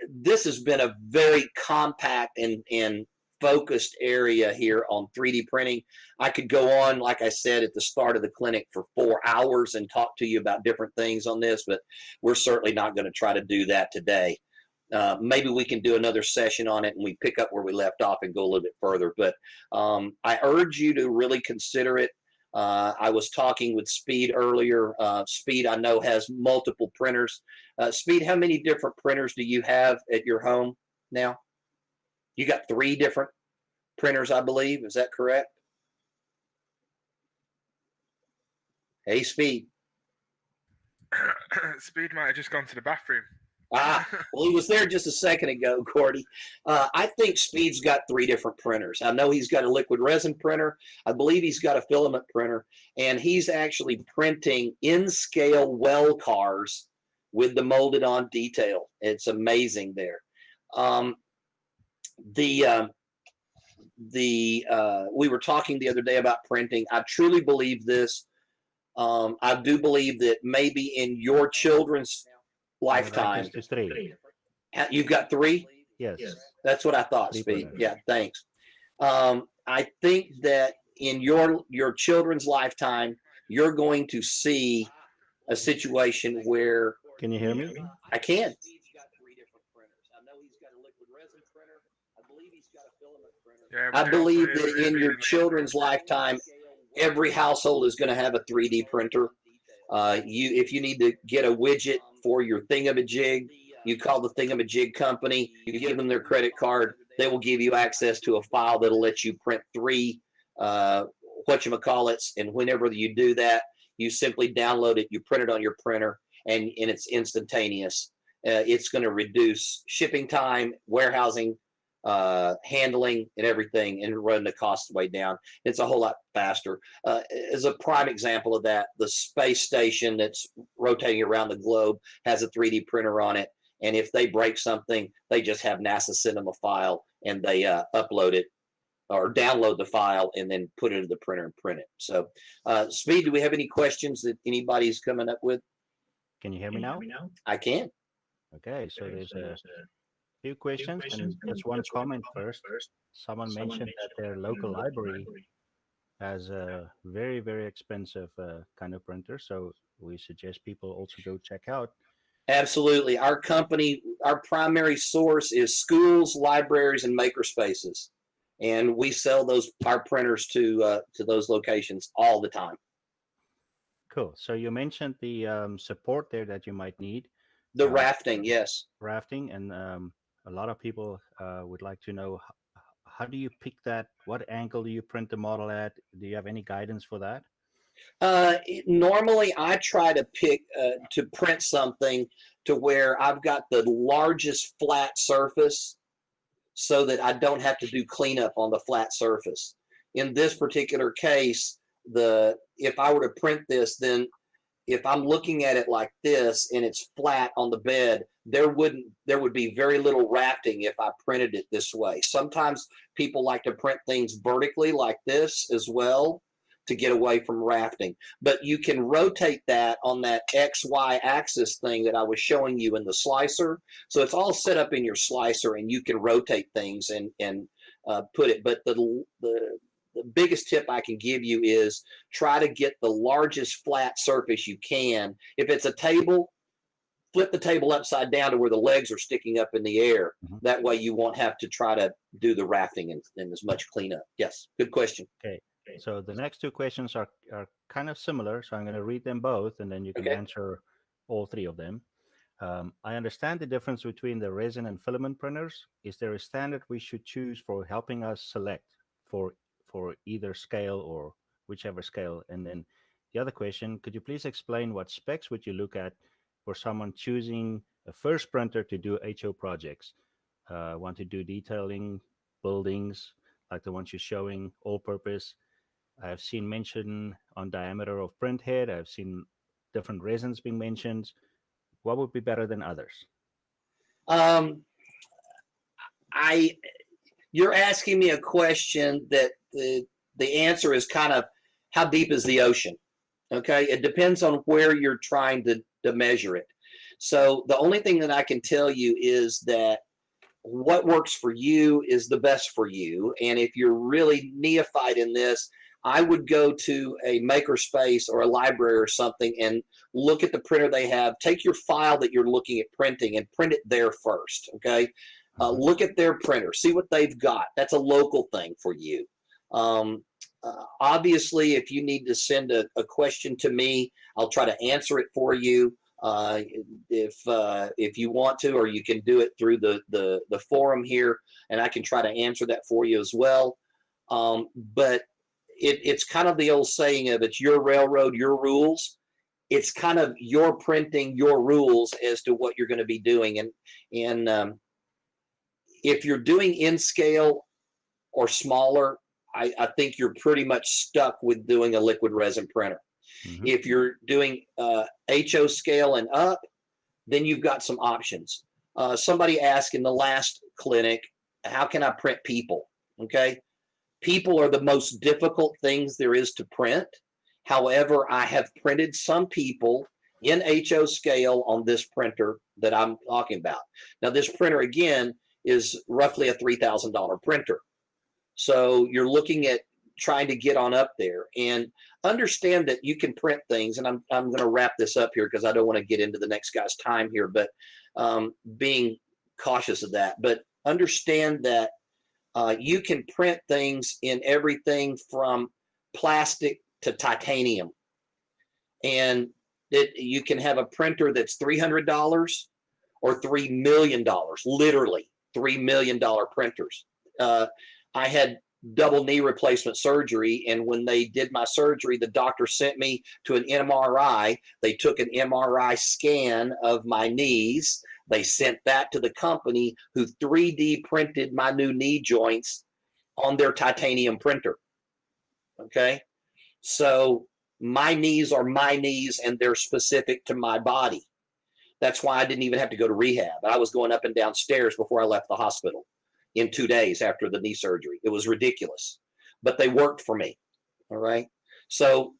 this has been a very compact and focused area here on 3D printing. I could go on, like I said at the start of the clinic, for 4 hours and talk to you about different things on this, but we're certainly not going to try to do that today. Maybe we can do another session on it and we pick up where we left off and go a little bit further. But I urge you to really consider it. I was talking with Speed earlier. Speed, I know, has multiple printers. Speed, how many different printers do you have at your home now? You got 3 different printers, I believe. Is that correct? Hey, Speed. Speed might have just gone to the bathroom. Well, he was there just a second ago, Cordy. I think Speed's got 3 different printers. I know he's got a liquid resin printer. I believe he's got a filament printer, and he's actually printing in-scale well cars with the molded on detail. It's amazing there. We were talking the other day about printing. I truly believe this. I do believe that maybe in your children's lifetime, you've got 3. Yes, that's what I thought. Speed. Yeah, thanks. I think that in your children's lifetime, you're going to see a situation where. Can you hear me? I can. I believe that in your children's lifetime, every household is going to have a 3D printer. If you need to get a widget for your thingamajig, you call the thingamajig company, you give them their credit card, they will give you access to a file that'll let you print 3 whatchamacallits, and whenever you do that, you simply download it, you print it on your printer, and it's instantaneous. It's going to reduce shipping time, warehousing, handling, and everything, and run the cost way down. It's a whole lot faster. As a prime example of that, the space station that's rotating around the globe has a 3D printer on it, and if they break something, they just have NASA send them a file, and they upload it or download the file and then put it into the printer and print it. So, Speed, do we have any questions that anybody's coming up with? Can you hear me now? I can. Okay, so there's a few questions, and just one comment first. Someone mentioned that their local library has a very, very expensive kind of printer, so we suggest people also go check out. Absolutely. Our company, our primary source is schools, libraries, and makerspaces, and we sell our printers to those locations all the time. Cool. So you mentioned the support there that you might need. The rafting, yes. Rafting, and a lot of people would like to know, how do you pick that? What angle do you print the model at? Do you have any guidance for that? Normally, I try to pick to print something to where I've got the largest flat surface so that I don't have to do cleanup on the flat surface. In this particular case, if I were to print this, then if I'm looking at it like this and it's flat on the bed, there would be very little rafting if I printed it this way. Sometimes people like to print things vertically like this as well to get away from rafting. But you can rotate that on that XY axis thing that I was showing you in the slicer. So it's all set up in your slicer, and you can rotate things and put it. But the biggest tip I can give you is try to get the largest flat surface you can. If it's a table, flip the table upside down to where the legs are sticking up in the air. Mhm. That way you won't have to try to do the rafting and as much cleanup. Yes, good question. Okay. So the next two questions are kind of similar. So I'm going to read them both, and then you can Okay. answer all three of them. I understand the difference between the resin and filament printers. Is there a standard we should choose for helping us select for either scale or whichever scale? And then the other question, could you please explain what specs would you look at for someone choosing a first printer to do HO projects? Want to do detailing, buildings, like the ones you're showing, all-purpose. I've seen mention on diameter of print head. I've seen different resins being mentioned. What would be better than others? You're asking me a question that the answer is kind of, how deep is the ocean? Okay, it depends on where you're trying to measure it. So the only thing that I can tell you is that what works for you is the best for you. And if you're really neophyte in this, I would go to a makerspace or a library or something and look at the printer they have. Take your file that you're looking at printing and print it there first, okay? Look at their printer, see what they've got. That's a local thing for you. Obviously, if you need to send a question to me, I'll try to answer it for you. If you want to, or you can do it through the forum here, and I can try to answer that for you as well. But it's kind of the old saying of, it's your railroad, your rules. It's kind of your printing, your rules as to what you're going to be doing. And if you're doing in scale or smaller, I think you're pretty much stuck with doing a liquid resin printer. Mhm. If you're doing HO scale and up, then you've got some options. Somebody asked in the last clinic, how can I print people? Okay. People are the most difficult things there is to print. However, I have printed some people in HO scale on this printer that I'm talking about. Now, this printer, again, is roughly a $3,000 printer. So you're looking at trying to get on up there, and understand that you can print things. And I'm going to wrap this up here because I don't want to get into the next guy's time here, but being cautious of that. But understand that you can print things in everything from plastic to titanium. And you can have a printer that's $300 or $3 million, literally $3 million printers. I had double knee replacement surgery, and when they did my surgery, the doctor sent me to an NMRI. They took an MRI scan of my knees. They sent that to the company, who 3D printed my new knee joints on their titanium printer. Okay, so my knees are my knees, and they're specific to my body. That's why I didn't even have to go to rehab. I was going up and down stairs before I left the hospital in 2 days after the knee surgery. It was ridiculous, but they worked for me. All right. So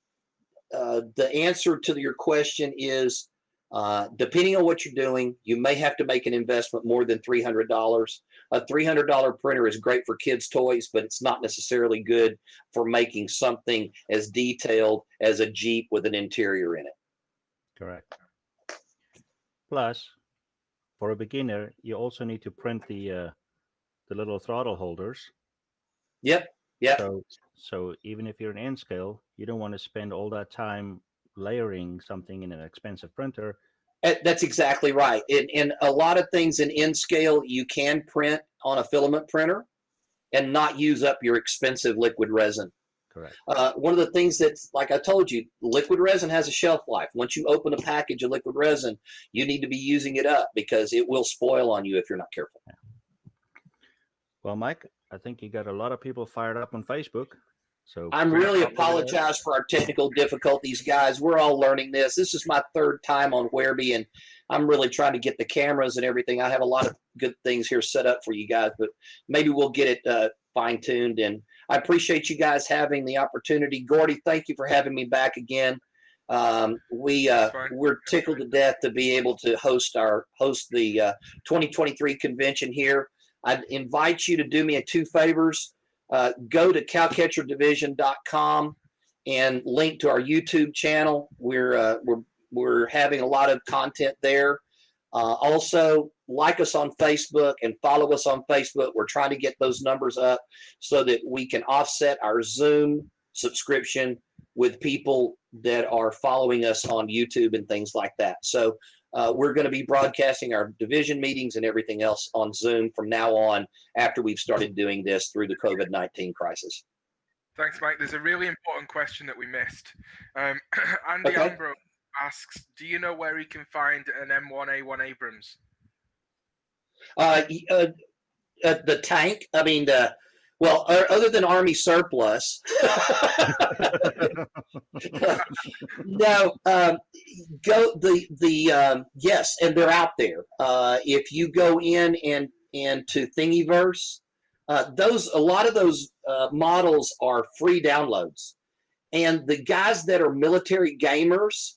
the answer to your question is, depending on what you're doing, you may have to make an investment more than $300. A $300 printer is great for kids' toys, but it's not necessarily good for making something as detailed as a Jeep with an interior in it. Correct. Plus, for a beginner, you also need to print the little throttle holders. Yep. So even if you're an N scale, you don't want to spend all that time layering something in an expensive printer. That's exactly right. In a lot of things in N scale, you can print on a filament printer and not use up your expensive liquid resin. Correct. One of the things that's, like I told you, liquid resin has a shelf life. Once you open a package of liquid resin, you need to be using it up, because it will spoil on you if you're not careful. Yeah. Well, Mike, I think you got a lot of people fired up on Facebook. So I'm please really stop over there. apologize for our technical difficulties, guys. We're all learning this. This is my third time on Whereby, and I'm really trying to get the cameras and everything. I have a lot of good things here set up for you guys, but maybe we'll get it fine-tuned. And I appreciate you guys having the opportunity. Gordy, thank you for having me back again. We're tickled to death to be able to host the 2023 convention here. I'd invite you to do me two favors. Go to cowcatcherdivision.com and link to our YouTube channel. We're having a lot of content there. Also, like us on Facebook and follow us on Facebook. We're trying to get those numbers up so that we can offset our Zoom subscription with people that are following us on YouTube and things like that. So we're going to be broadcasting our division meetings and everything else on Zoom from now on after we've started doing this through the COVID-19 crisis. Thanks, Mike. There's a really important question that we missed. Andy Okay. Ambrose asks, do you know where he can find an M1A1 Abrams? The tank, I mean, other than Army surplus. No, yes, and they're out there. If you go in and to Thingiverse, a lot of those models are free downloads, and the guys that are military gamers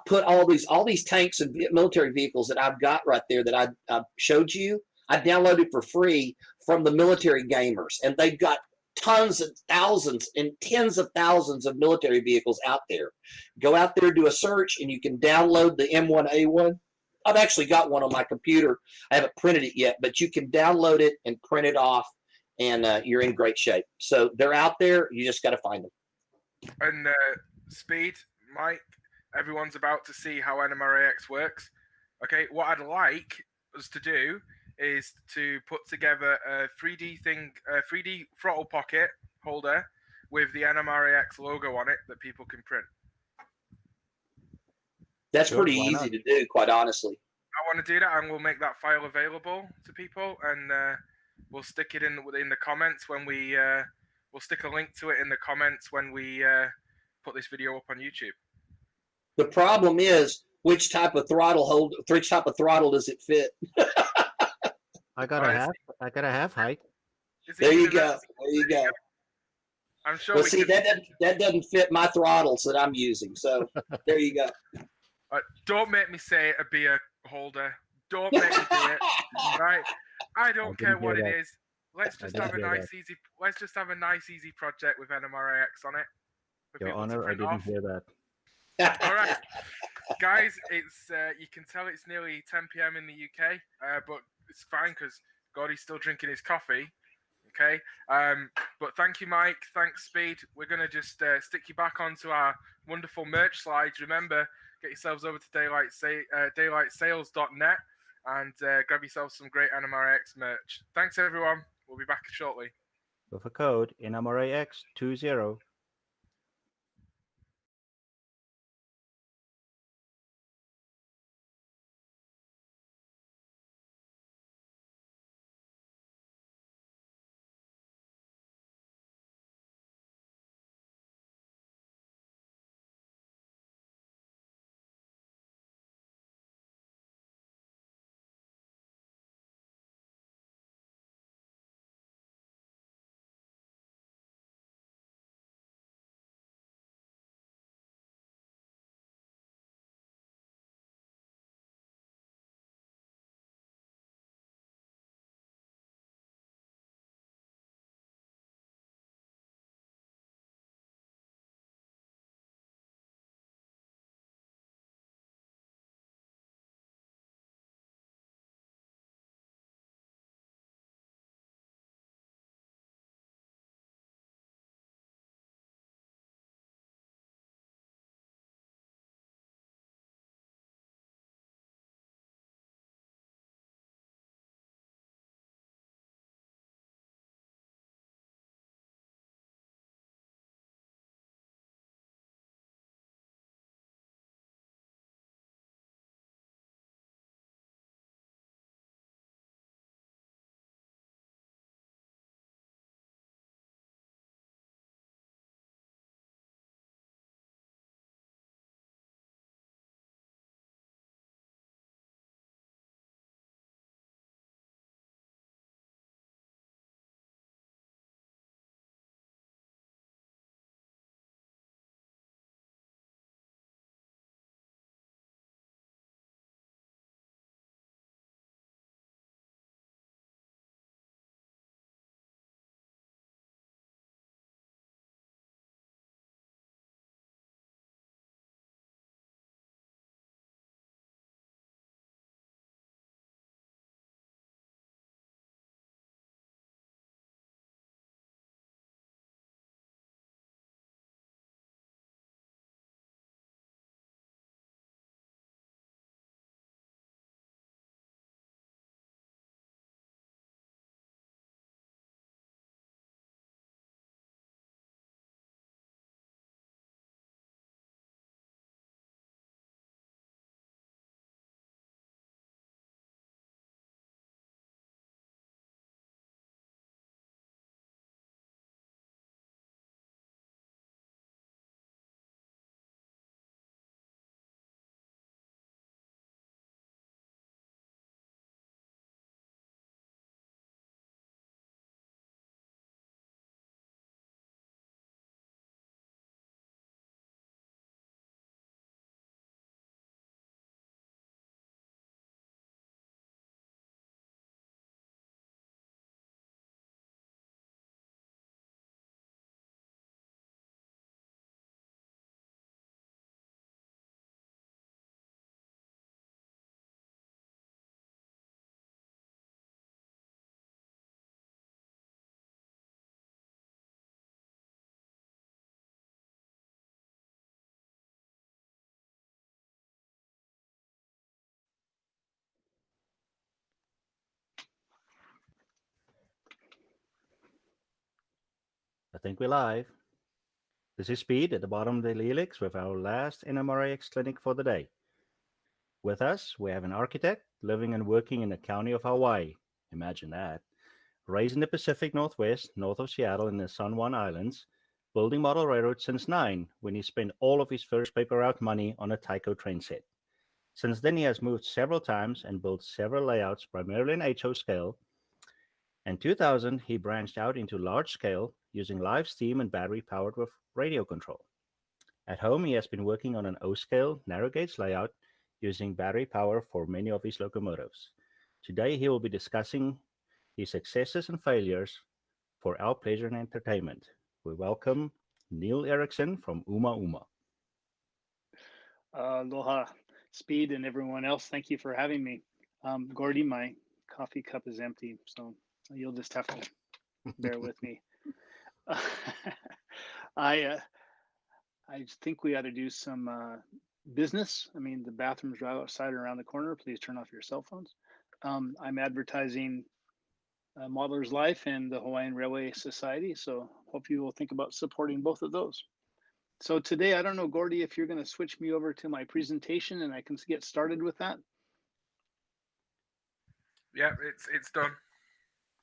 put all these tanks and military vehicles that I've got right there that I showed you. I downloaded for free from the military gamers, and they've got tons and thousands and tens of thousands of military vehicles out there. Go out there, do a search, and you can download the M1A1. I've actually got one on my computer. I haven't printed it yet, but you can download it and print it off, and you're in great shape. So they're out there. You just got to find them. And Speed, Mike, everyone's about to see how NMRAx works. Okay, what I'd like us to do is to put together a 3D throttle pocket holder with the NMRAx logo on it that people can print. That's pretty easy to do, quite honestly. I want to do that, and we'll make that file available to people, and we'll stick it in the comments when we'll stick a link to it in the comments when we put this video up on YouTube. The problem is, which type of throttle does it fit? I got a half height. There you go. I'm sure. Well, see, that doesn't fit my throttles that I'm using. So there you go. Don't make me say a beer holder. Don't make me do it. Right? I don't care what it is. Let's just have a nice, easy. Let's just have a nice, easy project with NMRAx on it. Your Honor, I didn't hear that. All right, guys. It's you can tell it's nearly 10 p.m. in the UK, but it's fine because Gordy's still drinking his coffee. Okay. But thank you, Mike. Thanks, Speed. We're gonna just stick you back onto our wonderful merch slides. Remember, get yourselves over to daylightsales.net and grab yourself some great NMRAx merch. Thanks, everyone. We'll be back shortly. With a code NMRAX20. I think we're live. This is Speed at the bottom of the helix with our last NMRAx clinic for the day. With us, we have an architect living and working in the county of Hawaii. Imagine that. Raised in the Pacific Northwest, north of Seattle in the San Juan Islands, building model railroads since 9, when he spent all of his first paper route money on a Tyco train set. Since then, he has moved several times and built several layouts, primarily in HO scale. In 2000, he branched out into large scale, using live steam and battery powered with radio control. At home, he has been working on an O-scale narrow gauge layout using battery power for many of his locomotives. Today, he will be discussing his successes and failures for our pleasure and entertainment. We welcome Neil Erickson from Uma Uma. Aloha, Speed, and everyone else. Thank you for having me. Gordy, my coffee cup is empty, so you'll just have to bear with me. I think we ought to do some business. I mean, the bathrooms are outside around the corner. Please turn off your cell phones. I'm advertising Modeler's Life and the Hawaiian Railway Society, so hope you will think about supporting both of those. So today, I don't know, Gordy, if you're going to switch me over to my presentation and I can get started with that. Yeah, it's done.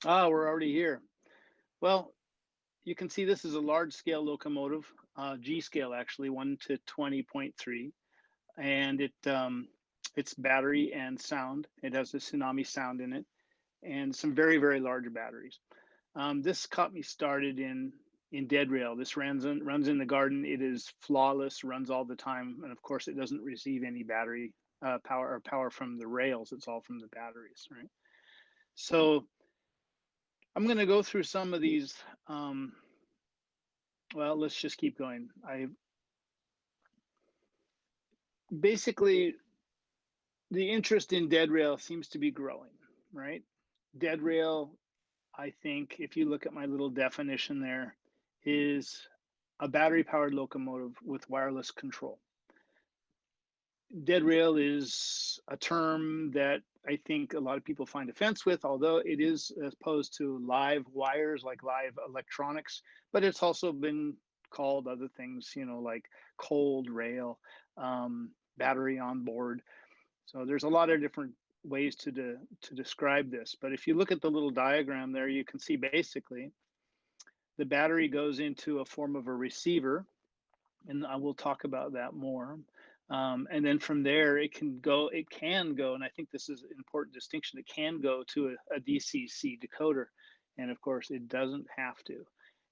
Ah, we're already here. Well, you can see this is a large scale locomotive, G scale actually, 1 to 20.3, and it's battery and sound. It has a tsunami sound in it, and some very, very large batteries. This got me started in dead rail. This runs in the garden. It is flawless, runs all the time, and of course, it doesn't receive any battery power from the rails. It's all from the batteries, right? So I'm going to go through some of these. Well, let's just keep going. Basically, the interest in dead rail seems to be growing, right? Dead rail, I think, if you look at my little definition there, is a battery-powered locomotive with wireless control. Dead rail is a term that I think a lot of people find offense with, although it is as opposed to live wires, like live electronics, but it's also been called other things, you know, like cold rail, battery on board. So there's a lot of different ways to describe this. But if you look at the little diagram there, you can see basically the battery goes into a form of a receiver, and I will talk about that more. And then from there, it can go, and I think this is an important distinction, it can go to a DCC decoder. And of course, it doesn't have to.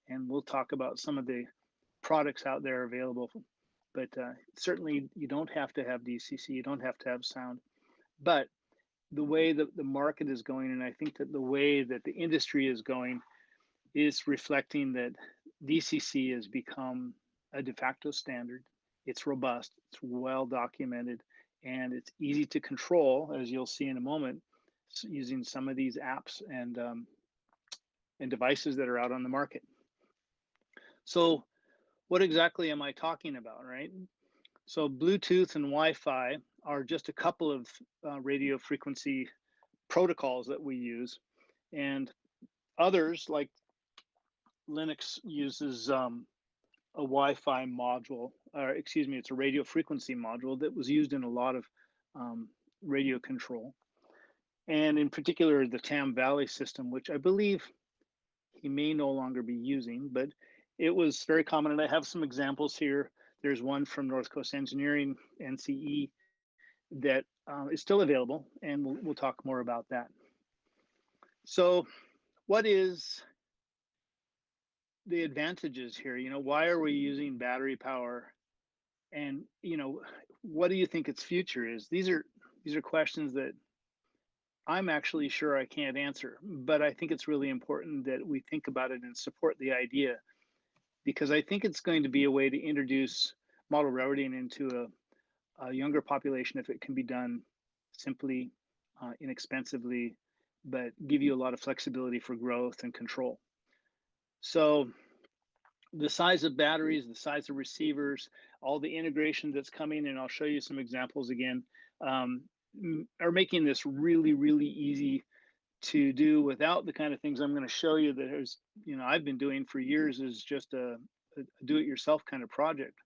And we'll talk about some of the products out there available. But certainly, you don't have to have DCC, you don't have to have sound. But the way that the market is going, and I think that the way that the industry is going, is reflecting that DCC has become a de facto standard. It's robust, it's well documented, and it's easy to control, as you'll see in a moment, using some of these apps and devices that are out on the market. So what exactly am I talking about, right? So Bluetooth and Wi-Fi are just a couple of radio frequency protocols that we use, and others like Linux uses a Wi-Fi module, or excuse me, it's a radio frequency module that was used in a lot of radio control. And in particular, the Tam Valley system, which I believe he may no longer be using, but it was very common. And I have some examples here. There's one from North Coast Engineering, NCE, that is still available, and we'll talk more about that. So what is the advantages here? You know, why are we using battery power? And, you know, what do you think its future is? These are questions that I'm actually sure I can't answer, but I think it's really important that we think about it and support the idea, because I think it's going to be a way to introduce model railroading into a younger population if it can be done simply, inexpensively, but give you a lot of flexibility for growth and control. So the size of batteries, the size of receivers, all the integration that's coming, and I'll show you some examples again, are making this really, really easy to do without the kind of things I'm going to show you that has, I've been doing for years, is just a do-it-yourself kind of project.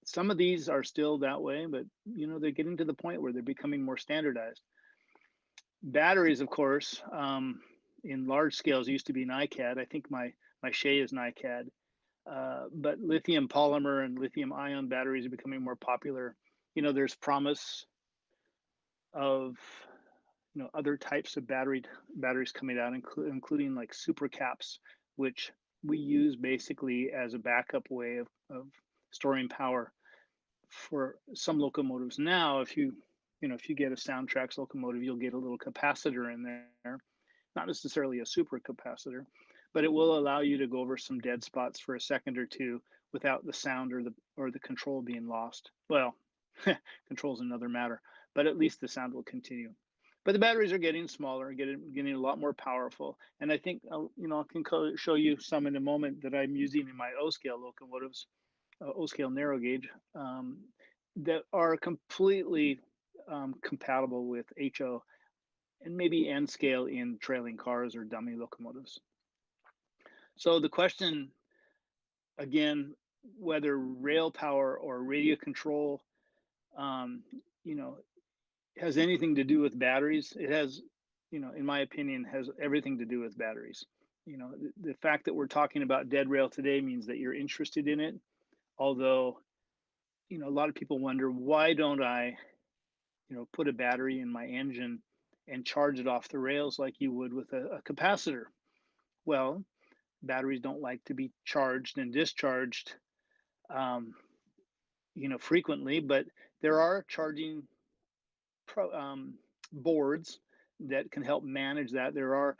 Some of these are still that way, but they're getting to the point where they're becoming more standardized. Batteries, of course, in large scales used to be NiCad. I think my Shea is NiCad, but lithium polymer and lithium ion batteries are becoming more popular. There's promise of other types of batteries coming out, including like super caps, which we use basically as a backup way of storing power for some locomotives. Now, if you get a Soundtrax locomotive, you'll get a little capacitor in there, not necessarily a super capacitor, but it will allow you to go over some dead spots for a second or two without the sound or the control being lost. Well, control is another matter, but at least the sound will continue. But the batteries are getting smaller, getting a lot more powerful, and I think I can show you some in a moment that I'm using in my O-scale locomotives, O-scale narrow gauge, that are completely compatible with HO and maybe N-scale in trailing cars or dummy locomotives. So the question, again, whether rail power or radio control, has anything to do with batteries, it has, in my opinion, has everything to do with batteries. The fact that we're talking about dead rail today means that you're interested in it. Although, a lot of people wonder, why don't I, put a battery in my engine and charge it off the rails like you would with a capacitor? Well, batteries don't like to be charged and discharged, frequently, but there are charging boards that can help manage that. There are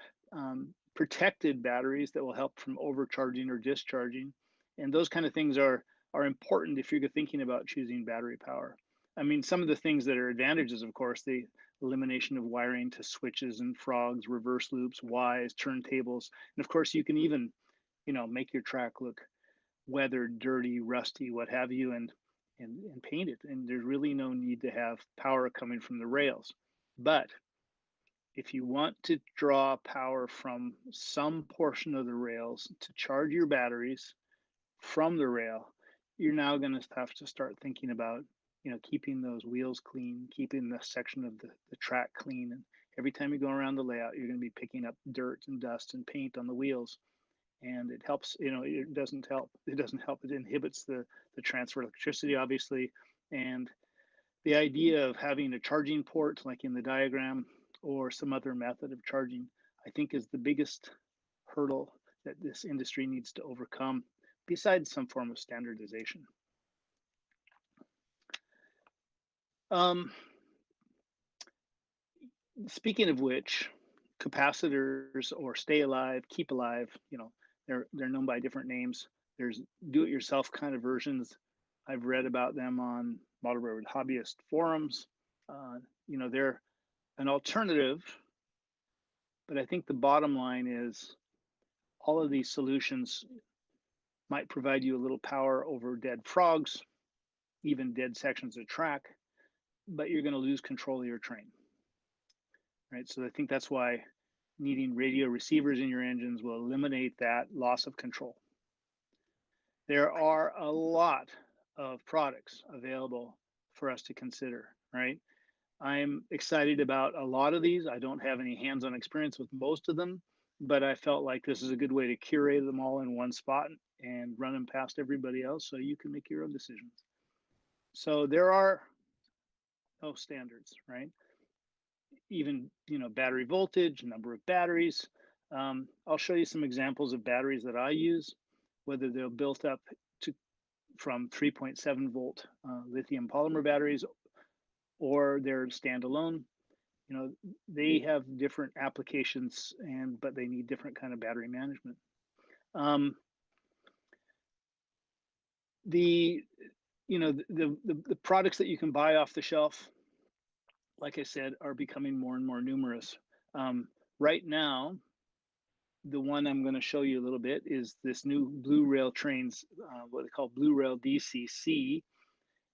protected batteries that will help from overcharging or discharging, and those kind of things are important if you're thinking about choosing battery power. I mean, some of the things that are advantages, of course, the elimination of wiring to switches and frogs, reverse loops, Ys, turntables, and of course you can even, make your track look weathered, dirty, rusty, what have you, and paint it. And there's really no need to have power coming from the rails. But if you want to draw power from some portion of the rails to charge your batteries from the rail, you're now going to have to start thinking about, keeping those wheels clean, keeping the section of the track clean. And every time you go around the layout, you're going to be picking up dirt and dust and paint on the wheels. And it helps, it doesn't help. It inhibits the transfer of electricity, obviously. And the idea of having a charging port, like in the diagram, or some other method of charging, I think is the biggest hurdle that this industry needs to overcome, besides some form of standardization. Speaking of which, capacitors or stay alive, keep alive, they're known by different names. There's do-it-yourself kind of versions. I've read about them on model railroad hobbyist forums. They're an alternative, but I think the bottom line is all of these solutions might provide you a little power over dead frogs, even dead sections of track, but you're going to lose control of your train, right? So I think that's why needing radio receivers in your engines will eliminate that loss of control. There are a lot of products available for us to consider, right? I'm excited about a lot of these. I don't have any hands-on experience with most of them, but I felt like this is a good way to curate them all in one spot and run them past everybody else so you can make your own decisions. So there are no standards, right? Even, battery voltage, number of batteries. I'll show you some examples of batteries that I use, whether they're built up from 3.7 volt lithium polymer batteries or they're standalone. They have different applications, but they need different kind of battery management. The products that you can buy off the shelf, like I said, are becoming more and more numerous. Right now, the one I'm going to show you a little bit is this new Blue Rail trains, what they call Blue Rail DCC.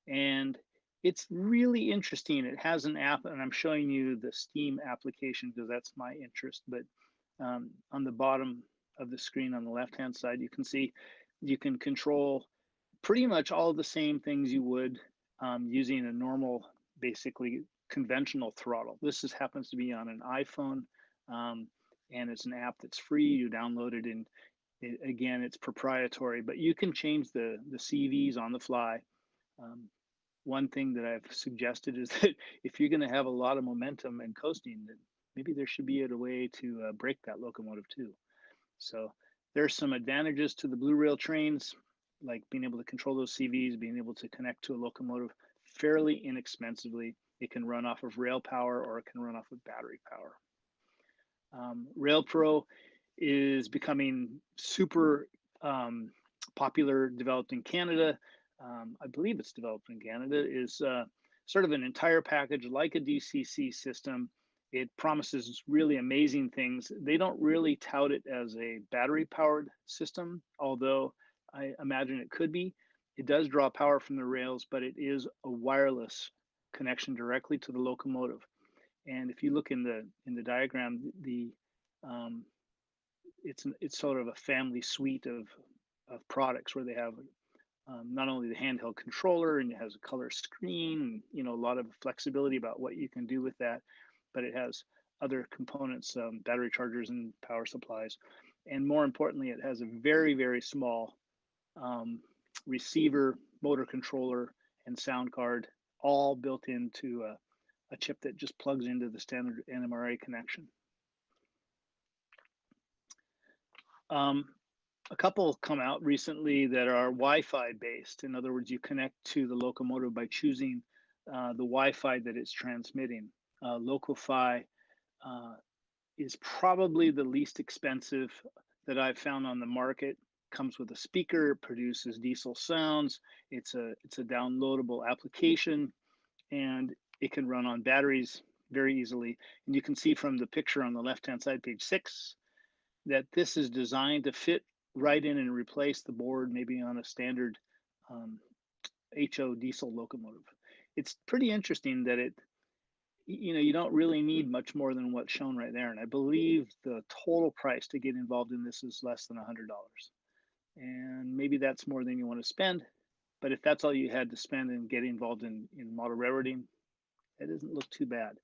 And It's really interesting. It has an app, and I'm showing you the Steam application because that's my interest. But on the bottom of the screen on the left-hand side, you can see you can control pretty much all the same things you would using a normal, basically conventional throttle. This happens to be on an iPhone, and it's an app that's free. You download it, and again, it's proprietary, but you can change the CVs on the fly. One thing that I've suggested is that if you're going to have a lot of momentum and coasting, then maybe there should be a way to brake that locomotive too. So there's some advantages to the Blue Rail trains, like being able to control those CVs, being able to connect to a locomotive fairly inexpensively. It can run off of rail power or it can run off of battery power. RailPro is becoming super popular, developed in Canada. I believe it's developed in Canada, is sort of an entire package like a DCC system. It promises really amazing things. They don't really tout it as a battery powered system, although I imagine it could be. It does draw power from the rails, but it is a wireless connection directly to the locomotive. And if you look in the diagram, it's sort of a family suite of products where they have not only the handheld controller, and it has a color screen, and a lot of flexibility about what you can do with that, but it has other components, battery chargers and power supplies, and more importantly, it has a very, very small receiver, motor controller, and sound card, all built into a chip that just plugs into the standard NMRA connection. A couple come out recently that are Wi-Fi based. In other words, you connect to the locomotive by choosing the Wi-Fi that it's transmitting. Locofi is probably the least expensive that I've found on the market. Comes with a speaker, produces diesel sounds. It's a downloadable application, and it can run on batteries very easily. And you can see from the picture on the left-hand side, page 6, that this is designed to fit right in and replace the board maybe on a standard HO diesel locomotive. It's pretty interesting that you don't really need much more than what's shown right there. And I believe the total price to get involved in this is less than $100. And maybe that's more than you want to spend. But if that's all you had to spend and get involved in model railroading, it doesn't look too bad.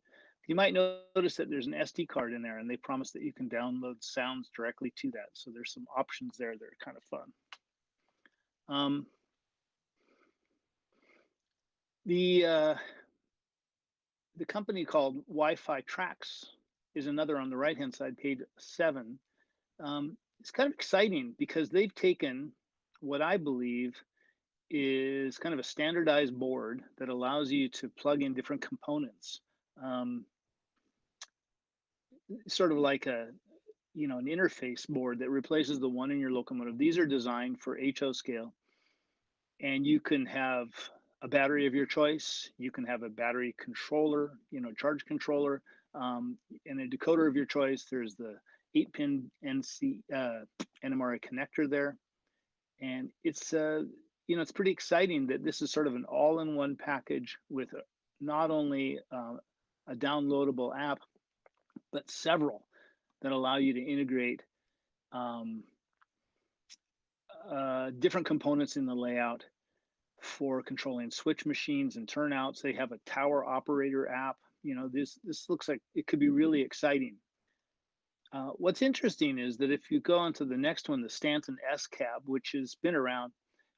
You might notice that there's an SD card in there, and they promise that you can download sounds directly to that. So there's some options there that are kind of fun. The company called Wi-Fi Trax is another on the right-hand side, page 7. It's kind of exciting because they've taken what I believe is kind of a standardized board that allows you to plug in different components. Sort of like an interface board that replaces the one in your locomotive. These are designed for HO scale, and you can have a battery of your choice. You can have a battery controller, charge controller, and a decoder of your choice. There's the 8-pin NMRA connector there, and it's it's pretty exciting that this is sort of an all-in-one package with not only a downloadable app, but several that allow you to integrate different components in the layout for controlling switch machines and turnouts. They have a tower operator app. This looks like it could be really exciting. What's interesting is that if you go on to the next one, the Stanton S cab, which has been around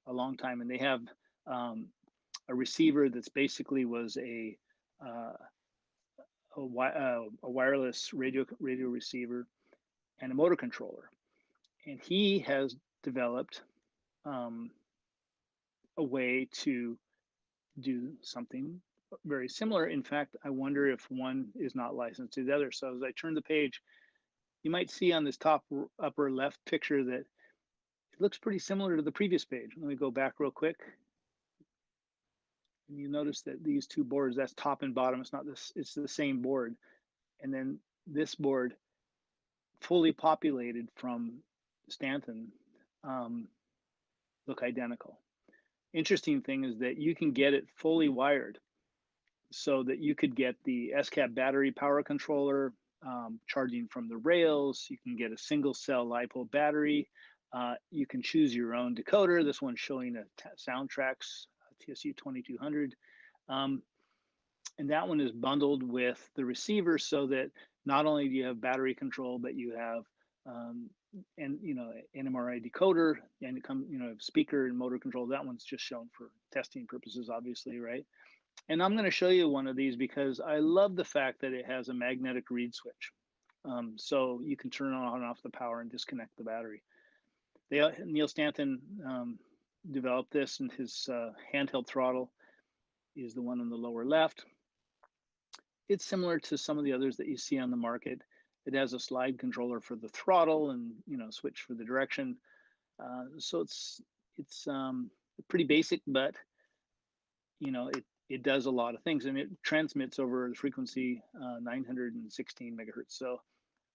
a long time, and they have a receiver that's basically was a wireless radio receiver and a motor controller, and he has developed a way to do something very similar. In fact, I wonder if one is not licensed to the other. So as I turn the page, you might see on this top upper left picture that it looks pretty similar to the previous page. Let me go back real quick. And you notice that these two boards, that's top and bottom, it's not this, it's the same board. And then this board, fully populated from Stanton, look identical. Interesting thing is that you can get it fully wired. so that you could get the SCAP battery power controller, charging from the rails. You can get a single cell LiPo battery. You can choose your own decoder. This one's showing a Soundtrax TSU 2200. And that one is bundled with the receiver, so that not only do you have battery control, but you have and NMRA decoder, and it comes, speaker and motor control. That one's just shown for testing purposes, obviously, right? And I'm going to show you one of these because I love the fact that it has a magnetic reed switch. So you can turn on and off the power and disconnect the battery. Neil Stanton developed this, and his handheld throttle is the one on the lower left. It's similar to some of the others that you see on the market. It has a slide controller for the throttle and switch for the direction. So it's pretty basic, but it does a lot of things, and it transmits over the frequency 916 megahertz. So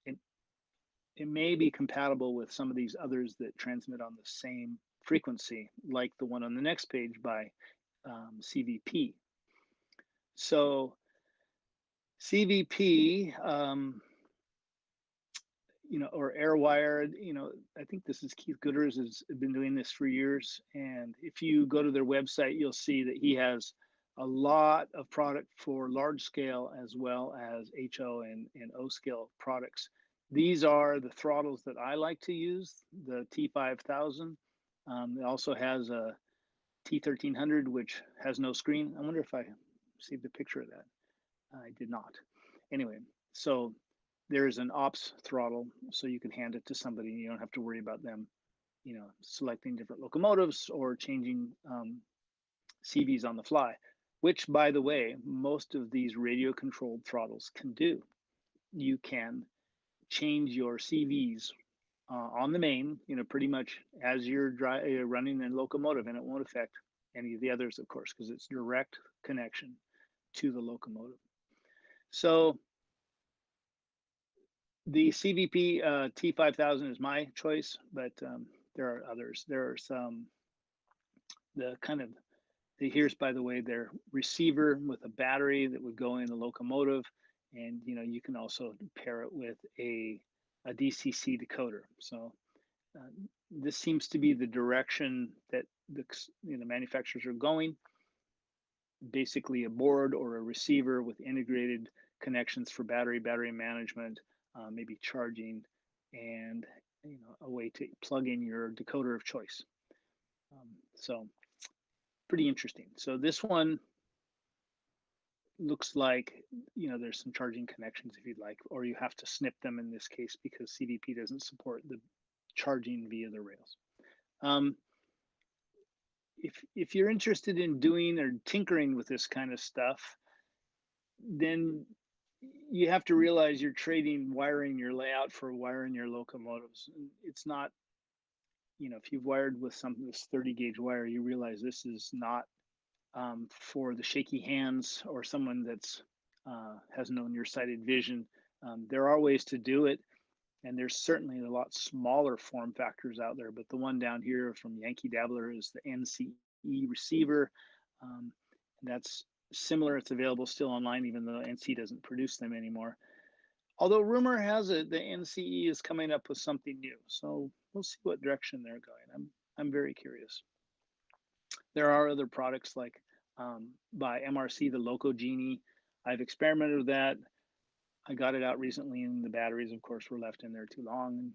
it may be compatible with some of these others that transmit on the same frequency, like the one on the next page by CVP. So CVP, or AirWire, I think this is Keith Gooders has been doing this for years. And if you go to their website, you'll see that he has a lot of product for large scale as well as HO and O scale products. These are the throttles that I like to use, the T5000. It also has a T1300, which has no screen. I wonder if I saved a picture of that. I did not. Anyway, so there's an ops throttle, so you can hand it to somebody and you don't have to worry about them, selecting different locomotives or changing CVs on the fly, which, by the way, most of these radio controlled throttles can do. You can change your CVs on the main, pretty much as you're running a locomotive, and it won't affect any of the others, of course, because it's direct connection to the locomotive. So the CVP T5000 is my choice, but there are others. There are some, here's, by the way, their receiver with a battery that would go in the locomotive. And, you can also pair it with a DCC decoder. So this seems to be the direction that the manufacturers are going. Basically a board or a receiver with integrated connections for battery management, maybe charging, and a way to plug in your decoder of choice. So pretty interesting. So this one looks like there's some charging connections if you'd like, or you have to snip them in this case because CVP doesn't support the charging via the rails. If you're interested in doing or tinkering with this kind of stuff, then you have to realize you're trading wiring your layout for wiring your locomotives. It's not, if you've wired with this 30 gauge wire, you realize this is not for the shaky hands or someone that's has no nearsighted vision. There are ways to do it, and there's certainly a lot smaller form factors out there, but the one down here from Yankee Dabbler is the NCE receiver. That's similar. It's available still online, even though NC doesn't produce them anymore. Although rumor has it the NCE is coming up with something new, so we'll see what direction they're going. I'm very curious. There are other products like by MRC, the Loco Genie. I've experimented with that. I got it out recently, and the batteries, of course, were left in there too long and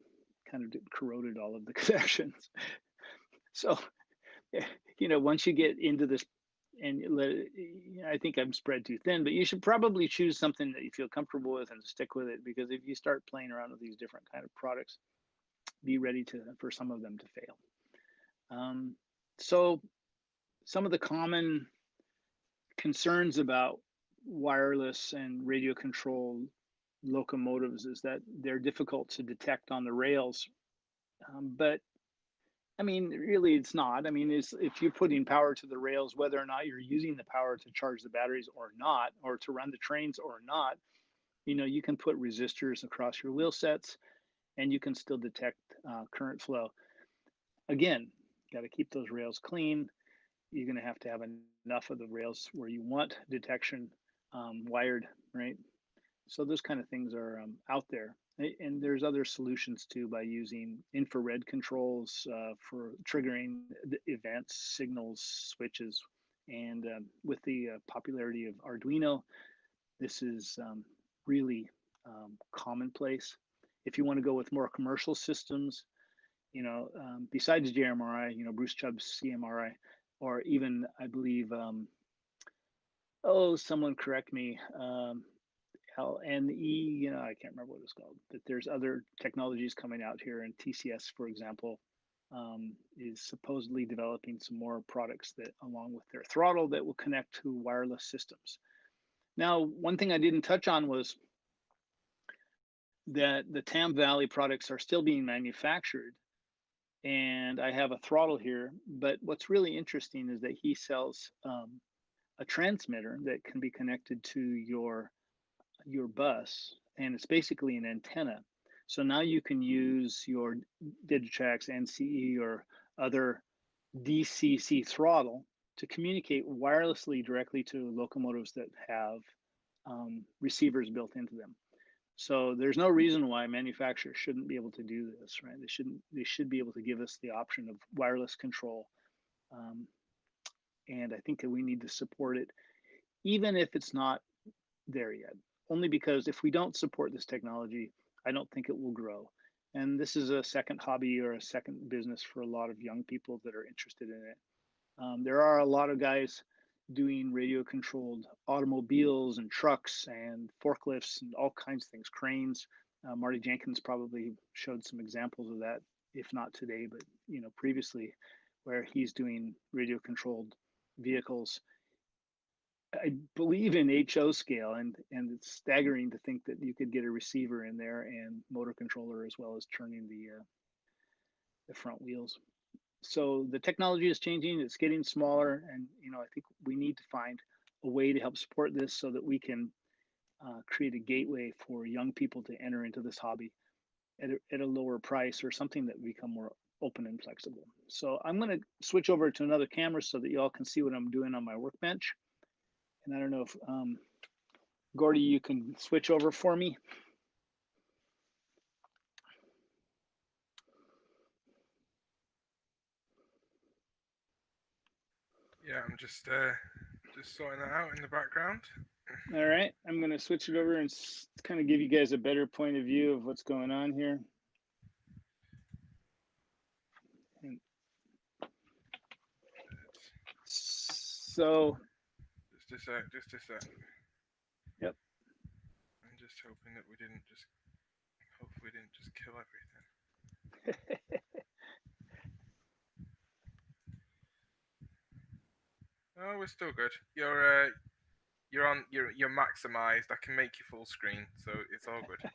kind of corroded all of the connections. So, once you get into this, and I think I'm spread too thin, but you should probably choose something that you feel comfortable with and stick with it, because if you start playing around with these different kind of products, be ready for some of them to fail. So some of the common concerns about wireless and radio controlled locomotives is that they're difficult to detect on the rails. But I mean, really, it's not. I mean, if you're putting power to the rails, whether or not you're using the power to charge the batteries or not, or to run the trains or not, you can put resistors across your wheel sets and you can still detect current flow. Again, got to keep those rails clean. You're going to have enough of the rails where you want detection, wired, right? So those kind of things are out there. And there's other solutions too, by using infrared controls for triggering the events, signals, switches. And with the popularity of Arduino, this is really commonplace. If you want to go with more commercial systems, besides JMRI, Bruce Chubb's CMRI, or even, I believe, someone correct me, LNE, I can't remember what it's called, but there's other technologies coming out here, and TCS, for example, is supposedly developing some more products that, along with their throttle, that will connect to wireless systems. Now, one thing I didn't touch on was that the Tam Valley products are still being manufactured, and I have a throttle here, but what's really interesting is that he sells a transmitter that can be connected to your bus, and it's basically an antenna. So now you can use your Digitrax NCE or other DCC throttle to communicate wirelessly directly to locomotives that have receivers built into them. So there's no reason why manufacturers shouldn't be able to do this, right? They should be able to give us the option of wireless control. And I think that we need to support it, even if it's not there yet. Only because if we don't support this technology, I don't think it will grow. And this is a second hobby or a second business for a lot of young people that are interested in it. There are a lot of guys doing radio controlled automobiles and trucks and forklifts and all kinds of things, cranes. Marty Jenkins probably showed some examples of that, if not today, but previously, where he's doing radio controlled vehicles. I believe in HO scale, and it's staggering to think that you could get a receiver in there and motor controller, as well as turning the front wheels. So the technology is changing, it's getting smaller, and I think we need to find a way to help support this so that we can create a gateway for young people to enter into this hobby at a lower price, or something that become more open and flexible. So I'm going to switch over to another camera so that you all can see what I'm doing on my workbench. And I don't know if Gordy, you can switch over for me. Yeah, I'm just sorting that out in the background. All right, I'm going to switch it over and kind of give you guys a better point of view of what's going on here. And so, just a sec. Yep. I'm just hoping that hopefully we didn't just kill everything. Oh, we're still good. You're maximized. I can make you full screen, so it's all good.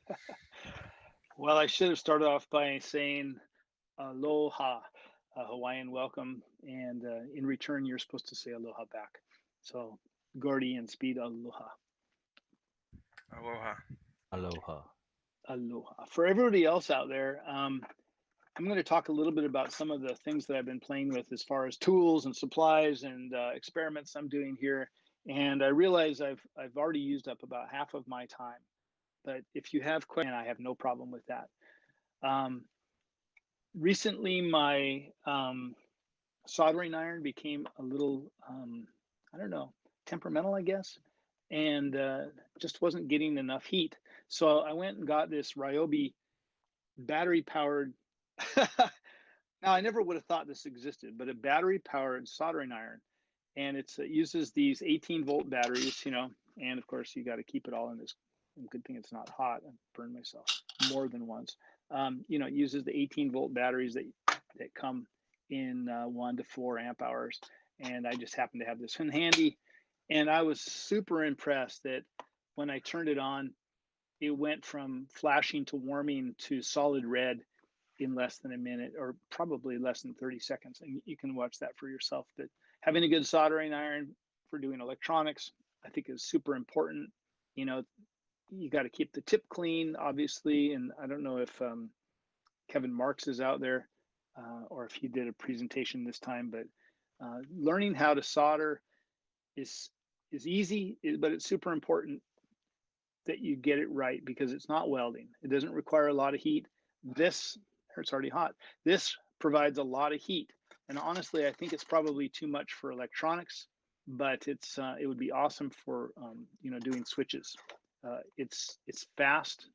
Well, I should have started off by saying aloha, a Hawaiian welcome, and in return, you're supposed to say aloha back. So, Gordy and Speed, aloha. Aloha. Aloha. Aloha. For everybody else out there, I'm going to talk a little bit about some of the things that I've been playing with as far as tools and supplies and experiments I'm doing here. And I realize I've already used up about half of my time. But if you have questions, I have no problem with that. Recently, my soldering iron became a little, I don't know, temperamental, I guess, and just wasn't getting enough heat. So I went and got this Ryobi battery-powered. Now, I never would have thought this existed, but a battery-powered soldering iron, and it uses these 18-volt batteries, and of course you got to keep it all in this. Good thing it's not hot. I burned myself more than once. It uses the 18-volt batteries that come in 1 to 4 amp hours, and I just happened to have this one handy, and I was super impressed that when I turned it on, it went from flashing to warming to solid red in less than a minute, or probably less than 30 seconds. And you can watch that for yourself. But having a good soldering iron for doing electronics, I think, is super important. You got to keep the tip clean, obviously. And I don't know if Kevin Marks is out there or if he did a presentation this time, but learning how to solder is is easy, but it's super important that you get it right because it's not welding. It doesn't require a lot of heat. This, it's already hot. This provides a lot of heat. And honestly, I think it's probably too much for electronics, but it would be awesome for doing switches. It's fast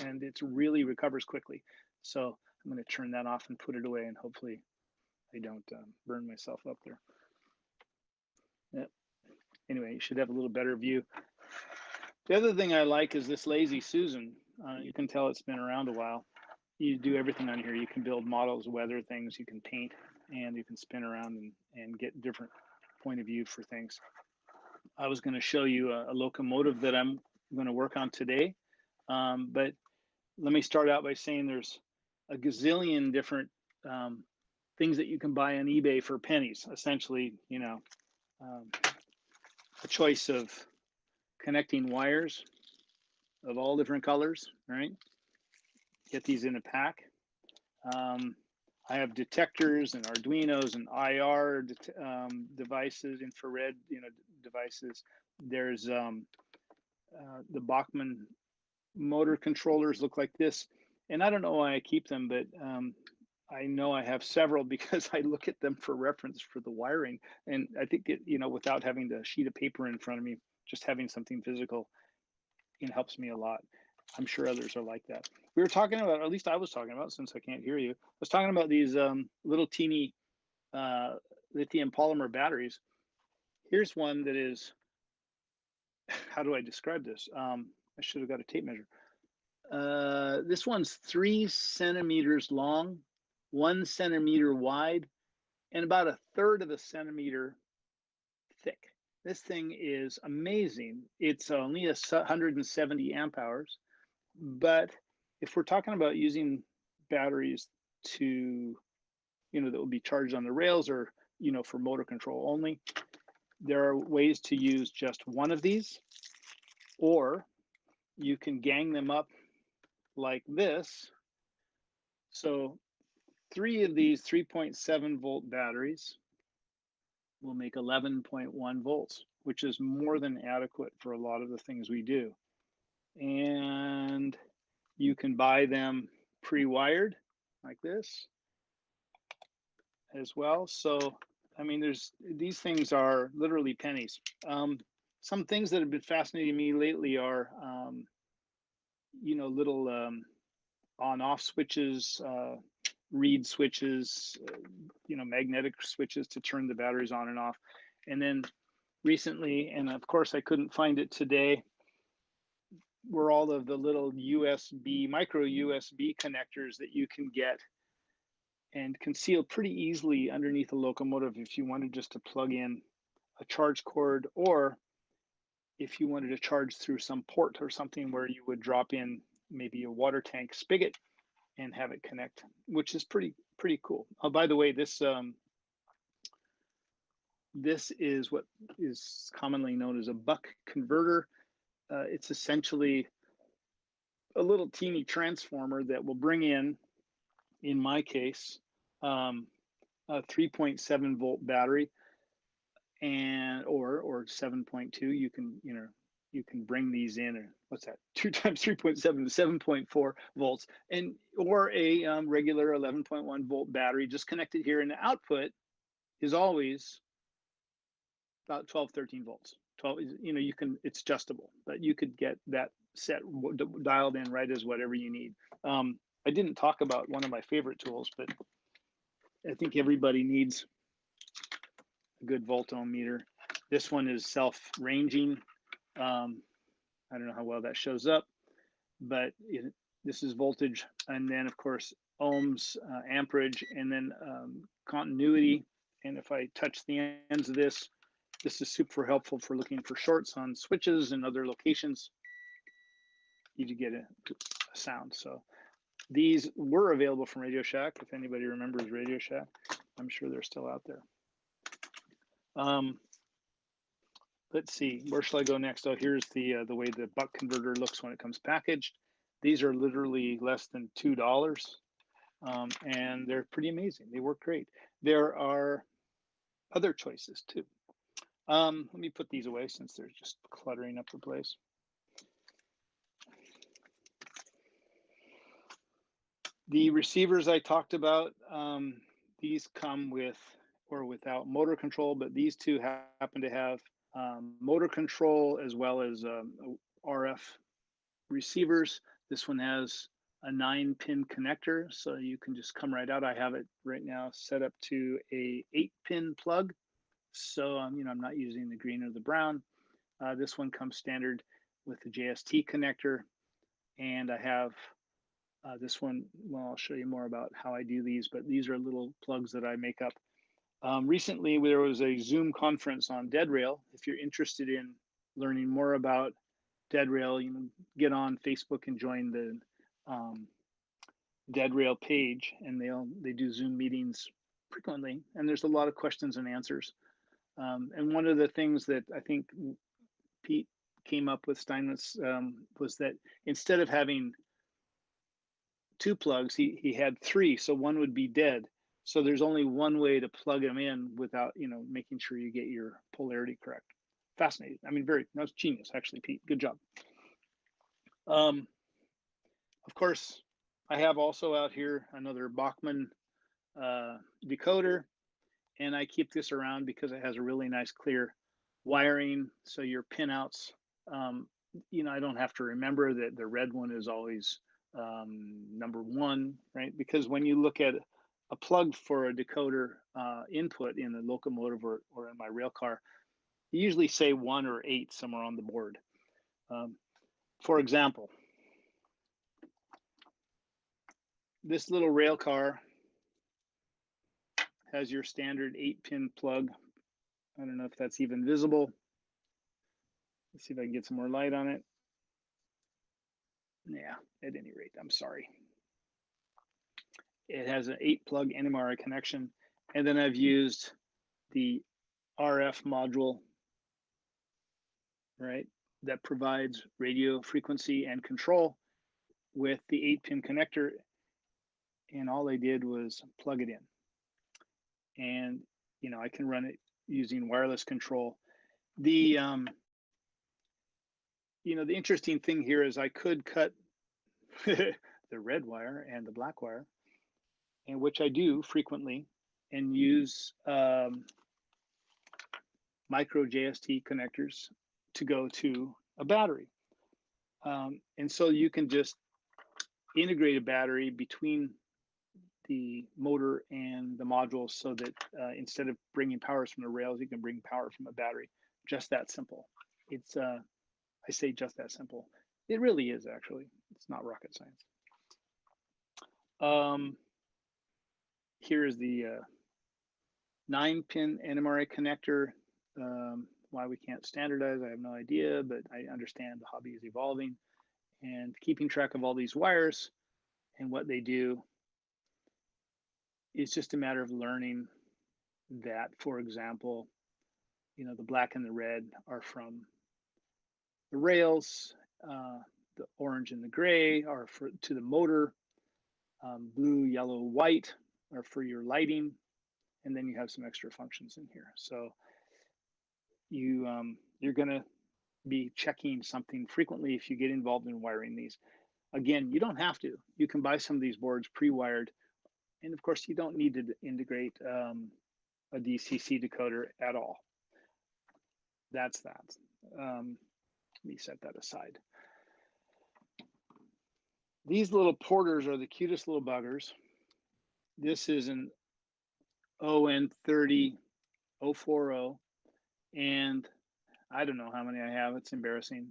and it really recovers quickly. So I'm going to turn that off and put it away, and hopefully I don't burn myself up there. Yep. Anyway, you should have a little better view. The other thing I like is this Lazy Susan. You can tell it's been around a while. You do everything on here. You can build models, weather things, you can paint, and you can spin around and get different point of view for things. I was going to show you a locomotive that I'm going to work on today, but let me start out by saying there's a gazillion different things that you can buy on eBay for pennies. Essentially, a choice of connecting wires of all different colors, right? Get these in a pack. I have detectors and Arduinos and IR devices, infrared, devices. There's the Bachmann motor controllers look like this, and I don't know why I keep them, but I know I have several because I look at them for reference for the wiring, and I think without having the sheet of paper in front of me, just having something physical, helps me a lot. I'm sure others are like that. We were talking about, or at least I was talking about, since I can't hear you, I was talking about these little teeny lithium polymer batteries. Here's one that is, how do I describe this? I should have got a tape measure. This one's 3 centimeters long, 1 centimeter wide, and about 1/3 of a centimeter thick. This thing is amazing. It's only 170 amp hours, but if we're talking about using batteries to, that will be charged on the rails or, for motor control only, there are ways to use just one of these, or you can gang them up like this. So 3 of these 3.7 volt batteries will make 11.1 volts, which is more than adequate for a lot of the things we do. And you can buy them pre-wired like this as well. So, I mean, these things are literally pennies. Some things that have been fascinating me lately are, little on-off switches, reed switches, magnetic switches to turn the batteries on and off. And then recently, and of course I couldn't find it today, were all of the little micro USB connectors that you can get and conceal pretty easily underneath a locomotive if you wanted just to plug in a charge cord, or if you wanted to charge through some port or something where you would drop in maybe a water tank spigot and have it connect, which is pretty cool. Oh, by the way, this is what is commonly known as a buck converter. It's essentially a little teeny transformer that will bring in my case, a 3.7 volt battery, and or 7.2. You can bring these in, or what's that? 2 times 3.7 to 7.4 volts, or a regular 11.1 volt battery just connected here, and the output is always about 12, 13 volts. 12, it's adjustable, but you could get that set dialed in right as whatever you need. I didn't talk about one of my favorite tools, but I think everybody needs a good voltometer. This one is self-ranging. I don't know how well that shows up, but this is voltage, and then of course ohms, amperage, and then continuity. And if I touch the ends of this is super helpful for looking for shorts on switches and other locations. You get a sound. So these were available from Radio Shack. If anybody remembers Radio Shack, I'm sure they're still out there. Let's see, where shall I go next? Oh, here's the way the buck converter looks when it comes packaged. These are literally less than $2, and they're pretty amazing. They work great. There are other choices too. Let me put these away since they're just cluttering up the place. The receivers I talked about, these come with or without motor control, but these two happen to have motor control as well as RF receivers. This one has a 9-pin connector, so you can just come right out. I have it right now set up to a 8-pin plug, so I'm not using the green or the brown. This one comes standard with the JST connector, and I have this one. Well, I'll show you more about how I do these, but these are little plugs that I make up. Recently, there was a Zoom conference on dead rail. If you're interested in learning more about dead rail, get on Facebook and join the dead rail page, and they do Zoom meetings frequently, and there's a lot of questions and answers. And one of the things that I think Pete came up with, Steinmetz, was that instead of having 2 plugs, he had 3, so one would be dead. So there's only one way to plug them in without, making sure you get your polarity correct. Fascinating. That's genius, actually, Pete. Good job. Of course, I have also out here another Bachmann decoder, and I keep this around because it has a really nice clear wiring. So your pinouts, I don't have to remember that the red one is always number 1, right? Because when you look at a plug for a decoder input in the locomotive or in my rail car, you usually say 1 or 8 somewhere on the board. For example, this little rail car has your standard 8-pin plug. I don't know if that's even visible. Let's see if I can get some more light on it. Yeah, at any rate, I'm sorry. It has an 8-plug NMRA connection, and then I've used the RF module, right, that provides radio frequency and control with the 8-pin connector, and all I did was plug it in. And I can run it using wireless control. The the interesting thing here is I could cut the red wire and the black wire, and which I do frequently, and use micro JST connectors to go to a battery. And so you can just integrate a battery between the motor and the module so that instead of bringing powers from the rails, you can bring power from a battery. Just that simple. It's, I say just that simple. It really is, actually. It's not rocket science. Here is the 9-pin NMRA connector. Why we can't standardize, I have no idea, but I understand the hobby is evolving, and keeping track of all these wires and what they do is just a matter of learning that, for example, the black and the red are from the rails, the orange and the gray are to the motor, blue, yellow, white are for your lighting, and then you have some extra functions in here. So you're going to be checking something frequently if you get involved in wiring these. Again, you don't have to. You can buy some of these boards pre-wired, and of course, you don't need to integrate a DCC decoder at all. That's that. Let me set that aside. These little porters are the cutest little buggers. This is an ON30 040, and I don't know how many I have. It's embarrassing.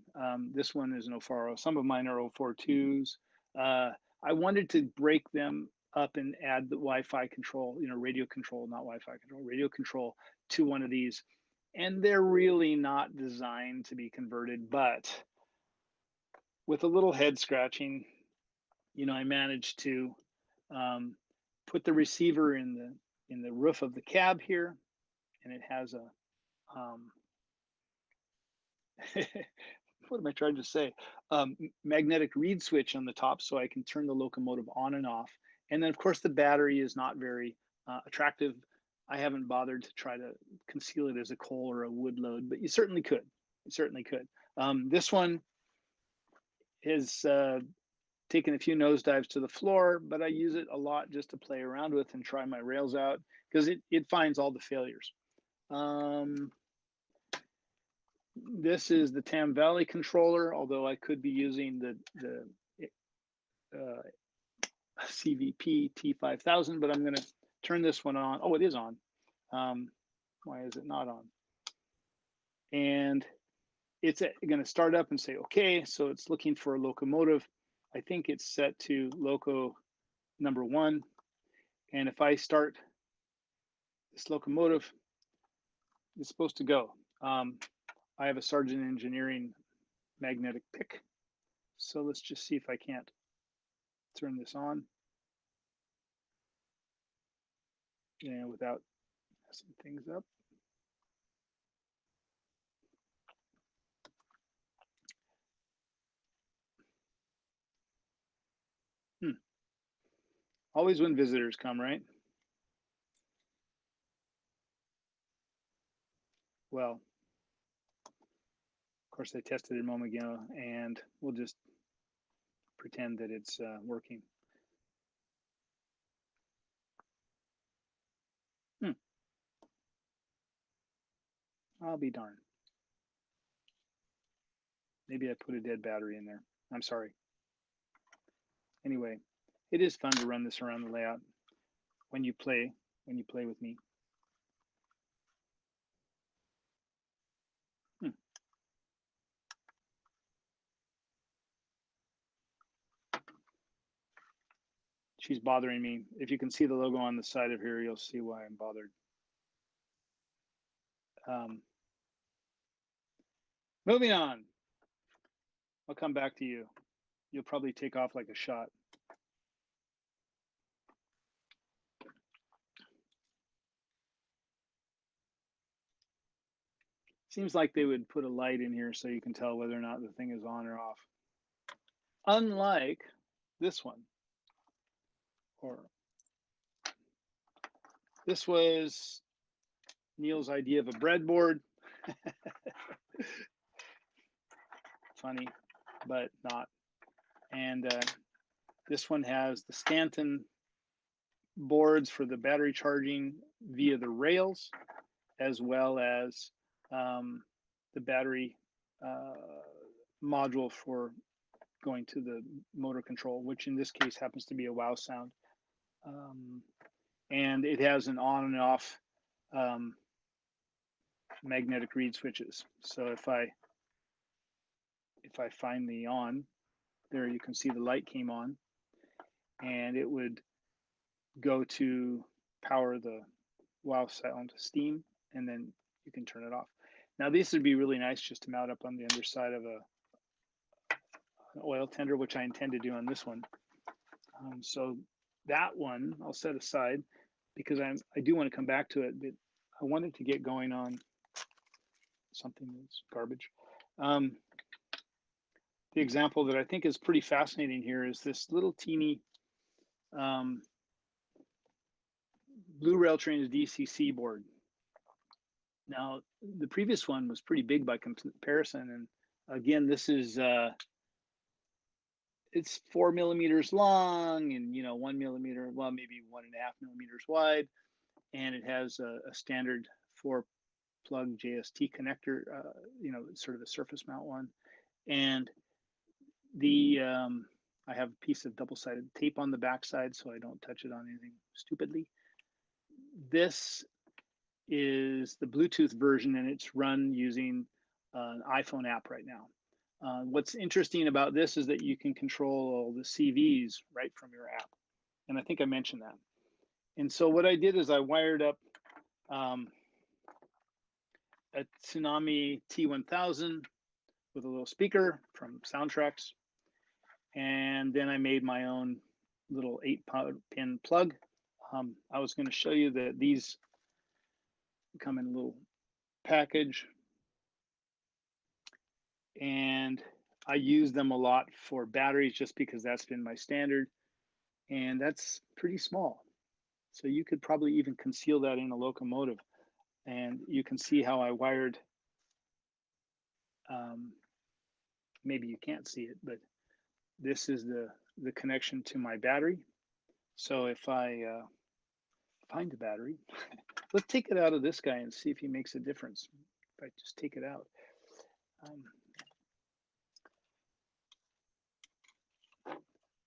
This one is an 040. Some of mine are 042s. I wanted to break them up and add the Wi-Fi control, radio control, not Wi-Fi control, radio control to one of these. And they're really not designed to be converted, but with a little head scratching, I managed to put the receiver in the roof of the cab here, and it has a what am I trying to say? Magnetic reed switch on the top, so I can turn the locomotive on and off. And then, of course, the battery is not very attractive. I haven't bothered to try to conceal it as a coal or a wood load, but you certainly could. You certainly could. This one is taken a few nosedives to the floor, but I use it a lot just to play around with and try my rails out because it finds all the failures. This is the Tam Valley controller, although I could be using the CVP T5000, but I'm going to turn this one on. Oh, it is on. Why is it not on? And it's going to start up and say, okay, so it's looking for a locomotive. I think it's set to loco number 1. And if I start this locomotive, it's supposed to go. I have a Sargent Engineering magnetic pick. So let's just see if I can't turn this on. And without messing things up. Always when visitors come, right? Well, of course, I tested it a moment ago, and we'll just pretend that it's working. I'll be darned. Maybe I put a dead battery in there. I'm sorry. Anyway, it is fun to run this around the layout when you play with me. She's bothering me. If you can see the logo on the side of here, you'll see why I'm bothered. Moving on. I'll come back to you. You'll probably take off like a shot. Seems like they would put a light in here so you can tell whether or not the thing is on or off. Unlike this one. Or this was Neil's idea of a breadboard. Funny, but not. And this one has the Stanton boards for the battery charging via the rails, as well as the battery module for going to the motor control, which in this case happens to be a wow sound. And it has an on and off magnetic reed switches. So if I find the on, there you can see the light came on, and it would go to power the wow sound steam, and then you can turn it off. Now these would be really nice just to mount up on the underside of an oil tender, which I intend to do on this one. So that one I'll set aside because I do want to come back to it, but I wanted to get going on something that's garbage. The example that I think is pretty fascinating here is this little teeny Blue Rail Trains DCC board. Now, the previous one was pretty big by comparison, and again, this is it's 4 millimeters long and 1 millimeter, well, maybe 1.5 millimeters wide, and it has a standard 4-plug JST connector, sort of a surface mount one, and the I have a piece of double-sided tape on the backside so I don't touch it on anything stupidly. This is the Bluetooth version, and it's run using an iPhone app right now. What's interesting about this is that you can control all the CVs right from your app. And I think I mentioned that. And so what I did is I wired up a Tsunami T1000 with a little speaker from Soundtrax. And then I made my own little 8-pin plug. I was going to show you that these come in a little package, and I use them a lot for batteries just because that's been my standard, and that's pretty small. So you could probably even conceal that in a locomotive. And you can see how I wired, maybe you can't see it, but this is the connection to my battery. So if I find the battery, let's take it out of this guy and see if he makes a difference. If I just take it out.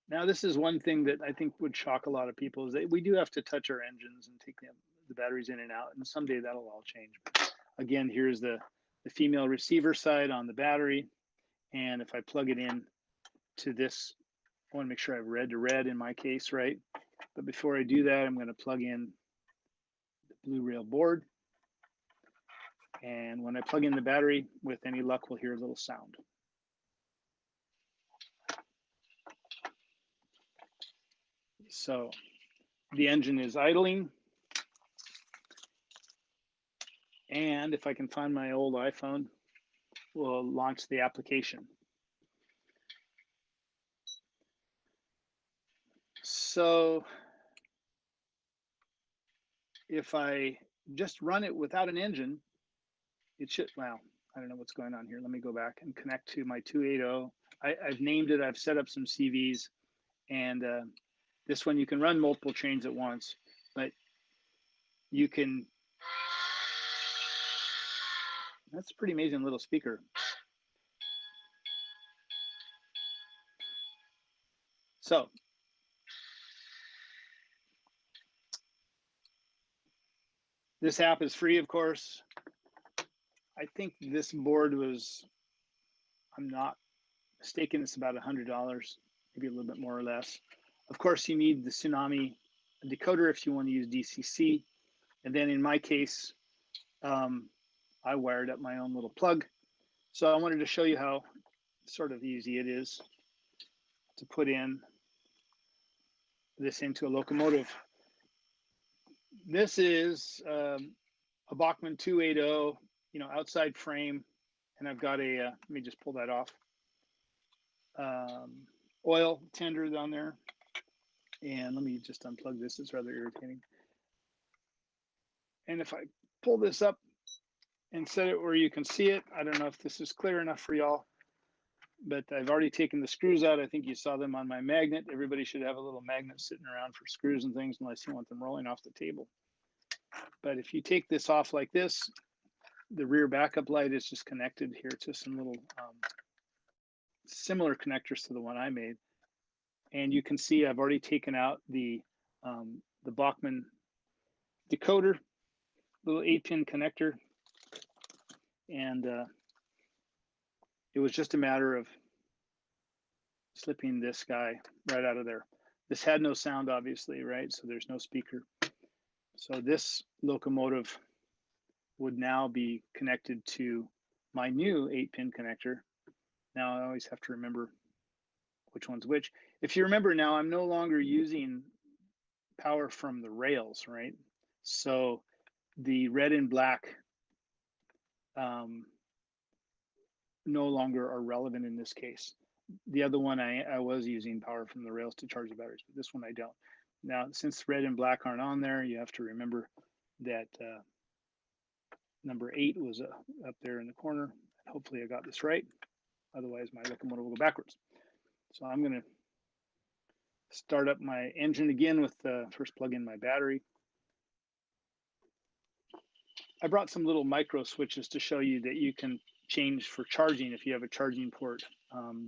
Now, this is one thing that I think would shock a lot of people, is that we do have to touch our engines and take the batteries in and out, and someday that'll all change. But again, here's the female receiver side on the battery, and if I plug it in to this, I want to make sure I have red to red in my case, right? But before I do that, I'm going to plug in the blue rail board, and when I plug in the battery, with any luck, we'll hear a little sound. So the engine is idling. And if I can find my old iPhone, we'll launch the application. So if I just run it without an engine, it should, well, I don't know what's going on here. Let me go back and connect to my 280. I've named it, I've set up some CVs, and this one you can run multiple trains at once, but you can, that's a pretty amazing little speaker. So this app is free, of course. I think this board was, I'm not mistaken, it's about $100, maybe a little bit more or less. Of course, you need the Tsunami decoder if you want to use DCC. And then in my case, I wired up my own little plug. So I wanted to show you how sort of easy it is to put in this into a locomotive. This is a Bachmann 280, outside frame, and I've got a, let me just pull that off, oil tender down there. And let me just unplug this, it's rather irritating. And if I pull this up and set it where you can see it, I don't know if this is clear enough for y'all, but I've already taken the screws out. I think you saw them on my magnet. Everybody should have a little magnet sitting around for screws and things, unless you want them rolling off the table. But if you take this off like this, the rear backup light is just connected here to some little similar connectors to the one I made. And you can see I've already taken out the Bachmann decoder, little 8-pin connector. And it was just a matter of slipping this guy right out of there. This had no sound, obviously, right? So there's no speaker. So this locomotive would now be connected to my new 8-pin connector. Now I always have to remember which one's which. If you remember now, I'm no longer using power from the rails, right? So the red and black no longer are relevant in this case. The other one, I was using power from the rails to charge the batteries, but this one I don't. Now, since red and black aren't on there, you have to remember that number 8 was up there in the corner. Hopefully I got this right. Otherwise, my locomotive will go backwards. So I'm going to start up my engine again with first plug in my battery. I brought some little micro switches to show you that you can change for charging if you have a charging port.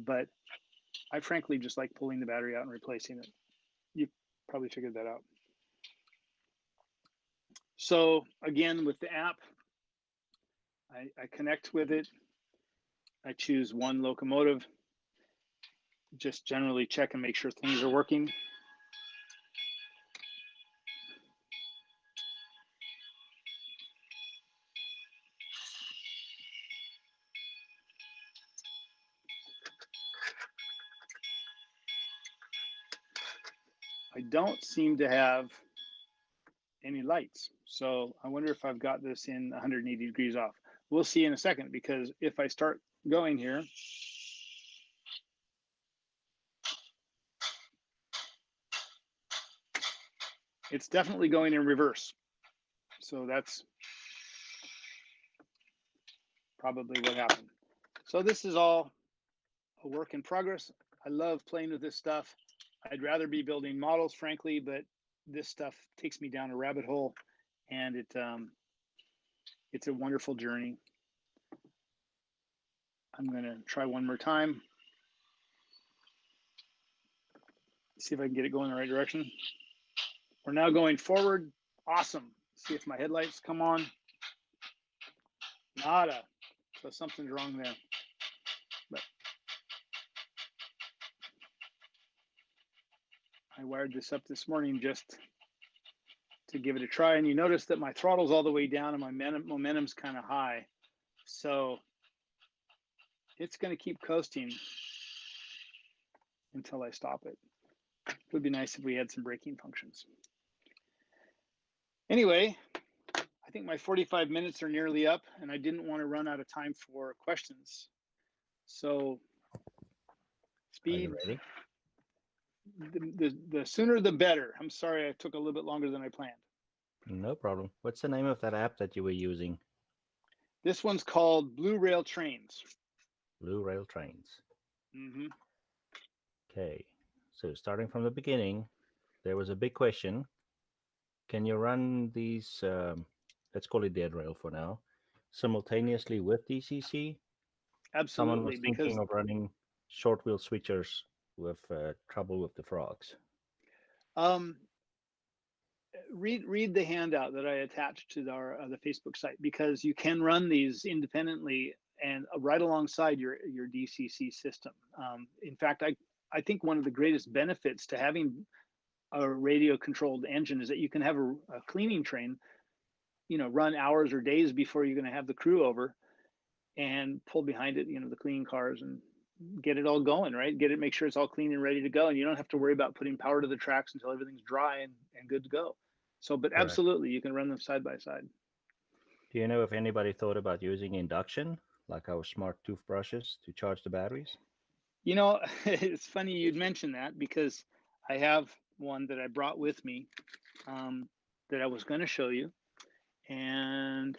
But I frankly just like pulling the battery out and replacing it. You probably figured that out. So again, with the app, I connect with it. I choose one locomotive, just generally check and make sure things are working. I don't seem to have any lights. So I wonder if I've got this in 180 degrees off. We'll see in a second, because if I start going here, it's definitely going in reverse. So that's probably what happened. So this is all a work in progress. I love playing with this stuff. I'd rather be building models, frankly, but this stuff takes me down a rabbit hole, and it's a wonderful journey. I'm going to try one more time. See if I can get it going in the right direction. We're now going forward. Awesome. See if my headlights come on. Nada. So something's wrong there. But I wired this up this morning just to give it a try. And you notice that my throttle's all the way down and my momentum's kind of high. So it's going to keep coasting until I stop it. It would be nice if we had some braking functions. Anyway, I think my 45 minutes are nearly up, and I didn't want to run out of time for questions. So speed, ready? The sooner the better. I'm sorry I took a little bit longer than I planned. No problem. What's the name of that app that you were using? This one's called Blue Rail Trains. Blue Rail Trains. Mm-hmm. Okay, so starting from the beginning, there was a big question. Can you run these, let's call it dead rail for now, simultaneously with DCC? Absolutely. Someone was thinking of running short wheel switchers with trouble with the frogs. Read the handout that I attached to the Facebook site, because you can run these independently and right alongside your DCC system. In fact, I think one of the greatest benefits to having a radio controlled engine is that you can have a cleaning train, run hours or days before you're going to have the crew over, and pull behind it, the cleaning cars, and get it all going, right? Make sure it's all clean and ready to go. And you don't have to worry about putting power to the tracks until everything's dry and good to go. So, but Correct. Absolutely, you can run them side by side. Do you know if anybody thought about using induction, like our smart toothbrushes, to charge the batteries? It's funny you'd mention that, because I have one that I brought with me that I was going to show you. And,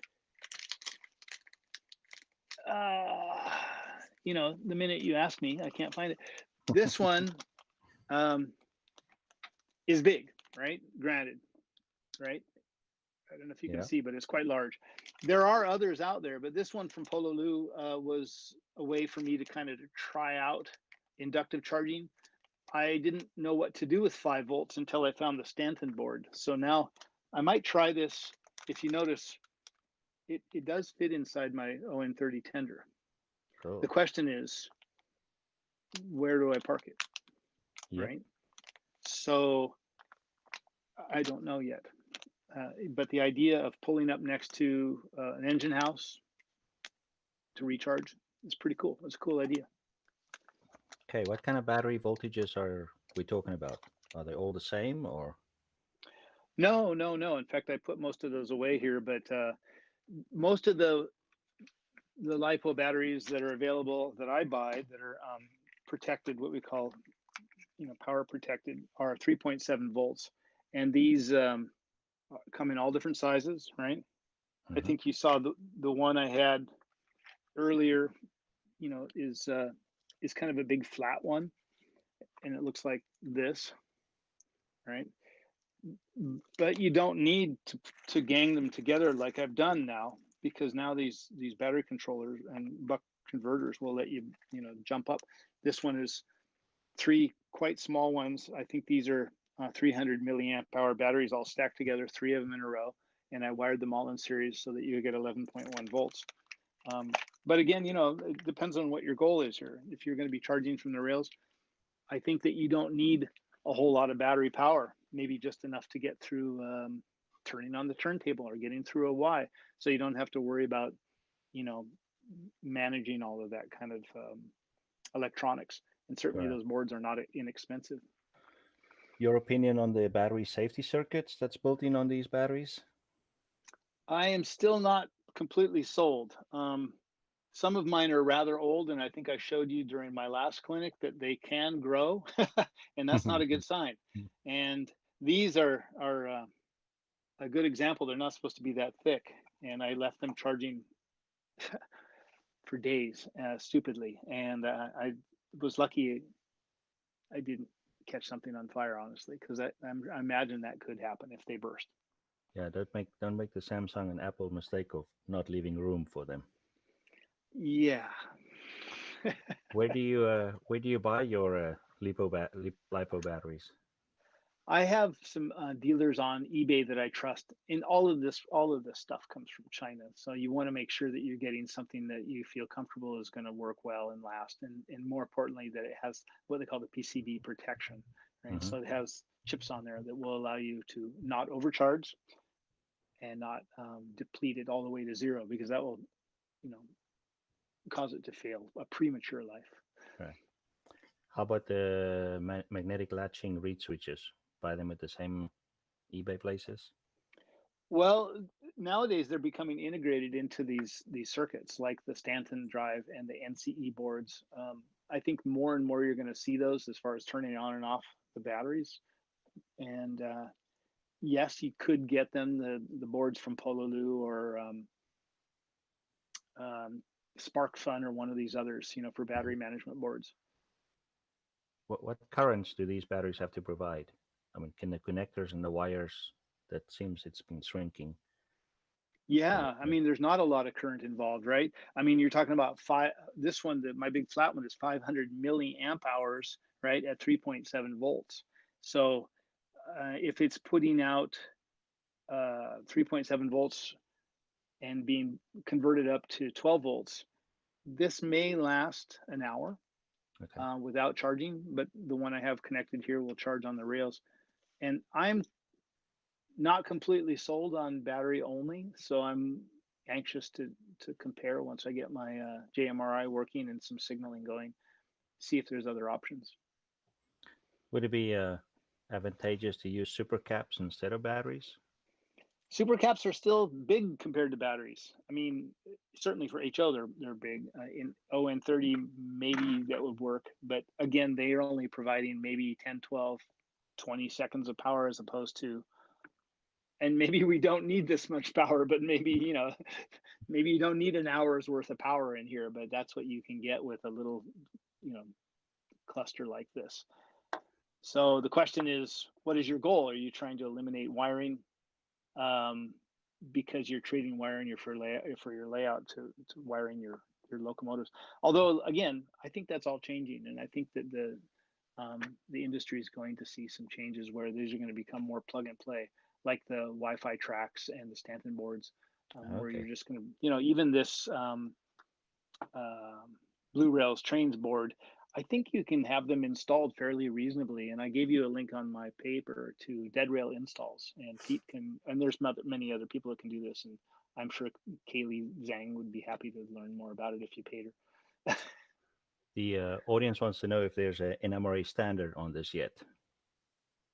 the minute you ask me, I can't find it. This one is big, right? Granted, right? I don't know if you can see, but it's quite large. There are others out there, but this one from Pololu was a way for me to kind of try out inductive charging. I didn't know what to do with 5 volts until I found the Stanton board. So now I might try this. If you notice, it does fit inside my ON30 tender. Cool. The question is, where do I park it? Yep. Right? So I don't know yet. But the idea of pulling up next to an engine house to recharge is pretty cool. It's a cool idea. Okay, what kind of battery voltages are we talking about? Are they all the same, or? No. In fact, I put most of those away here, but most of the LiPo batteries that are available that I buy that are protected, what we call, power protected, are 3.7 volts. And these come in all different sizes, right? Mm-hmm. I think you saw the one I had earlier, is kind of a big flat one, and it looks like this, right? But you don't need to gang them together like I've done now, because now these battery controllers and buck converters will let you, jump up. This one is 3 quite small ones. I think these are 300 milliamp hour batteries all stacked together, 3 of them in a row, and I wired them all in series so that you get 11.1 volts. But again, it depends on what your goal is here. If you're going to be charging from the rails, I think that you don't need a whole lot of battery power, maybe just enough to get through turning on the turntable or getting through a Y, so you don't have to worry about, managing all of that kind of electronics. And certainly those boards are not inexpensive. Your opinion on the battery safety circuits that's built in on these batteries? I am still not completely sold. Some of mine are rather old, and I think I showed you during my last clinic that they can grow, and that's not a good sign. And These are a good example. They're not supposed to be that thick, and I left them charging for days, stupidly, and I was lucky I didn't catch something on fire, honestly, because I imagine that could happen if they burst. Yeah, don't make the Samsung and Apple mistake of not leaving room for them. Yeah. Where do you buy your lipo batteries? I have some dealers on eBay that I trust. And all of this stuff comes from China. So you want to make sure that you're getting something that you feel comfortable is going to work well and last, and more importantly, that it has what they call the PCB protection, right? So it has chips on there that will allow you to not overcharge and not deplete it all the way to zero, because that will, cause it to fail a premature life. Right. How about the magnetic latching reed switches? Buy them at the same eBay places? Well, nowadays they're becoming integrated into these circuits, like the Stanton drive and the NCE boards. I think more and more you're going to see those as far as turning on and off the batteries. And yes, you could get them the boards from Pololu or SparkFun or one of these others, for battery management boards. What currents do these batteries have to provide? I mean, can the connectors and the wires, that seems it's been shrinking. Yeah, I mean, there's not a lot of current involved, right? I mean, you're talking about this one, my big flat one is 500 milliamp hours, right, at 3.7 volts. So if it's putting out 3.7 volts and being converted up to 12 volts, this may last an hour without charging, but the one I have connected here will charge on the rails. And I'm not completely sold on battery only, so I'm anxious to compare once I get my JMRI working and some signaling going, see if there's other options. Would it be advantageous to use supercaps instead of batteries? Supercaps are still big compared to batteries. I mean, certainly for HO, they're big. In ON30, maybe that would work, but again, they are only providing maybe 10, 12, 20 seconds of power, as opposed to, and maybe we don't need this much power, but maybe, maybe you don't need an hour's worth of power in here, but that's what you can get with a little, cluster like this. So the question is, what is your goal? Are you trying to eliminate wiring because you're trading wiring for your layout to wiring your locomotives? Although, again, I think that's all changing, and I think that the industry is going to see some changes where these are going to become more plug and play, like the Wi-Fi tracks and the Stanton boards, where you're just going to, even this Blue Rails trains board, I think you can have them installed fairly reasonably. And I gave you a link on my paper to Dead Rail installs, and Pete can, and there's many other people that can do this. And I'm sure Kaylee Zhang would be happy to learn more about it if you paid her. The audience wants to know if there's an NMRA standard on this yet.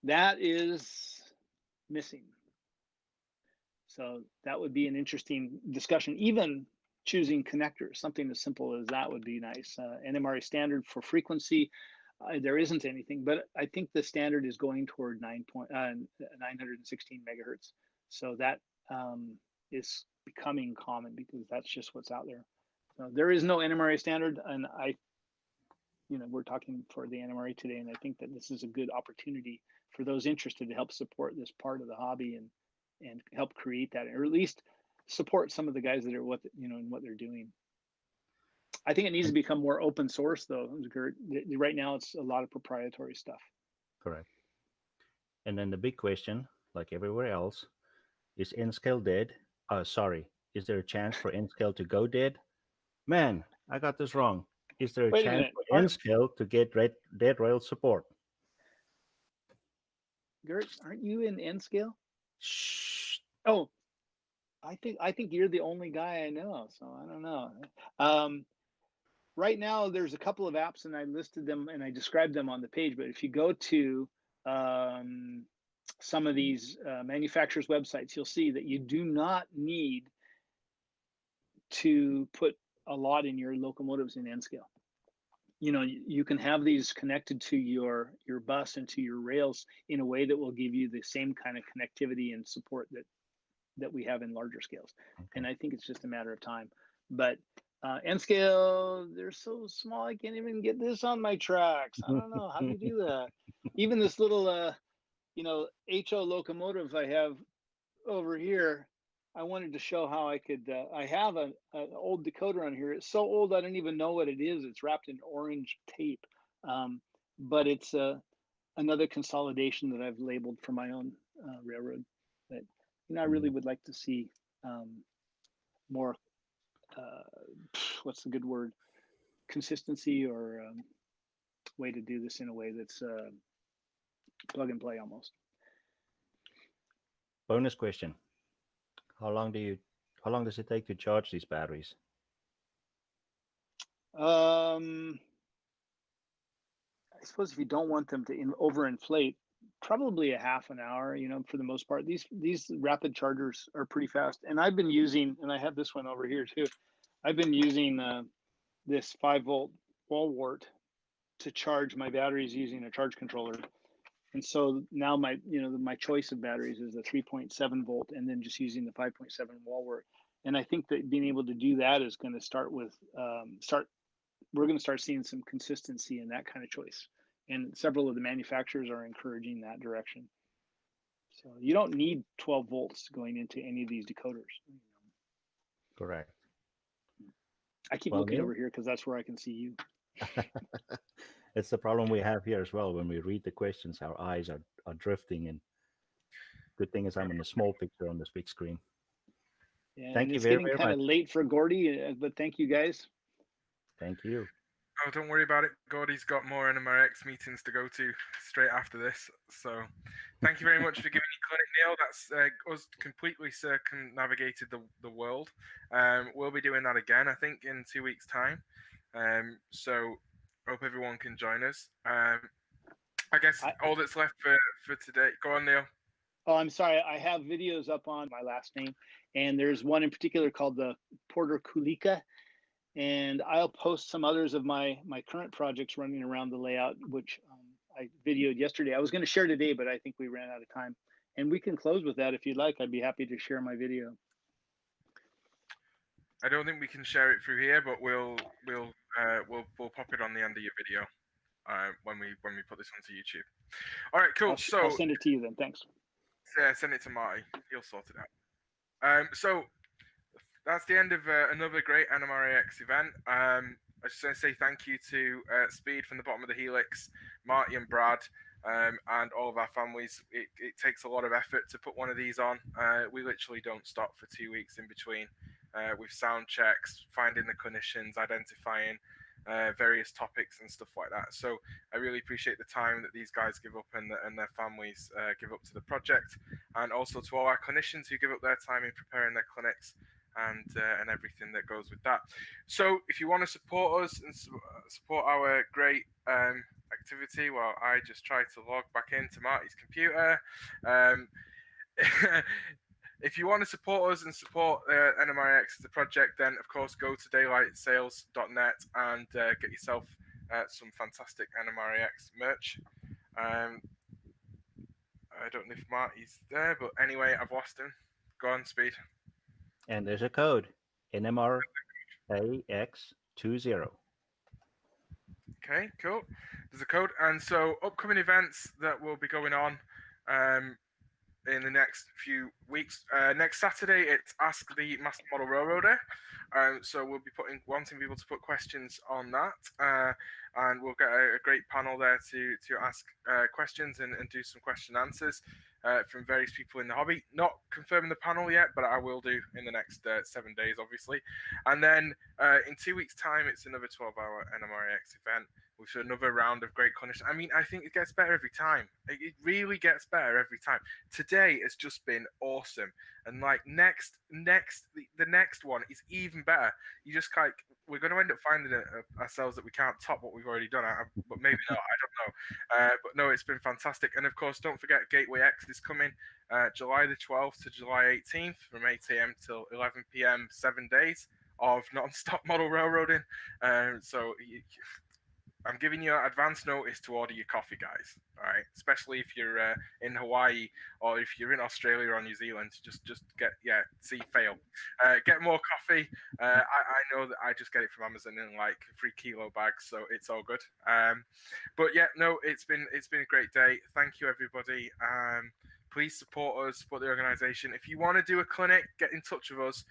That is missing. So that would be an interesting discussion. Even choosing connectors, something as simple as that would be nice. NMRA standard for frequency, there isn't anything, but I think the standard is going toward 916 megahertz. So that is becoming common, because that's just what's out there. So there is no NMRA standard, and we're talking for the NMRA today, and I think that this is a good opportunity for those interested to help support this part of the hobby and help create that, or at least support some of the guys that are in what they're doing. I think it needs to become more open source, though, Gert. Right now, it's a lot of proprietary stuff. Correct. And then the big question, like everywhere else, is N-Scale dead? Is there a chance for N-Scale to go dead? Man, I got this wrong. Is there a chance for N-Scale to get dead rail support? Gert, aren't you in N-Scale? Shh. Oh, I think you're the only guy I know, so I don't know. Right now, there's a couple of apps, and I listed them and I described them on the page. But if you go to some of these manufacturers' websites, you'll see that you do not need to put a lot in your locomotives in N-Scale. you can have these connected to your bus and to your rails in a way that will give you the same kind of connectivity and support that we have in larger scales. Okay. And I think it's just a matter of time. But N scale, they're so small, I can't even get this on my tracks. I don't know. How do you do that? Even this little, HO locomotive I have over here, I wanted to show how I could, I have an old decoder on here. It's so old, I don't even know what it is. It's wrapped in orange tape. But it's another consolidation that I've labeled for my own railroad. But, I really would like to see more, what's the good word? Consistency or way to do this in a way that's plug and play almost. Bonus question. How long does it take to charge these batteries? I suppose if you don't want them to overinflate, probably a half an hour, for the most part. These rapid chargers are pretty fast. And I've been using, and I have this one over here too. I've been using this 5-volt wall wart to charge my batteries using a charge controller. And so now my choice of batteries is the 3.7 volt and then just using the 5.7 wall wart. And I think that being able to do that is going to start with, we're going to start seeing some consistency in that kind of choice. And several of the manufacturers are encouraging that direction. So you don't need 12 volts going into any of these decoders. Correct. I keep looking over here because that's where I can see you. It's the problem we have here as well. When we read the questions, our eyes are drifting. And good thing is I'm in a small picture on this big screen. Yeah, thank you it's very, getting very kind of much. late for Gordy, but thank you guys. Thank you. Oh, don't worry about it. Gordy's got more NMRAx meetings to go to straight after this. So thank you very much for giving me clinic, Neil. That's us completely circumnavigated the world. We'll be doing that again, I think, in 2 weeks' time. So hope everyone can join us. I guess all that's left for today. Go on, Neil. Oh, I'm sorry. I have videos up on my last name, and there's one in particular called the Porter Kulika. And I'll post some others of my current projects running around the layout, which I videoed yesterday. I was going to share today, but I think we ran out of time. And we can close with that if you'd like. I'd be happy to share my video. I don't think we can share it through here, but we'll pop it on the end of your video when we put this onto YouTube. All right, cool. I'll send it to you then. Thanks. Send it to Marty. He'll sort it out. So that's the end of another great NMRAx event. I just want to say thank you to Speed from the bottom of the Helix, Marty and Brad, and all of our families. It takes a lot of effort to put one of these on. We literally don't stop for 2 weeks in between with sound checks, finding the clinicians, identifying various topics and stuff like that. So I really appreciate the time that these guys give up and their families give up to the project, and also to all our clinicians who give up their time in preparing their clinics and everything that goes with that. So if you want to support us and support our great activity, well, I just tried to log back into Marty's computer. If you want to support us and support NMRAx as a project, then of course go to daylightsales.net and get yourself some fantastic NMRAx merch. I don't know if Marty's there, but anyway, I've lost him. Go on, Speed. And there's a code, NMRAX20. Okay, cool. There's a code. And so upcoming events that will be going on in the next few weeks. Next Saturday, it's Ask the Master Model Railroader. So we'll be wanting people to put questions on that. And we'll get a great panel there to ask questions and do some question answers from various people in the hobby. Not confirming the panel yet, but I will do in the next 7 days, obviously. And then in 2 weeks' time, it's another 12-hour NMRAx event with another round of great clinicians. I mean, I think it gets better every time. It really gets better every time. Today has just been awesome. And like the next one is even better. You just we're going to end up finding ourselves that we can't top what we've already done. But maybe not, I don't know. But no, it's been fantastic. And of course, don't forget Gateway X is coming July the 12th to July 18th from 8 a.m. till 11 p.m. 7 days of non-stop model railroading. So I'm giving you advance notice to order your coffee, guys. All right, especially if you're in Hawaii or if you're in Australia or New Zealand. Just get fail. Get more coffee. I know that I just get it from Amazon in like 3 kilo bags, so it's all good. But yeah, no, it's been a great day. Thank you, everybody. Please support us, support the organisation. If you want to do a clinic, get in touch with us.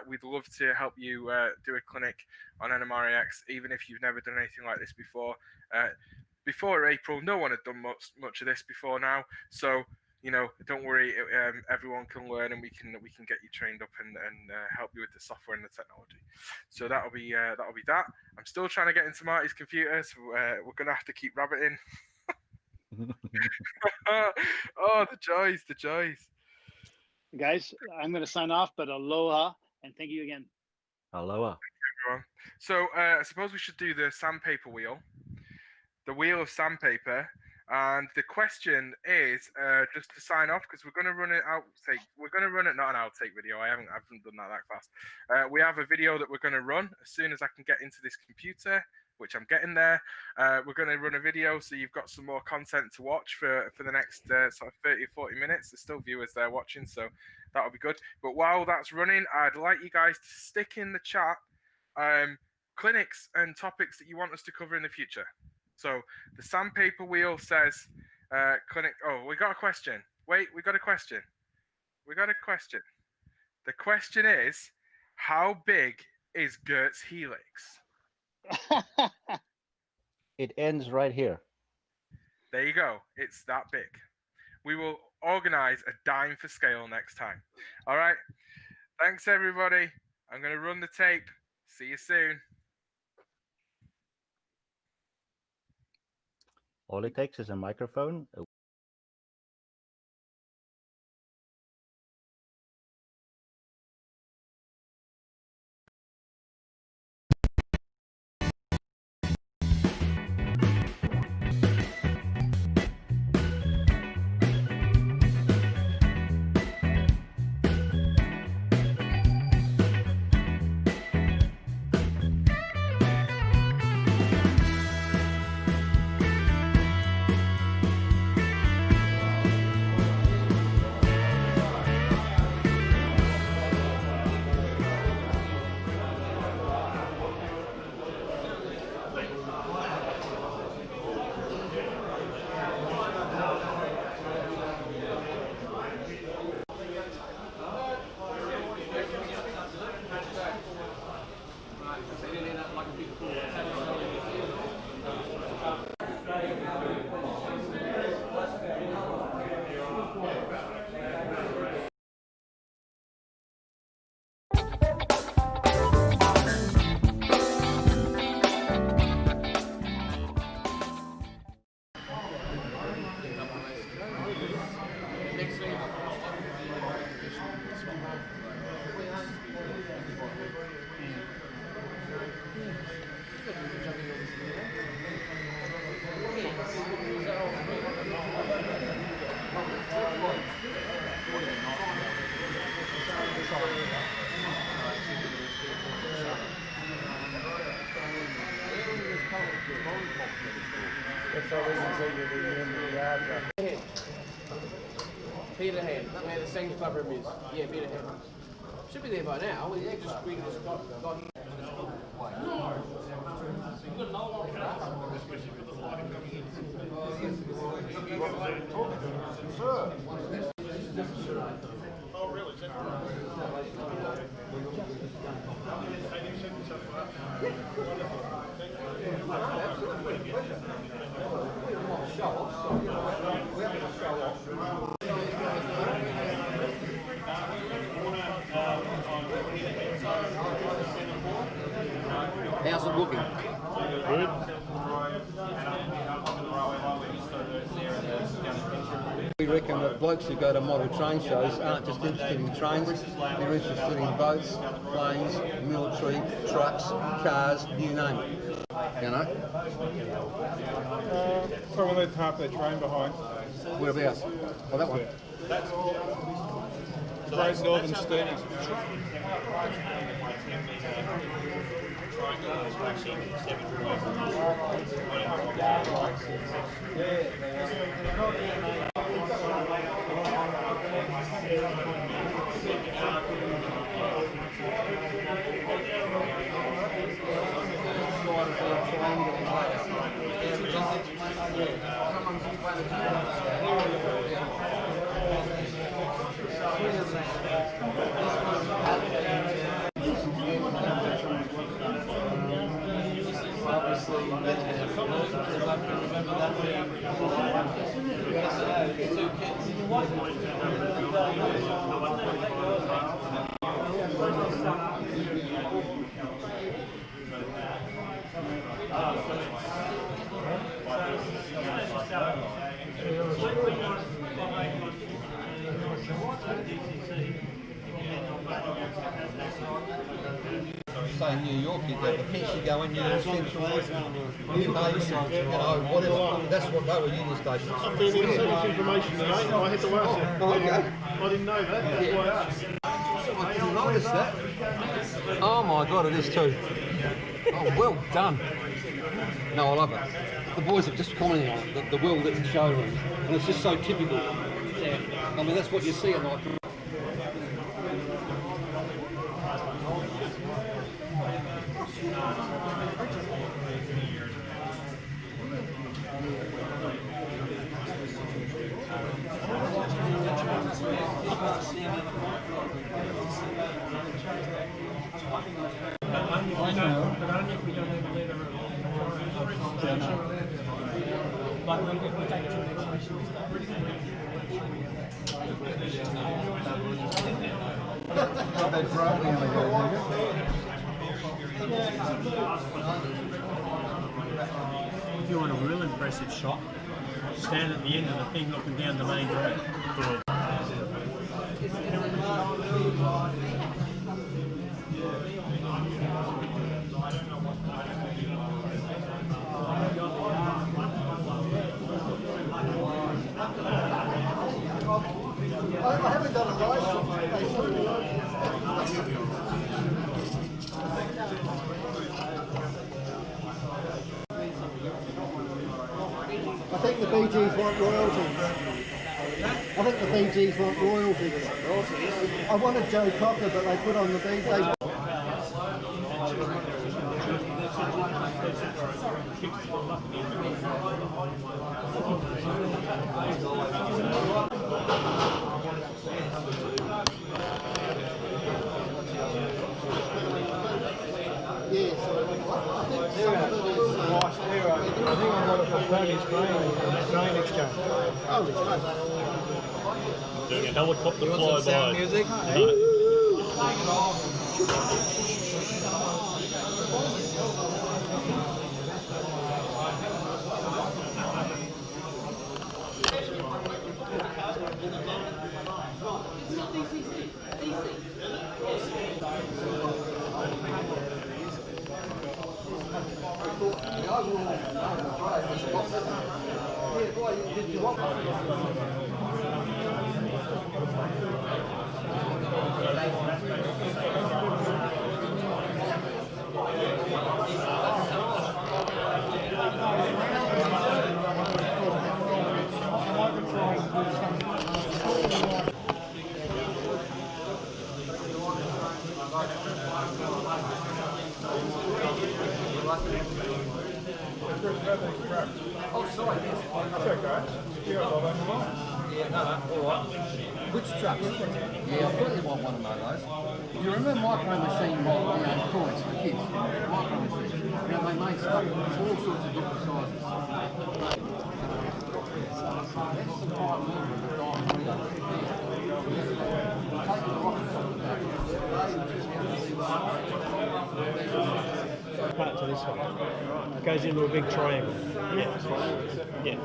We'd love to help you do a clinic on NMRAx, even if you've never done anything like this before. Before April, no one had done much of this before now, so don't worry. Everyone can learn, and we can get you trained up and help you with the software and the technology. So that'll be that. I'm still trying to get into Marty's computer, so we're gonna have to keep rabbiting. Oh, the joys. Guys, I'm going to sign off, but aloha and thank you again. Aloha. Everyone. So I suppose we should do the sandpaper wheel. The wheel of sandpaper. And the question is, just to sign off, because we're going to run it outtake. We're going to run it, not an outtake video. I haven't done that fast. We have a video that we're going to run as soon as I can get into this computer, which I'm getting there. We're going to run a video, so you've got some more content to watch for the next sort of 30 or 40 minutes. There's still viewers there watching, so that'll be good. But while that's running, I'd like you guys to stick in the chat clinics and topics that you want us to cover in the future. So the sandpaper wheel says clinic. Oh, we got a question. Wait, we got a question. The question is, how big is Gert's helix? It ends right here. There you go. It's that big. We will organize a dime for scale next time. All right. Thanks, everybody. I'm going to run the tape. See you soon. All it takes is a microphone, Peterhead, where the Sing Club room is. Yeah, Peterhead. Should be there by now. We just got. Oh, really? How's it looking? Good. We reckon that blokes who go to model train shows aren't just interested in trains, they're interested in boats, planes, military, trucks, cars, you name it. You know? So we'll leave half their train behind. Whereabouts? Oh, that one. That's Great Northern Steamers. Say in New York, you get the piece you go in, Union Central, Union Station, you know, whatever. That's what they were, Union Stations. I'm feeling so much information today. I had to ask you. Oh, okay. I didn't know that. That's why. I didn't notice that. Oh my God, it is too. Oh, well done. No, I love it. The boys have just commented on it, the well-lit showrooms, and it's just so typical. I mean, that's what you see at night. I know, but only if we don't have a letter of but we take two if you want a real impressive shot, stand at the end of the thing looking down the main road. I haven't done a race. I think the Bee Gees want royalties. I think the Bee Gees want royalties. I wanted Joe Cocker, but they put on the Bee Gees. I think I got it from Tony's grain exchange. Doing a helicopter flyby. Music? Oh, sorry. That's okay. Yeah, all right. Which trucks? Yeah, I thought you want one of those. Do you remember Micro Machine toys for kids? Micro Machine. You know, they made stuff all sorts of different sizes. That's the part of the diamond window. Take the rockets off the back. Part to this one. It goes into a big triangle. Yeah, that's right. Yeah.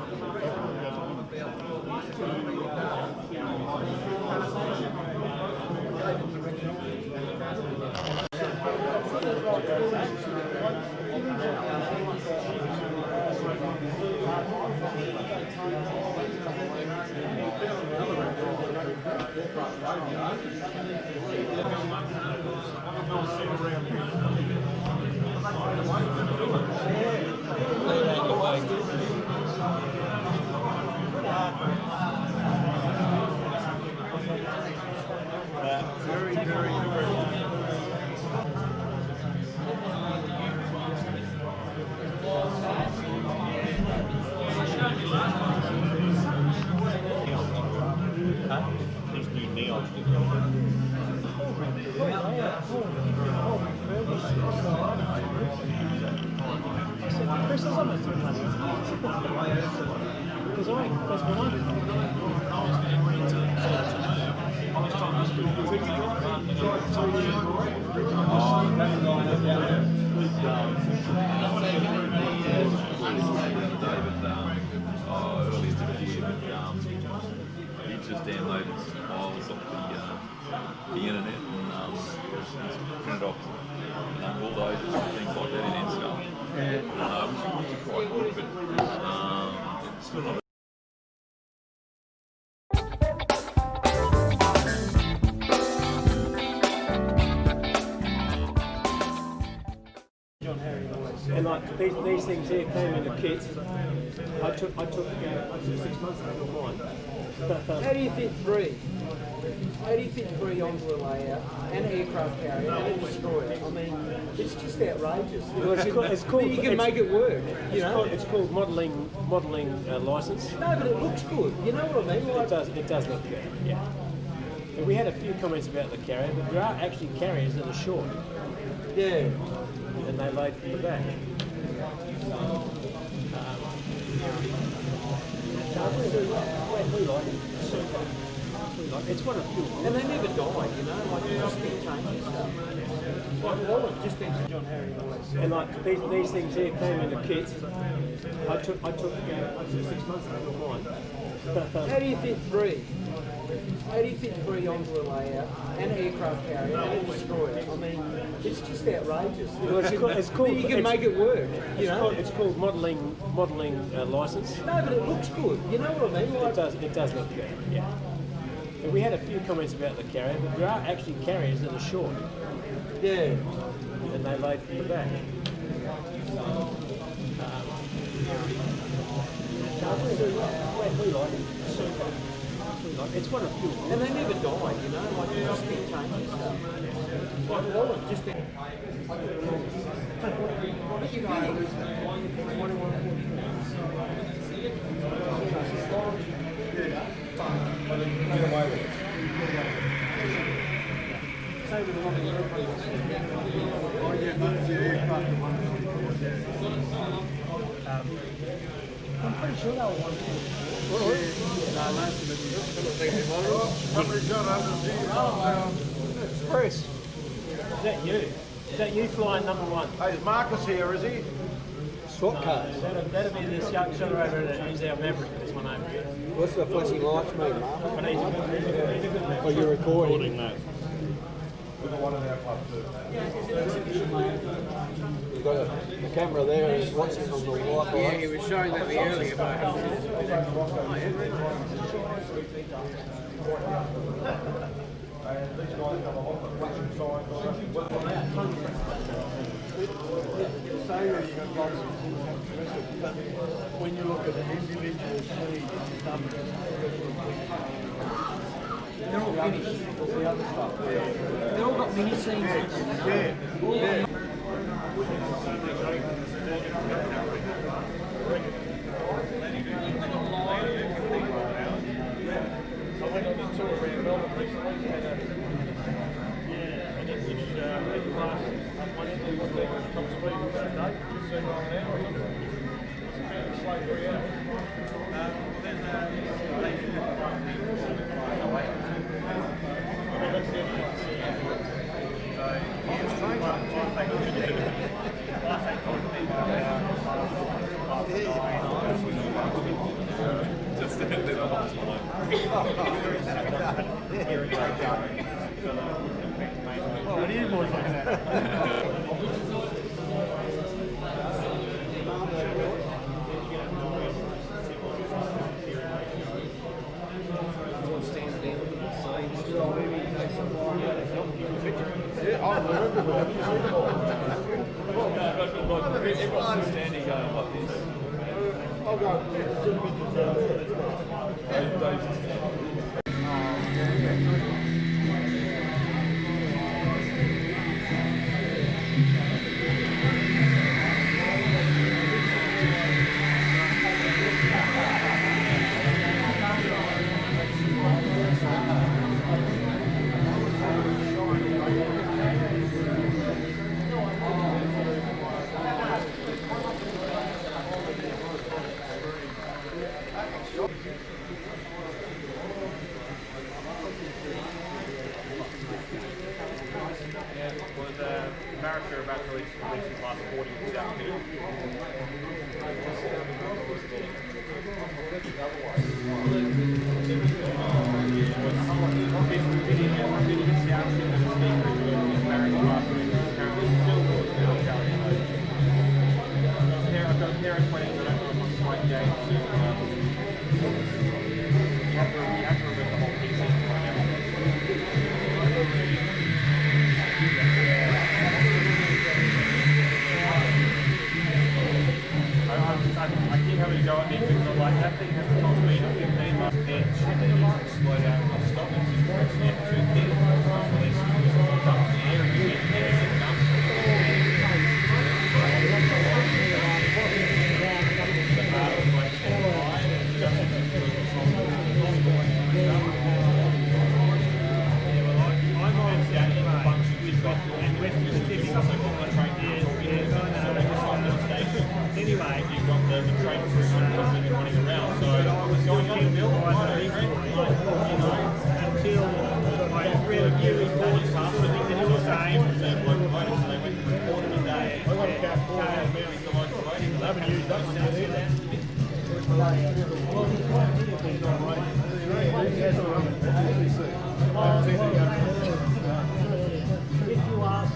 These new neon. Chris is almost doing that. Because that's what He just downloaded files off the internet and printed off bulldozers and things like that in NSCAR. Which is quite good, but it's still not. And like these things here came in a kit. I took 6 months out of mine. How do you fit three? How do you fit three onto a layout, and an aircraft carrier, and a destroyer? I mean, it's just outrageous. Well, it's called, you can make it work. It's called modelling license. No, but it looks good. You know what I mean? Like, It does look good. Yeah. And we had a few comments about the carrier, but there are actually carriers that are short. Yeah. And they load from the back. We like it. It's one of few. And they never die, you know, like you just keep changing stuff. Like Wallen, just been to John Harry always. And like these things here came in a kit. I took 6 months out of mine. How do you fit three? How do you fit three onto a layout, and an aircraft carrier, and a destroyer? I mean, it's just outrageous. Well, it's called. You can make it work. It's called modelling license. No, but it looks good. You know what I mean? Like, It does look good. Yeah. And we had a few comments about the carrier, but there are actually carriers that are short. Yeah. And they load from the back. We like it. It's one of few. And they never die, you know, like you just keep changing stuff. Like Wallen, just been. I'm pretty sure that was one. Bruce, is that you? Is that you flying number one? Hey, is Marcus here, is he? Swap cars. That'll be this young fella over there. He's our Maverick, this one over here. What's the flashing lights mean, Mark? But he's a good Oh, you're recording that. We've got one in our club too. We've got the camera there and he's watching on the Wi-Fi. Yeah, he was showing that the earlier, but when you look at the individual seeds and stuff, they're all finished. the other stuff. They've all got mini scenes in them. Yeah. I went on a tour around Melbourne recently and and it was every class up one end was there was top speed was that day, 15 miles an hour or something. It's a fairly slow 3 hours. Then that's the end. Just the whole time. Well, what are you boys looking at? Yeah, I remember. Everyone's standing going like this. I'll go. America are about to release class 40 in South Middle. I keep having to go at me because I'm like, that thing has a top speed of 15 miles an inch, and then you can slow down and stop it. It's just pressing it through the release dumps the air and you get the air and it dumps it. I'm always down in the function we've got, and West Pacific also got my train here. Anyway, you've got the train through running around, so I was going on the mill, until my review is done in past, I think they're the same, so they went to the quarter of a day. I got a cat for I haven't used that one yet either. If you ask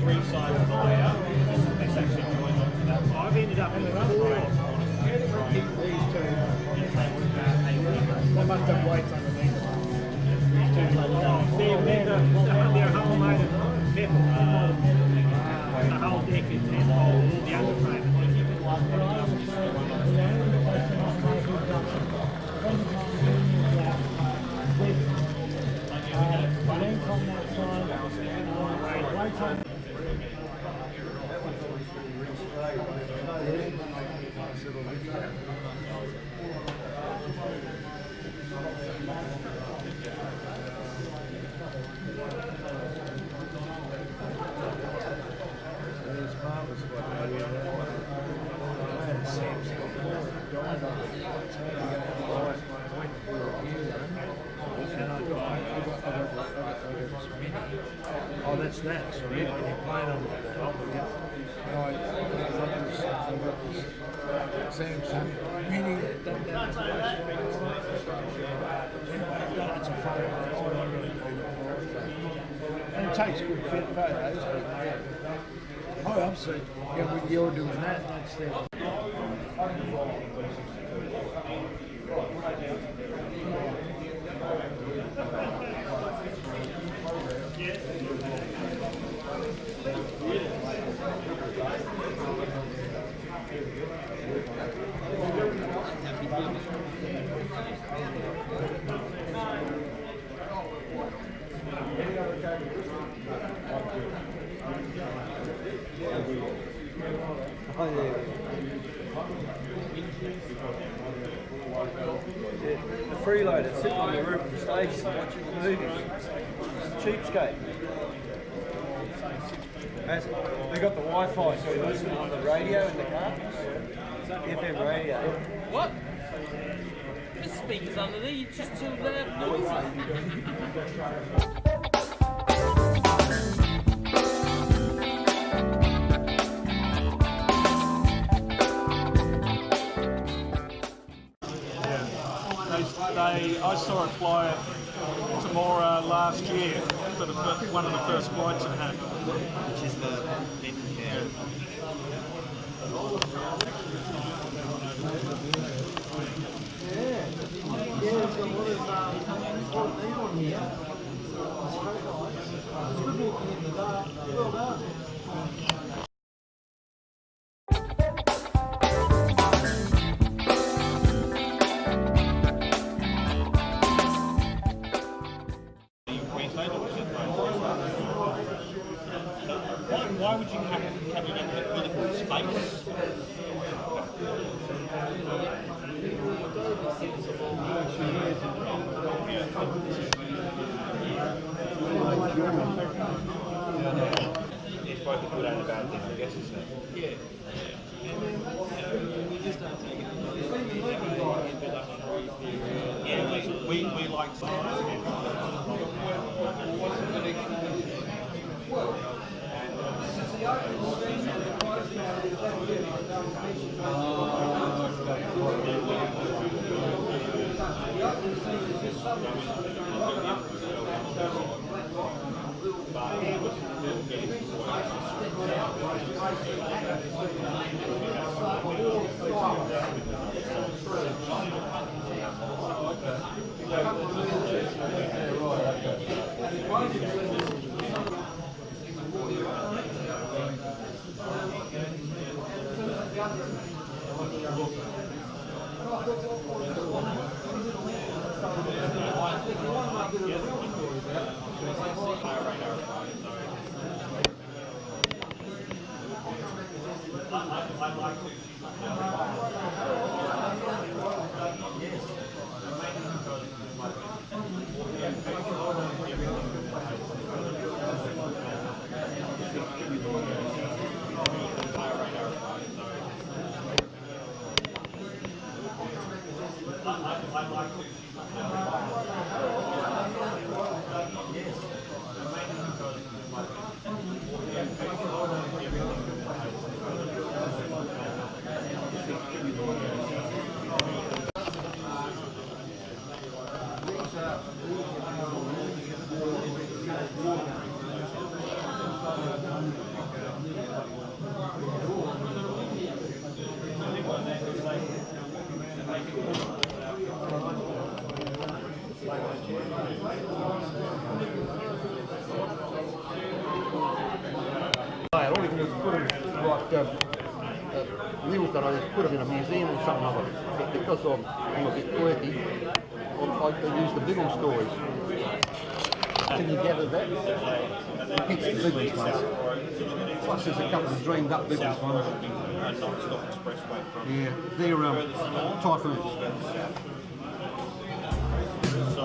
Three sides of the layout. It's actually going on to that. I've ended up with they must have weights underneath them. They're a whole load of metal. The whole deck is metal, all the underframe. Oh, that's that. So yeah, when you play on that, I've got this Samsung Mini that done that. It's a phone. That's what I really need it for. And it takes good fit photos. But, oh, I've seen. Yeah, when you're doing that, that's there. Oh, yeah. The freeloader sitting on the roof of the station watching the movies. Cheapskate. They got the Wi-Fi, so you listen on the radio in the car. FM radio. What? The speakers under there, you just too loud noisy. I saw it fly at Temora last year for one of the first flights it had. Which is the Yeah, there's a lot of odd meat on here. It's good walking in the dark. Well done. Why would you come into the political space? It's both a good and a bad thing, I guess, isn't it? Yeah. We just don't take it. Yeah, we like All you can do is put them like mules that I just put them in a museum or something like that. But because I'm a bit quirky, I use the biggle stories. Can you gather that? Hence the biggles ones. Plus there's a couple of dreamed up biggles ones. Yeah, they're typhoons. So,